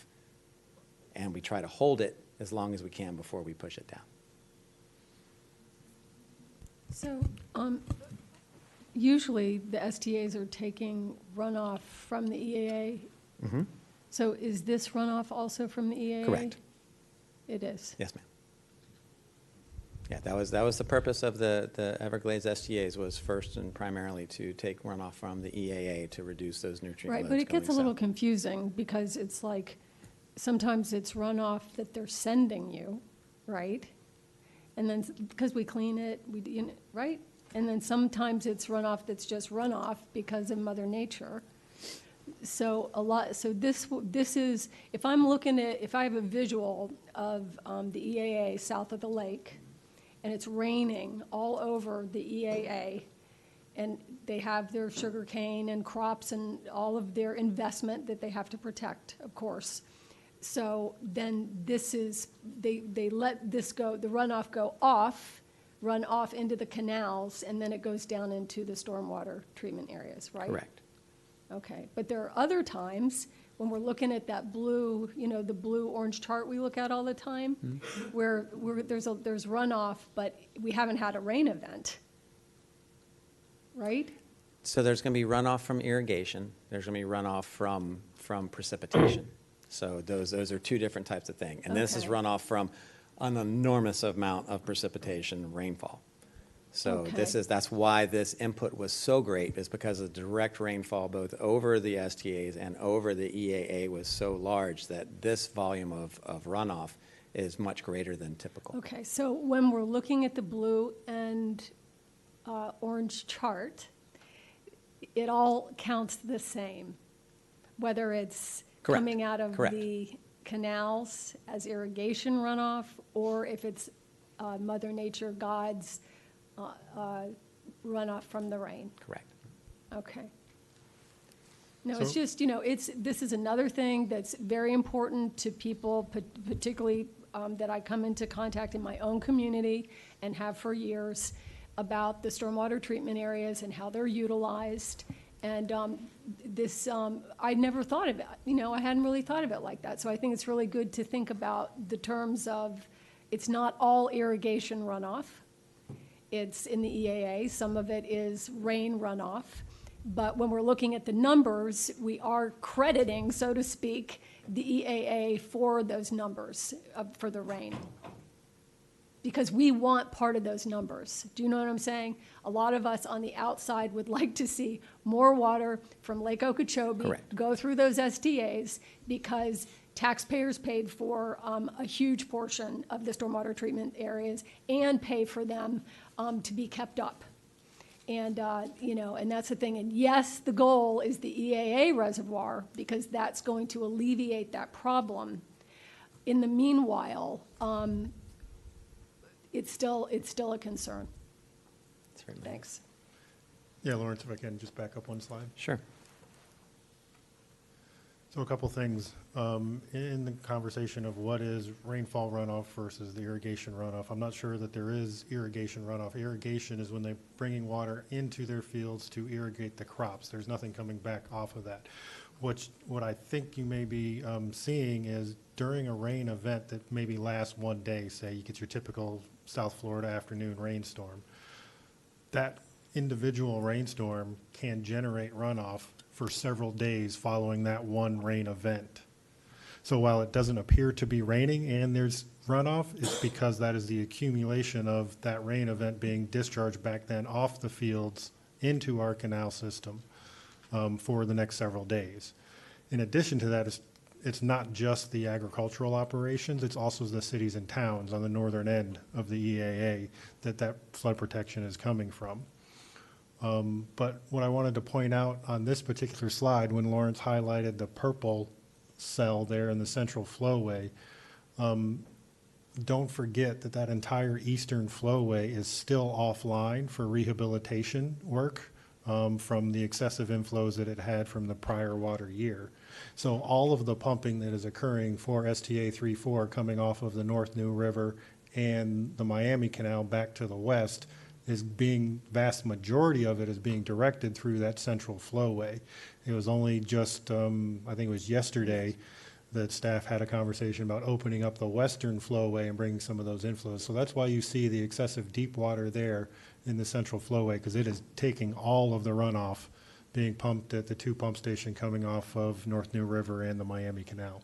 and we try to hold it as long as we can before we push it down. So usually the STAs are taking runoff from the EAA. Mm-hmm. So is this runoff also from the EAA? Correct. It is? Yes, ma'am. Yeah, that was the purpose of the Everglades STAs, was first and primarily to take runoff from the EAA to reduce those nutrient Right, loads but it gets a going little south. confusing because it's like, sometimes it's runoff that they're sending you, right? And then, because we clean it, right? And then sometimes it's runoff that's just runoff because of Mother Nature. So this is, if I have a visual of the EAA south of the lake, and it's raining all over the EAA, and they have their sugar cane and crops and all of their investment that they have to protect, of course. So then they let this go, the runoff run off into the canals, and then it goes down into the stormwater treatment areas, right? Correct. Okay, but there are other times when we're looking at that blue, the blue-orange chart we look at all the time, where there's runoff, but we haven't had a rain event, right? So there's going to be runoff from irrigation. There's going to be runoff from precipitation. So those are two different types of thing. And this is Okay. runoff from an enormous amount of precipitation, rainfall. So Okay. that's why this input was so great, is because of the direct rainfall both over the STAs and over the EAA was so large that this volume of runoff is much greater than typical. Okay, so when we're looking at the blue and orange chart, it all counts the same, whether it's Correct. coming out of Correct. the canals as irrigation runoff, or if it's Mother Nature, God's runoff from the rain? Correct. Okay. No, it's So- just, this is another thing that's very important to people, particularly that I come into contact in my own community and have for years, about the stormwater treatment areas and how they're utilized. And I never thought of it, I hadn't really thought of it like that. So I think it's really good to think about the terms of, it's not all irrigation runoff. It's in the EAA, some of it is rain runoff. But when we're looking at the numbers, we are crediting, so to speak, the EAA for those numbers for the rain. Because we want part of those numbers. Do you know what I'm saying? A lot of us on the outside would like to see more water from Lake Okeechobee Correct. go through those STAs because taxpayers paid for a huge portion of the stormwater treatment areas and pay for them to be kept up. And, and that's the thing. And yes, the goal is the EAA reservoir because that's going to alleviate that problem. In the meanwhile, it's still a concern. Thanks. Yeah, Lawrence, if I can just back up one slide. Sure. So a couple things. In the conversation of what is rainfall runoff versus the irrigation runoff, I'm not sure that there is irrigation runoff. Irrigation is when they're bringing water into their fields to irrigate the crops. There's nothing coming back off of that. What I think you may be seeing is during a rain event that maybe lasts one day, say you get your typical South Florida afternoon rainstorm, that individual rainstorm can generate runoff for several days following that one rain event. So while it doesn't appear to be raining and there's runoff, it's because that is the accumulation of that rain event being discharged back then off the fields into our canal system for the next several days. In addition to that, it's not just the agricultural operations, it's also the cities and towns on the northern end of the EAA that flood protection is coming from. But what I wanted to point out on this particular slide, when Lawrence highlighted the purple cell there in the central flowway, don't forget that entire eastern flowway is still offline for rehabilitation work from the excessive inflows that it had from the prior water year. So all of the pumping that is occurring for STA 3-4 coming off of the North New River and the Miami Canal back to the west is vast majority of it is being directed through that central flowway. It was only just, I think it was yesterday, that staff had a conversation about opening up the western flowway and bringing some of those inflows. So that's why you see the excessive deep water there in the central flowway, because it is taking all of the runoff being pumped at the two pump station coming off of North New River and the Miami Canal.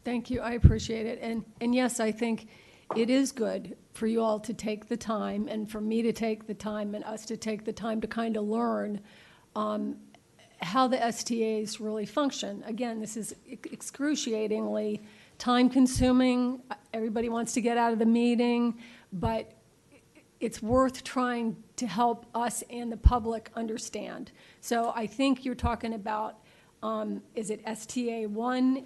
Thank you. I appreciate it. And yes, I think it is good for you all to take the time and for me to take the time and us to take the time to kind of learn how the STAs really function. Again, this is excruciatingly time-consuming. Everybody wants to get out of the meeting, but it's worth trying to help us and the public understand. So I think you're talking about, is it STA 1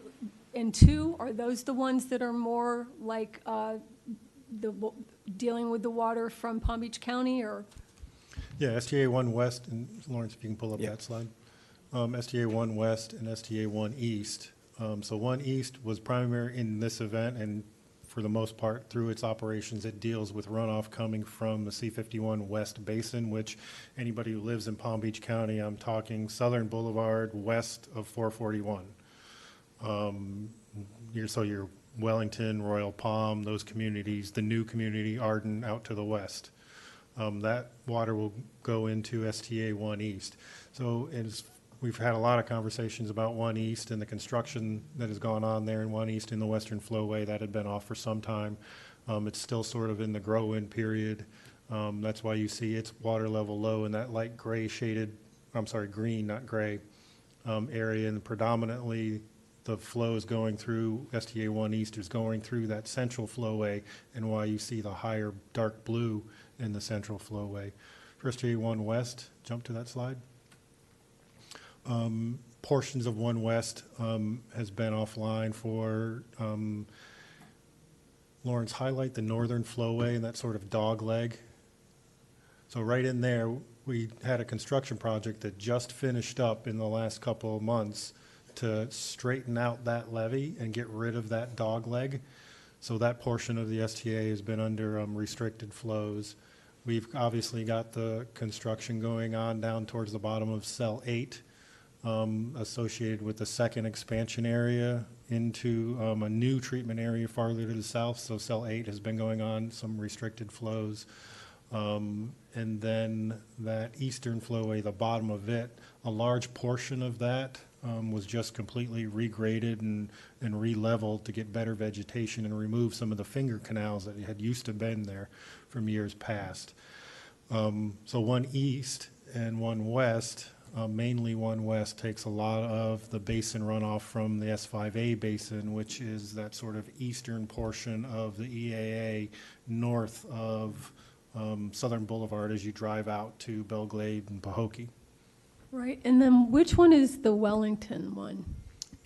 and 2? Are those the ones that are more like dealing with the water from Palm Beach County, or? Yeah, STA 1 West, and Lawrence, if you can pull up that slide. STA 1 West and STA 1 East. So 1 East was primary in this event, and for the most part, through its operations, it deals with runoff coming from the C51 West Basin, which anybody who lives in Palm Beach County, I'm talking Southern Boulevard west of 441. Your Wellington, Royal Palm, those communities, the new community, Arden, out to the west. That water will go into STA 1 East. So we've had a lot of conversations about 1 East and the construction that has gone on there in 1 East in the Western Flowway. That had been off for some time. It's still sort of in the grow-in period. That's why you see its water level low in that light gray shaded, green, not gray, area. And predominantly the flows going through STA 1 East is going through that central flowway, and why you see the higher dark blue in the central flowway. For STA 1 West, jump to that slide. Portions of 1 West has been offline for, Lawrence, highlight the northern flowway and that sort of dog leg. So right in there, we had a construction project that just finished up in the last couple of months to straighten out that levee and get rid of that dog leg. So that portion of the STA has been under restricted flows. We've obviously got the construction going on down towards the bottom of cell 8, associated with the second expansion area into a new treatment area farther to the south. So cell 8 has been going on some restricted flows. And then that eastern flowway, the bottom of it, a large portion of that was just completely regraded and re-leveled to get better vegetation and remove some of the finger canals that had used to been there from years past. So one east and one west, mainly one west, takes a lot of the basin runoff from the S5A basin, which is that sort of eastern portion of the EAA north of Southern Boulevard as you drive out to Belglade and Pahokee. Right, and then which one is the Wellington one?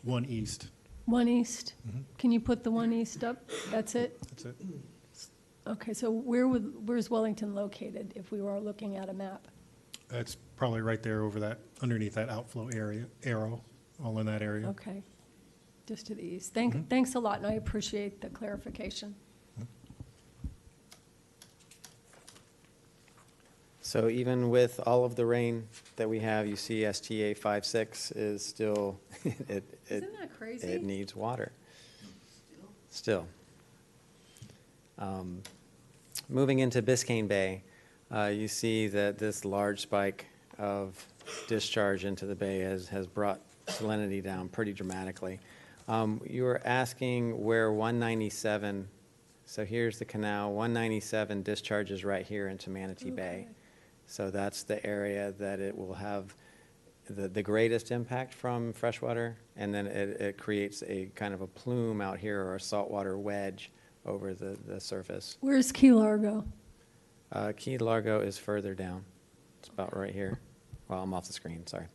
One east. One east? Can you put the one east up? That's it? That's it. Okay, so where's Wellington located if we were looking at a map? It's probably right there over that, underneath that outflow area, arrow, all in that area. Okay, just to the east. Thanks a lot, and I appreciate the clarification. So even with all of the rain that we have, you see STA 5.6 is still, Isn't that crazy? It needs water. Still. Moving into Biscayne Bay, you see that this large spike of discharge into the bay has brought salinity down pretty dramatically. You were asking where 197, so here's the canal, 197 discharges right here into Manatee Bay. So that's the area that it will have the greatest impact from freshwater, and then it creates a kind of a plume out here, or a saltwater wedge over the surface. Where's Key Largo? Key Largo is further down. It's about right here. Well, I'm off the screen, sorry.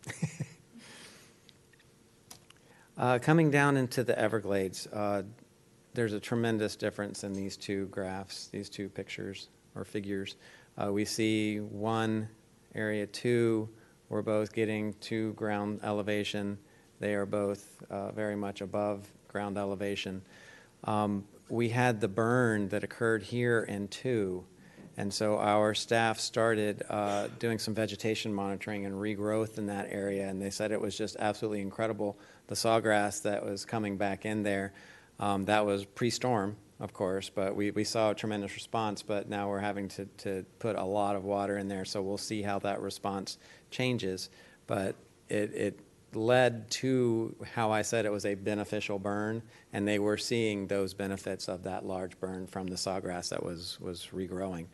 Coming down into the Everglades, there's a tremendous difference in these two graphs, these two pictures or figures. We see one, area 2, we're both getting to ground elevation. They are both very much above ground elevation. We had the burn that occurred here in 2, and so our staff started doing some vegetation monitoring and regrowth in that area, and they said it was just absolutely incredible. The sawgrass that was coming back in there, that was pre-storm, of course, but we saw a tremendous response, but now we're having to put a lot of water in there, so we'll see how that response changes. But it led to how I said it was a beneficial burn, and they were seeing those benefits of that large burn from the sawgrass that was regrowing.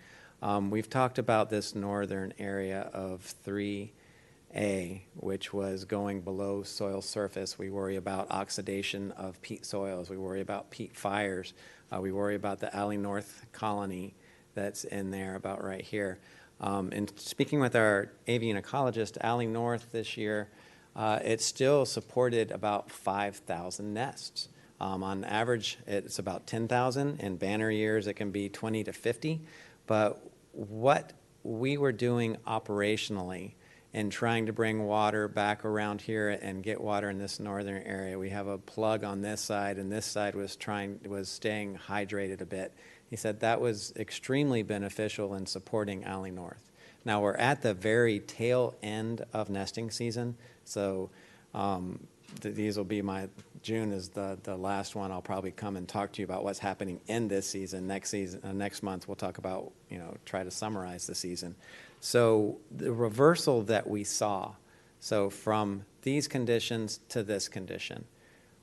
We've talked about this northern area of 3A, which was going below soil surface. We worry about oxidation of peat soils. We worry about peat fires. We worry about the Alley North colony that's in there about right here. And speaking with our avian ecologist, Alley North this year, it still supported about 5,000 nests. On average, it's about 10,000. In banner years, it can be 20 to 50. But what we were doing operationally in trying to bring water back around here and get water in this northern area, we have a plug on this side, and this side was staying hydrated a bit. He said that was extremely beneficial in supporting Alley North. Now we're at the very tail end of nesting season, so these will be June is the last one. I'll probably come and talk to you about what's happening in this season. Next month we'll talk about, try to summarize the season. So the reversal that we saw, so from these conditions to this condition,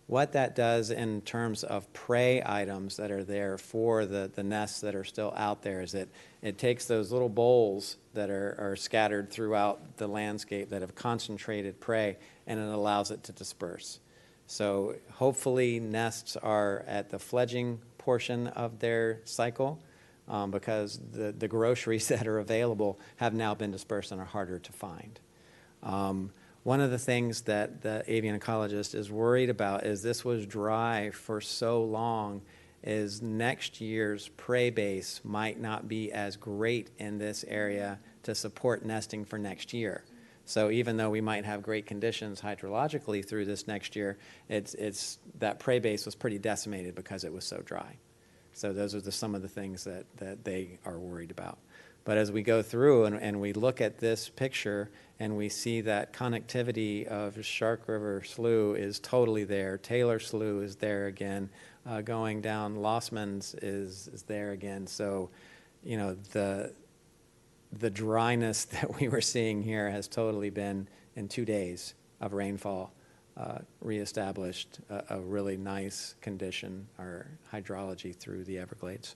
what that does in terms of prey items that are there for the nests that are still out there is it takes those little bowls that are scattered throughout the landscape that have concentrated prey, and it allows it to disperse. So hopefully nests are at the fledging portion of their cycle, because the groceries that are available have now been dispersed and are harder to find. One of the things that the avian ecologist is worried about is this was dry for so long, is next year's prey base might not be as great in this area to support nesting for next year. So even though we might have great conditions hydrologically through this next year, it's that prey base was pretty decimated because it was so dry. So those are some of the things that they are worried about. But as we go through and we look at this picture and we see that connectivity of Shark River Slough is totally there, Taylor Slough is there again, going down Lossman's is there again. So, you know, the dryness that we were seeing here has totally been, in 2 days of rainfall, reestablished a really nice condition or hydrology through the Everglades.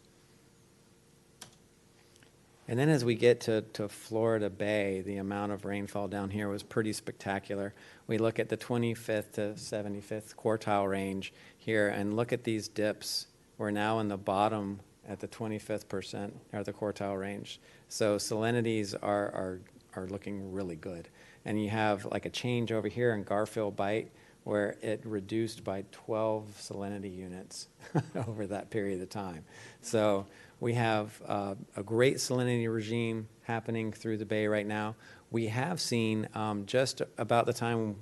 And then as we get to Florida Bay, the amount of rainfall down here was pretty spectacular. We look at the 25th to 75th quartile range here and look at these dips. We're now in the bottom at the 25th percent or the quartile range. So salinities are looking really good. And you have like a change over here in Garfield Bight where it reduced by 12 salinity units over that period of time. So we have a great salinity regime happening through the bay right now. We have seen just about the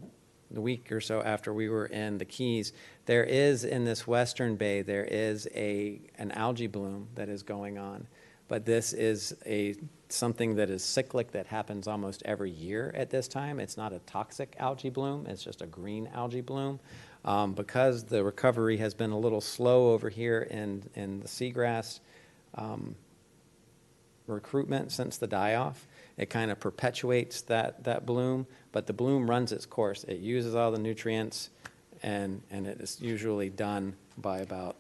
week or so after we were in the Keys, there is in this western bay, there is an algae bloom that is going on. But this is something that is cyclic that happens almost every year at this time. It's not a toxic algae bloom. It's just a green algae bloom. Because the recovery has been a little slow over here in the seagrass recruitment since the die-off, it kind of perpetuates that bloom, but the bloom runs its course. It uses all the nutrients, and it is usually done by about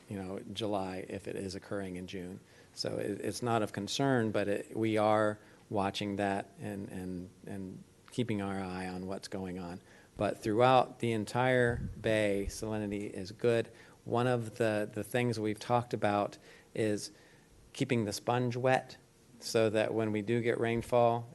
July if it is occurring in June. So it's not of concern, but we are watching that and keeping our eye on what's going on. But throughout the entire bay, salinity is good. One of the things we've talked about is keeping the sponge wet so that when we do get rainfall,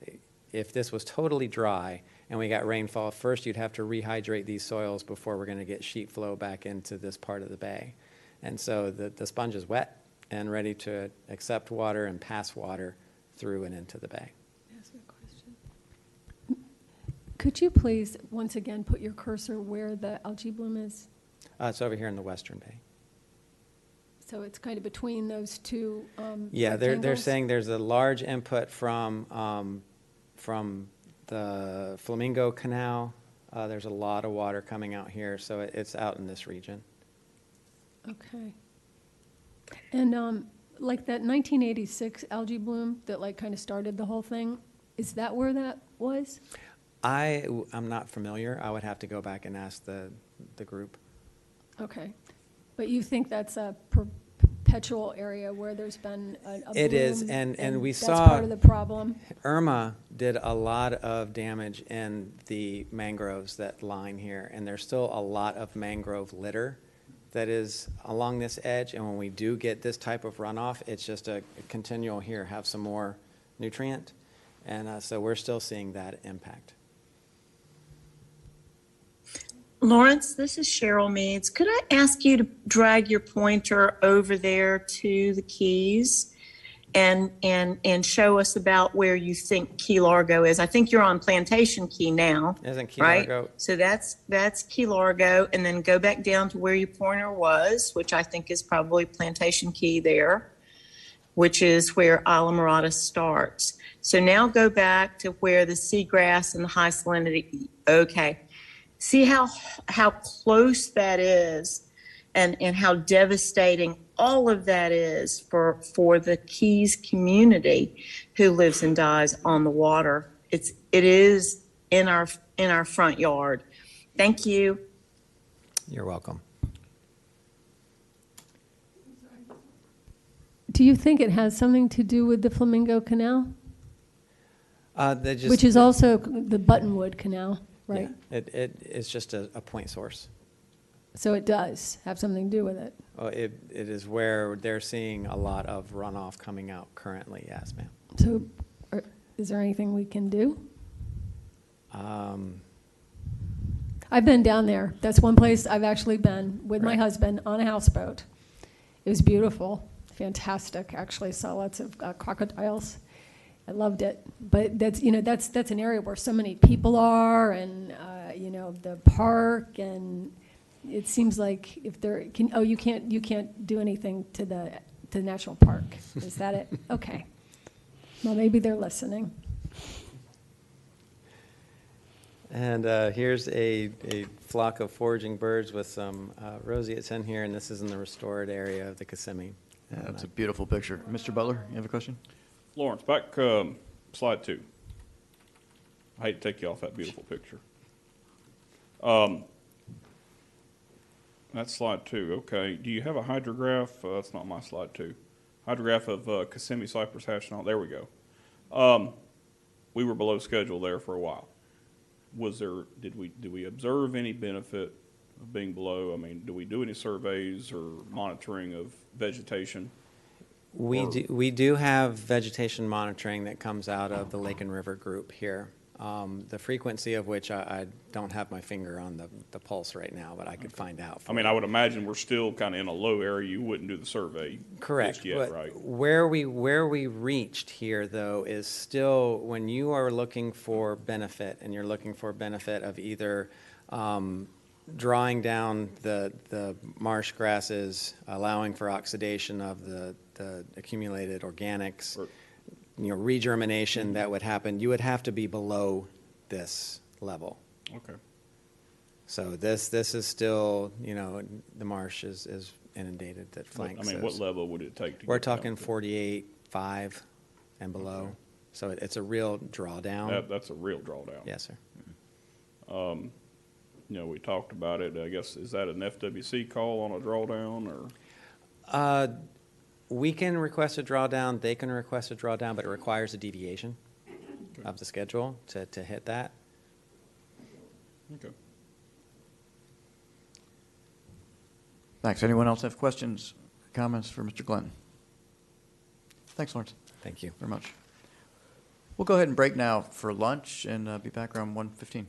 if this was totally dry and we got rainfall, first you'd have to rehydrate these soils before we're going to get sheet flow back into this part of the bay. And so the sponge is wet and ready to accept water and pass water through and into the bay. Ask a question. Could you please, once again, put your cursor where the algae bloom is? It's over here in the western bay. So it's kind of between those two Yeah, they're rectangles? saying there's a large input from the Flamingo Canal. There's a lot of water coming out here, so it's out in this region. Okay. And like that 1986 algae bloom that like kind of started the whole thing, is that where that was? I'm not familiar. I would have to go back and ask the group. Okay. But you think that's a perpetual area where there's been a bloom? It is, and we that's saw part of the problem. Irma did a lot of damage in the mangroves that line here, and there's still a lot of mangrove litter that is along this edge, and when we do get this type of runoff, it's just a continual here, have some more nutrient, and so we're still seeing that impact. Lawrence, this is Cheryl Meads. Could I ask you to drag your pointer over there to the Keys and show us about where you think Key Largo is? I think you're on Plantation Key now. Isn't Key right? Largo? So that's Key Largo, and then go back down to where your pointer was, which I think is probably Plantation Key there, which is where Isla Morada starts. So now go back to where the seagrass and the high salinity. Okay. See how close that is and how devastating all of that is for the Keys community who lives and dies on the water. It is in our front yard. Thank you. You're welcome. Do you think it has something to do with the Flamingo Canal? Which is also the Buttonwood Canal, right? Yeah, it is just a point source. So it does have something to do with it. Well, it is where they're seeing a lot of runoff coming out currently, yes, ma'am. So is there anything we can do? I've been down there. That's one place I've actually been with my husband on a houseboat. It was beautiful, fantastic. Actually saw lots of crocodiles. I loved it. But that's, that's an area where so many people are and, the park, and it seems like if there you can't do anything to the national park. Is that it? Okay. Well, maybe they're listening. And here's a flock of foraging birds with some roseates in here, and this is in the restored area of the Kissimmee. Yeah, that's a beautiful picture. Mr. Butler, you have a question? Lawrence, back slide 2. I hate to take you off that beautiful picture. That's slide 2. Okay. Do you have a hydrograph? That's not my slide 2. Hydrograph of Kissimmee cypress hatching. There we go. We were below schedule there for a while. Did we observe any benefit of being below? I mean, do we do any surveys or monitoring of vegetation? We do have vegetation monitoring that comes out of the Lake and River group here. The frequency of which I don't have my finger on the pulse right now, but I could find out. I mean, I would imagine we're still kind of in a low area. You wouldn't do the survey Correct. just yet, But right? Where we reached here, though, is still when you are looking for benefit, and you're looking for benefit of either drawing down the marsh grasses, allowing for oxidation of the accumulated organics, regermination that would happen, you would have to be below this level. Okay. So this is still, the marsh is inundated that flanks. I mean, what level would it take to We're get down talking to? 48.5 and below. Okay. So it's a real drawdown. That's a real drawdown. Yes, sir. We talked about it. I guess, is that an FWC call on a drawdown or? We can request a drawdown, they can request a drawdown, but it requires a deviation of the schedule to hit that. Okay. Thanks. Anyone else have questions, comments for Mr. Glenn? Thanks, Lawrence. Thank you very much. We'll go ahead and break now for lunch and be back around 1:15.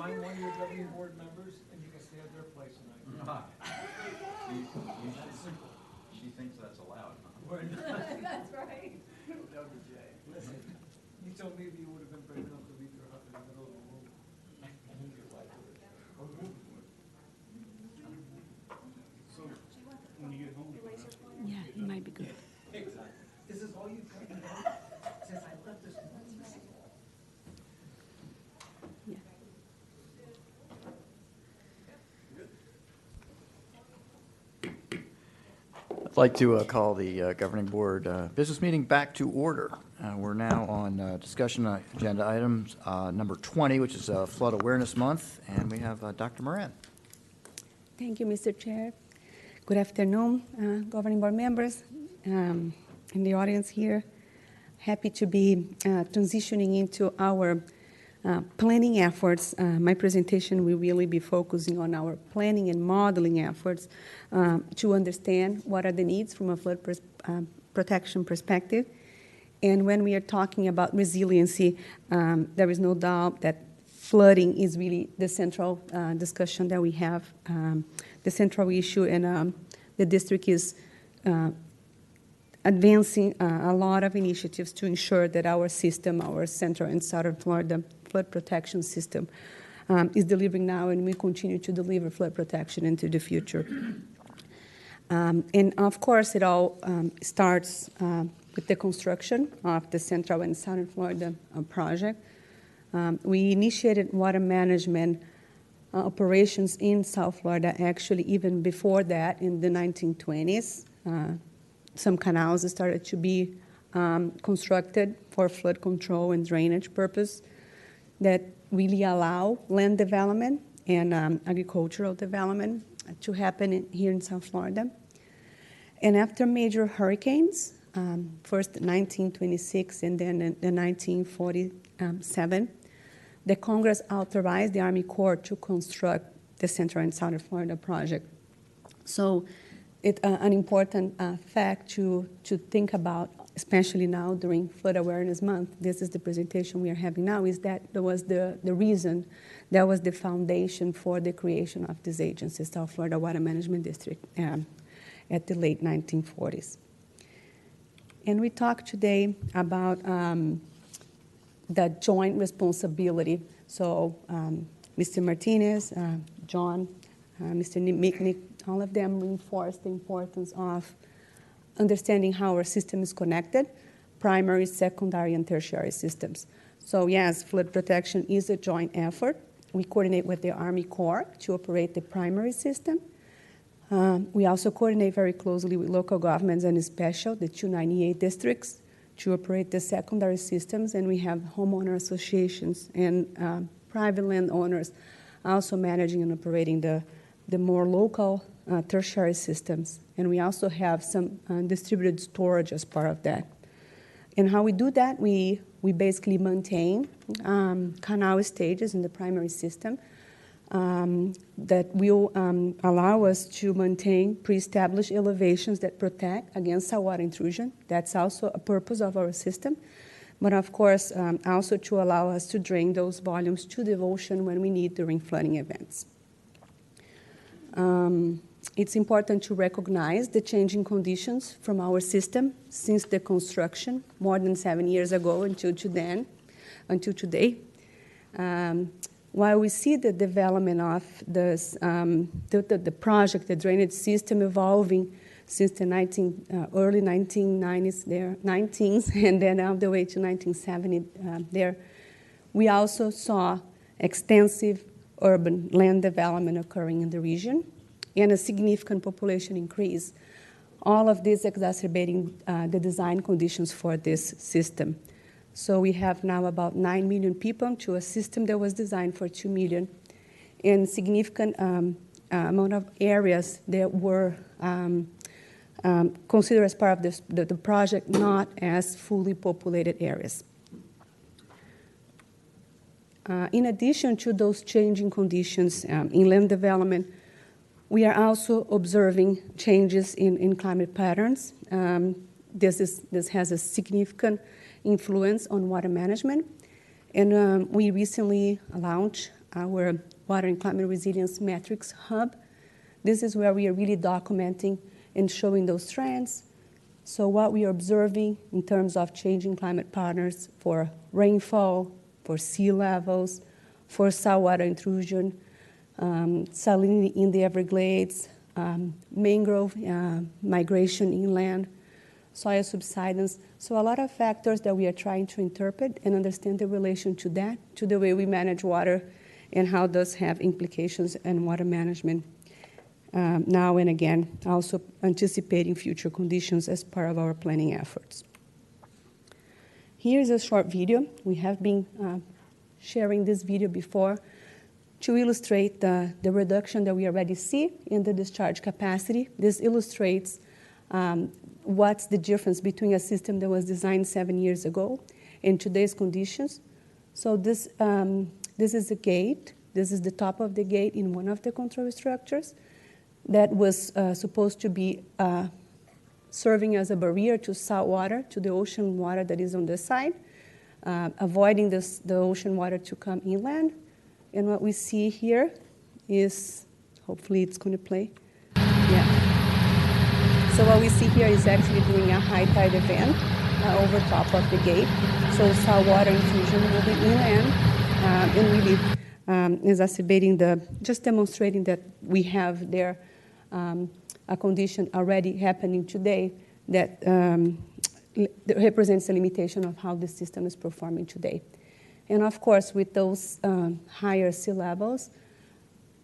find one of your governing board members, and you can stay at their place tonight. She thinks that's allowed, huh? That's right. Listen, you told me that you would have been brave enough to leave your hut in the middle of the room. So, when you get home. Yeah, it might be good. This is all you've done since I left this. Yeah. I'd like to call the governing board business meeting back to order. We're now on discussion agenda items number 20, which is Flood Awareness Month, and we have Dr. Moran. Thank you, Mr. Chair. Good afternoon, governing board members, in the audience here. Happy to be transitioning into our planning efforts. My presentation will really be focusing on our planning and modeling efforts to understand what are the needs from a flood protection perspective. And when we are talking about resiliency, there is no doubt that flooding is really the central discussion that we have, the central issue, and the district is advancing a lot of initiatives to ensure that our system, our Central and Southern Florida flood protection system, is delivering now, and we continue to deliver flood protection into the future. And of course, it all starts with the construction of the Central and Southern Florida project. We initiated water management operations in South Florida, actually even before that, in the 1920s. Some canals started to be constructed for flood control and drainage purpose that really allow land development and agricultural development to happen here in South Florida. And after major hurricanes, first 1926 and then in 1947, the Congress authorized the Army Corps to construct the Central and Southern Florida project. So it's an important fact to think about, especially now during Flood Awareness Month. This is the presentation we are having now, is that there was the reason, that was the foundation for the creation of this agency, South Florida Water Management District, at the late 1940s. And we talk today about the joint responsibility. So Mr. Martinez, John, Mr. Mitnick, all of them reinforced the importance of understanding how our system is connected, primary, secondary, and tertiary systems. So yes, flood protection is a joint effort. We coordinate with the Army Corps to operate the primary system. We also coordinate very closely with local governments, and especially the 298 districts, to operate the secondary systems. And we have homeowner associations and private landowners also managing and operating the more local tertiary systems. And we also have some distributed storage as part of that. And how we do that, we basically maintain canal stages in the primary system that will allow us to maintain pre-established elevations that protect against saltwater intrusion. That's also a purpose of our system. But of course, also to allow us to drain those volumes to the ocean when we need during flooding events. It's important to recognize the changing conditions from our system since the construction more than 7 years ago until today. While we see the development of this, the project, the drainage system evolving since the early 1990s, and then all the way to 1970 there, we also saw extensive urban land development occurring in the region and a significant population increase, all of this exacerbating the design conditions for this system. So we have now about 9 million people to a system that was designed for 2 million, and significant amount of areas that were considered as part of the project not as fully populated areas. In addition to those changing conditions in land development, we are also observing changes in climate patterns. This has a significant influence on water management. And we recently launched our Water and Climate Resilience Metrics Hub. This is where we are really documenting and showing those trends. So what we are observing in terms of changing climate patterns for rainfall, for sea levels, for saltwater intrusion, salinity in the Everglades, mangrove migration inland, soil subsidence. So a lot of factors that we are trying to interpret and understand the relation to that, to the way we manage water and how those have implications in water management now and again, also anticipating future conditions as part of our planning efforts. Here's a short video. We have been sharing this video before to illustrate the reduction that we already see in the discharge capacity. This illustrates what's the difference between a system that was designed 7 years ago and today's conditions. So this is a gate. This is the top of the gate in one of the control structures that was supposed to be serving as a barrier to salt water, to the ocean water that is on this side, avoiding the ocean water to come inland. And what we see here is, hopefully it's going to play. Yeah. So what we see here is actually doing a high tide event over top of the gate. So saltwater intrusion moving inland and really exacerbating just demonstrating that we have there a condition already happening today that represents a limitation of how the system is performing today. And of course, with those higher sea levels,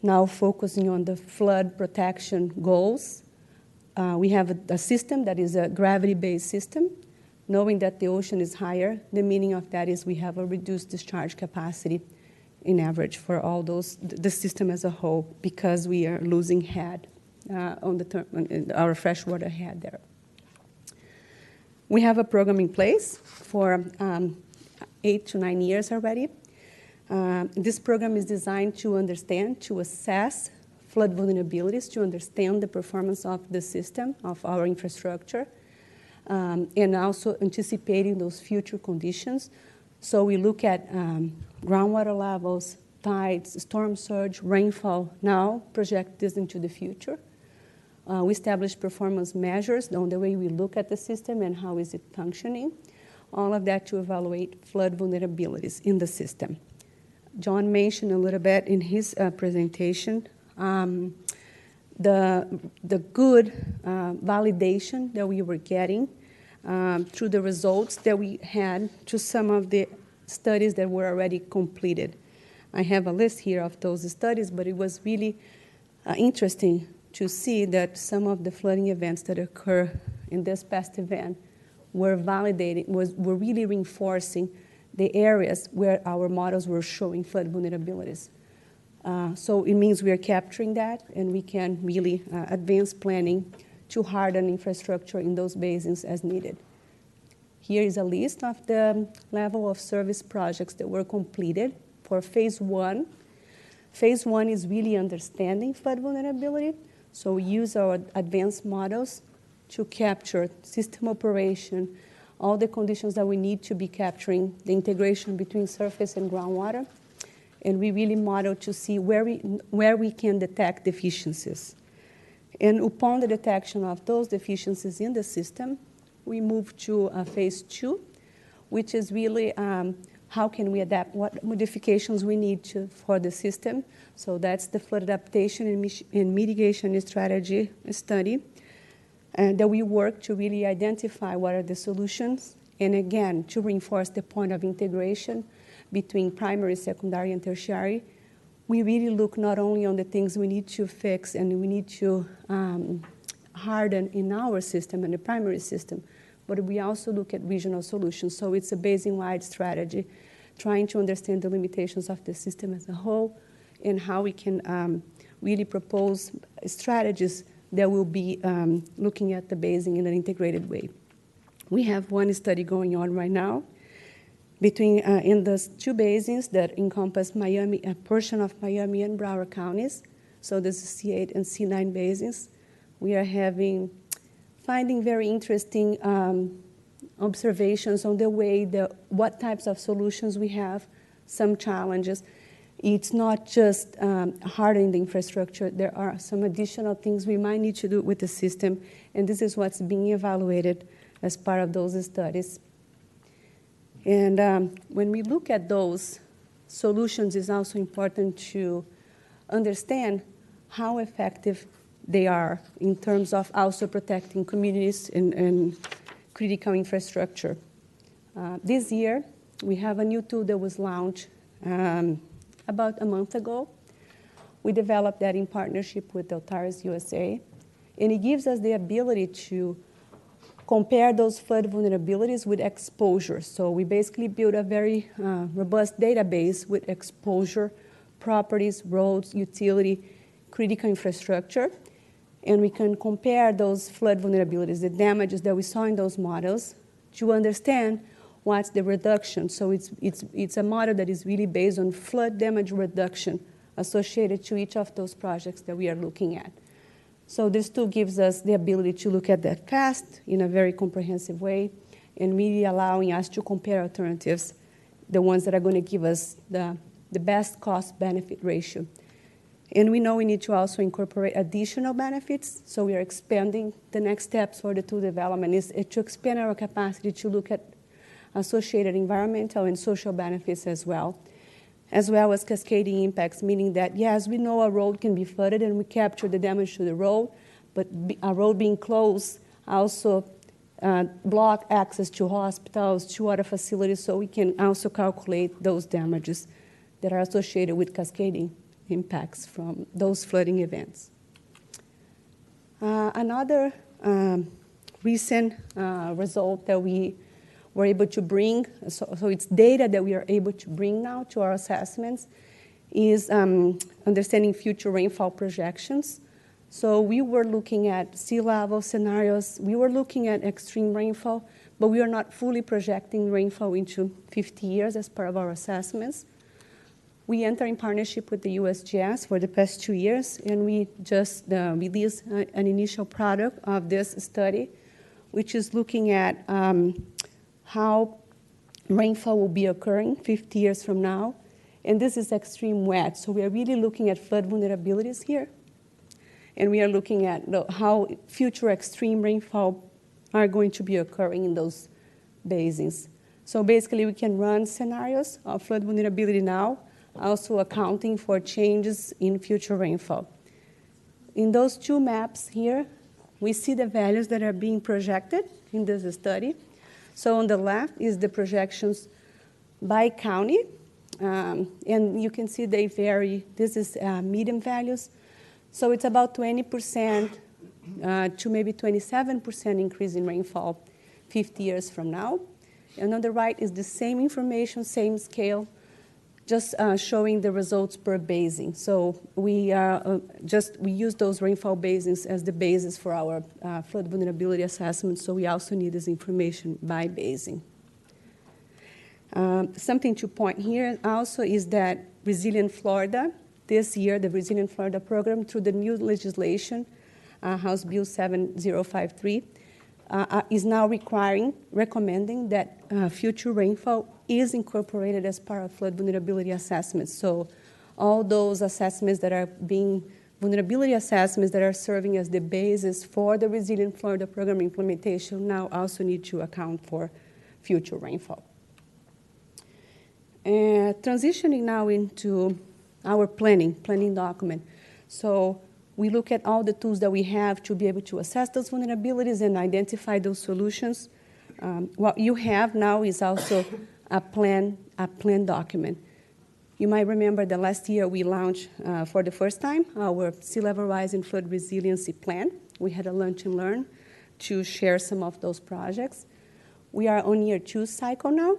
now focusing on the flood protection goals, we have a system that is a gravity-based system. Knowing that the ocean is higher, the meaning of that is we have a reduced discharge capacity in average for all those, the system as a whole, because we are losing head on our freshwater head there. We have a program in place for 8 to 9 years already. This program is designed to understand, to assess flood vulnerabilities, to understand the performance of the system, of our infrastructure, and also anticipating those future conditions. So we look at groundwater levels, tides, storm surge, rainfall now, project this into the future. We establish performance measures on the way we look at the system and how is it functioning. All of that to evaluate flood vulnerabilities in the system. John mentioned a little bit in his presentation the good validation that we were getting through the results that we had to some of the studies that were already completed. I have a list here of those studies, but it was really interesting to see that some of the flooding events that occur in this past event were validating, were really reinforcing the areas where our models were showing flood vulnerabilities. So it means we are capturing that, and we can really advance planning to harden infrastructure in those basins as needed. Here is a list of the level of service projects that were completed for phase one. Phase one is really understanding flood vulnerability. So we use our advanced models to capture system operation, all the conditions that we need to be capturing, the integration between surface and groundwater. And we really model to see where we can detect deficiencies. And upon the detection of those deficiencies in the system, we move to phase two, which is really how can we adapt, what modifications we need for the system. So that's the flood adaptation and mitigation strategy study. And that we work to really identify what are the solutions, and again, to reinforce the point of integration between primary, secondary, and tertiary. We really look not only on the things we need to fix and we need to harden in our system and the primary system, but we also look at regional solutions. So it's a basin-wide strategy, trying to understand the limitations of the system as a whole and how we can really propose strategies that will be looking at the basin in an integrated way. We have one study going on right now between in the two basins that encompass Miami, a portion of Miami and Broward counties. So this is C8 and C9 basins. We are finding very interesting observations on the way what types of solutions we have, some challenges. It's not just hardening the infrastructure. There are some additional things we might need to do with the system, and this is what's being evaluated as part of those studies. And when we look at those solutions, it's also important to understand how effective they are in terms of also protecting communities and critical infrastructure. This year, we have a new tool that was launched about a month ago. We developed that in partnership with Deltares USA, and it gives us the ability to compare those flood vulnerabilities with exposure. So we basically built a very robust database with exposure, properties, roads, utility, critical infrastructure, and we can compare those flood vulnerabilities, the damages that we saw in those models, to understand what's the reduction. So it's a model that is really based on flood damage reduction associated to each of those projects that we are looking at. So this tool gives us the ability to look at that fast in a very comprehensive way and really allowing us to compare alternatives, the ones that are going to give us the best cost-benefit ratio. And we know we need to also incorporate additional benefits, so we are expanding. The next steps for the tool development is to expand our capacity to look at associated environmental and social benefits as well as cascading impacts, meaning that, yes, we know a road can be flooded and we capture the damage to the road, but a road being closed also block access to hospitals, to other facilities, so we can also calculate those damages that are associated with cascading impacts from those flooding events. Another recent result that we were able to bring, so it's data that we are able to bring now to our assessments, is understanding future rainfall projections. So we were looking at sea level scenarios, we were looking at extreme rainfall, but we are not fully projecting rainfall into 50 years as part of our assessments. We enter in partnership with the USGS for the past 2 years, and we just released an initial product of this study, which is looking at how rainfall will be occurring 50 years from now. And this is extreme wet, so we are really looking at flood vulnerabilities here. And we are looking at how future extreme rainfall are going to be occurring in those basins. So basically, we can run scenarios of flood vulnerability now, also accounting for changes in future rainfall. In those two maps here, we see the values that are being projected in this study. So on the left is the projections by county, and you can see they vary. This is median values. So it's about 20% to maybe 27% increase in rainfall 50 years from now. And on the right is the same information, same scale, just showing the results per basin. So we use those rainfall basins as the basis for our flood vulnerability assessment, so we also need this information by basin. Something to point here also is that Resilient Florida, this year, the Resilient Florida program, through the new legislation, House Bill 7053, is now recommending that future rainfall is incorporated as part of flood vulnerability assessments. So all those assessments that are vulnerability assessments that are serving as the basis for the Resilient Florida program implementation now also need to account for future rainfall. And transitioning now into our planning document. So we look at all the tools that we have to be able to assess those vulnerabilities and identify those solutions. What you have now is also a plan document. You might remember that last year we launched for the first time our sea level rise and flood resiliency plan. We had a lunch and learn to share some of those projects. We are on year 2 cycle now,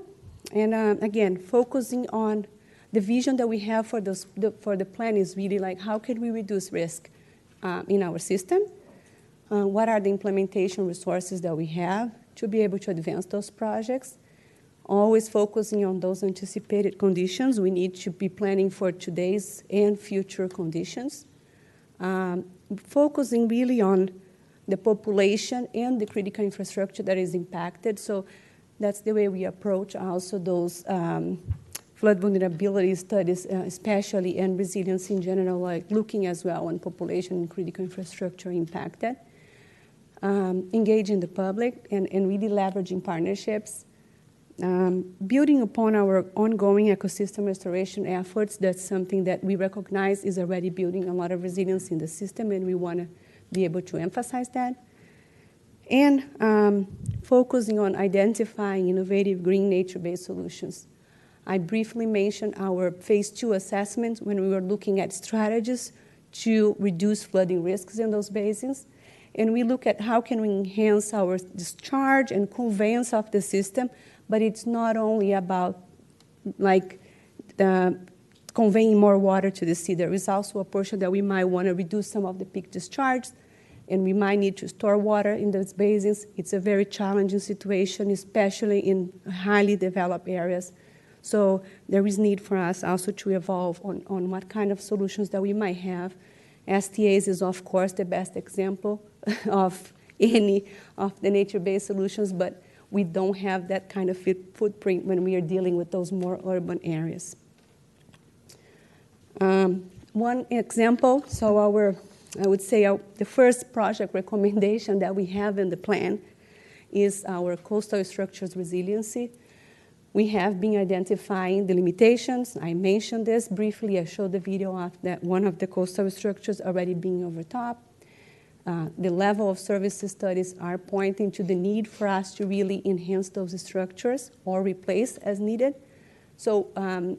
and again, focusing on the vision that we have for the plan is really like how can we reduce risk in our system? What are the implementation resources that we have to be able to advance those projects? Always focusing on those anticipated conditions. We need to be planning for today's and future conditions. Focusing really on the population and the critical infrastructure that is impacted. So that's the way we approach also those flood vulnerability studies, especially, and resilience in general, like looking as well on population and critical infrastructure impacted. Engaging the public and really leveraging partnerships. Building upon our ongoing ecosystem restoration efforts, that's something that we recognize is already building a lot of resilience in the system, and we want to be able to emphasize that. And focusing on identifying innovative green nature-based solutions. I briefly mentioned our phase 2 assessment when we were looking at strategies to reduce flooding risks in those basins. And we look at how can we enhance our discharge and conveyance of the system, but it's not only about conveying more water to the sea. There is also a portion that we might want to reduce some of the peak discharge, and we might need to store water in those basins. It's a very challenging situation, especially in highly developed areas. So there is need for us also to evolve on what kind of solutions that we might have. STAs is, of course, the best example of any of the nature-based solutions, but we don't have that kind of footprint when we are dealing with those more urban areas. One example, so I would say the first project recommendation that we have in the plan is our coastal structures resiliency. We have been identifying the limitations. I mentioned this briefly. I showed the video of that one of the coastal structures already being overtopped. The level of services studies are pointing to the need for us to really enhance those structures or replace as needed. So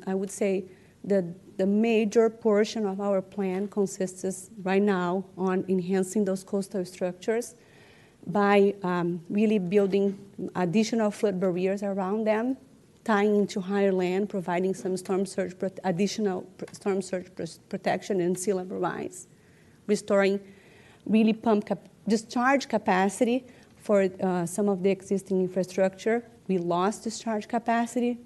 I would say that the major portion of our plan consists right now on enhancing those coastal structures by really building additional flood barriers around them, tying into higher land, providing some additional storm surge protection and sea level rise, restoring really discharge capacity for some of the existing infrastructure. We lost discharge capacity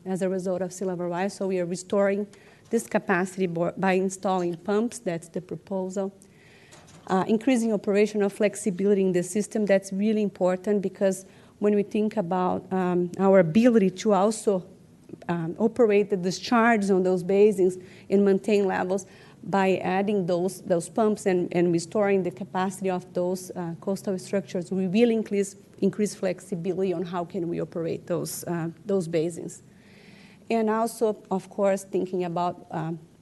as a result of sea level rise, so we are restoring this capacity by installing pumps. That's the proposal. Increasing operational flexibility in the system, that's really important because when we think about our ability to also operate the discharge on those basins and maintain levels by adding those pumps and restoring the capacity of those coastal structures, we will increase flexibility on how can we operate those basins. And also, of course, thinking about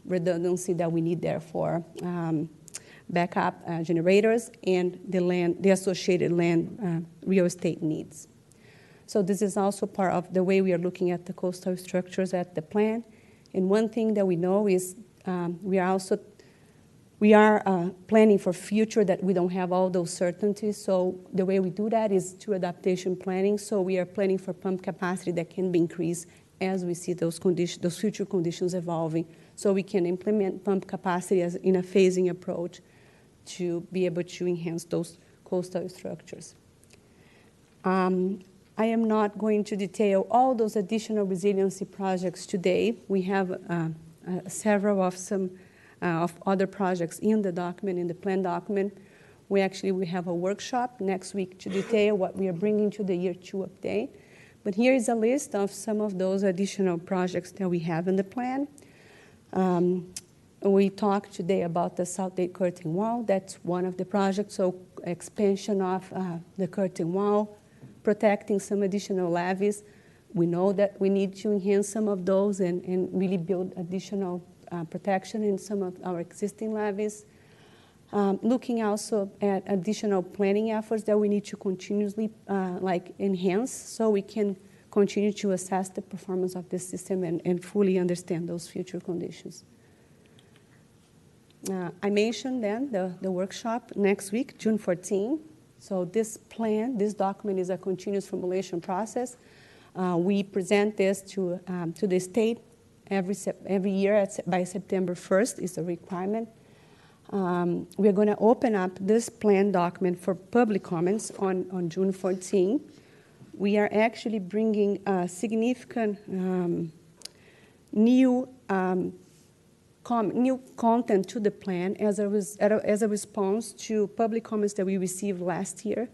redundancy that we need there for backup generators and the associated land real estate needs. So this is also part of the way we are looking at the coastal structures at the plan. And one thing that we know is we are planning for future that we don't have all those certainties. So the way we do that is through adaptation planning. So we are planning for pump capacity that can be increased as we see those future conditions evolving. So we can implement pump capacity in a phasing approach to be able to enhance those coastal structures. I am not going to detail all those additional resiliency projects today. We have several of other projects in the document, in the plan document. We have a workshop next week to detail what we are bringing to the Year 2 update. But here is a list of some of those additional projects that we have in the plan. We talked today about the South Dade Curtain Wall. That's one of the projects, so expansion of the curtain wall, protecting some additional levees. We know that we need to enhance some of those and really build additional protection in some of our existing levees. Looking also at additional planning efforts that we need to continuously enhance so we can continue to assess the performance of the system and fully understand those future conditions. I mentioned then the workshop next week, June 14. So this document is a continuous formulation process. We present this to the state every year by September 1st is a requirement. We're going to open up this plan document for public comments on June 14. We are actually bringing significant new content to the plan as a response to public comments that we received last year.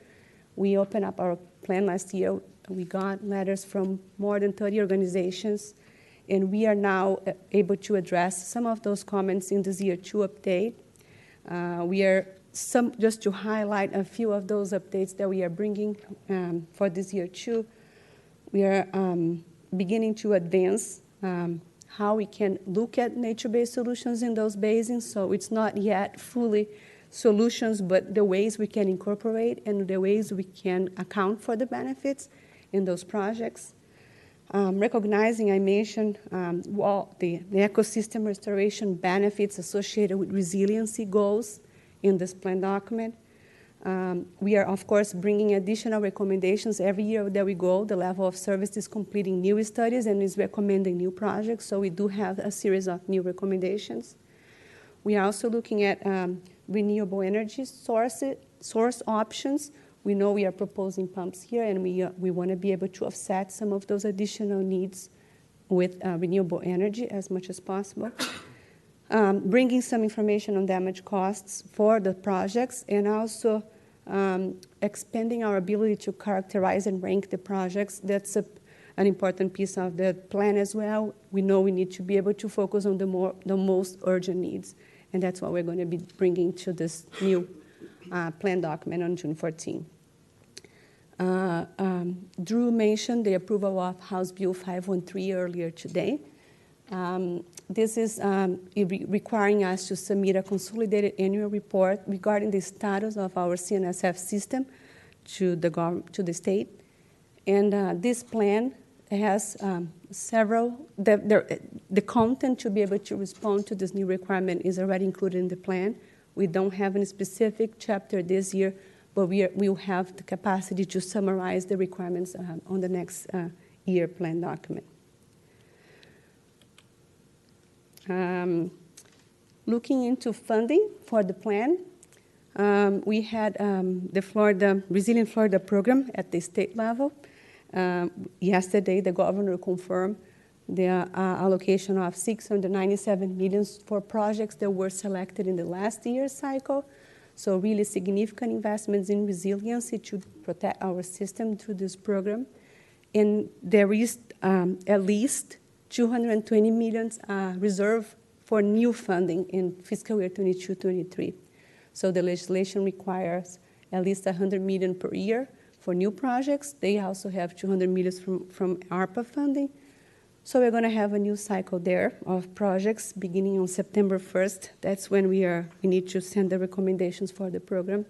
We opened up our plan last year. We got letters from more than 30 organizations and we are now able to address some of those comments in this year 2 update. Just to highlight a few of those updates that we are bringing for this year 2, we are beginning to advance how we can look at nature-based solutions in those basins. So it's not yet fully solutions, but the ways we can incorporate and the ways we can account for the benefits in those projects. Recognizing, I mentioned, the ecosystem restoration benefits associated with resiliency goals in this plan document. We are, of course, bringing additional recommendations every year that we go. The level of service is completing new studies and is recommending new projects, so we do have a series of new recommendations. We are also looking at renewable energy source options. We know we are proposing pumps here, and we want to be able to offset some of those additional needs with renewable energy as much as possible. Bringing some information on damage costs for the projects, and also expanding our ability to characterize and rank the projects. That's an important piece of the plan as well. We know we need to be able to focus on the most urgent needs, and that's what we're going to be bringing to this new plan document on June 14. Drew mentioned the approval of House Bill 513 earlier today. This is requiring us to submit a consolidated annual report regarding the status of our CNSF system to the state. And this plan has the content to be able to respond to this new requirement is already included in the plan. We don't have any specific chapter this year, but we will have the capacity to summarize the requirements on the next year plan document. Looking into funding for the plan, we had the Florida Resilient Florida program at the state level. Yesterday, the governor confirmed the allocation of $697 million for projects that were selected in the last year's cycle. So really significant investments in resiliency to protect our system through this program. And there is at least $220 million reserved for new funding in fiscal year 22-23. So the legislation requires at least $100 million per year for new projects. They also have $200 million from ARPA funding. So we're going to have a new cycle there of projects beginning on September 1st. That's when we need to send the recommendations for the program.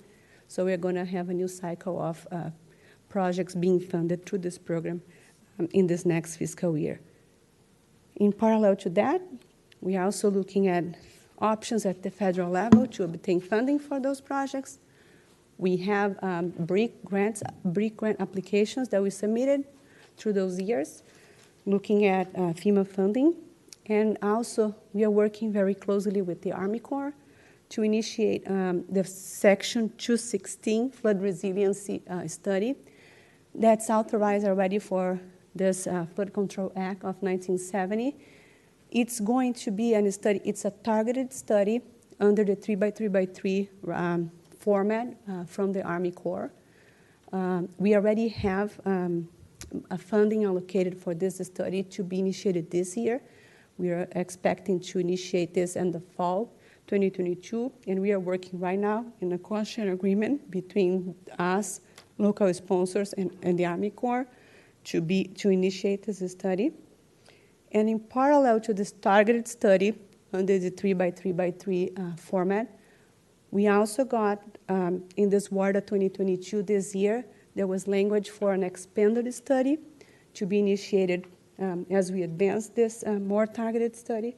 So we're going to have a new cycle of projects being funded through this program in this next fiscal year. In parallel to that, we are also looking at options at the federal level to obtain funding for those projects. We have BRIC grant applications that we submitted through those years, looking at FEMA funding. And also, we are working very closely with the Army Corps to initiate the Section 216 flood resiliency study that's authorized already for this Flood Control Act of 1970. It's going to be a study, it's a targeted study under the 3x3x3 format from the Army Corps. We already have a funding allocated for this study to be initiated this year. We are expecting to initiate this in the fall 2022, and we are working right now in a cost-share agreement between us, local sponsors, and the Army Corps to initiate this study. And in parallel to this targeted study under the 3x3x3 format, we also got in this WARDA 2022 this year, there was language for an expanded study to be initiated as we advance this more targeted study.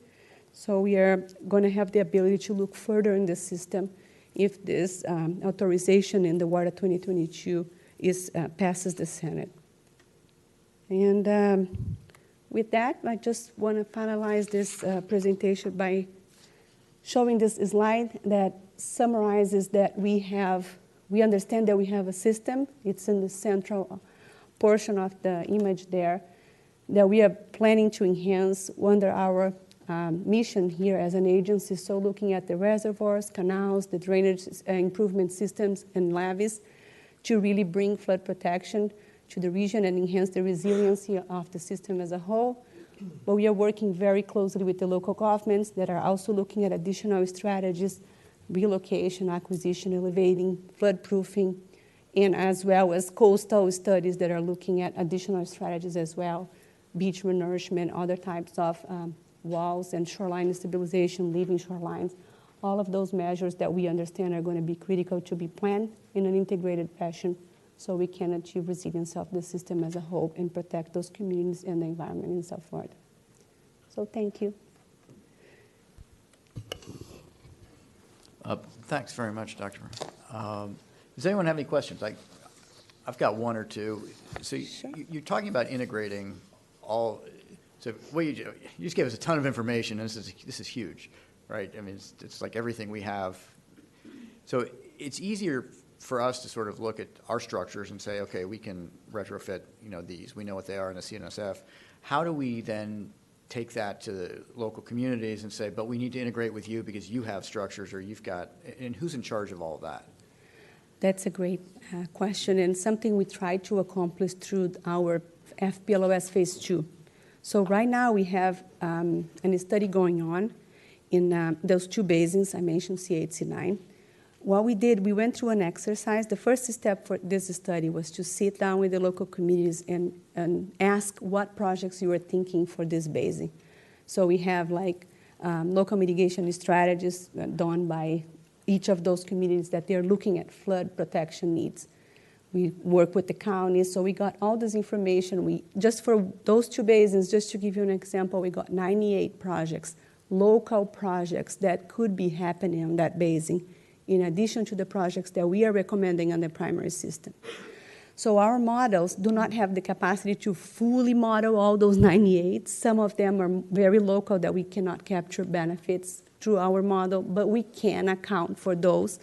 So we are going to have the ability to look further in the system if this authorization in the WARDA 2022 passes the Senate. And with that, I just want to finalize this presentation by showing this slide that summarizes that we understand that we have a system. It's in the central portion of the image there that we are planning to enhance under our mission here as an agency. So looking at the reservoirs, canals, the drainage improvement systems, and levees to really bring flood protection to the region and enhance the resiliency of the system as a whole. but we are working very closely with the local governments that are also looking at additional strategies, relocation, acquisition, elevating, flood-proofing, and as well as coastal studies that are looking at additional strategies as well, beach renourishment, other types of walls and shoreline stabilization, living shorelines. All of those measures that we understand are going to be critical to be planned in an integrated fashion so we can achieve resilience of the system as a whole and protect those communities and the environment in South Florida. So thank you. Thanks very much, Dr. Does anyone have any questions? I've got one or two. So you're talking about integrating all. So what you just gave us a ton of information, and this is huge, right? I mean, it's like everything we have. So it's easier for us to sort of look at our structures and say, okay, we can retrofit, these. We know what they are in the CNSF. How do we then take that to the local communities and say, but we need to integrate with you because you have structures or you've got, and who's in charge of all of that? That's a great question, and something we try to accomplish through our FPLOS Phase 2. So right now we have a study going on in those two basins I mentioned, C8, C9. What we did, we went through an exercise. The first step for this study was to sit down with the local communities and ask what projects you were thinking for this basin. So we have local mitigation strategies done by each of those communities that they're looking at flood protection needs. We work with the counties, so we got all this information. Just for those two basins, just to give you an example, we got 98 projects, local projects that could be happening on that basin, in addition to the projects that we are recommending on the primary system. So our models do not have the capacity to fully model all those 98. Some of them are very local that we cannot capture benefits through our model, but we can account for those,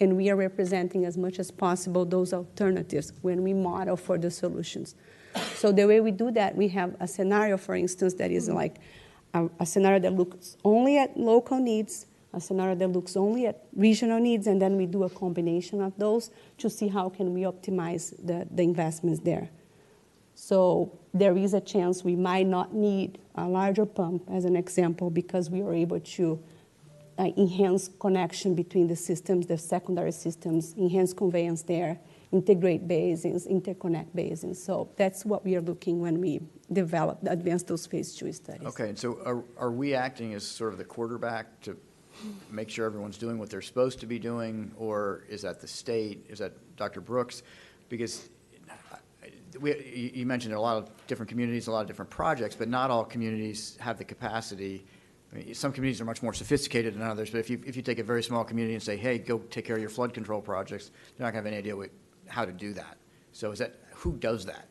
and we are representing as much as possible those alternatives when we model for the solutions. So the way we do that, we have a scenario, for instance, that is like a scenario that looks only at local needs, a scenario that looks only at regional needs, and then we do a combination of those to see how can we optimize the investments there. So there is a chance we might not need a larger pump, as an example, because we are able to enhance connection between the systems, the secondary systems, enhance conveyance there, integrate basins, interconnect basins. So that's what we are looking when we advance those Phase 2 studies. Okay, and so are we acting as sort of the quarterback to make sure everyone's doing what they're supposed to be doing, or is that the state? Is that Dr. Brooks? Because you mentioned a lot of different communities, a lot of different projects, but not all communities have the capacity. I mean, some communities are much more sophisticated than others, but if you take a very small community and say, hey, go take care of your flood control projects, they're not going to have any idea how to do that. So who does that?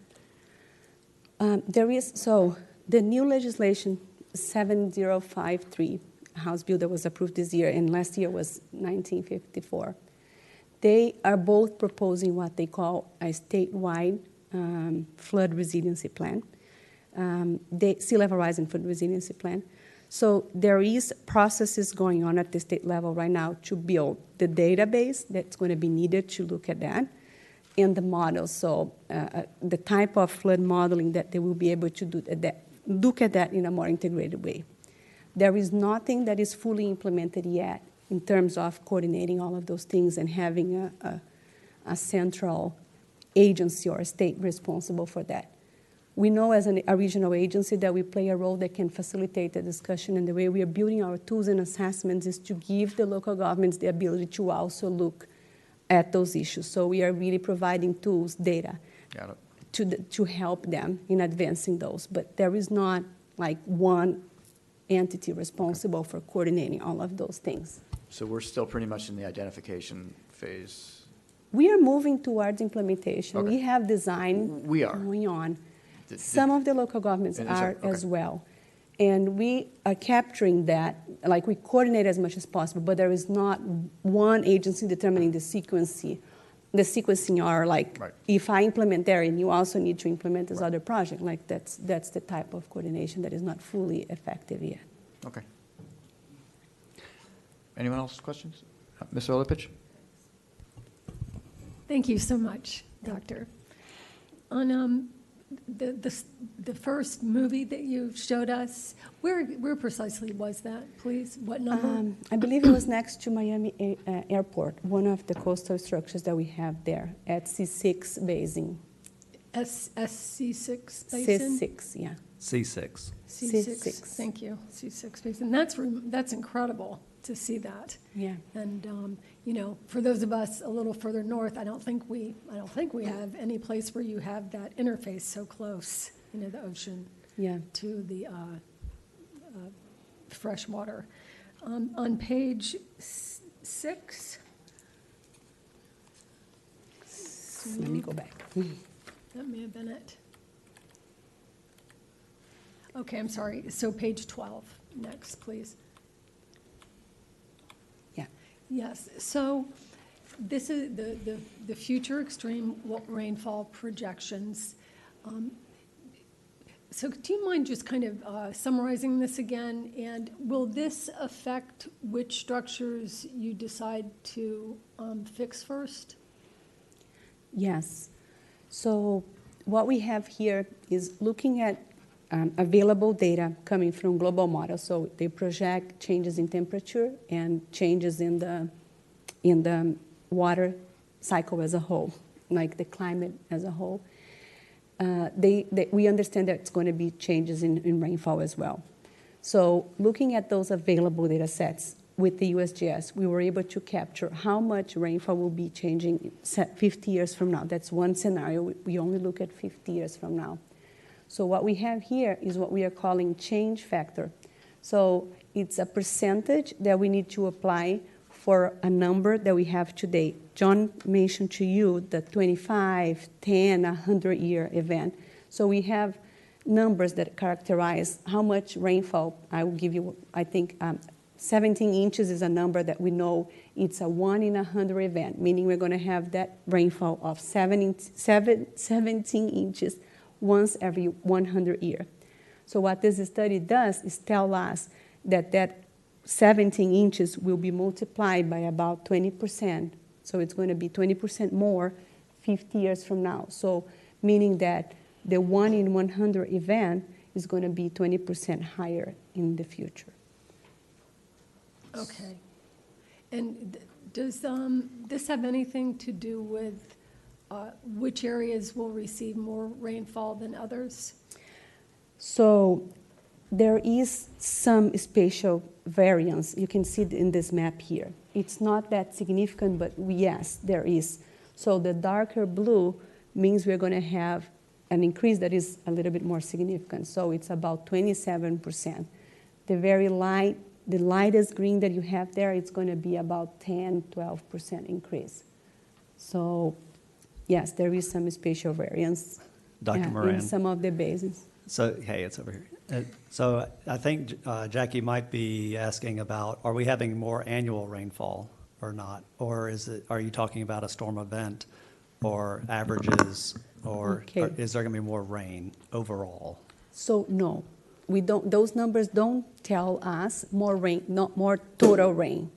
The new legislation, 7053, House bill that was approved this year, and last year was 1954. They are both proposing what they call a statewide flood resiliency plan, sea level rise and flood resiliency plan. So there is processes going on at the state level right now to build the database that's going to be needed to look at that, and the models. So the type of flood modeling that they will be able to do look at that in a more integrated way. There is nothing that is fully implemented yet in terms of coordinating all of those things and having a central agency or a state responsible for that. We know as a regional agency that we play a role that can facilitate the discussion, and the way we are building our tools and assessments is to give the local governments the ability to also look at those issues. So we are really providing tools, data, to help them in advancing those. But there is not like one entity responsible for coordinating all of those things. So we're still pretty much in the identification phase. We are moving towards implementation. Okay. We have design going on. Some of the local governments are as well. And we are capturing that, like we coordinate as much as possible, but there is not one agency determining the sequencing are like, if I implement there and you also need to implement this other project, like that's the type of coordination that is not fully effective yet. Okay. Anyone else questions? Ms. Olipich? Thank you so much, Doctor. On the first movie that you showed us, where precisely was that, please? What number? I believe it was next to Miami Airport, one of the coastal structures that we have there at C6 Basin. SC6 Basin? C6, yeah. C6. C6, thank you, C6 Basin. That's incredible to see that. Yeah. And, you know, for those of us a little further north, I don't think we have any place where you have that interface so close, you know, the ocean to the fresh water. On page 6. Let me go back. That may have been it. Okay, I'm sorry. So page 12, next, please. Yeah. Yes, so this is the future extreme rainfall projections. So do you mind just kind of summarizing this again? And will this affect which structures you decide to fix first? Yes. So what we have here is looking at available data coming from global models. So they project changes in temperature and changes in the water cycle as a whole, like the climate as a whole. We understand that it's going to be changes in rainfall as well. So looking at those available data sets with the USGS, we were able to capture how much rainfall will be changing 50 years from now. That's one scenario. We only look at 50 years from now. So what we have here is what we are calling change factor. So it's a percentage that we need to apply for a number that we have today. John mentioned to you the 25, 10, 100-year event. So we have numbers that characterize how much rainfall. I will give you, I think, 17 inches is a number that we know it's a 1 in 100 event, meaning we're going to have that rainfall of 17 inches once every 100 years. So what this study does is tell us that 17 inches will be multiplied by about 20%. So it's going to be 20% more 50 years from now. So meaning that the 1 in 100 event is going to be 20% higher in the future. Okay. And does this have anything to do with which areas will receive more rainfall than others? So there is some spatial variance. You can see it in this map here. It's not that significant, but yes, there is. So the darker blue means we're going to have an increase that is a little bit more significant. So it's about 27%. The lightest green that you have there, it's going to be about 10, 12% increase. So yes, there is some spatial variance Dr. Moran. in some of the basins. So, hey, it's over here. So I think Jackie might be asking about, are we having more annual rainfall or not? Or are you talking about a storm event or averages, or is there going to be more rain overall? So no, we don't. Those numbers don't tell us more rain, not more total rain.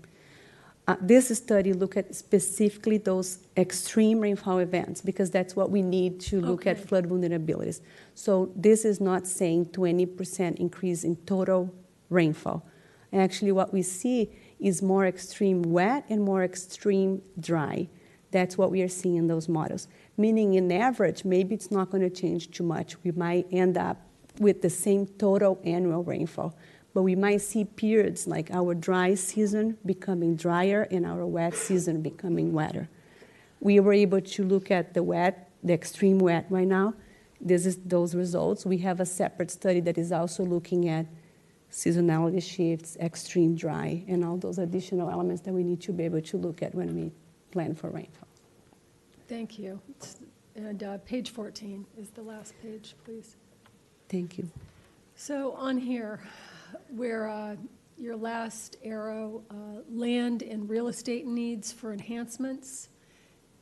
This study look at specifically those extreme rainfall events because that's what we need to look at flood vulnerabilities. So this is not saying 20% increase in total rainfall. Actually, what we see is more extreme wet and more extreme dry. That's what we are seeing in those models. Meaning, in average, maybe it's not going to change too much. We might end up with the same total annual rainfall. But we might see periods like our dry season becoming drier and our wet season becoming wetter. We were able to look at the extreme wet right now. This is those results. We have a separate study that is also looking at seasonality shifts, extreme dry, and all those additional elements that we need to be able to look at when we plan for rainfall. Thank you. And page 14 is the last page, please. Thank you. So on here, where your last arrow, land and real estate needs for enhancements,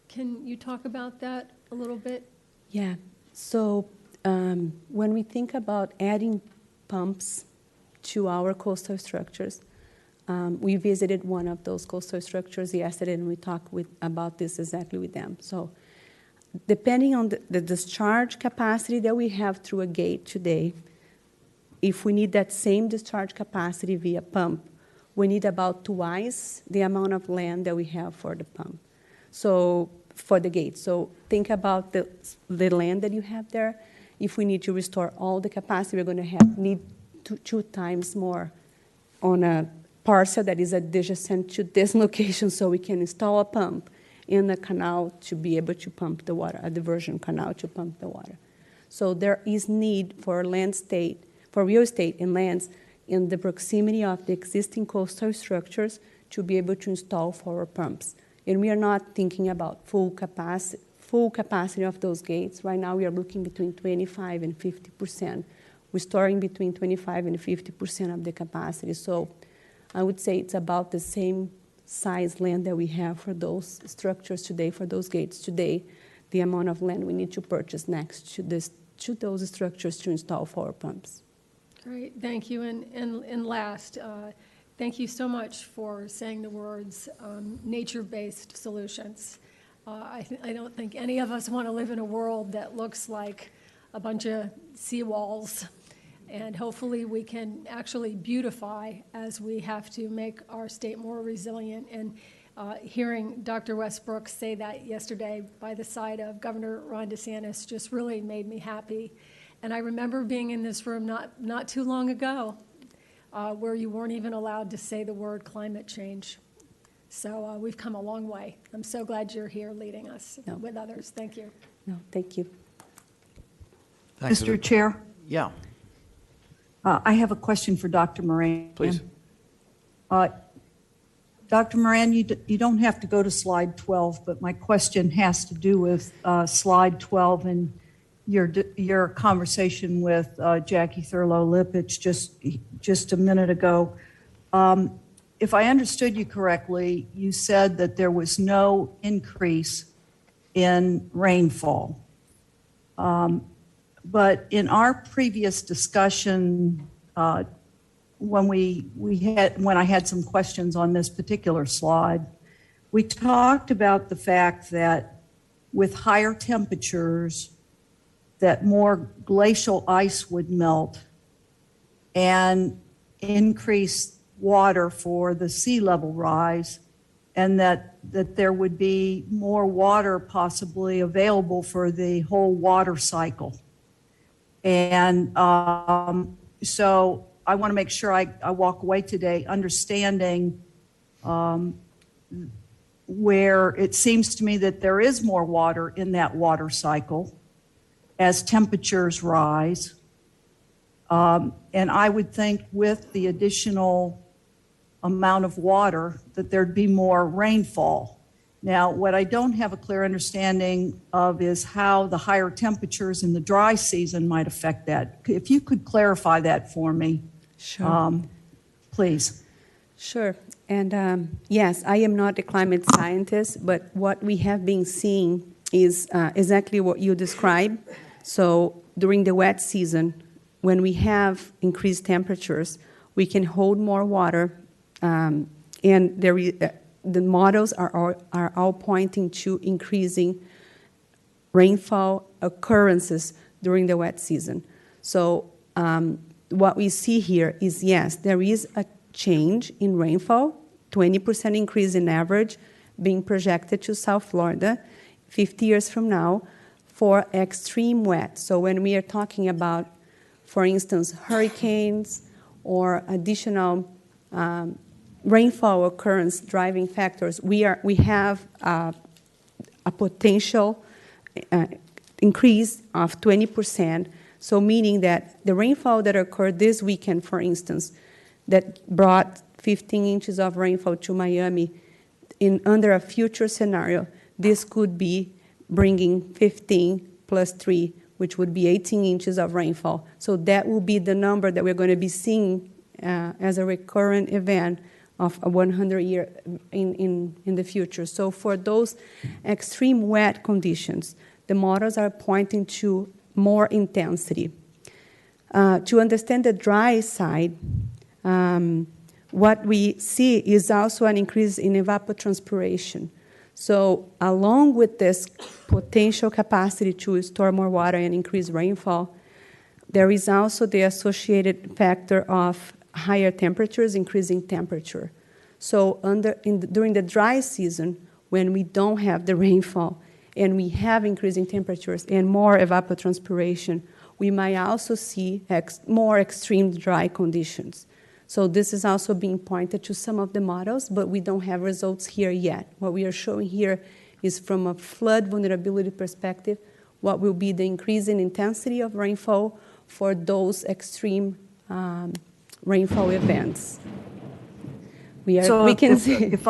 can you talk about that a little bit? Yeah. So when we think about adding pumps to our coastal structures, we visited one of those coastal structures yesterday, and we talked about this exactly with them. So depending on the discharge capacity that we have through a gate today, if we need that same discharge capacity via pump, we need about twice the amount of land that we have for the pump. So for the gate. So think about the land that you have there. If we need to restore all the capacity, we're going to need two times more on a parcel that is adjacent to this location, so we can install a pump in the canal to be able to pump the water, a diversion canal to pump the water. So there is need for real estate and lands in the proximity of the existing coastal structures to be able to install forward pumps. And we are not thinking about full capacity of those gates. Right now, we are looking between 25 and 50%. We're storing between 25 and 50% of the capacity. So I would say it's about the same size land that we have for those structures today, for those gates today, the amount of land we need to purchase next to those structures to install forward pumps. Great, thank you. And last, thank you so much for saying the words nature-based solutions. I don't think any of us want to live in a world that looks like a bunch of seawalls. And hopefully we can actually beautify as we have to make our state more resilient. And hearing Dr. Westbrook say that yesterday by the side of Governor Ron DeSantis just really made me happy. And I remember being in this room not too long ago where you weren't even allowed to say the word climate change. So we've come a long way. I'm so glad you're here leading us with others. Thank you. No, thank you. Thanks. Mr. Chair? Yeah. I have a question for Dr. Moran. Please. Dr. Moran, you don't have to go to slide 12, but my question has to do with slide 12 and your conversation with Jackie Thurlow-Lipich just a minute ago. If I understood you correctly, you said that there was no increase in rainfall. But in our previous discussion, when I had some questions on this particular slide, we talked about the fact that with higher temperatures, that more glacial ice would melt and increase water for the sea level rise, and that there would be more water possibly available for the whole water cycle. And so I want to make sure I walk away today understanding where it seems to me that there is more water in that water cycle as temperatures rise. And I would think with the additional amount of water that there'd be more rainfall. Now, what I don't have a clear understanding of is how the higher temperatures in the dry season might affect that. If you could clarify that for me, sure. Please. Sure. And yes, I am not a climate scientist, but what we have been seeing is exactly what you described. So during the wet season, when we have increased temperatures, we can hold more water, and the models are all pointing to increasing rainfall occurrences during the wet season. So what we see here is, yes, there is a change in rainfall, 20% increase in average being projected to South Florida 50 years from now for extreme wet. So when we are talking about, for instance, hurricanes or additional rainfall occurrence driving factors, we have a potential increase of 20%. So meaning that the rainfall that occurred this weekend, for instance, that brought 15 inches of rainfall to Miami, under a future scenario, this could be bringing 15 plus 3, which would be 18 inches of rainfall. So that will be the number that we're going to be seeing as a recurrent event of a 100-year in the future. So for those extreme wet conditions, the models are pointing to more intensity. To understand the dry side, what we see is also an increase in evapotranspiration. So along with this potential capacity to store more water and increase rainfall, there is also the associated factor of higher temperatures, increasing temperature. So during the dry season, when we don't have the rainfall and we have increasing temperatures and more evapotranspiration, we might also see more extreme dry conditions. So this is also being pointed to some of the models, but we don't have results here yet. What we are showing here is from a flood vulnerability perspective, what will be the increase in intensity of rainfall for those extreme rainfall events. If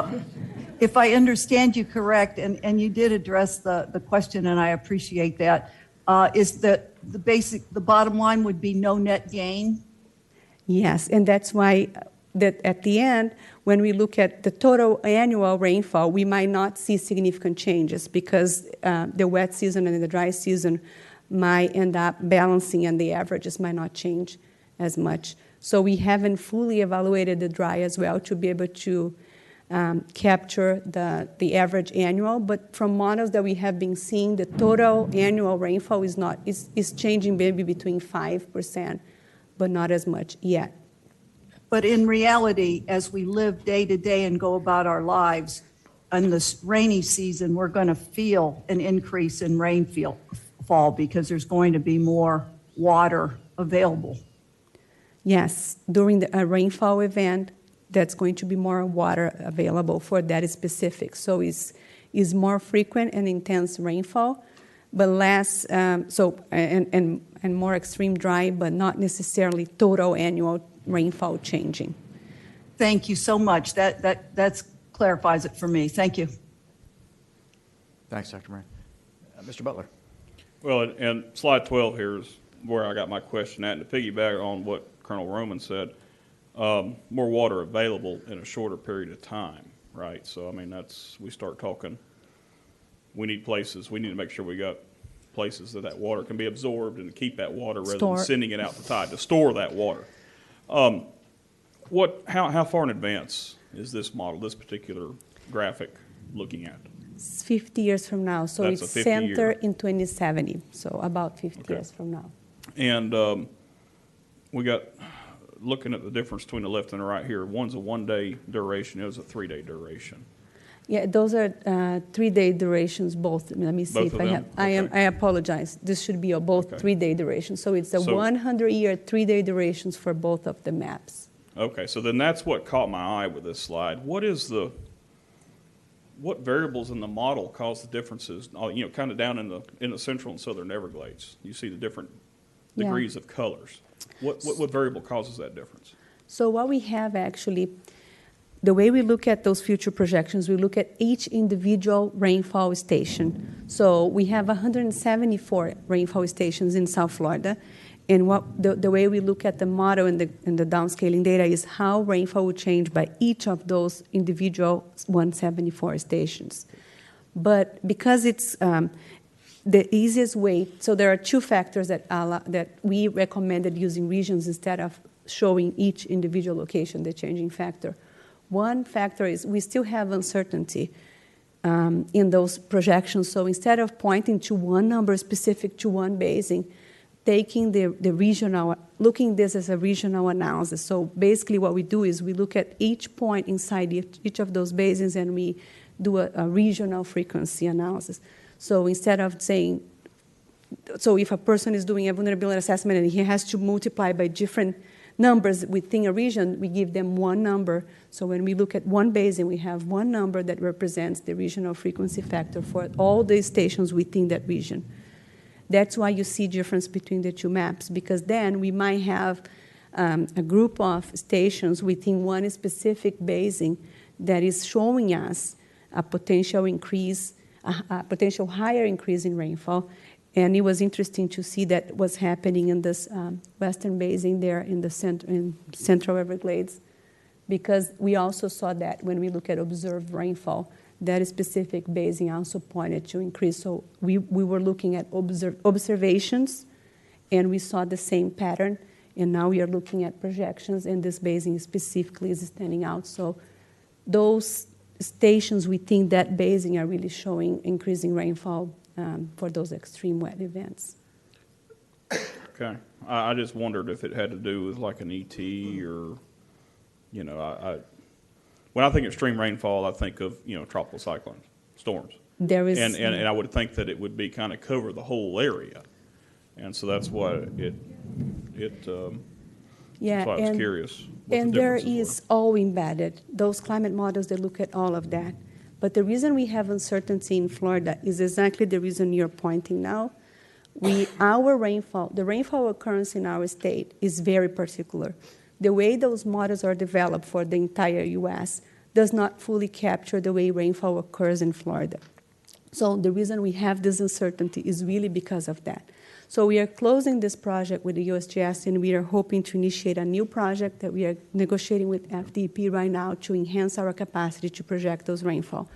I understand you correct, and you did address the question, and I appreciate that, is that the bottom line would be no net gain? Yes, and that's why that at the end, when we look at the total annual rainfall, we might not see significant changes because the wet season and the dry season might end up balancing and the averages might not change as much. So we haven't fully evaluated the dry as well to be able to capture the average annual, but from models that we have been seeing, the total annual rainfall is changing maybe between 5%, but not as much yet. But in reality, as we live day to day and go about our lives, in this rainy season, we're going to feel an increase in rainfall because there's going to be more water available. Yes, during a rainfall event, that's going to be more water available for that specific. So it's more frequent and intense rainfall, but less, and more extreme dry, but not necessarily total annual rainfall changing. Thank you so much. That clarifies it for me. Thank you. Thanks, Dr. Moran. Mr. Butler. Well, and slide 12 here is where I got my question at, and to piggyback on what Colonel Roman said, more water available in a shorter period of time, right? So, I mean, we start talking, we need to make sure we got places that water can be absorbed and to keep that water rather than sending it out to tide, to store that water. How far in advance is this model, this particular graphic looking at? It's 50 years from now, so it's centered in 2070, so about 50 years from now. And we got, looking at the difference between the left and the right here, one's a 1-day duration, the other's a 3-day duration. Yeah, those are 3-day durations both. Let me see if I have. I apologize. This should be both 3-day durations. So it's 100-year, 3-day durations for both of the maps. Okay, so then that's what caught my eye with this slide. What variables in the model cause the differences? Kind of down in the central and southern Everglades, you see the different degrees of colors. What variable causes that difference? So what we have actually, the way we look at those future projections, we look at each individual rainfall station. So we have 174 rainfall stations in South Florida. And the way we look at the model and the downscaling data is how rainfall will change by each of those individual 174 stations. But because it's the easiest way, so there are two factors that we recommended using regions instead of showing each individual location, the changing factor. One factor is we still have uncertainty in those projections. So instead of pointing to one number specific to one basin, taking the regional, looking this as a regional analysis. So basically what we do is we look at each point inside each of those basins and we do a regional frequency analysis. So instead of saying, so if a person is doing a vulnerability assessment and he has to multiply by different numbers within a region, we give them one number. So when we look at one basin, we have one number that represents the regional frequency factor for all the stations within that region. That's why you see difference between the two maps, because then we might have a group of stations within one specific basin that is showing us a potential increase, a potential higher increase in rainfall. And it was interesting to see that was happening in this western basin there in the central Everglades, because we also saw that when we look at observed rainfall, that specific basin also pointed to increase. So we were looking at observations, and we saw the same pattern. And now we are looking at projections, and this basin specifically is standing out. So those stations within that basin are really showing increasing rainfall for those extreme wet events. Okay. I just wondered if it had to do with like an ET or, you know, when I think extreme rainfall, I think of, you know, tropical cyclones, storms. There is, and I would think that it would be kind of cover the whole area. And so that's why that's why I was curious. And there is all embedded, those climate models that look at all of that. But the reason we have uncertainty in Florida is exactly the reason you're pointing now. Our rainfall, the rainfall occurrence in our state is very particular. The way those models are developed for the entire U.S. does not fully capture the way rainfall occurs in Florida. So the reason we have this uncertainty is really because of that. So we are closing this project with the USGS, and we are hoping to initiate a new project that we are negotiating with FDP right now to enhance our capacity to project those rainfall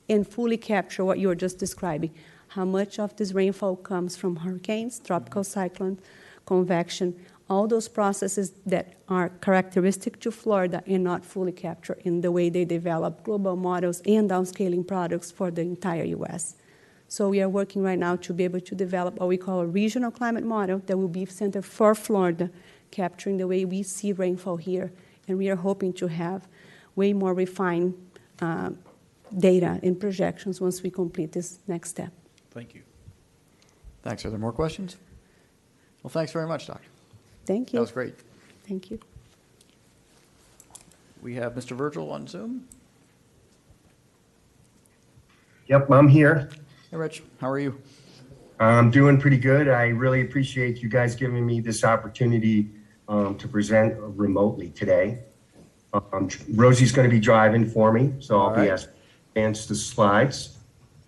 and fully capture what you were just describing. How much of this rainfall comes from hurricanes, tropical cyclones, convection, all those processes that are characteristic to Florida and not fully captured in the way they develop global models and downscaling products for the entire U.S. So we are working right now to be able to develop what we call a regional climate model that will be centered for Florida, capturing the way we see rainfall here. And we are hoping to have way more refined data and projections once we complete this next step. Thank you. Thanks. Are there more questions? Well, thanks very much, Doctor. Thank you. That was great. Thank you. We have Mr. Virgil on Zoom. Yep, I'm here. Hey, Rich. How are you? I'm doing pretty good. I really appreciate you guys giving me this opportunity to present remotely today. Rosie's going to be driving for me, so I'll be asked to advance the slides.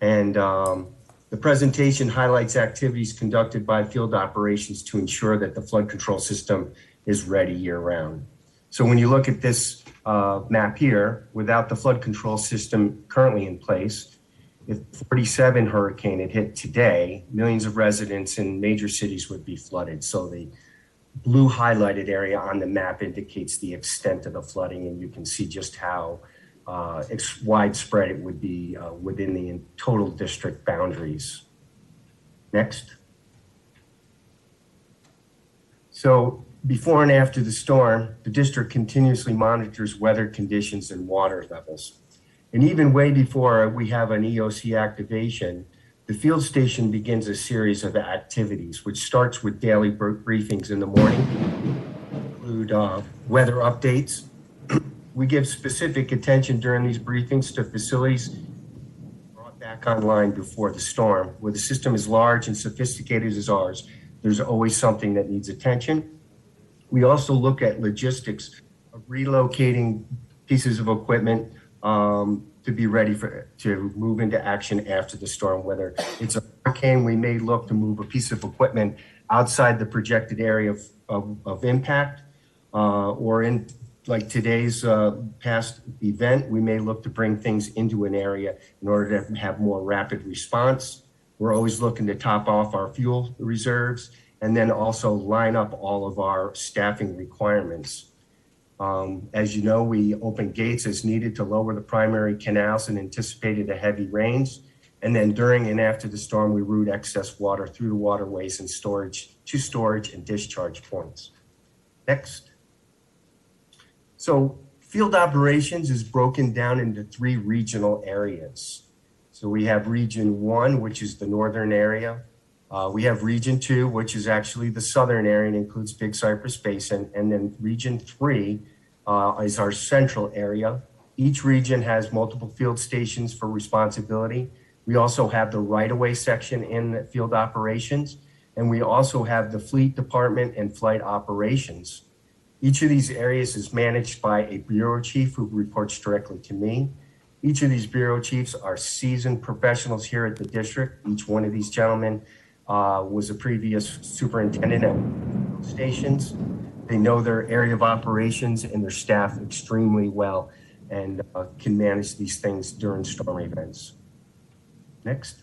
And the presentation highlights activities conducted by field operations to ensure that the flood control system is ready year-round. So when you look at this map here, without the flood control system currently in place, if 47 hurricane had hit today, millions of residents in major cities would be flooded. So the blue highlighted area on the map indicates the extent of the flooding, and you can see just how widespread it would be within the total district boundaries. Next. So before and after the storm, the district continuously monitors weather conditions and water levels. And even way before we have an EOC activation, the field station begins a series of activities, which starts with daily briefings in the morning, include weather updates. We give specific attention during these briefings to facilities brought back online before the storm. Where the system is large and sophisticated as ours, there's always something that needs attention. We also look at logistics of relocating pieces of equipment to be ready to move into action after the storm. Whether it's a hurricane, we may look to move a piece of equipment outside the projected area of impact, or in like today's past event, we may look to bring things into an area in order to have more rapid response. We're always looking to top off our fuel reserves and then also line up all of our staffing requirements. As you know, we open gates as needed to lower the primary canals in anticipated heavy rains. And then during and after the storm, we route excess water through the waterways and storage and discharge points. Next. So field operations is broken down into 3 regional areas. So we have Region 1, which is the northern area. We have Region 2, which is actually the southern area and includes Big Cypress Basin. And then Region 3 is our central area. Each region has multiple field stations for responsibility. We also have the right-of-way section in the field operations. And we also have the fleet department and flight operations. Each of these areas is managed by a bureau chief who reports directly to me. Each of these bureau chiefs are seasoned professionals here at the district. Each one of these gentlemen was a previous superintendent at stations. They know their area of operations and their staff extremely well and can manage these things during storm events. Next.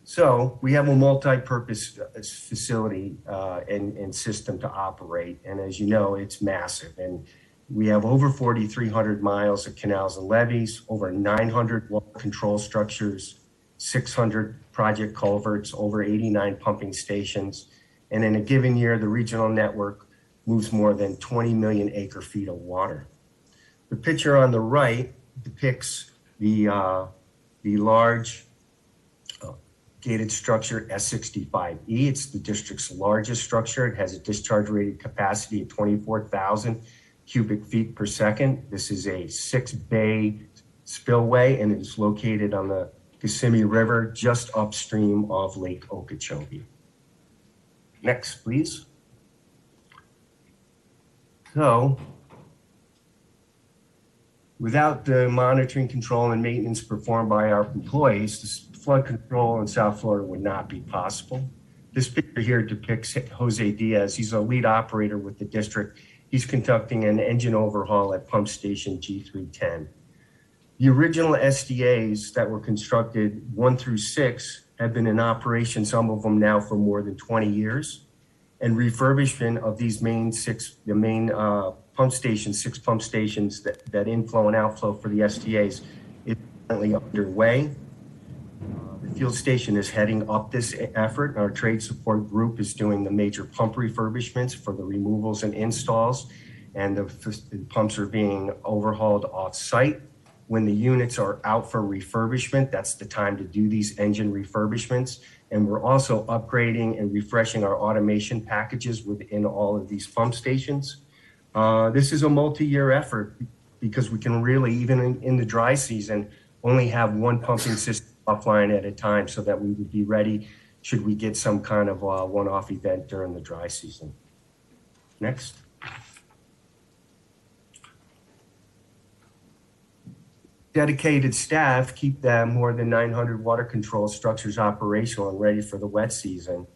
So we have a multi-purpose facility and system to operate. And as you know, it's massive. And We have over 4,300 miles of canals and levees, over 900 water control structures, 600 project culverts, over 89 pumping stations. And in a given year, the regional network moves more than 20 million acre feet of water. The picture on the right depicts the large gated structure S65E. It's the district's largest structure. It has a discharge rated capacity of 24,000 cubic feet per second. This is a 6-bay spillway, and it is located on the Kissimmee River just upstream of Lake Okeechobee. Next, please. So, without the monitoring, control, and maintenance performed by our employees, the flood control in South Florida would not be possible. This picture here depicts Jose Diaz. He's a lead operator with the district. He's conducting an engine overhaul at pump station G310. The original SDAs that were constructed 1 through 6 have been in operation, some of them now for more than 20 years. And refurbishment of these pump stations, 6 pump stations that inflow and outflow for the SDAs is currently underway. The field station is heading up this effort. Our trade support group is doing the major pump refurbishments for the removals and installs, and the pumps are being overhauled off-site. When the units are out for refurbishment, that's the time to do these engine refurbishments. And we're also upgrading and refreshing our automation packages within all of these pump stations. This is a multi-year effort because we can really, even in the dry season, only have one pumping system offline at a time so that we would be ready should we get some kind of one-off event during the dry season. Next. Dedicated staff keep the more than 900 water control structures operational and ready for the wet season.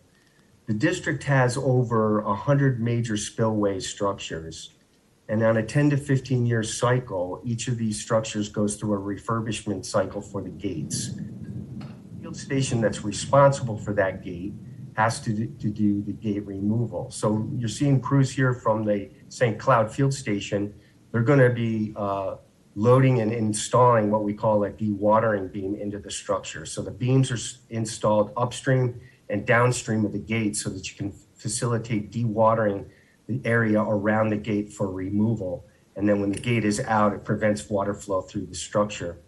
The district has over 100 major spillway structures, and on a 10 to 15 year cycle, each of these structures goes through a refurbishment cycle for the gates. The field station that's responsible for that gate has to do the gate removal. So you're seeing crews here from the St. Cloud Field Station. They're going to be loading and installing what we call a dewatering beam into the structure. So the beams are installed upstream and downstream of the gate so that you can facilitate dewatering the area around the gate for removal. And then when the gate is out, it prevents water flow through the structure.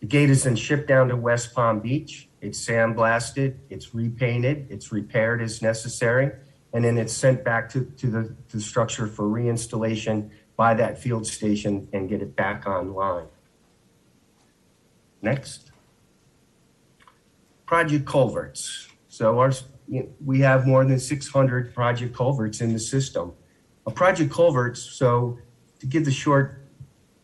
The gate is then shipped down to West Palm Beach. It's sandblasted, it's repainted, it's repaired as necessary, and then it's sent back to the structure for reinstallation by that field station and get it back online. Next. Project culverts. So we have more than 600 project culverts in the system. A project culverts, so to give the short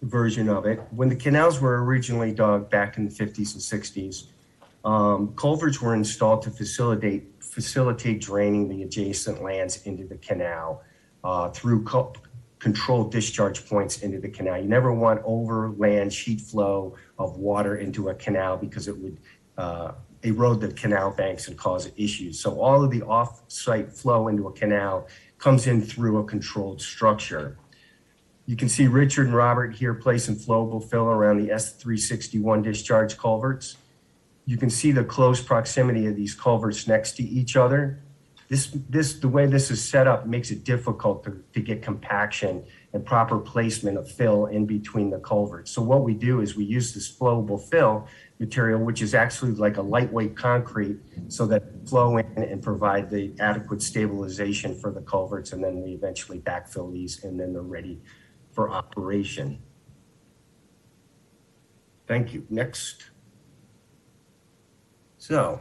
version of it, when the canals were originally dug back in the 50s and 60s, culverts were installed to facilitate draining the adjacent lands into the canal through controlled discharge points into the canal. You never want overland sheet flow of water into a canal because it would erode the canal banks and cause issues. So all of the off-site flow into a canal comes in through a controlled structure. You can see Richard and Robert here placing flowable fill around the S361 discharge culverts. You can see the close proximity of these culverts next to each other. The way this is set up makes it difficult to get compaction and proper placement of fill in between the culverts. So what we do is we use this flowable fill material, which is actually like a lightweight concrete, so that flow in and provide the adequate stabilization for the culverts, and then we eventually backfill these, and then they're ready for operation. Thank you. Next. So,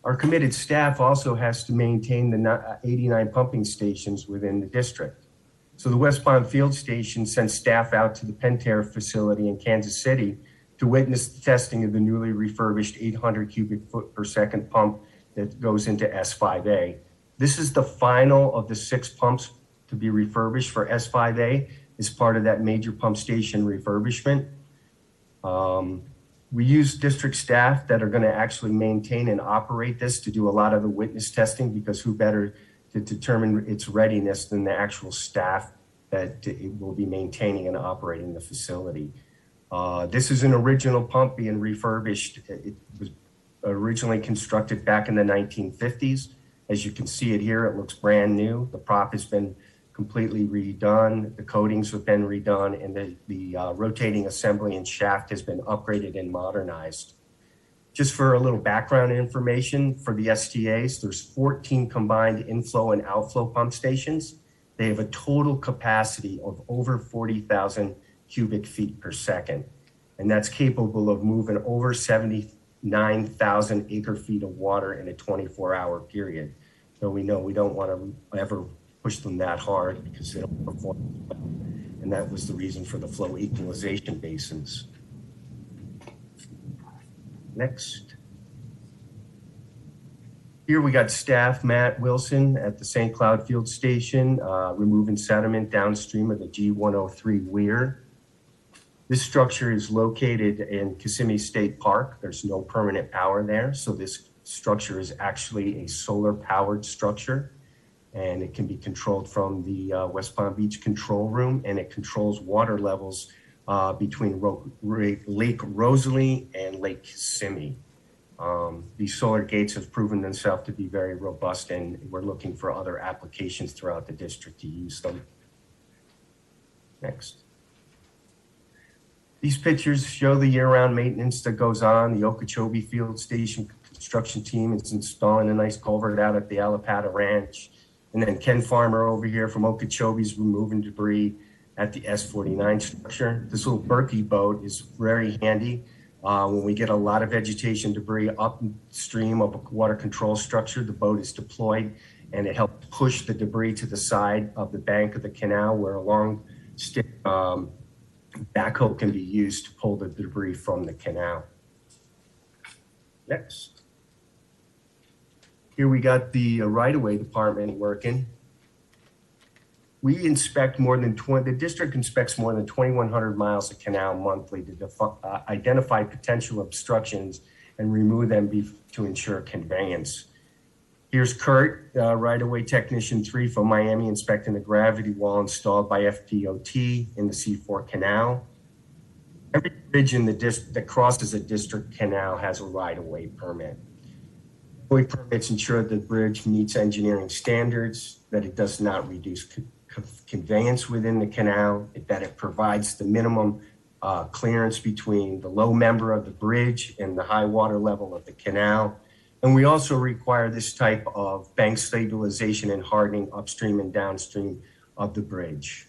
our committed staff also has to maintain the 89 pumping stations within the district. So the West Palm Field Station sends staff out to the Pentair facility in Kansas City to witness the testing of the newly refurbished 800 cubic foot per second pump that goes into S5A. This is the final of the 6 pumps to be refurbished for S5A as part of that major pump station refurbishment. We use district staff that are going to actually maintain and operate this to do a lot of the witness testing, because who better to determine its readiness than the actual staff that it will be maintaining and operating the facility. This is an original pump being refurbished. It was originally constructed back in the 1950s. As you can see it here, it looks brand new. The prop has been completely redone. The coatings have been redone, and the rotating assembly and shaft has been upgraded and modernized. Just for a little background information for the STAs, there's 14 combined inflow and outflow pump stations. They have a total capacity of over 40,000 cubic feet per second. And that's capable of moving over 79,000 acre feet of water in a 24-hour period. So we know we don't want to ever push them that hard because they don't perform well. And that was the reason for the flow equalization basins. Next. Here we got staff Matt Wilson at the St. Cloud Field Station, removing sediment downstream of the G103 weir. This structure is located in Kissimmee State Park. There's no permanent power there, so this structure is actually a solar-powered structure, and it can be controlled from the West Palm Beach control room, and it controls water levels between Lake Rosalie and Lake Kissimmee. These solar gates have proven themselves to be very robust, and we're looking for other applications throughout the district to use them. Next. These pictures show the year-round maintenance that goes on. The Okeechobee Field Station construction team is installing a nice culvert out at the Alapata Ranch. And then Ken Farmer over here from Okeechobee is removing debris at the S49 structure. This little Berkey boat is very handy. When we get a lot of vegetation debris upstream of a water control structure, the boat is deployed and it helps push the debris to the side of the bank of the canal where a long stick backhoe can be used to pull the debris from the canal. Next. Here we got the right-of-way department working. We inspect more than the district inspects more than 2,100 miles of canal monthly to identify potential obstructions and remove them to ensure conveyance. Here's Kurt, right-of-way technician 3 from Miami, inspecting the gravity wall installed by FDOT in the C4 canal. Every bridge in the that crosses a district canal has a right-of-way permit. Right-of-way permits ensure the bridge meets engineering standards, that it does not reduce conveyance within the canal, that it provides the minimum clearance between the low member of the bridge and the high water level of the canal. And we also require this type of bank stabilization and hardening upstream and downstream of the bridge.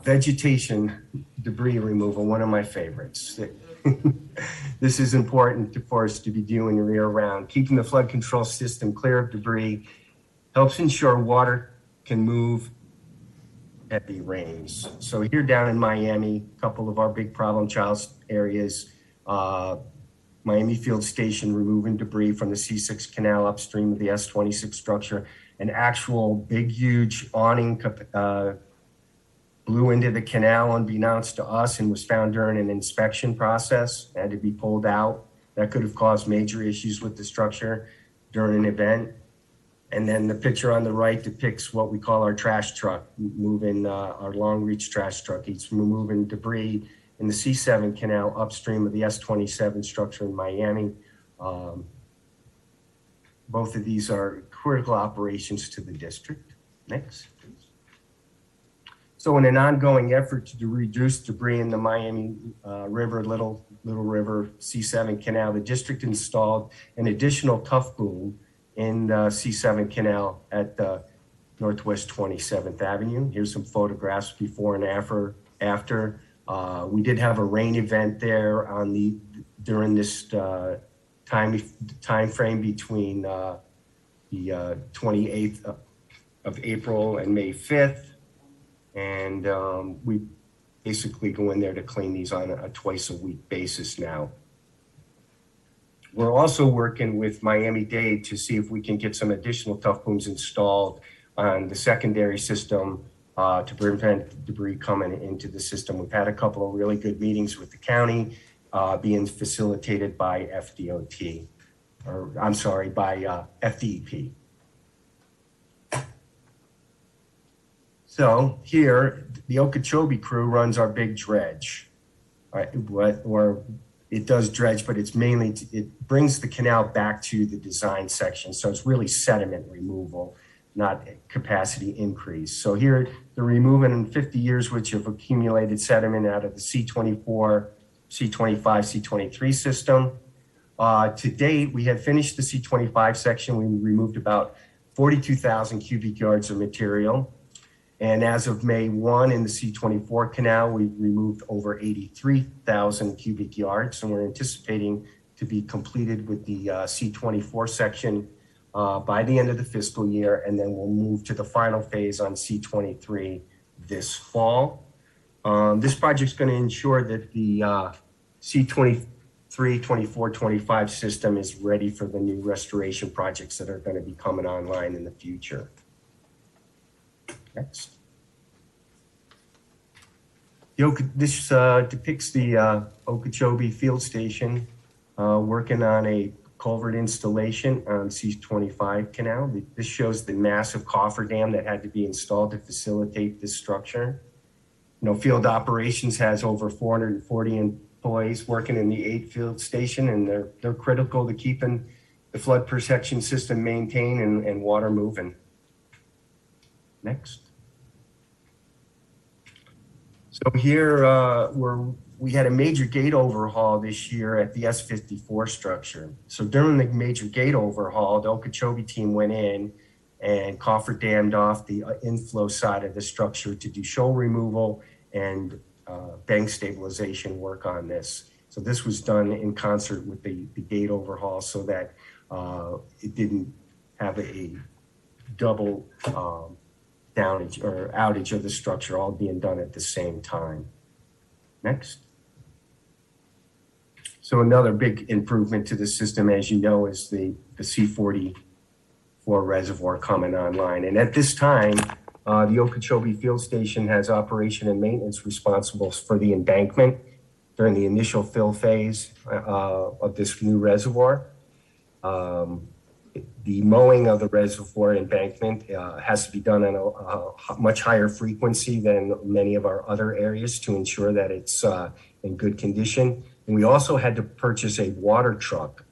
Vegetation debris removal, one of my favorites. This is important for us to be doing year round. Keeping the flood control system clear of debris helps ensure water can move at the rains. So here down in Miami, a couple of our big problem child areas, Miami Field Station removing debris from the C6 canal upstream of the S26 structure. An actual big, huge awning blew into the canal unbeknownst to us and was found during an inspection process. It had to be pulled out. That could have caused major issues with the structure during an event. And then the picture on the right depicts what we call our trash truck, moving our long reach trash truck. It's removing debris in the C7 canal upstream of the S27 structure in Miami. Both of these are critical operations to the district. Next, please. So in an ongoing effort to reduce debris in the Miami River, Little River C7 canal, the district installed an additional tough boom in the C7 canal at Northwest 27th Avenue. Here's some photographs before and after. We did have a rain event there during this time frame between the 28th of April and May 5th. And we basically go in there to clean these on a twice-a-week basis now. We're also working with Miami-Dade to see if we can get some additional tough booms installed on the secondary system to prevent debris coming into the system. We've had a couple of really good meetings with the county being facilitated by FDOT, or I'm sorry, by FDEP. So here, the Okeechobee crew runs our big dredge. Or it does dredge, but it's mainly, it brings the canal back to the design section. So it's really sediment removal, not capacity increase. So here, they're removing 50 years worth of accumulated sediment out of the C24, C25, C23 system. To date, we have finished the C25 section. We removed about 42,000 cubic yards of material. And as of May 1 in the C24 canal, we removed over 83,000 cubic yards. And we're anticipating to be completed with the C24 section by the end of the fiscal year. And then we'll move to the final phase on C23 this fall. This project's going to ensure that the C23, 24, 25 system is ready for the new restoration projects that are going to be coming online in the future. Next. This depicts the Okeechobee Field Station working on a culvert installation on C25 canal. This shows the massive cofferdam that had to be installed to facilitate this structure. You know, field operations has over 440 employees working in the 8 field station, and they're critical to keeping the flood protection system maintained and water moving. Next. So here we had a major gate overhaul this year at the S54 structure. So during the major gate overhaul, the Okeechobee team went in and cofferdammed off the inflow side of the structure to do shoal removal and bank stabilization work on this. So this was done in concert with the gate overhaul so that it didn't have a double downage or outage of the structure all being done at the same time. Next. So another big improvement to the system, as you know, is the C44 reservoir coming online. And at this time, the Okeechobee Field Station has operation and maintenance responsible for the embankment during the initial fill phase of this new reservoir. The mowing of the reservoir embankment has to be done on a much higher frequency than many of our other areas to ensure that it's in good condition. And we also had to purchase a water truck.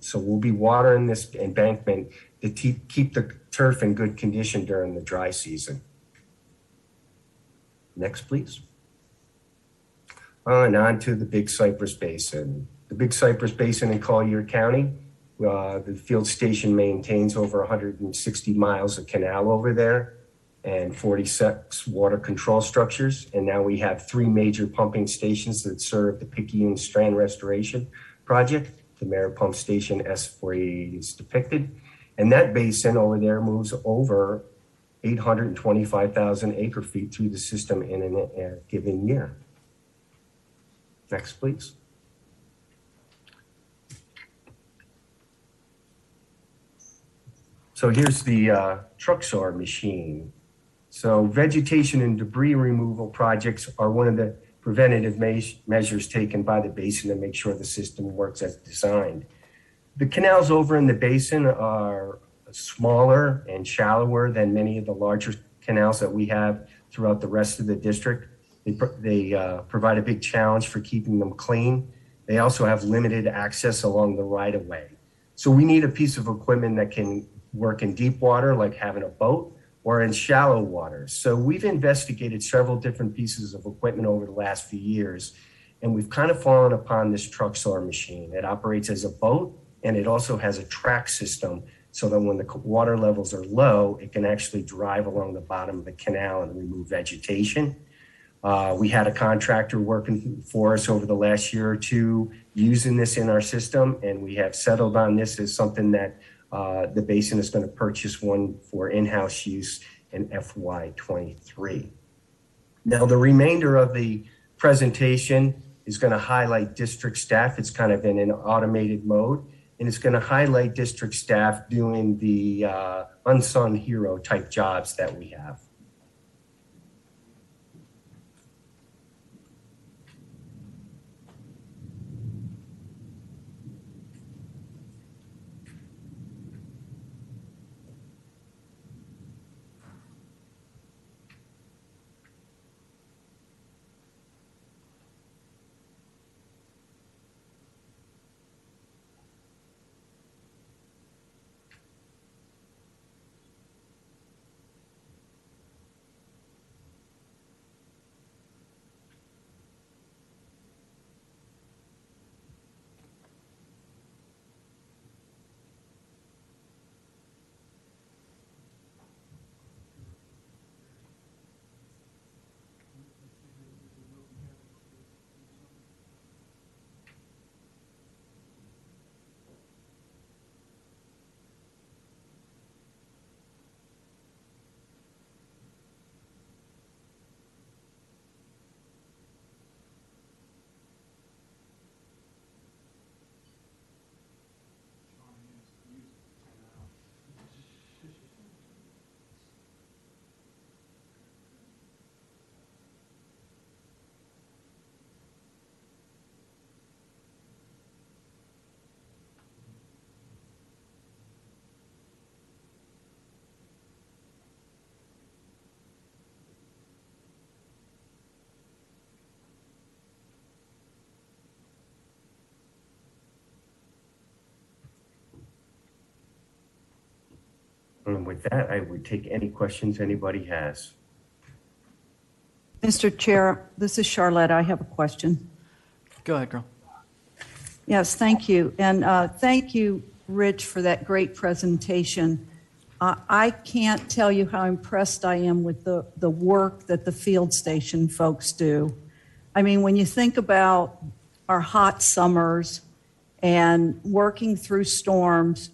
So we'll be watering this embankment to keep the turf in good condition during the dry season. Next, please. And on to the Big Cypress Basin. The Big Cypress Basin in Collier County. The field station maintains over 160 miles of canal over there and 46 water control structures. And now we have 3 major pumping stations that serve the Picayune Strand Restoration Project. The Mare Pump Station S4 is depicted. And that basin over there moves over 825,000 acre feet through the system in a given year. Next, please. So here's the truck saw machine. So vegetation and debris removal projects are one of the preventative measures taken by the basin to make sure the system works as designed. The canals over in the basin are smaller and shallower than many of the larger canals that we have throughout the rest of the district. They provide a big challenge for keeping them clean. They also have limited access along the right-of-way. So we need a piece of equipment that can work in deep water, like having a boat, or in shallow water. So we've investigated several different pieces of equipment over the last few years, and we've kind of fallen upon this truck saw machine. It operates as a boat, and it also has a track system so that when the water levels are low, it can actually drive along the bottom of the canal and remove vegetation. We had a contractor working for us over the last year or two using this in our system, and we have settled on this as something that the basin is going to purchase one for in-house use in FY23. Now, the remainder of the presentation is going to highlight district staff. It's kind of in an automated mode, and it's going to highlight district staff doing the unsung hero type jobs that we have. And with that, I would take any questions anybody has. Mr. Chair, this is Charlotte. I have a question. Go ahead, girl. Yes, thank you. And thank you, Rich, for that great presentation. I can't tell you how impressed I am with the work that the field station folks do. I mean, when you think about our hot summers and working through storms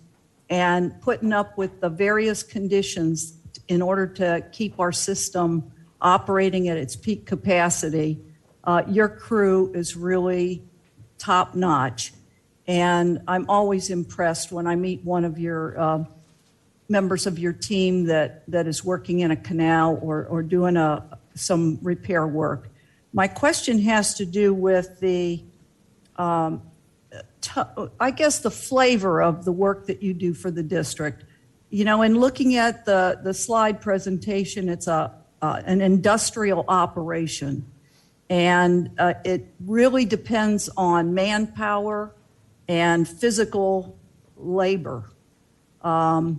and putting up with the various conditions in order to keep our system operating at its peak capacity, your crew is really top notch. And I'm always impressed when I meet one of your members of your team that is working in a canal or doing some repair work. My question has to do with the, I guess, the flavor of the work that you do for the district. You know, in looking at the slide presentation, it's an industrial operation. And it really depends on manpower and physical labor. How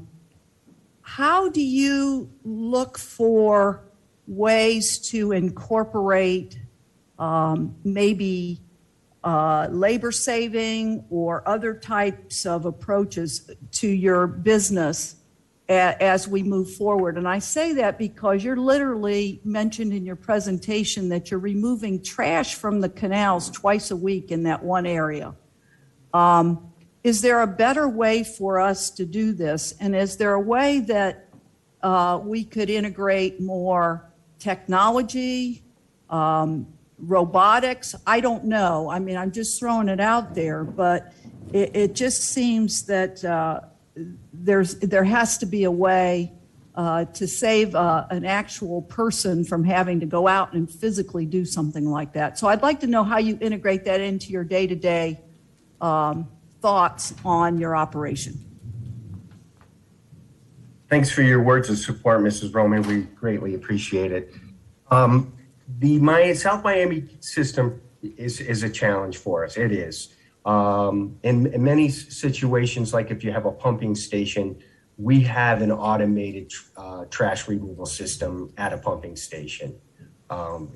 do you look for ways to incorporate maybe labor saving or other types of approaches to your business as we move forward? And I say that because you're literally mentioned in your presentation that you're removing trash from the canals twice a week in that one area. Is there a better way for us to do this? And is there a way that we could integrate more technology, robotics? I don't know. I mean, I'm just throwing it out there, but it just seems that there has to be a way to save an actual person from having to go out and physically do something like that. So I'd like to know how you integrate that into your day-to-day thoughts on your operation. Thanks for your words of support, Mrs. Roman. We greatly appreciate it. The South Miami system is a challenge for us. It is. In many situations, like if you have a pumping station, we have an automated trash removal system at a pumping station.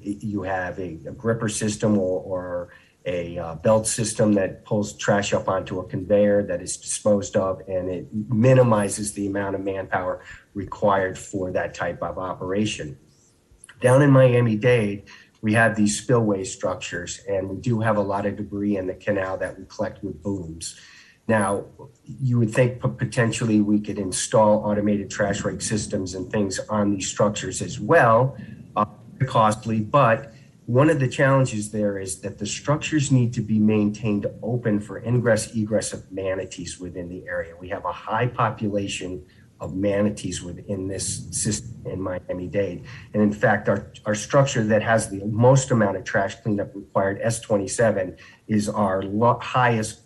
You have a gripper system or a belt system that pulls trash up onto a conveyor that is disposed of, and it minimizes the amount of manpower required for that type of operation. Down in Miami-Dade, we have these spillway structures, and we do have a lot of debris in the canal that we collect with booms. Now, you would think potentially we could install automated trash rake systems and things on these structures as well, costly, but one of the challenges there is that the structures need to be maintained open for ingress, egress of manatees within the area. We have a high population of manatees within this system in Miami-Dade. And in fact, our structure that has the most amount of trash cleanup required, S27, is our highest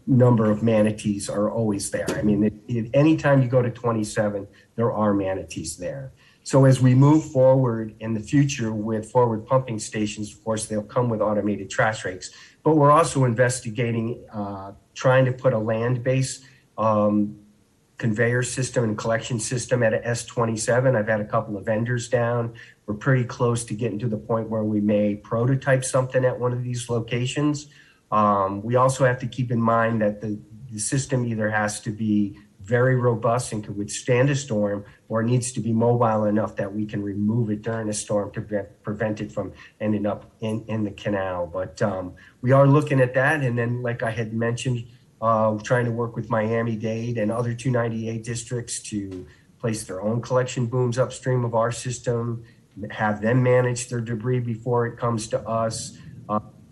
number of manatees are always there. I mean, anytime you go to 27, there are manatees there. So as we move forward in the future with forward pumping stations, of course, they'll come with automated trash rakes, but we're also investigating trying to put a land-based conveyor system and collection system at a S27. I've had a couple of vendors down. We're pretty close to getting to the point where we may prototype something at one of these locations. We also have to keep in mind that the system either has to be very robust and can withstand a storm, or needs to be mobile enough that we can remove it during a storm to prevent it from ending up in the canal. But we are looking at that. And then, like I had mentioned, trying to work with Miami-Dade and other 298 districts to place their own collection booms upstream of our system, have them manage their debris before it comes to us.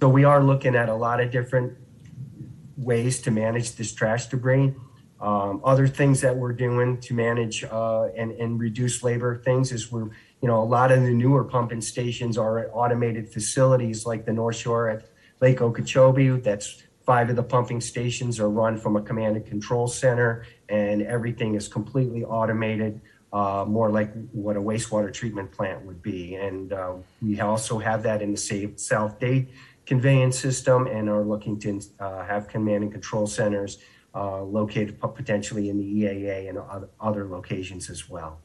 So we are looking at a lot of different ways to manage this trash debris. Other things that we're doing to manage and reduce labor things is a lot of the newer pumping stations are at automated facilities like the North Shore at Lake Okeechobee. That's 5 of the pumping stations are run from a command and control center, and everything is completely automated, more like what a wastewater treatment plant would be. And we also have that in the South Dade conveyance system and are looking to have command and control centers located potentially in the EAA and other locations as well.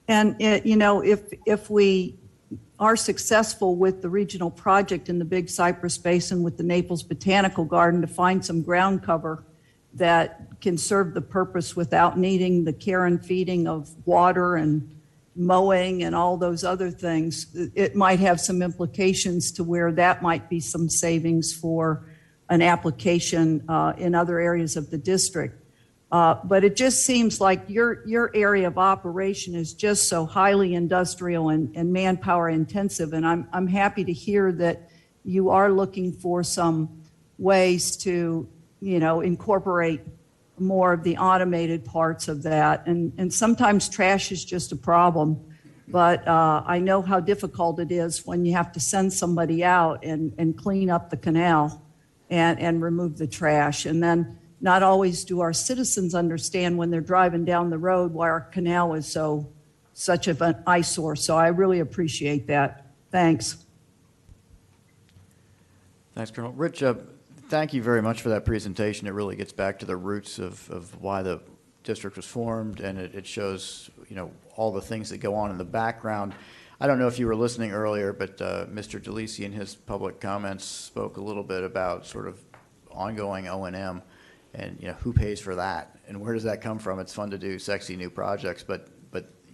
And, if we are successful with the regional project in the Big Cypress Basin with the Naples Botanical Garden to find some ground cover that can serve the purpose without needing the care and feeding of water and mowing and all those other things, it might have some implications to where that might be some savings for an application in other areas of the district. But it just seems like your area of operation is just so highly industrial and manpower intensive. And I'm happy to hear that you are looking for some ways to, incorporate more of the automated parts of that. And sometimes trash is just a problem. But I know how difficult it is when you have to send somebody out and clean up the canal and remove the trash. And then not always do our citizens understand when they're driving down the road why our canal is such of an eyesore. So I really appreciate that. Thanks. Thanks, Colonel. Rich, thank you very much for that presentation. It really gets back to the roots of why the district was formed, and it shows, all the things that go on in the background. I don't know if you were listening earlier, but Mr. DeLisi in his public comments spoke a little bit about sort of ongoing O&M and who pays for that and where does that come from. It's fun to do sexy new projects, but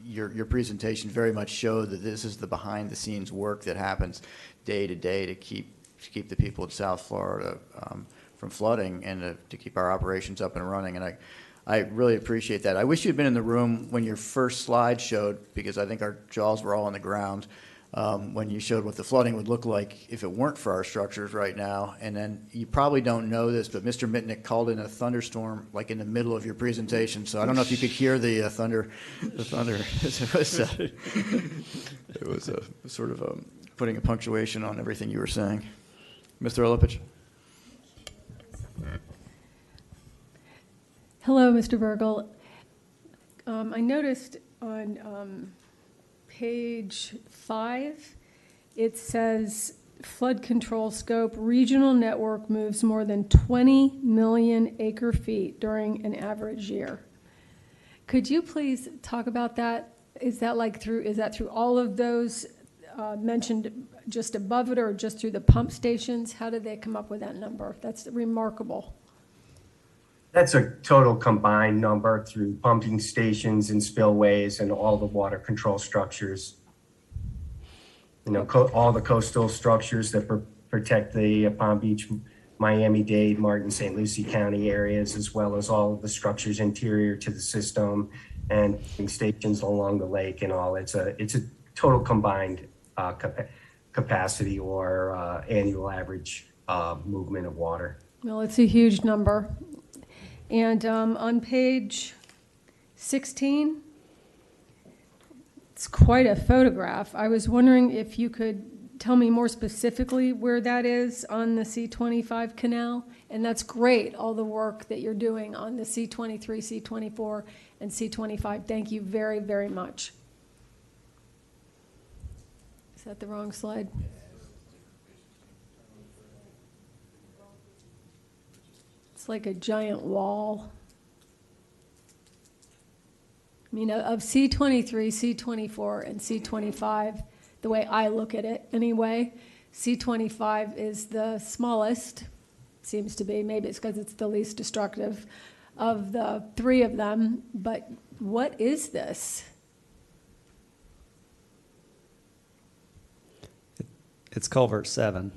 your presentation very much showed that this is the behind the scenes work that happens day to day to keep the people of South Florida from flooding and to keep our operations up and running. And I really appreciate that. I wish you'd been in the room when your first slide showed, because I think our jaws were all on the ground when you showed what the flooding would look like if it weren't for our structures right now. And then you probably don't know this, but Mr. Mitnick called in a thunderstorm like in the middle of your presentation. So I don't know if you could hear the thunder. It was sort of putting a punctuation on everything you were saying. Mr. Olepich. Hello, Mr. Burgle. I noticed on page 5, it says flood control scope, regional network moves more than 20 million acre feet during an average year. Could you please talk about that? Is that through all of those mentioned just above it or just through the pump stations? How did they come up with that number? That's remarkable. That's a total combined number through pumping stations and spillways and all the water control structures. All the coastal structures that protect the Palm Beach, Miami-Dade, Martin, St. Lucie County areas, as well as all of the structures interior to the system and pumping stations along the lake and all. It's a total combined capacity or annual average movement of water. Well, it's a huge number. And on page 16, it's quite a photograph. I was wondering if you could tell me more specifically where that is on the C25 canal. And that's great, all the work that you're doing on the C23, C24, and C25. Thank you very, very much. Is that the wrong slide? It's like a giant wall. I mean, of C23, C24, and C25, the way I look at it anyway, C25 is the smallest, seems to be. Maybe it's because it's the least destructive of the three of them. But what is this? It's culvert 7,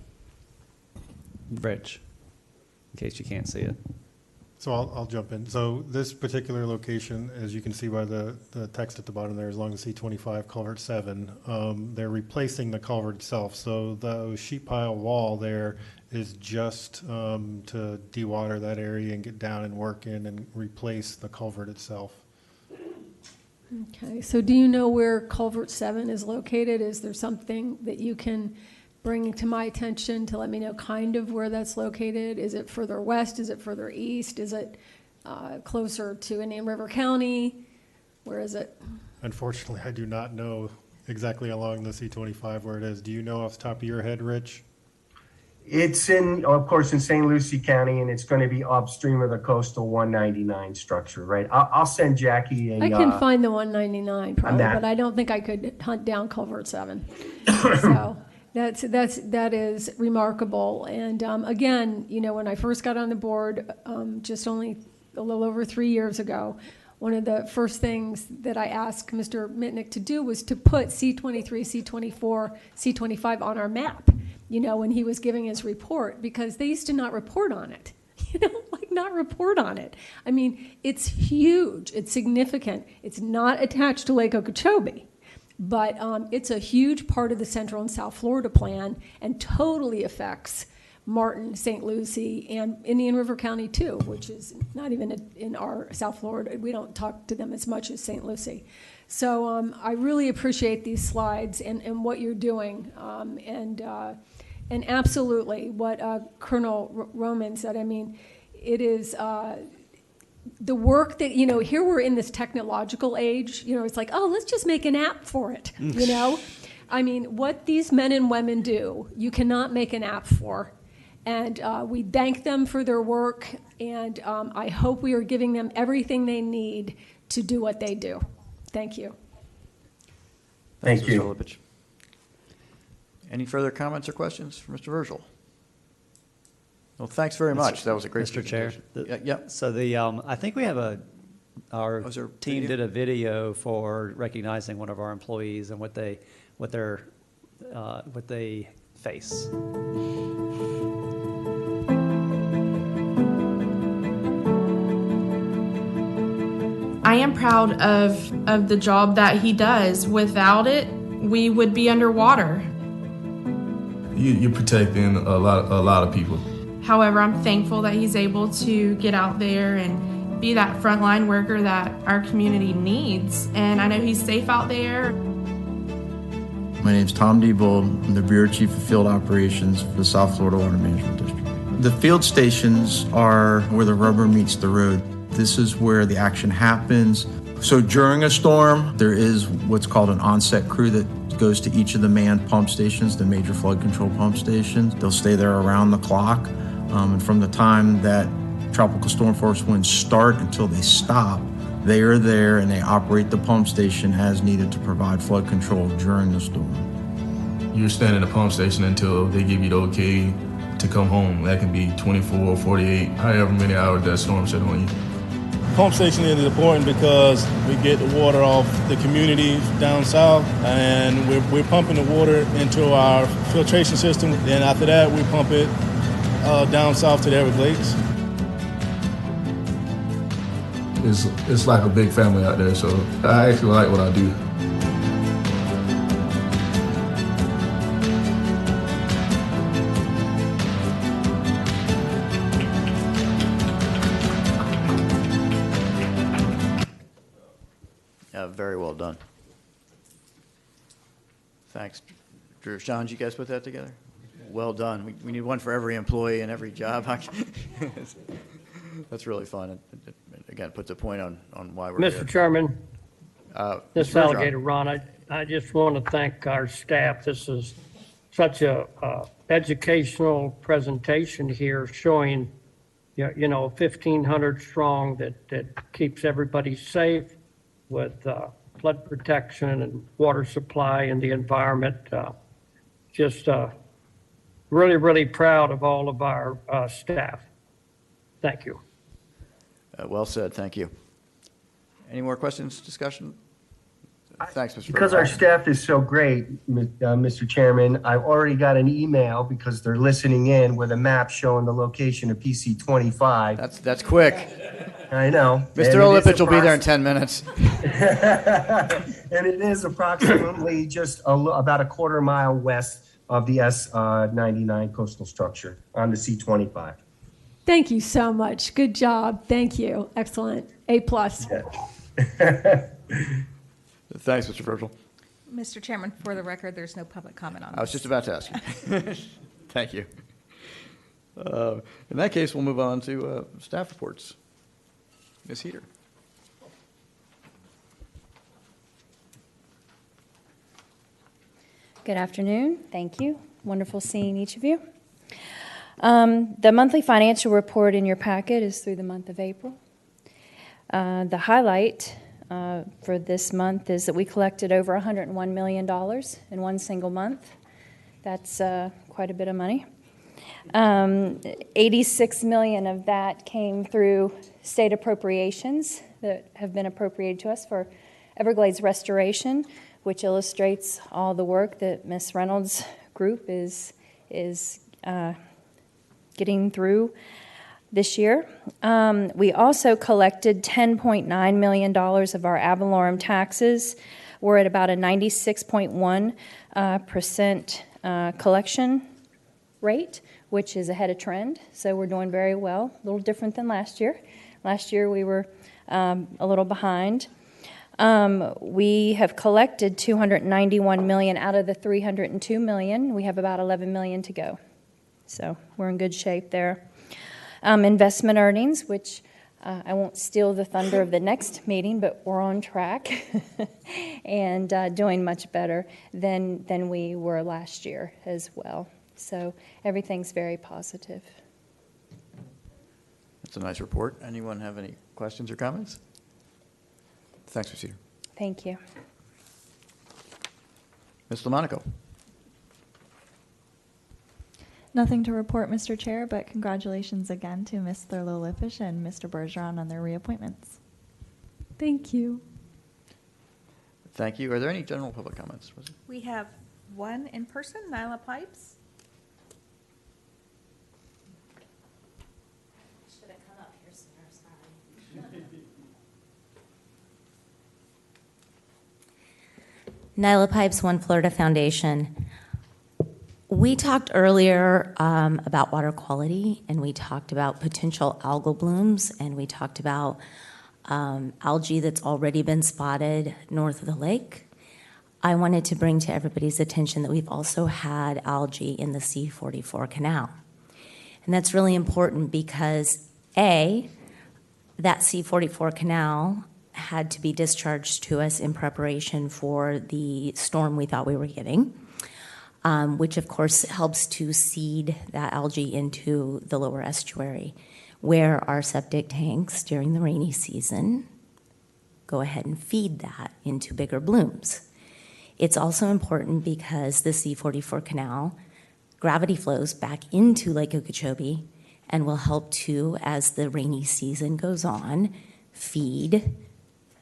Rich, in case you can't see it. So I'll jump in. So this particular location, as you can see by the text at the bottom there, is along the C25 culvert 7. They're replacing the culvert itself. So the sheet pile wall there is just to dewater that area and get down and work in and replace the culvert itself. Okay, so do you know where culvert 7 is located? Is there something that you can bring to my attention to let me know kind of where that's located? Is it further west? Is it further east? Is it closer to Indian River County? Where is it? Unfortunately, I do not know exactly along the C25 where it is. Do you know off the top of your head, Rich? It's of course, in St. Lucie County, and it's going to be upstream of the coastal 199 structure, right? I'll send Jackie a. I can find the 199 probably, that. but I don't think I could hunt down Culvert 7. So that is remarkable. And again, you know, when I first got on the board, just only a little over 3 years ago, one of the first things that I asked Mr. Mitnick to do was to put C23, C24, C25 on our map, you know, when he was giving his report, because they used to not report on it, you know, like not report on it. I mean, it's huge, it's significant. It's not attached to Lake Okeechobee, but it's a huge part of the Central and South Florida plan and totally affects Martin, St. Lucie, and Indian River County too, which is not even in our South Florida. We don't talk to them as much as St. Lucie. So I really appreciate these slides and what you're doing. And absolutely what Colonel Roman said. I mean, it is the work that, you know, here we're in this technological age, you know, it's like, oh, let's just make an app for it, you know? I mean, what these men and women do, you cannot make an app for. And we thank them for their work, and I hope we are giving them everything they need to do what they do. Thank you. Thank Mr. you. Lipich. Any further comments or questions for Mr. Virgil? Well, thanks very much. That was a great Mr. Chair. presentation. Yeah. So I think we have our team did a video for recognizing one of our employees and what they face. I am proud of the job that he does. Without it, we would be underwater. You're protecting a lot of people. However, I'm thankful that he's able to get out there and be that frontline worker that our community needs. And I know he's safe out there. My name's Tom Diebold. I'm the Bureau Chief of Field Operations for the South Florida Water Management District. The field stations are where the rubber meets the road. This is where the action happens. So during a storm, there is what's called an onset crew that goes to each of the manned pump stations, the major flood control pump stations. They'll stay there around the clock. And from the time that tropical storm force winds start until they stop, they are there and they operate the pump station as needed to provide flood control during the storm. You're standing at the pump station until they give you the okay to come home. That can be 24, 48, however many hours that storm set on you. Pump station is important because we get the water off the communities down south, and we're pumping the water into our filtration system. Then after that, we pump it down south to the Everglades. It's like a big family out there, so I actually like what I do. Very well done. Thanks, Drew. Sean, did you guys put that together? Well done. We need one for every employee and every job. That's really fun. It again, puts a point on why we're here. Mr. Chairman, this Mr. Bergeron. Alligator Ron, I just want to thank our staff. This is such a educational presentation here showing, you know, 1,500 strong that keeps everybody safe with flood protection and water supply and the environment. Just really, really proud of all of our staff. Thank you. Well said. Thank you. Any more questions, discussion? Thanks, Mr. Because our staff is so great, Mr. Chairman, I've already got an email because they're listening in with a map showing the location of PC 25. That's quick. I know. Mr. Olipich will be there in 10 minutes. And it is approximately just about a quarter mile west of the S99 coastal structure on the C25. Thank you so much. Good job. Thank you. Excellent. A+. Thanks, Mr. Virgil. Mr. Chairman, for the record, there's no public comment on this. I was just about to ask you. Thank you. In that case, we'll move on to staff reports. Ms. Heater. Good afternoon. Thank you. Wonderful seeing each of you. The monthly financial report in your packet is through the month of April. The highlight for this month is that we collected over $101 million in one single month. That's quite a bit of money. 86 million of that came through state appropriations that have been appropriated to us for Everglades restoration, which illustrates all the work that Ms. Reynolds' group is getting through this year. We also collected $10.9 million of our ad valorem taxes. We're at about a 96.1% collection rate, which is ahead of trend. So we're doing very well, a little different than last year. Last year we were a little behind. We have collected $291 million out of the $302 million. We have about $11 million to go. So we're in good shape there. Investment earnings, which I won't steal the thunder of the next meeting, but we're on track and doing much better than we were last year as well. So everything's very positive. That's a nice report. Anyone have any questions or comments? Thanks, Ms. Cedar. Thank you. Ms. Lamonaco. Nothing to report, Mr. Chair, but congratulations again to Ms. Thurlow-Lippisch and Mr. Bergeron on their reappointments. Thank you. Thank you. Are there any general public comments? We have one in person, Nyla Pipes. Should have come up here sooner, sorry. Nyla Pipes, One Florida Foundation. We talked earlier about water quality, and we talked about potential algal blooms, and we talked about algae that's already been spotted north of the lake. I wanted to bring to everybody's attention that we've also had algae in the C-44 canal. And that's really important because, A, that C-44 canal had to be discharged to us in preparation for the storm we thought we were getting, which of course helps to seed that algae into the lower estuary, where our septic tanks during the rainy season go ahead and feed that into bigger blooms. It's also important because the C-44 canal gravity flows back into Lake Okeechobee and will help to, as the rainy season goes on, feed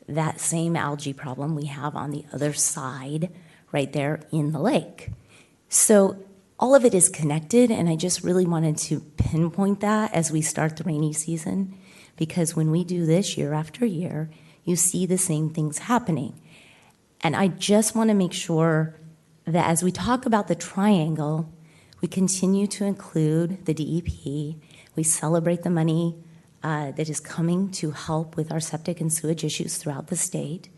that same algae problem we have on the other side right there in the lake. So all of it is connected, and I just really wanted to pinpoint that as we start the rainy season, because when we do this year after year, you see the same things happening. And I just want to make sure that as we talk about the triangle, we continue to include the DEP. We celebrate the money that is coming to help with our septic and sewage issues throughout the state.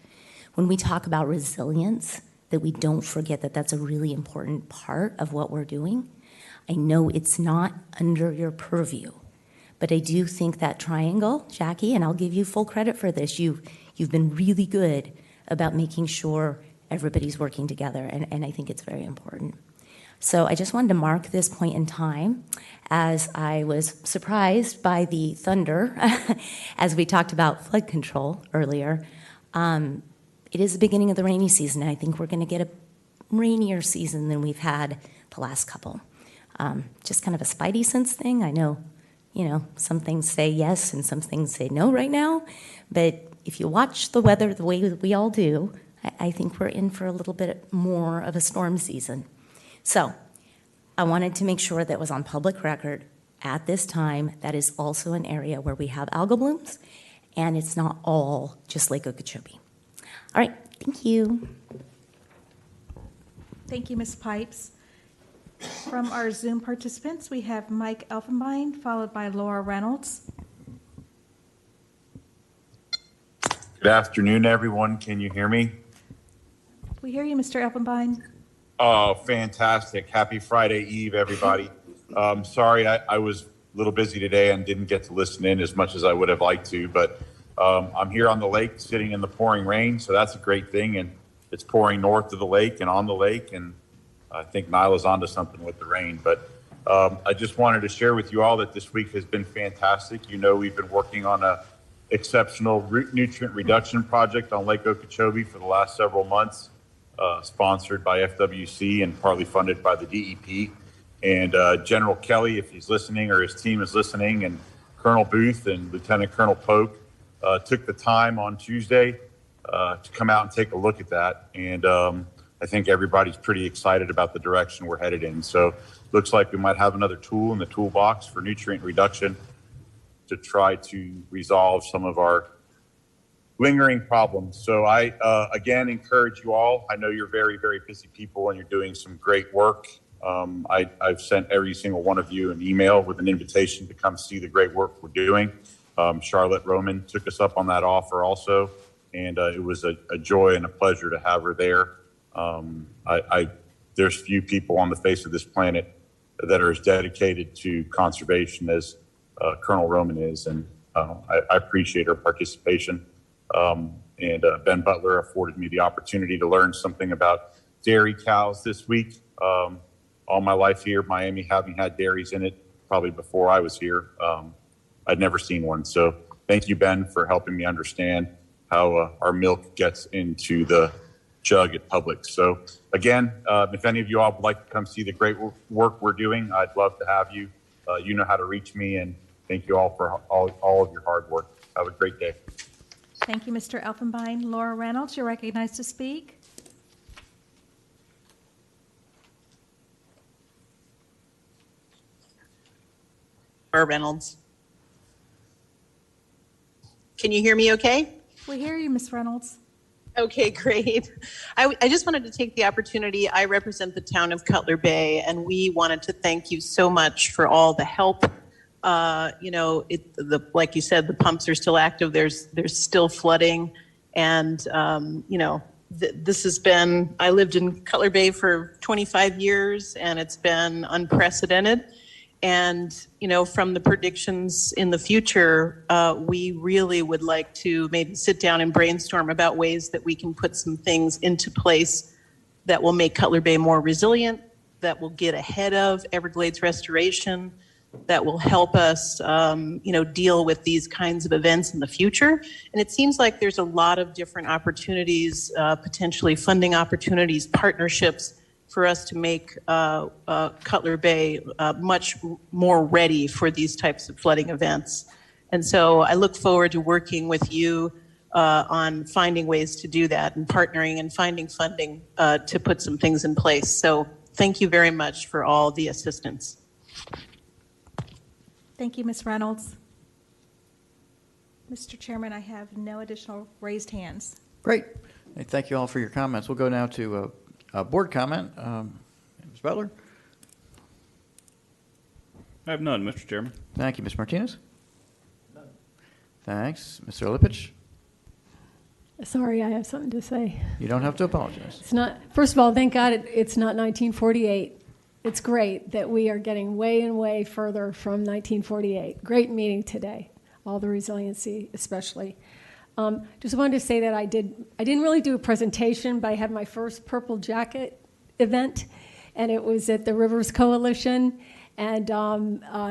When we talk about resilience, that we don't forget that that's a really important part of what we're doing. I know it's not under your purview, but I do think that triangle, Jackie, and I'll give you full credit for this, you've been really good about making sure everybody's working together, and I think it's very important. So I just wanted to mark this point in time as I was surprised by the thunder as we talked about flood control earlier. It is the beginning of the rainy season, and I think we're going to get a rainier season than we've had the last couple. Just kind of a spidey sense thing. I know, some things say yes and some things say no right now, but if you watch the weather the way we all do, I think we're in for a little bit more of a storm season. So I wanted to make sure that was on public record at this time. That is also an area where we have algal blooms, and it's not all just Lake Okeechobee. All right, thank you. Thank you, Ms. Pipes. From our Zoom participants, we have Mike Elfenbein, followed by Laura Reynolds. Good afternoon, everyone. Can you hear me? We hear you, Mr. Elfenbein. Oh, fantastic. Happy Friday Eve, everybody. Sorry, I was a little busy today and didn't get to listen in as much as I would have liked to, but I'm here on the lake sitting in the pouring rain, so that's a great thing. And it's pouring north of the lake and on the lake, and I think Nyla's onto something with the rain. But I just wanted to share with you all that this week has been fantastic. You know, we've been working on a exceptional nutrient reduction project on Lake Okeechobee for the last several months, sponsored by FWC and partly funded by the DEP. And General Kelly, if he's listening or his team is listening, and Colonel Booth and Lieutenant Colonel Polk took the time on Tuesday to come out and take a look at that. And I think everybody's pretty excited about the direction we're headed in. So looks like we might have another tool in the toolbox for nutrient reduction to try to resolve some of our lingering problems. So I, again, encourage you all. I know you're very, very busy people and you're doing some great work. I've sent every single one of you an email with an invitation to come see the great work we're doing. Charlotte Roman took us up on that offer also, and it was a joy and a pleasure to have her there. There's few people on the face of this planet that are as dedicated to conservation as Colonel Roman is, and I appreciate her participation. Ben Butler afforded me the opportunity to learn something about dairy cows this week. All my life here, Miami having had dairies in it, probably before I was here, I'd never seen one. So thank you, Ben, for helping me understand how our milk gets into the jug at Publix. So again, if any of you all would like to come see the great work we're doing, I'd love to have you. You know how to reach me, and thank you all for all of your hard work. Have a great day. Thank you, Mr. Elfenbein. Laura Reynolds, you're recognized to speak. Laura Reynolds. Can you hear me okay? We hear you, Ms. Reynolds. Okay, great. I just wanted to take the opportunity. I represent the town of Cutler Bay, and we wanted to thank you so much for all the help. You know, like you said, the pumps are still active. There's still flooding, and you know, this has been. I lived in Cutler Bay for 25 years, and it's been unprecedented. And, you know, from the predictions in the future, we really would like to maybe sit down and brainstorm about ways that we can put some things into place that will make Cutler Bay more resilient, that will get ahead of Everglades restoration, that will help us, you know, deal with these kinds of events in the future. And it seems like there's a lot of different opportunities, potentially funding opportunities, partnerships, for us to make Cutler Bay much more ready for these types of flooding events. And so I look forward to working with you on finding ways to do that and partnering and finding funding to put some things in place. So thank you very much for all the assistance. Thank you, Ms. Reynolds. Mr. Chairman, I have no additional raised hands. Great. Hey, thank you all for your comments. We'll go now to board comment. Ms. Butler? I have none, Mr. Chairman. Thank you. Ms. Martinez? None. Thanks. Mr. Lipich? Sorry, I have something to say. You don't have to apologize. It's not, first of all, thank God it's not 1948. It's great that we are getting way and way further from 1948. Great meeting today, all the resiliency especially. Just wanted to say that I didn't really do a presentation, but I had my first Purple Jacket event, and it was at the Rivers Coalition, and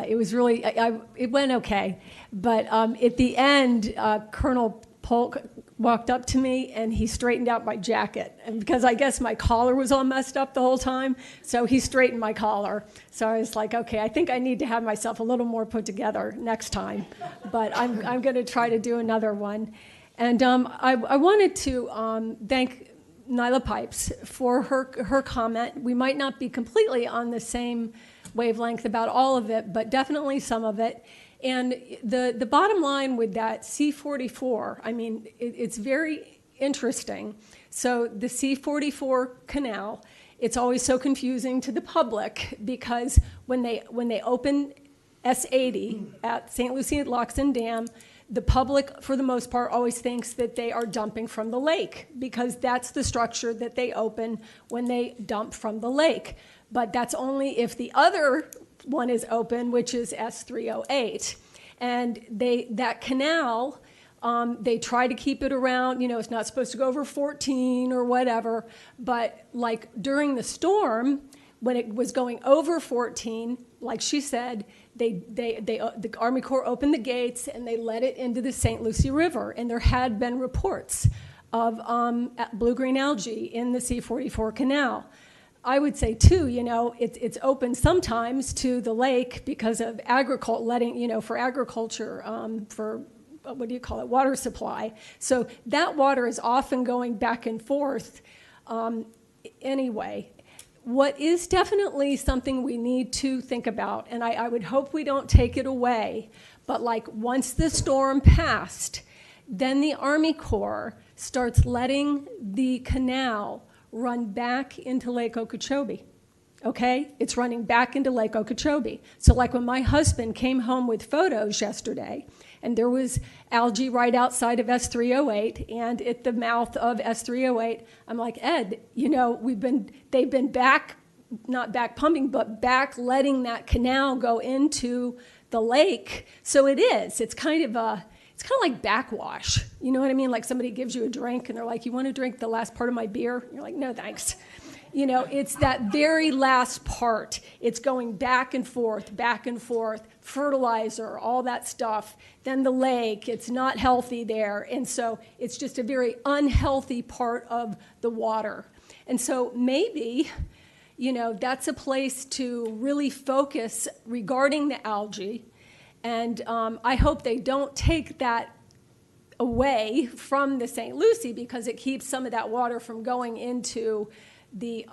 it was really, it went okay. But at the end, Colonel Polk walked up to me and he straightened out my jacket, and because I guess my collar was all messed up the whole time, so he straightened my collar. So I was like, okay, I think I need to have myself a little more put together next time, but I'm going to try to do another one. And I wanted to thank Nyla Pipes for her comment. We might not be completely on the same wavelength about all of it, but definitely some of it. And the bottom line with that C-44, I mean, it's very interesting. So the C-44 canal, it's always so confusing to the public because when they open S-80 at St. Lucie Locks and Dam, the public, for the most part, always thinks that they are dumping from the lake because that's the structure that they open when they dump from the lake. But that's only if the other one is open, which is S308. And that canal, they try to keep it around, you know, it's not supposed to go over 14 or whatever, but like during the storm, when it was going over 14, like she said, the Army Corps opened the gates and they let it into the St. Lucie River. And there had been reports of blue-green algae in the C-44 canal. I would say too, it's open sometimes to the lake because of agriculture, for agriculture, for what do you call it, water supply. So that water is often going back and forth anyway. What is definitely something we need to think about, and I would hope we don't take it away, but like once the storm passed, then the Army Corps starts letting the canal run back into Lake Okeechobee. Okay? It's running back into Lake Okeechobee. So like when my husband came home with photos yesterday, and there was algae right outside of S308 and at the mouth of S308, I'm like, Ed, they've been not back pumping, but back letting that canal go into the lake. So it's kind of like backwash. You know what I mean? Like somebody gives you a drink and they're like, you want to drink the last part of my beer? And you're like, no, thanks. It's that very last part. It's going back and forth, fertilizer, all that stuff. Then the lake, it's not healthy there. And so it's just a very unhealthy part of the water. And so maybe, that's a place to really focus regarding the algae. And I hope they don't take that away from the St. Lucie because it keeps some of that water from going into the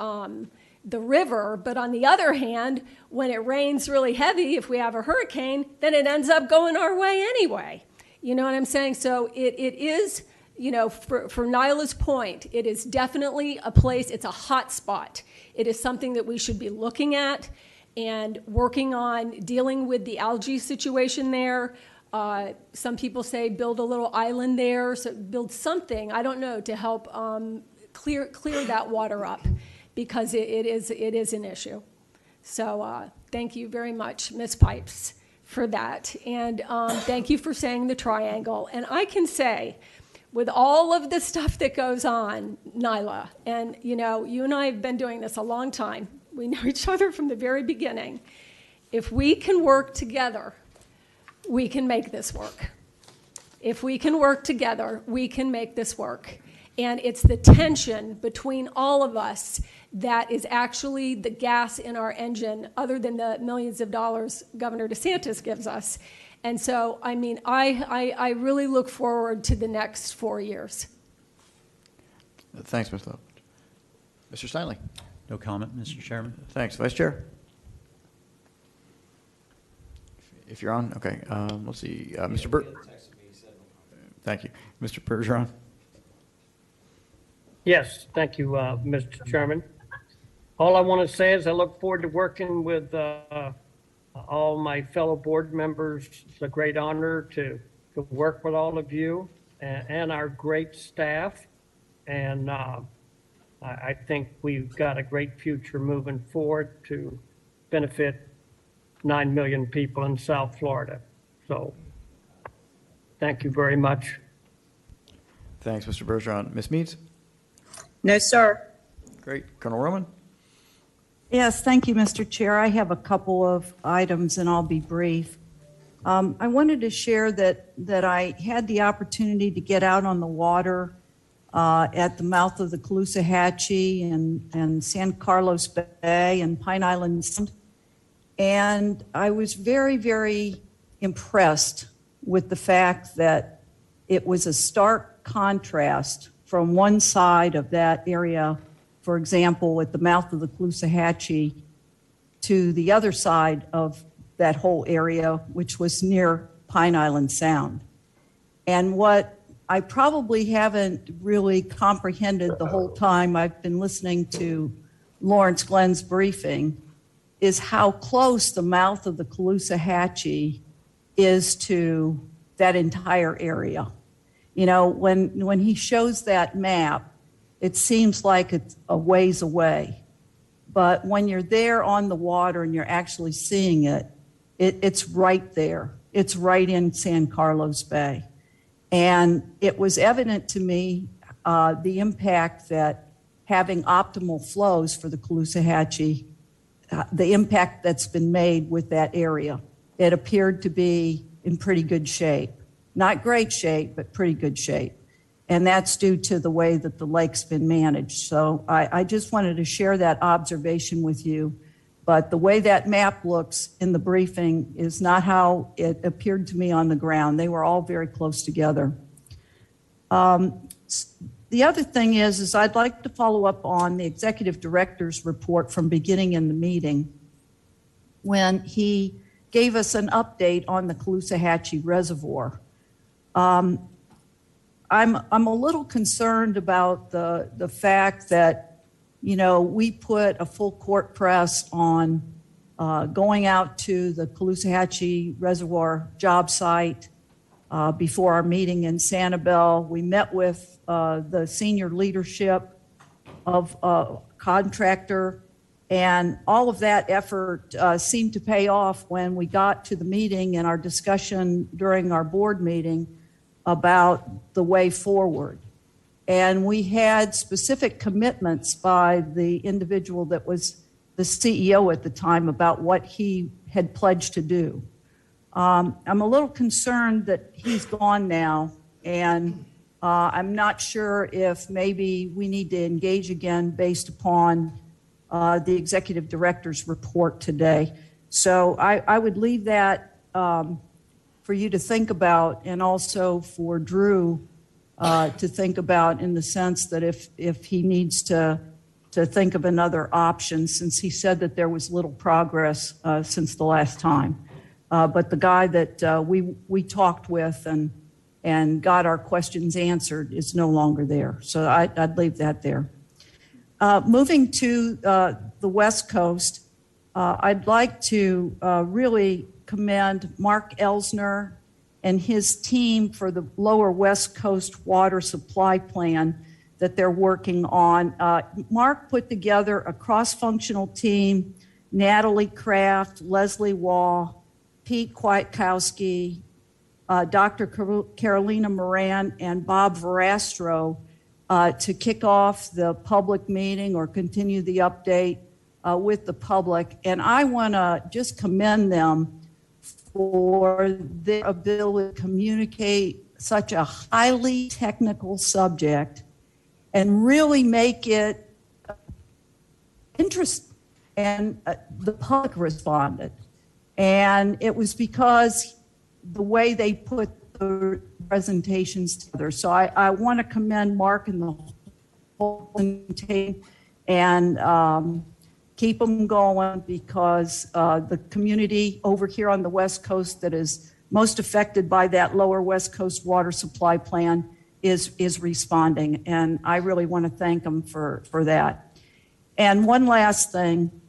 river. But on the other hand, when it rains really heavy, if we have a hurricane, then it ends up going our way anyway. You know what I'm saying? So it is, for Nyla's point, it is definitely a place, it's a hot spot. It is something that we should be looking at and working on dealing with the algae situation there. Some people say build a little island there, so build something, I don't know, to help clear that water up because it is an issue. So thank you very much, Ms. Pipes, for that. And thank you for saying the triangle. And I can say, with all of the stuff that goes on, Nyla, and you and I have been doing this a long time. We know each other from the very beginning. If we can work together, we can make this work. If we can work together, we can make this work. And it's the tension between all of us that is actually the gas in our engine, other than the millions of dollars Governor DeSantis gives us. And so, I really look forward to the next 4 years. Thanks, Ms. Love. Mr. Steinle. No comment, Mr. Chairman. Thanks. Vice Chair? If you're on, okay. Let's see. Mr. Thank you. Mr. Bergeron? Yes, thank you, Mr. Chairman. All I want to say is I look forward to working with all my fellow board members. It's a great honor to work with all of you and our great staff. And I think we've got a great future moving forward to benefit 9 million people in South Florida. So thank you very much. Thanks, Mr. Bergeron. Ms. Meads? No, sir. Great. Colonel Roman? Yes, thank you, Mr. Chair. I have a couple of items, and I'll be brief. I wanted to share that I had the opportunity to get out on the water at the mouth of the Caloosahatchee and San Carlos Bay and Pine Island Sound. And I was very, very impressed with the fact that it was a stark contrast from one side of that area, for example, at the mouth of the Caloosahatchee, to the other side of that whole area, which was near Pine Island Sound. And what I probably haven't really comprehended the whole time I've been listening to Lawrence Glenn's briefing is how close the mouth of the Caloosahatchee is to that entire area. When he shows that map, it seems like it's a ways away. But when you're there on the water and you're actually seeing it, it's right there. It's right in San Carlos Bay. And it was evident to me the impact that having optimal flows for the Caloosahatchee the impact that's been made with that area. It appeared to be in pretty good shape. Not great shape, but pretty good shape. And that's due to the way that the lake's been managed. So I just wanted to share that observation with you. But the way that map looks in the briefing is not how it appeared to me on the ground. They were all very close together. The other thing is I'd like to follow up on the executive director's report from beginning in the meeting when he gave us an update on the Caloosahatchee Reservoir. I'm a little concerned about the fact that, you know, we put a full court press on going out to the Caloosahatchee Reservoir job site before our meeting in Sanibel. We met with the senior leadership of a contractor, and all of that effort seemed to pay off when we got to the meeting and our discussion during our board meeting about the way forward. And we had specific commitments by the individual that was the CEO at the time about what he had pledged to do. I'm a little concerned that he's gone now, and I'm not sure if maybe we need to engage again based upon the executive director's report today. So I would leave that for you to think about, and also for Drew to think about, in the sense that if he needs to think of another option, since he said that there was little progress since the last time. But the guy that we talked with and got our questions answered is no longer there. So I'd leave that there. Moving to the West Coast, I'd like to really commend Mark Elsner and his team for the Lower West Coast water supply plan that they're working on. Mark put together a cross-functional team, Natalie Kraft, Leslie Wall, Pete Kwiatkowski, Dr. Carolina Moran, and Bob Verastro to kick off the public meeting or continue the update with the public. And I want to just commend them for their ability to communicate such a highly technical subject and really make it interesting. And the public responded. And it was because the way they put the presentations together. So I want to commend Mark and the whole team and keep them going, because the community over here on the West Coast that is most affected by that Lower West Coast water supply plan is responding. And I really want to thank them for that. And one last thing.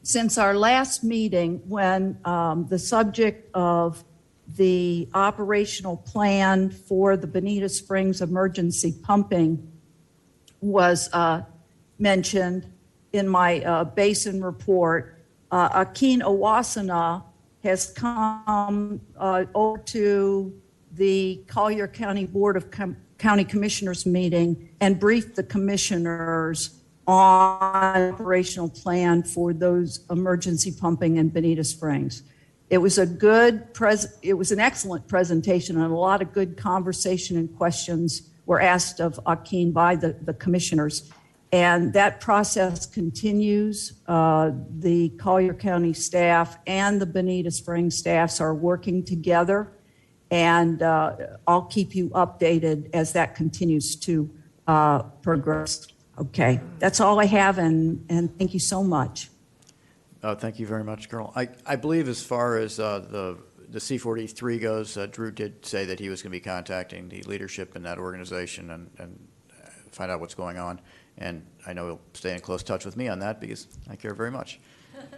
Since our last meeting, when the subject of the operational plan for the Bonita Springs emergency pumping was mentioned in my basin report, Akin Owasana has come over to the Collier County Board of County Commissioners meeting and briefed the commissioners on operational plan for those emergency pumping in Bonita Springs. It was it was an excellent presentation, and a lot of good conversation and questions were asked of Akin by the commissioners. And that process continues. The Collier County staff and the Bonita Springs staffs are working together, and I'll keep you updated as that continues to progress. Okay, that's all I have, and thank you so much. Thank you very much, Colonel. I believe as far as the C-43 goes, Drew did say that he was going to be contacting the leadership in that organization and find out what's going on. And I know he'll stay in close touch with me on that because I care very much.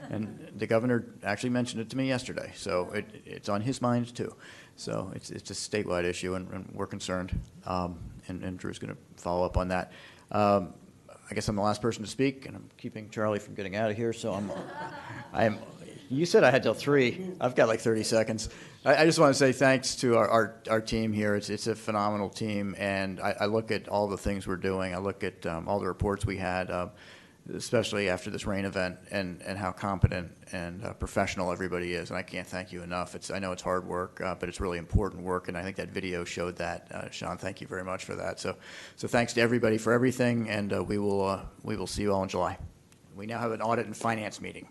And the governor actually mentioned it to me yesterday, so it's on his mind too. So it's a statewide issue, and we're concerned. And Drew's going to follow up on that. I guess I'm the last person to speak, and I'm keeping Charlie from getting out of here. So I'm. You said I had till 3. I've got like 30 seconds. I just want to say thanks to our team here. It's a phenomenal team, and I look at all the things we're doing. I look at all the reports we had. especially after this rain event, and how competent and professional everybody is. And I can't thank you enough. I know it's hard work, but it's really important work, and I think that video showed that. Sean, thank you very much for that. So thanks to everybody for everything, and we will see you all in July. We now have an audit and finance meeting.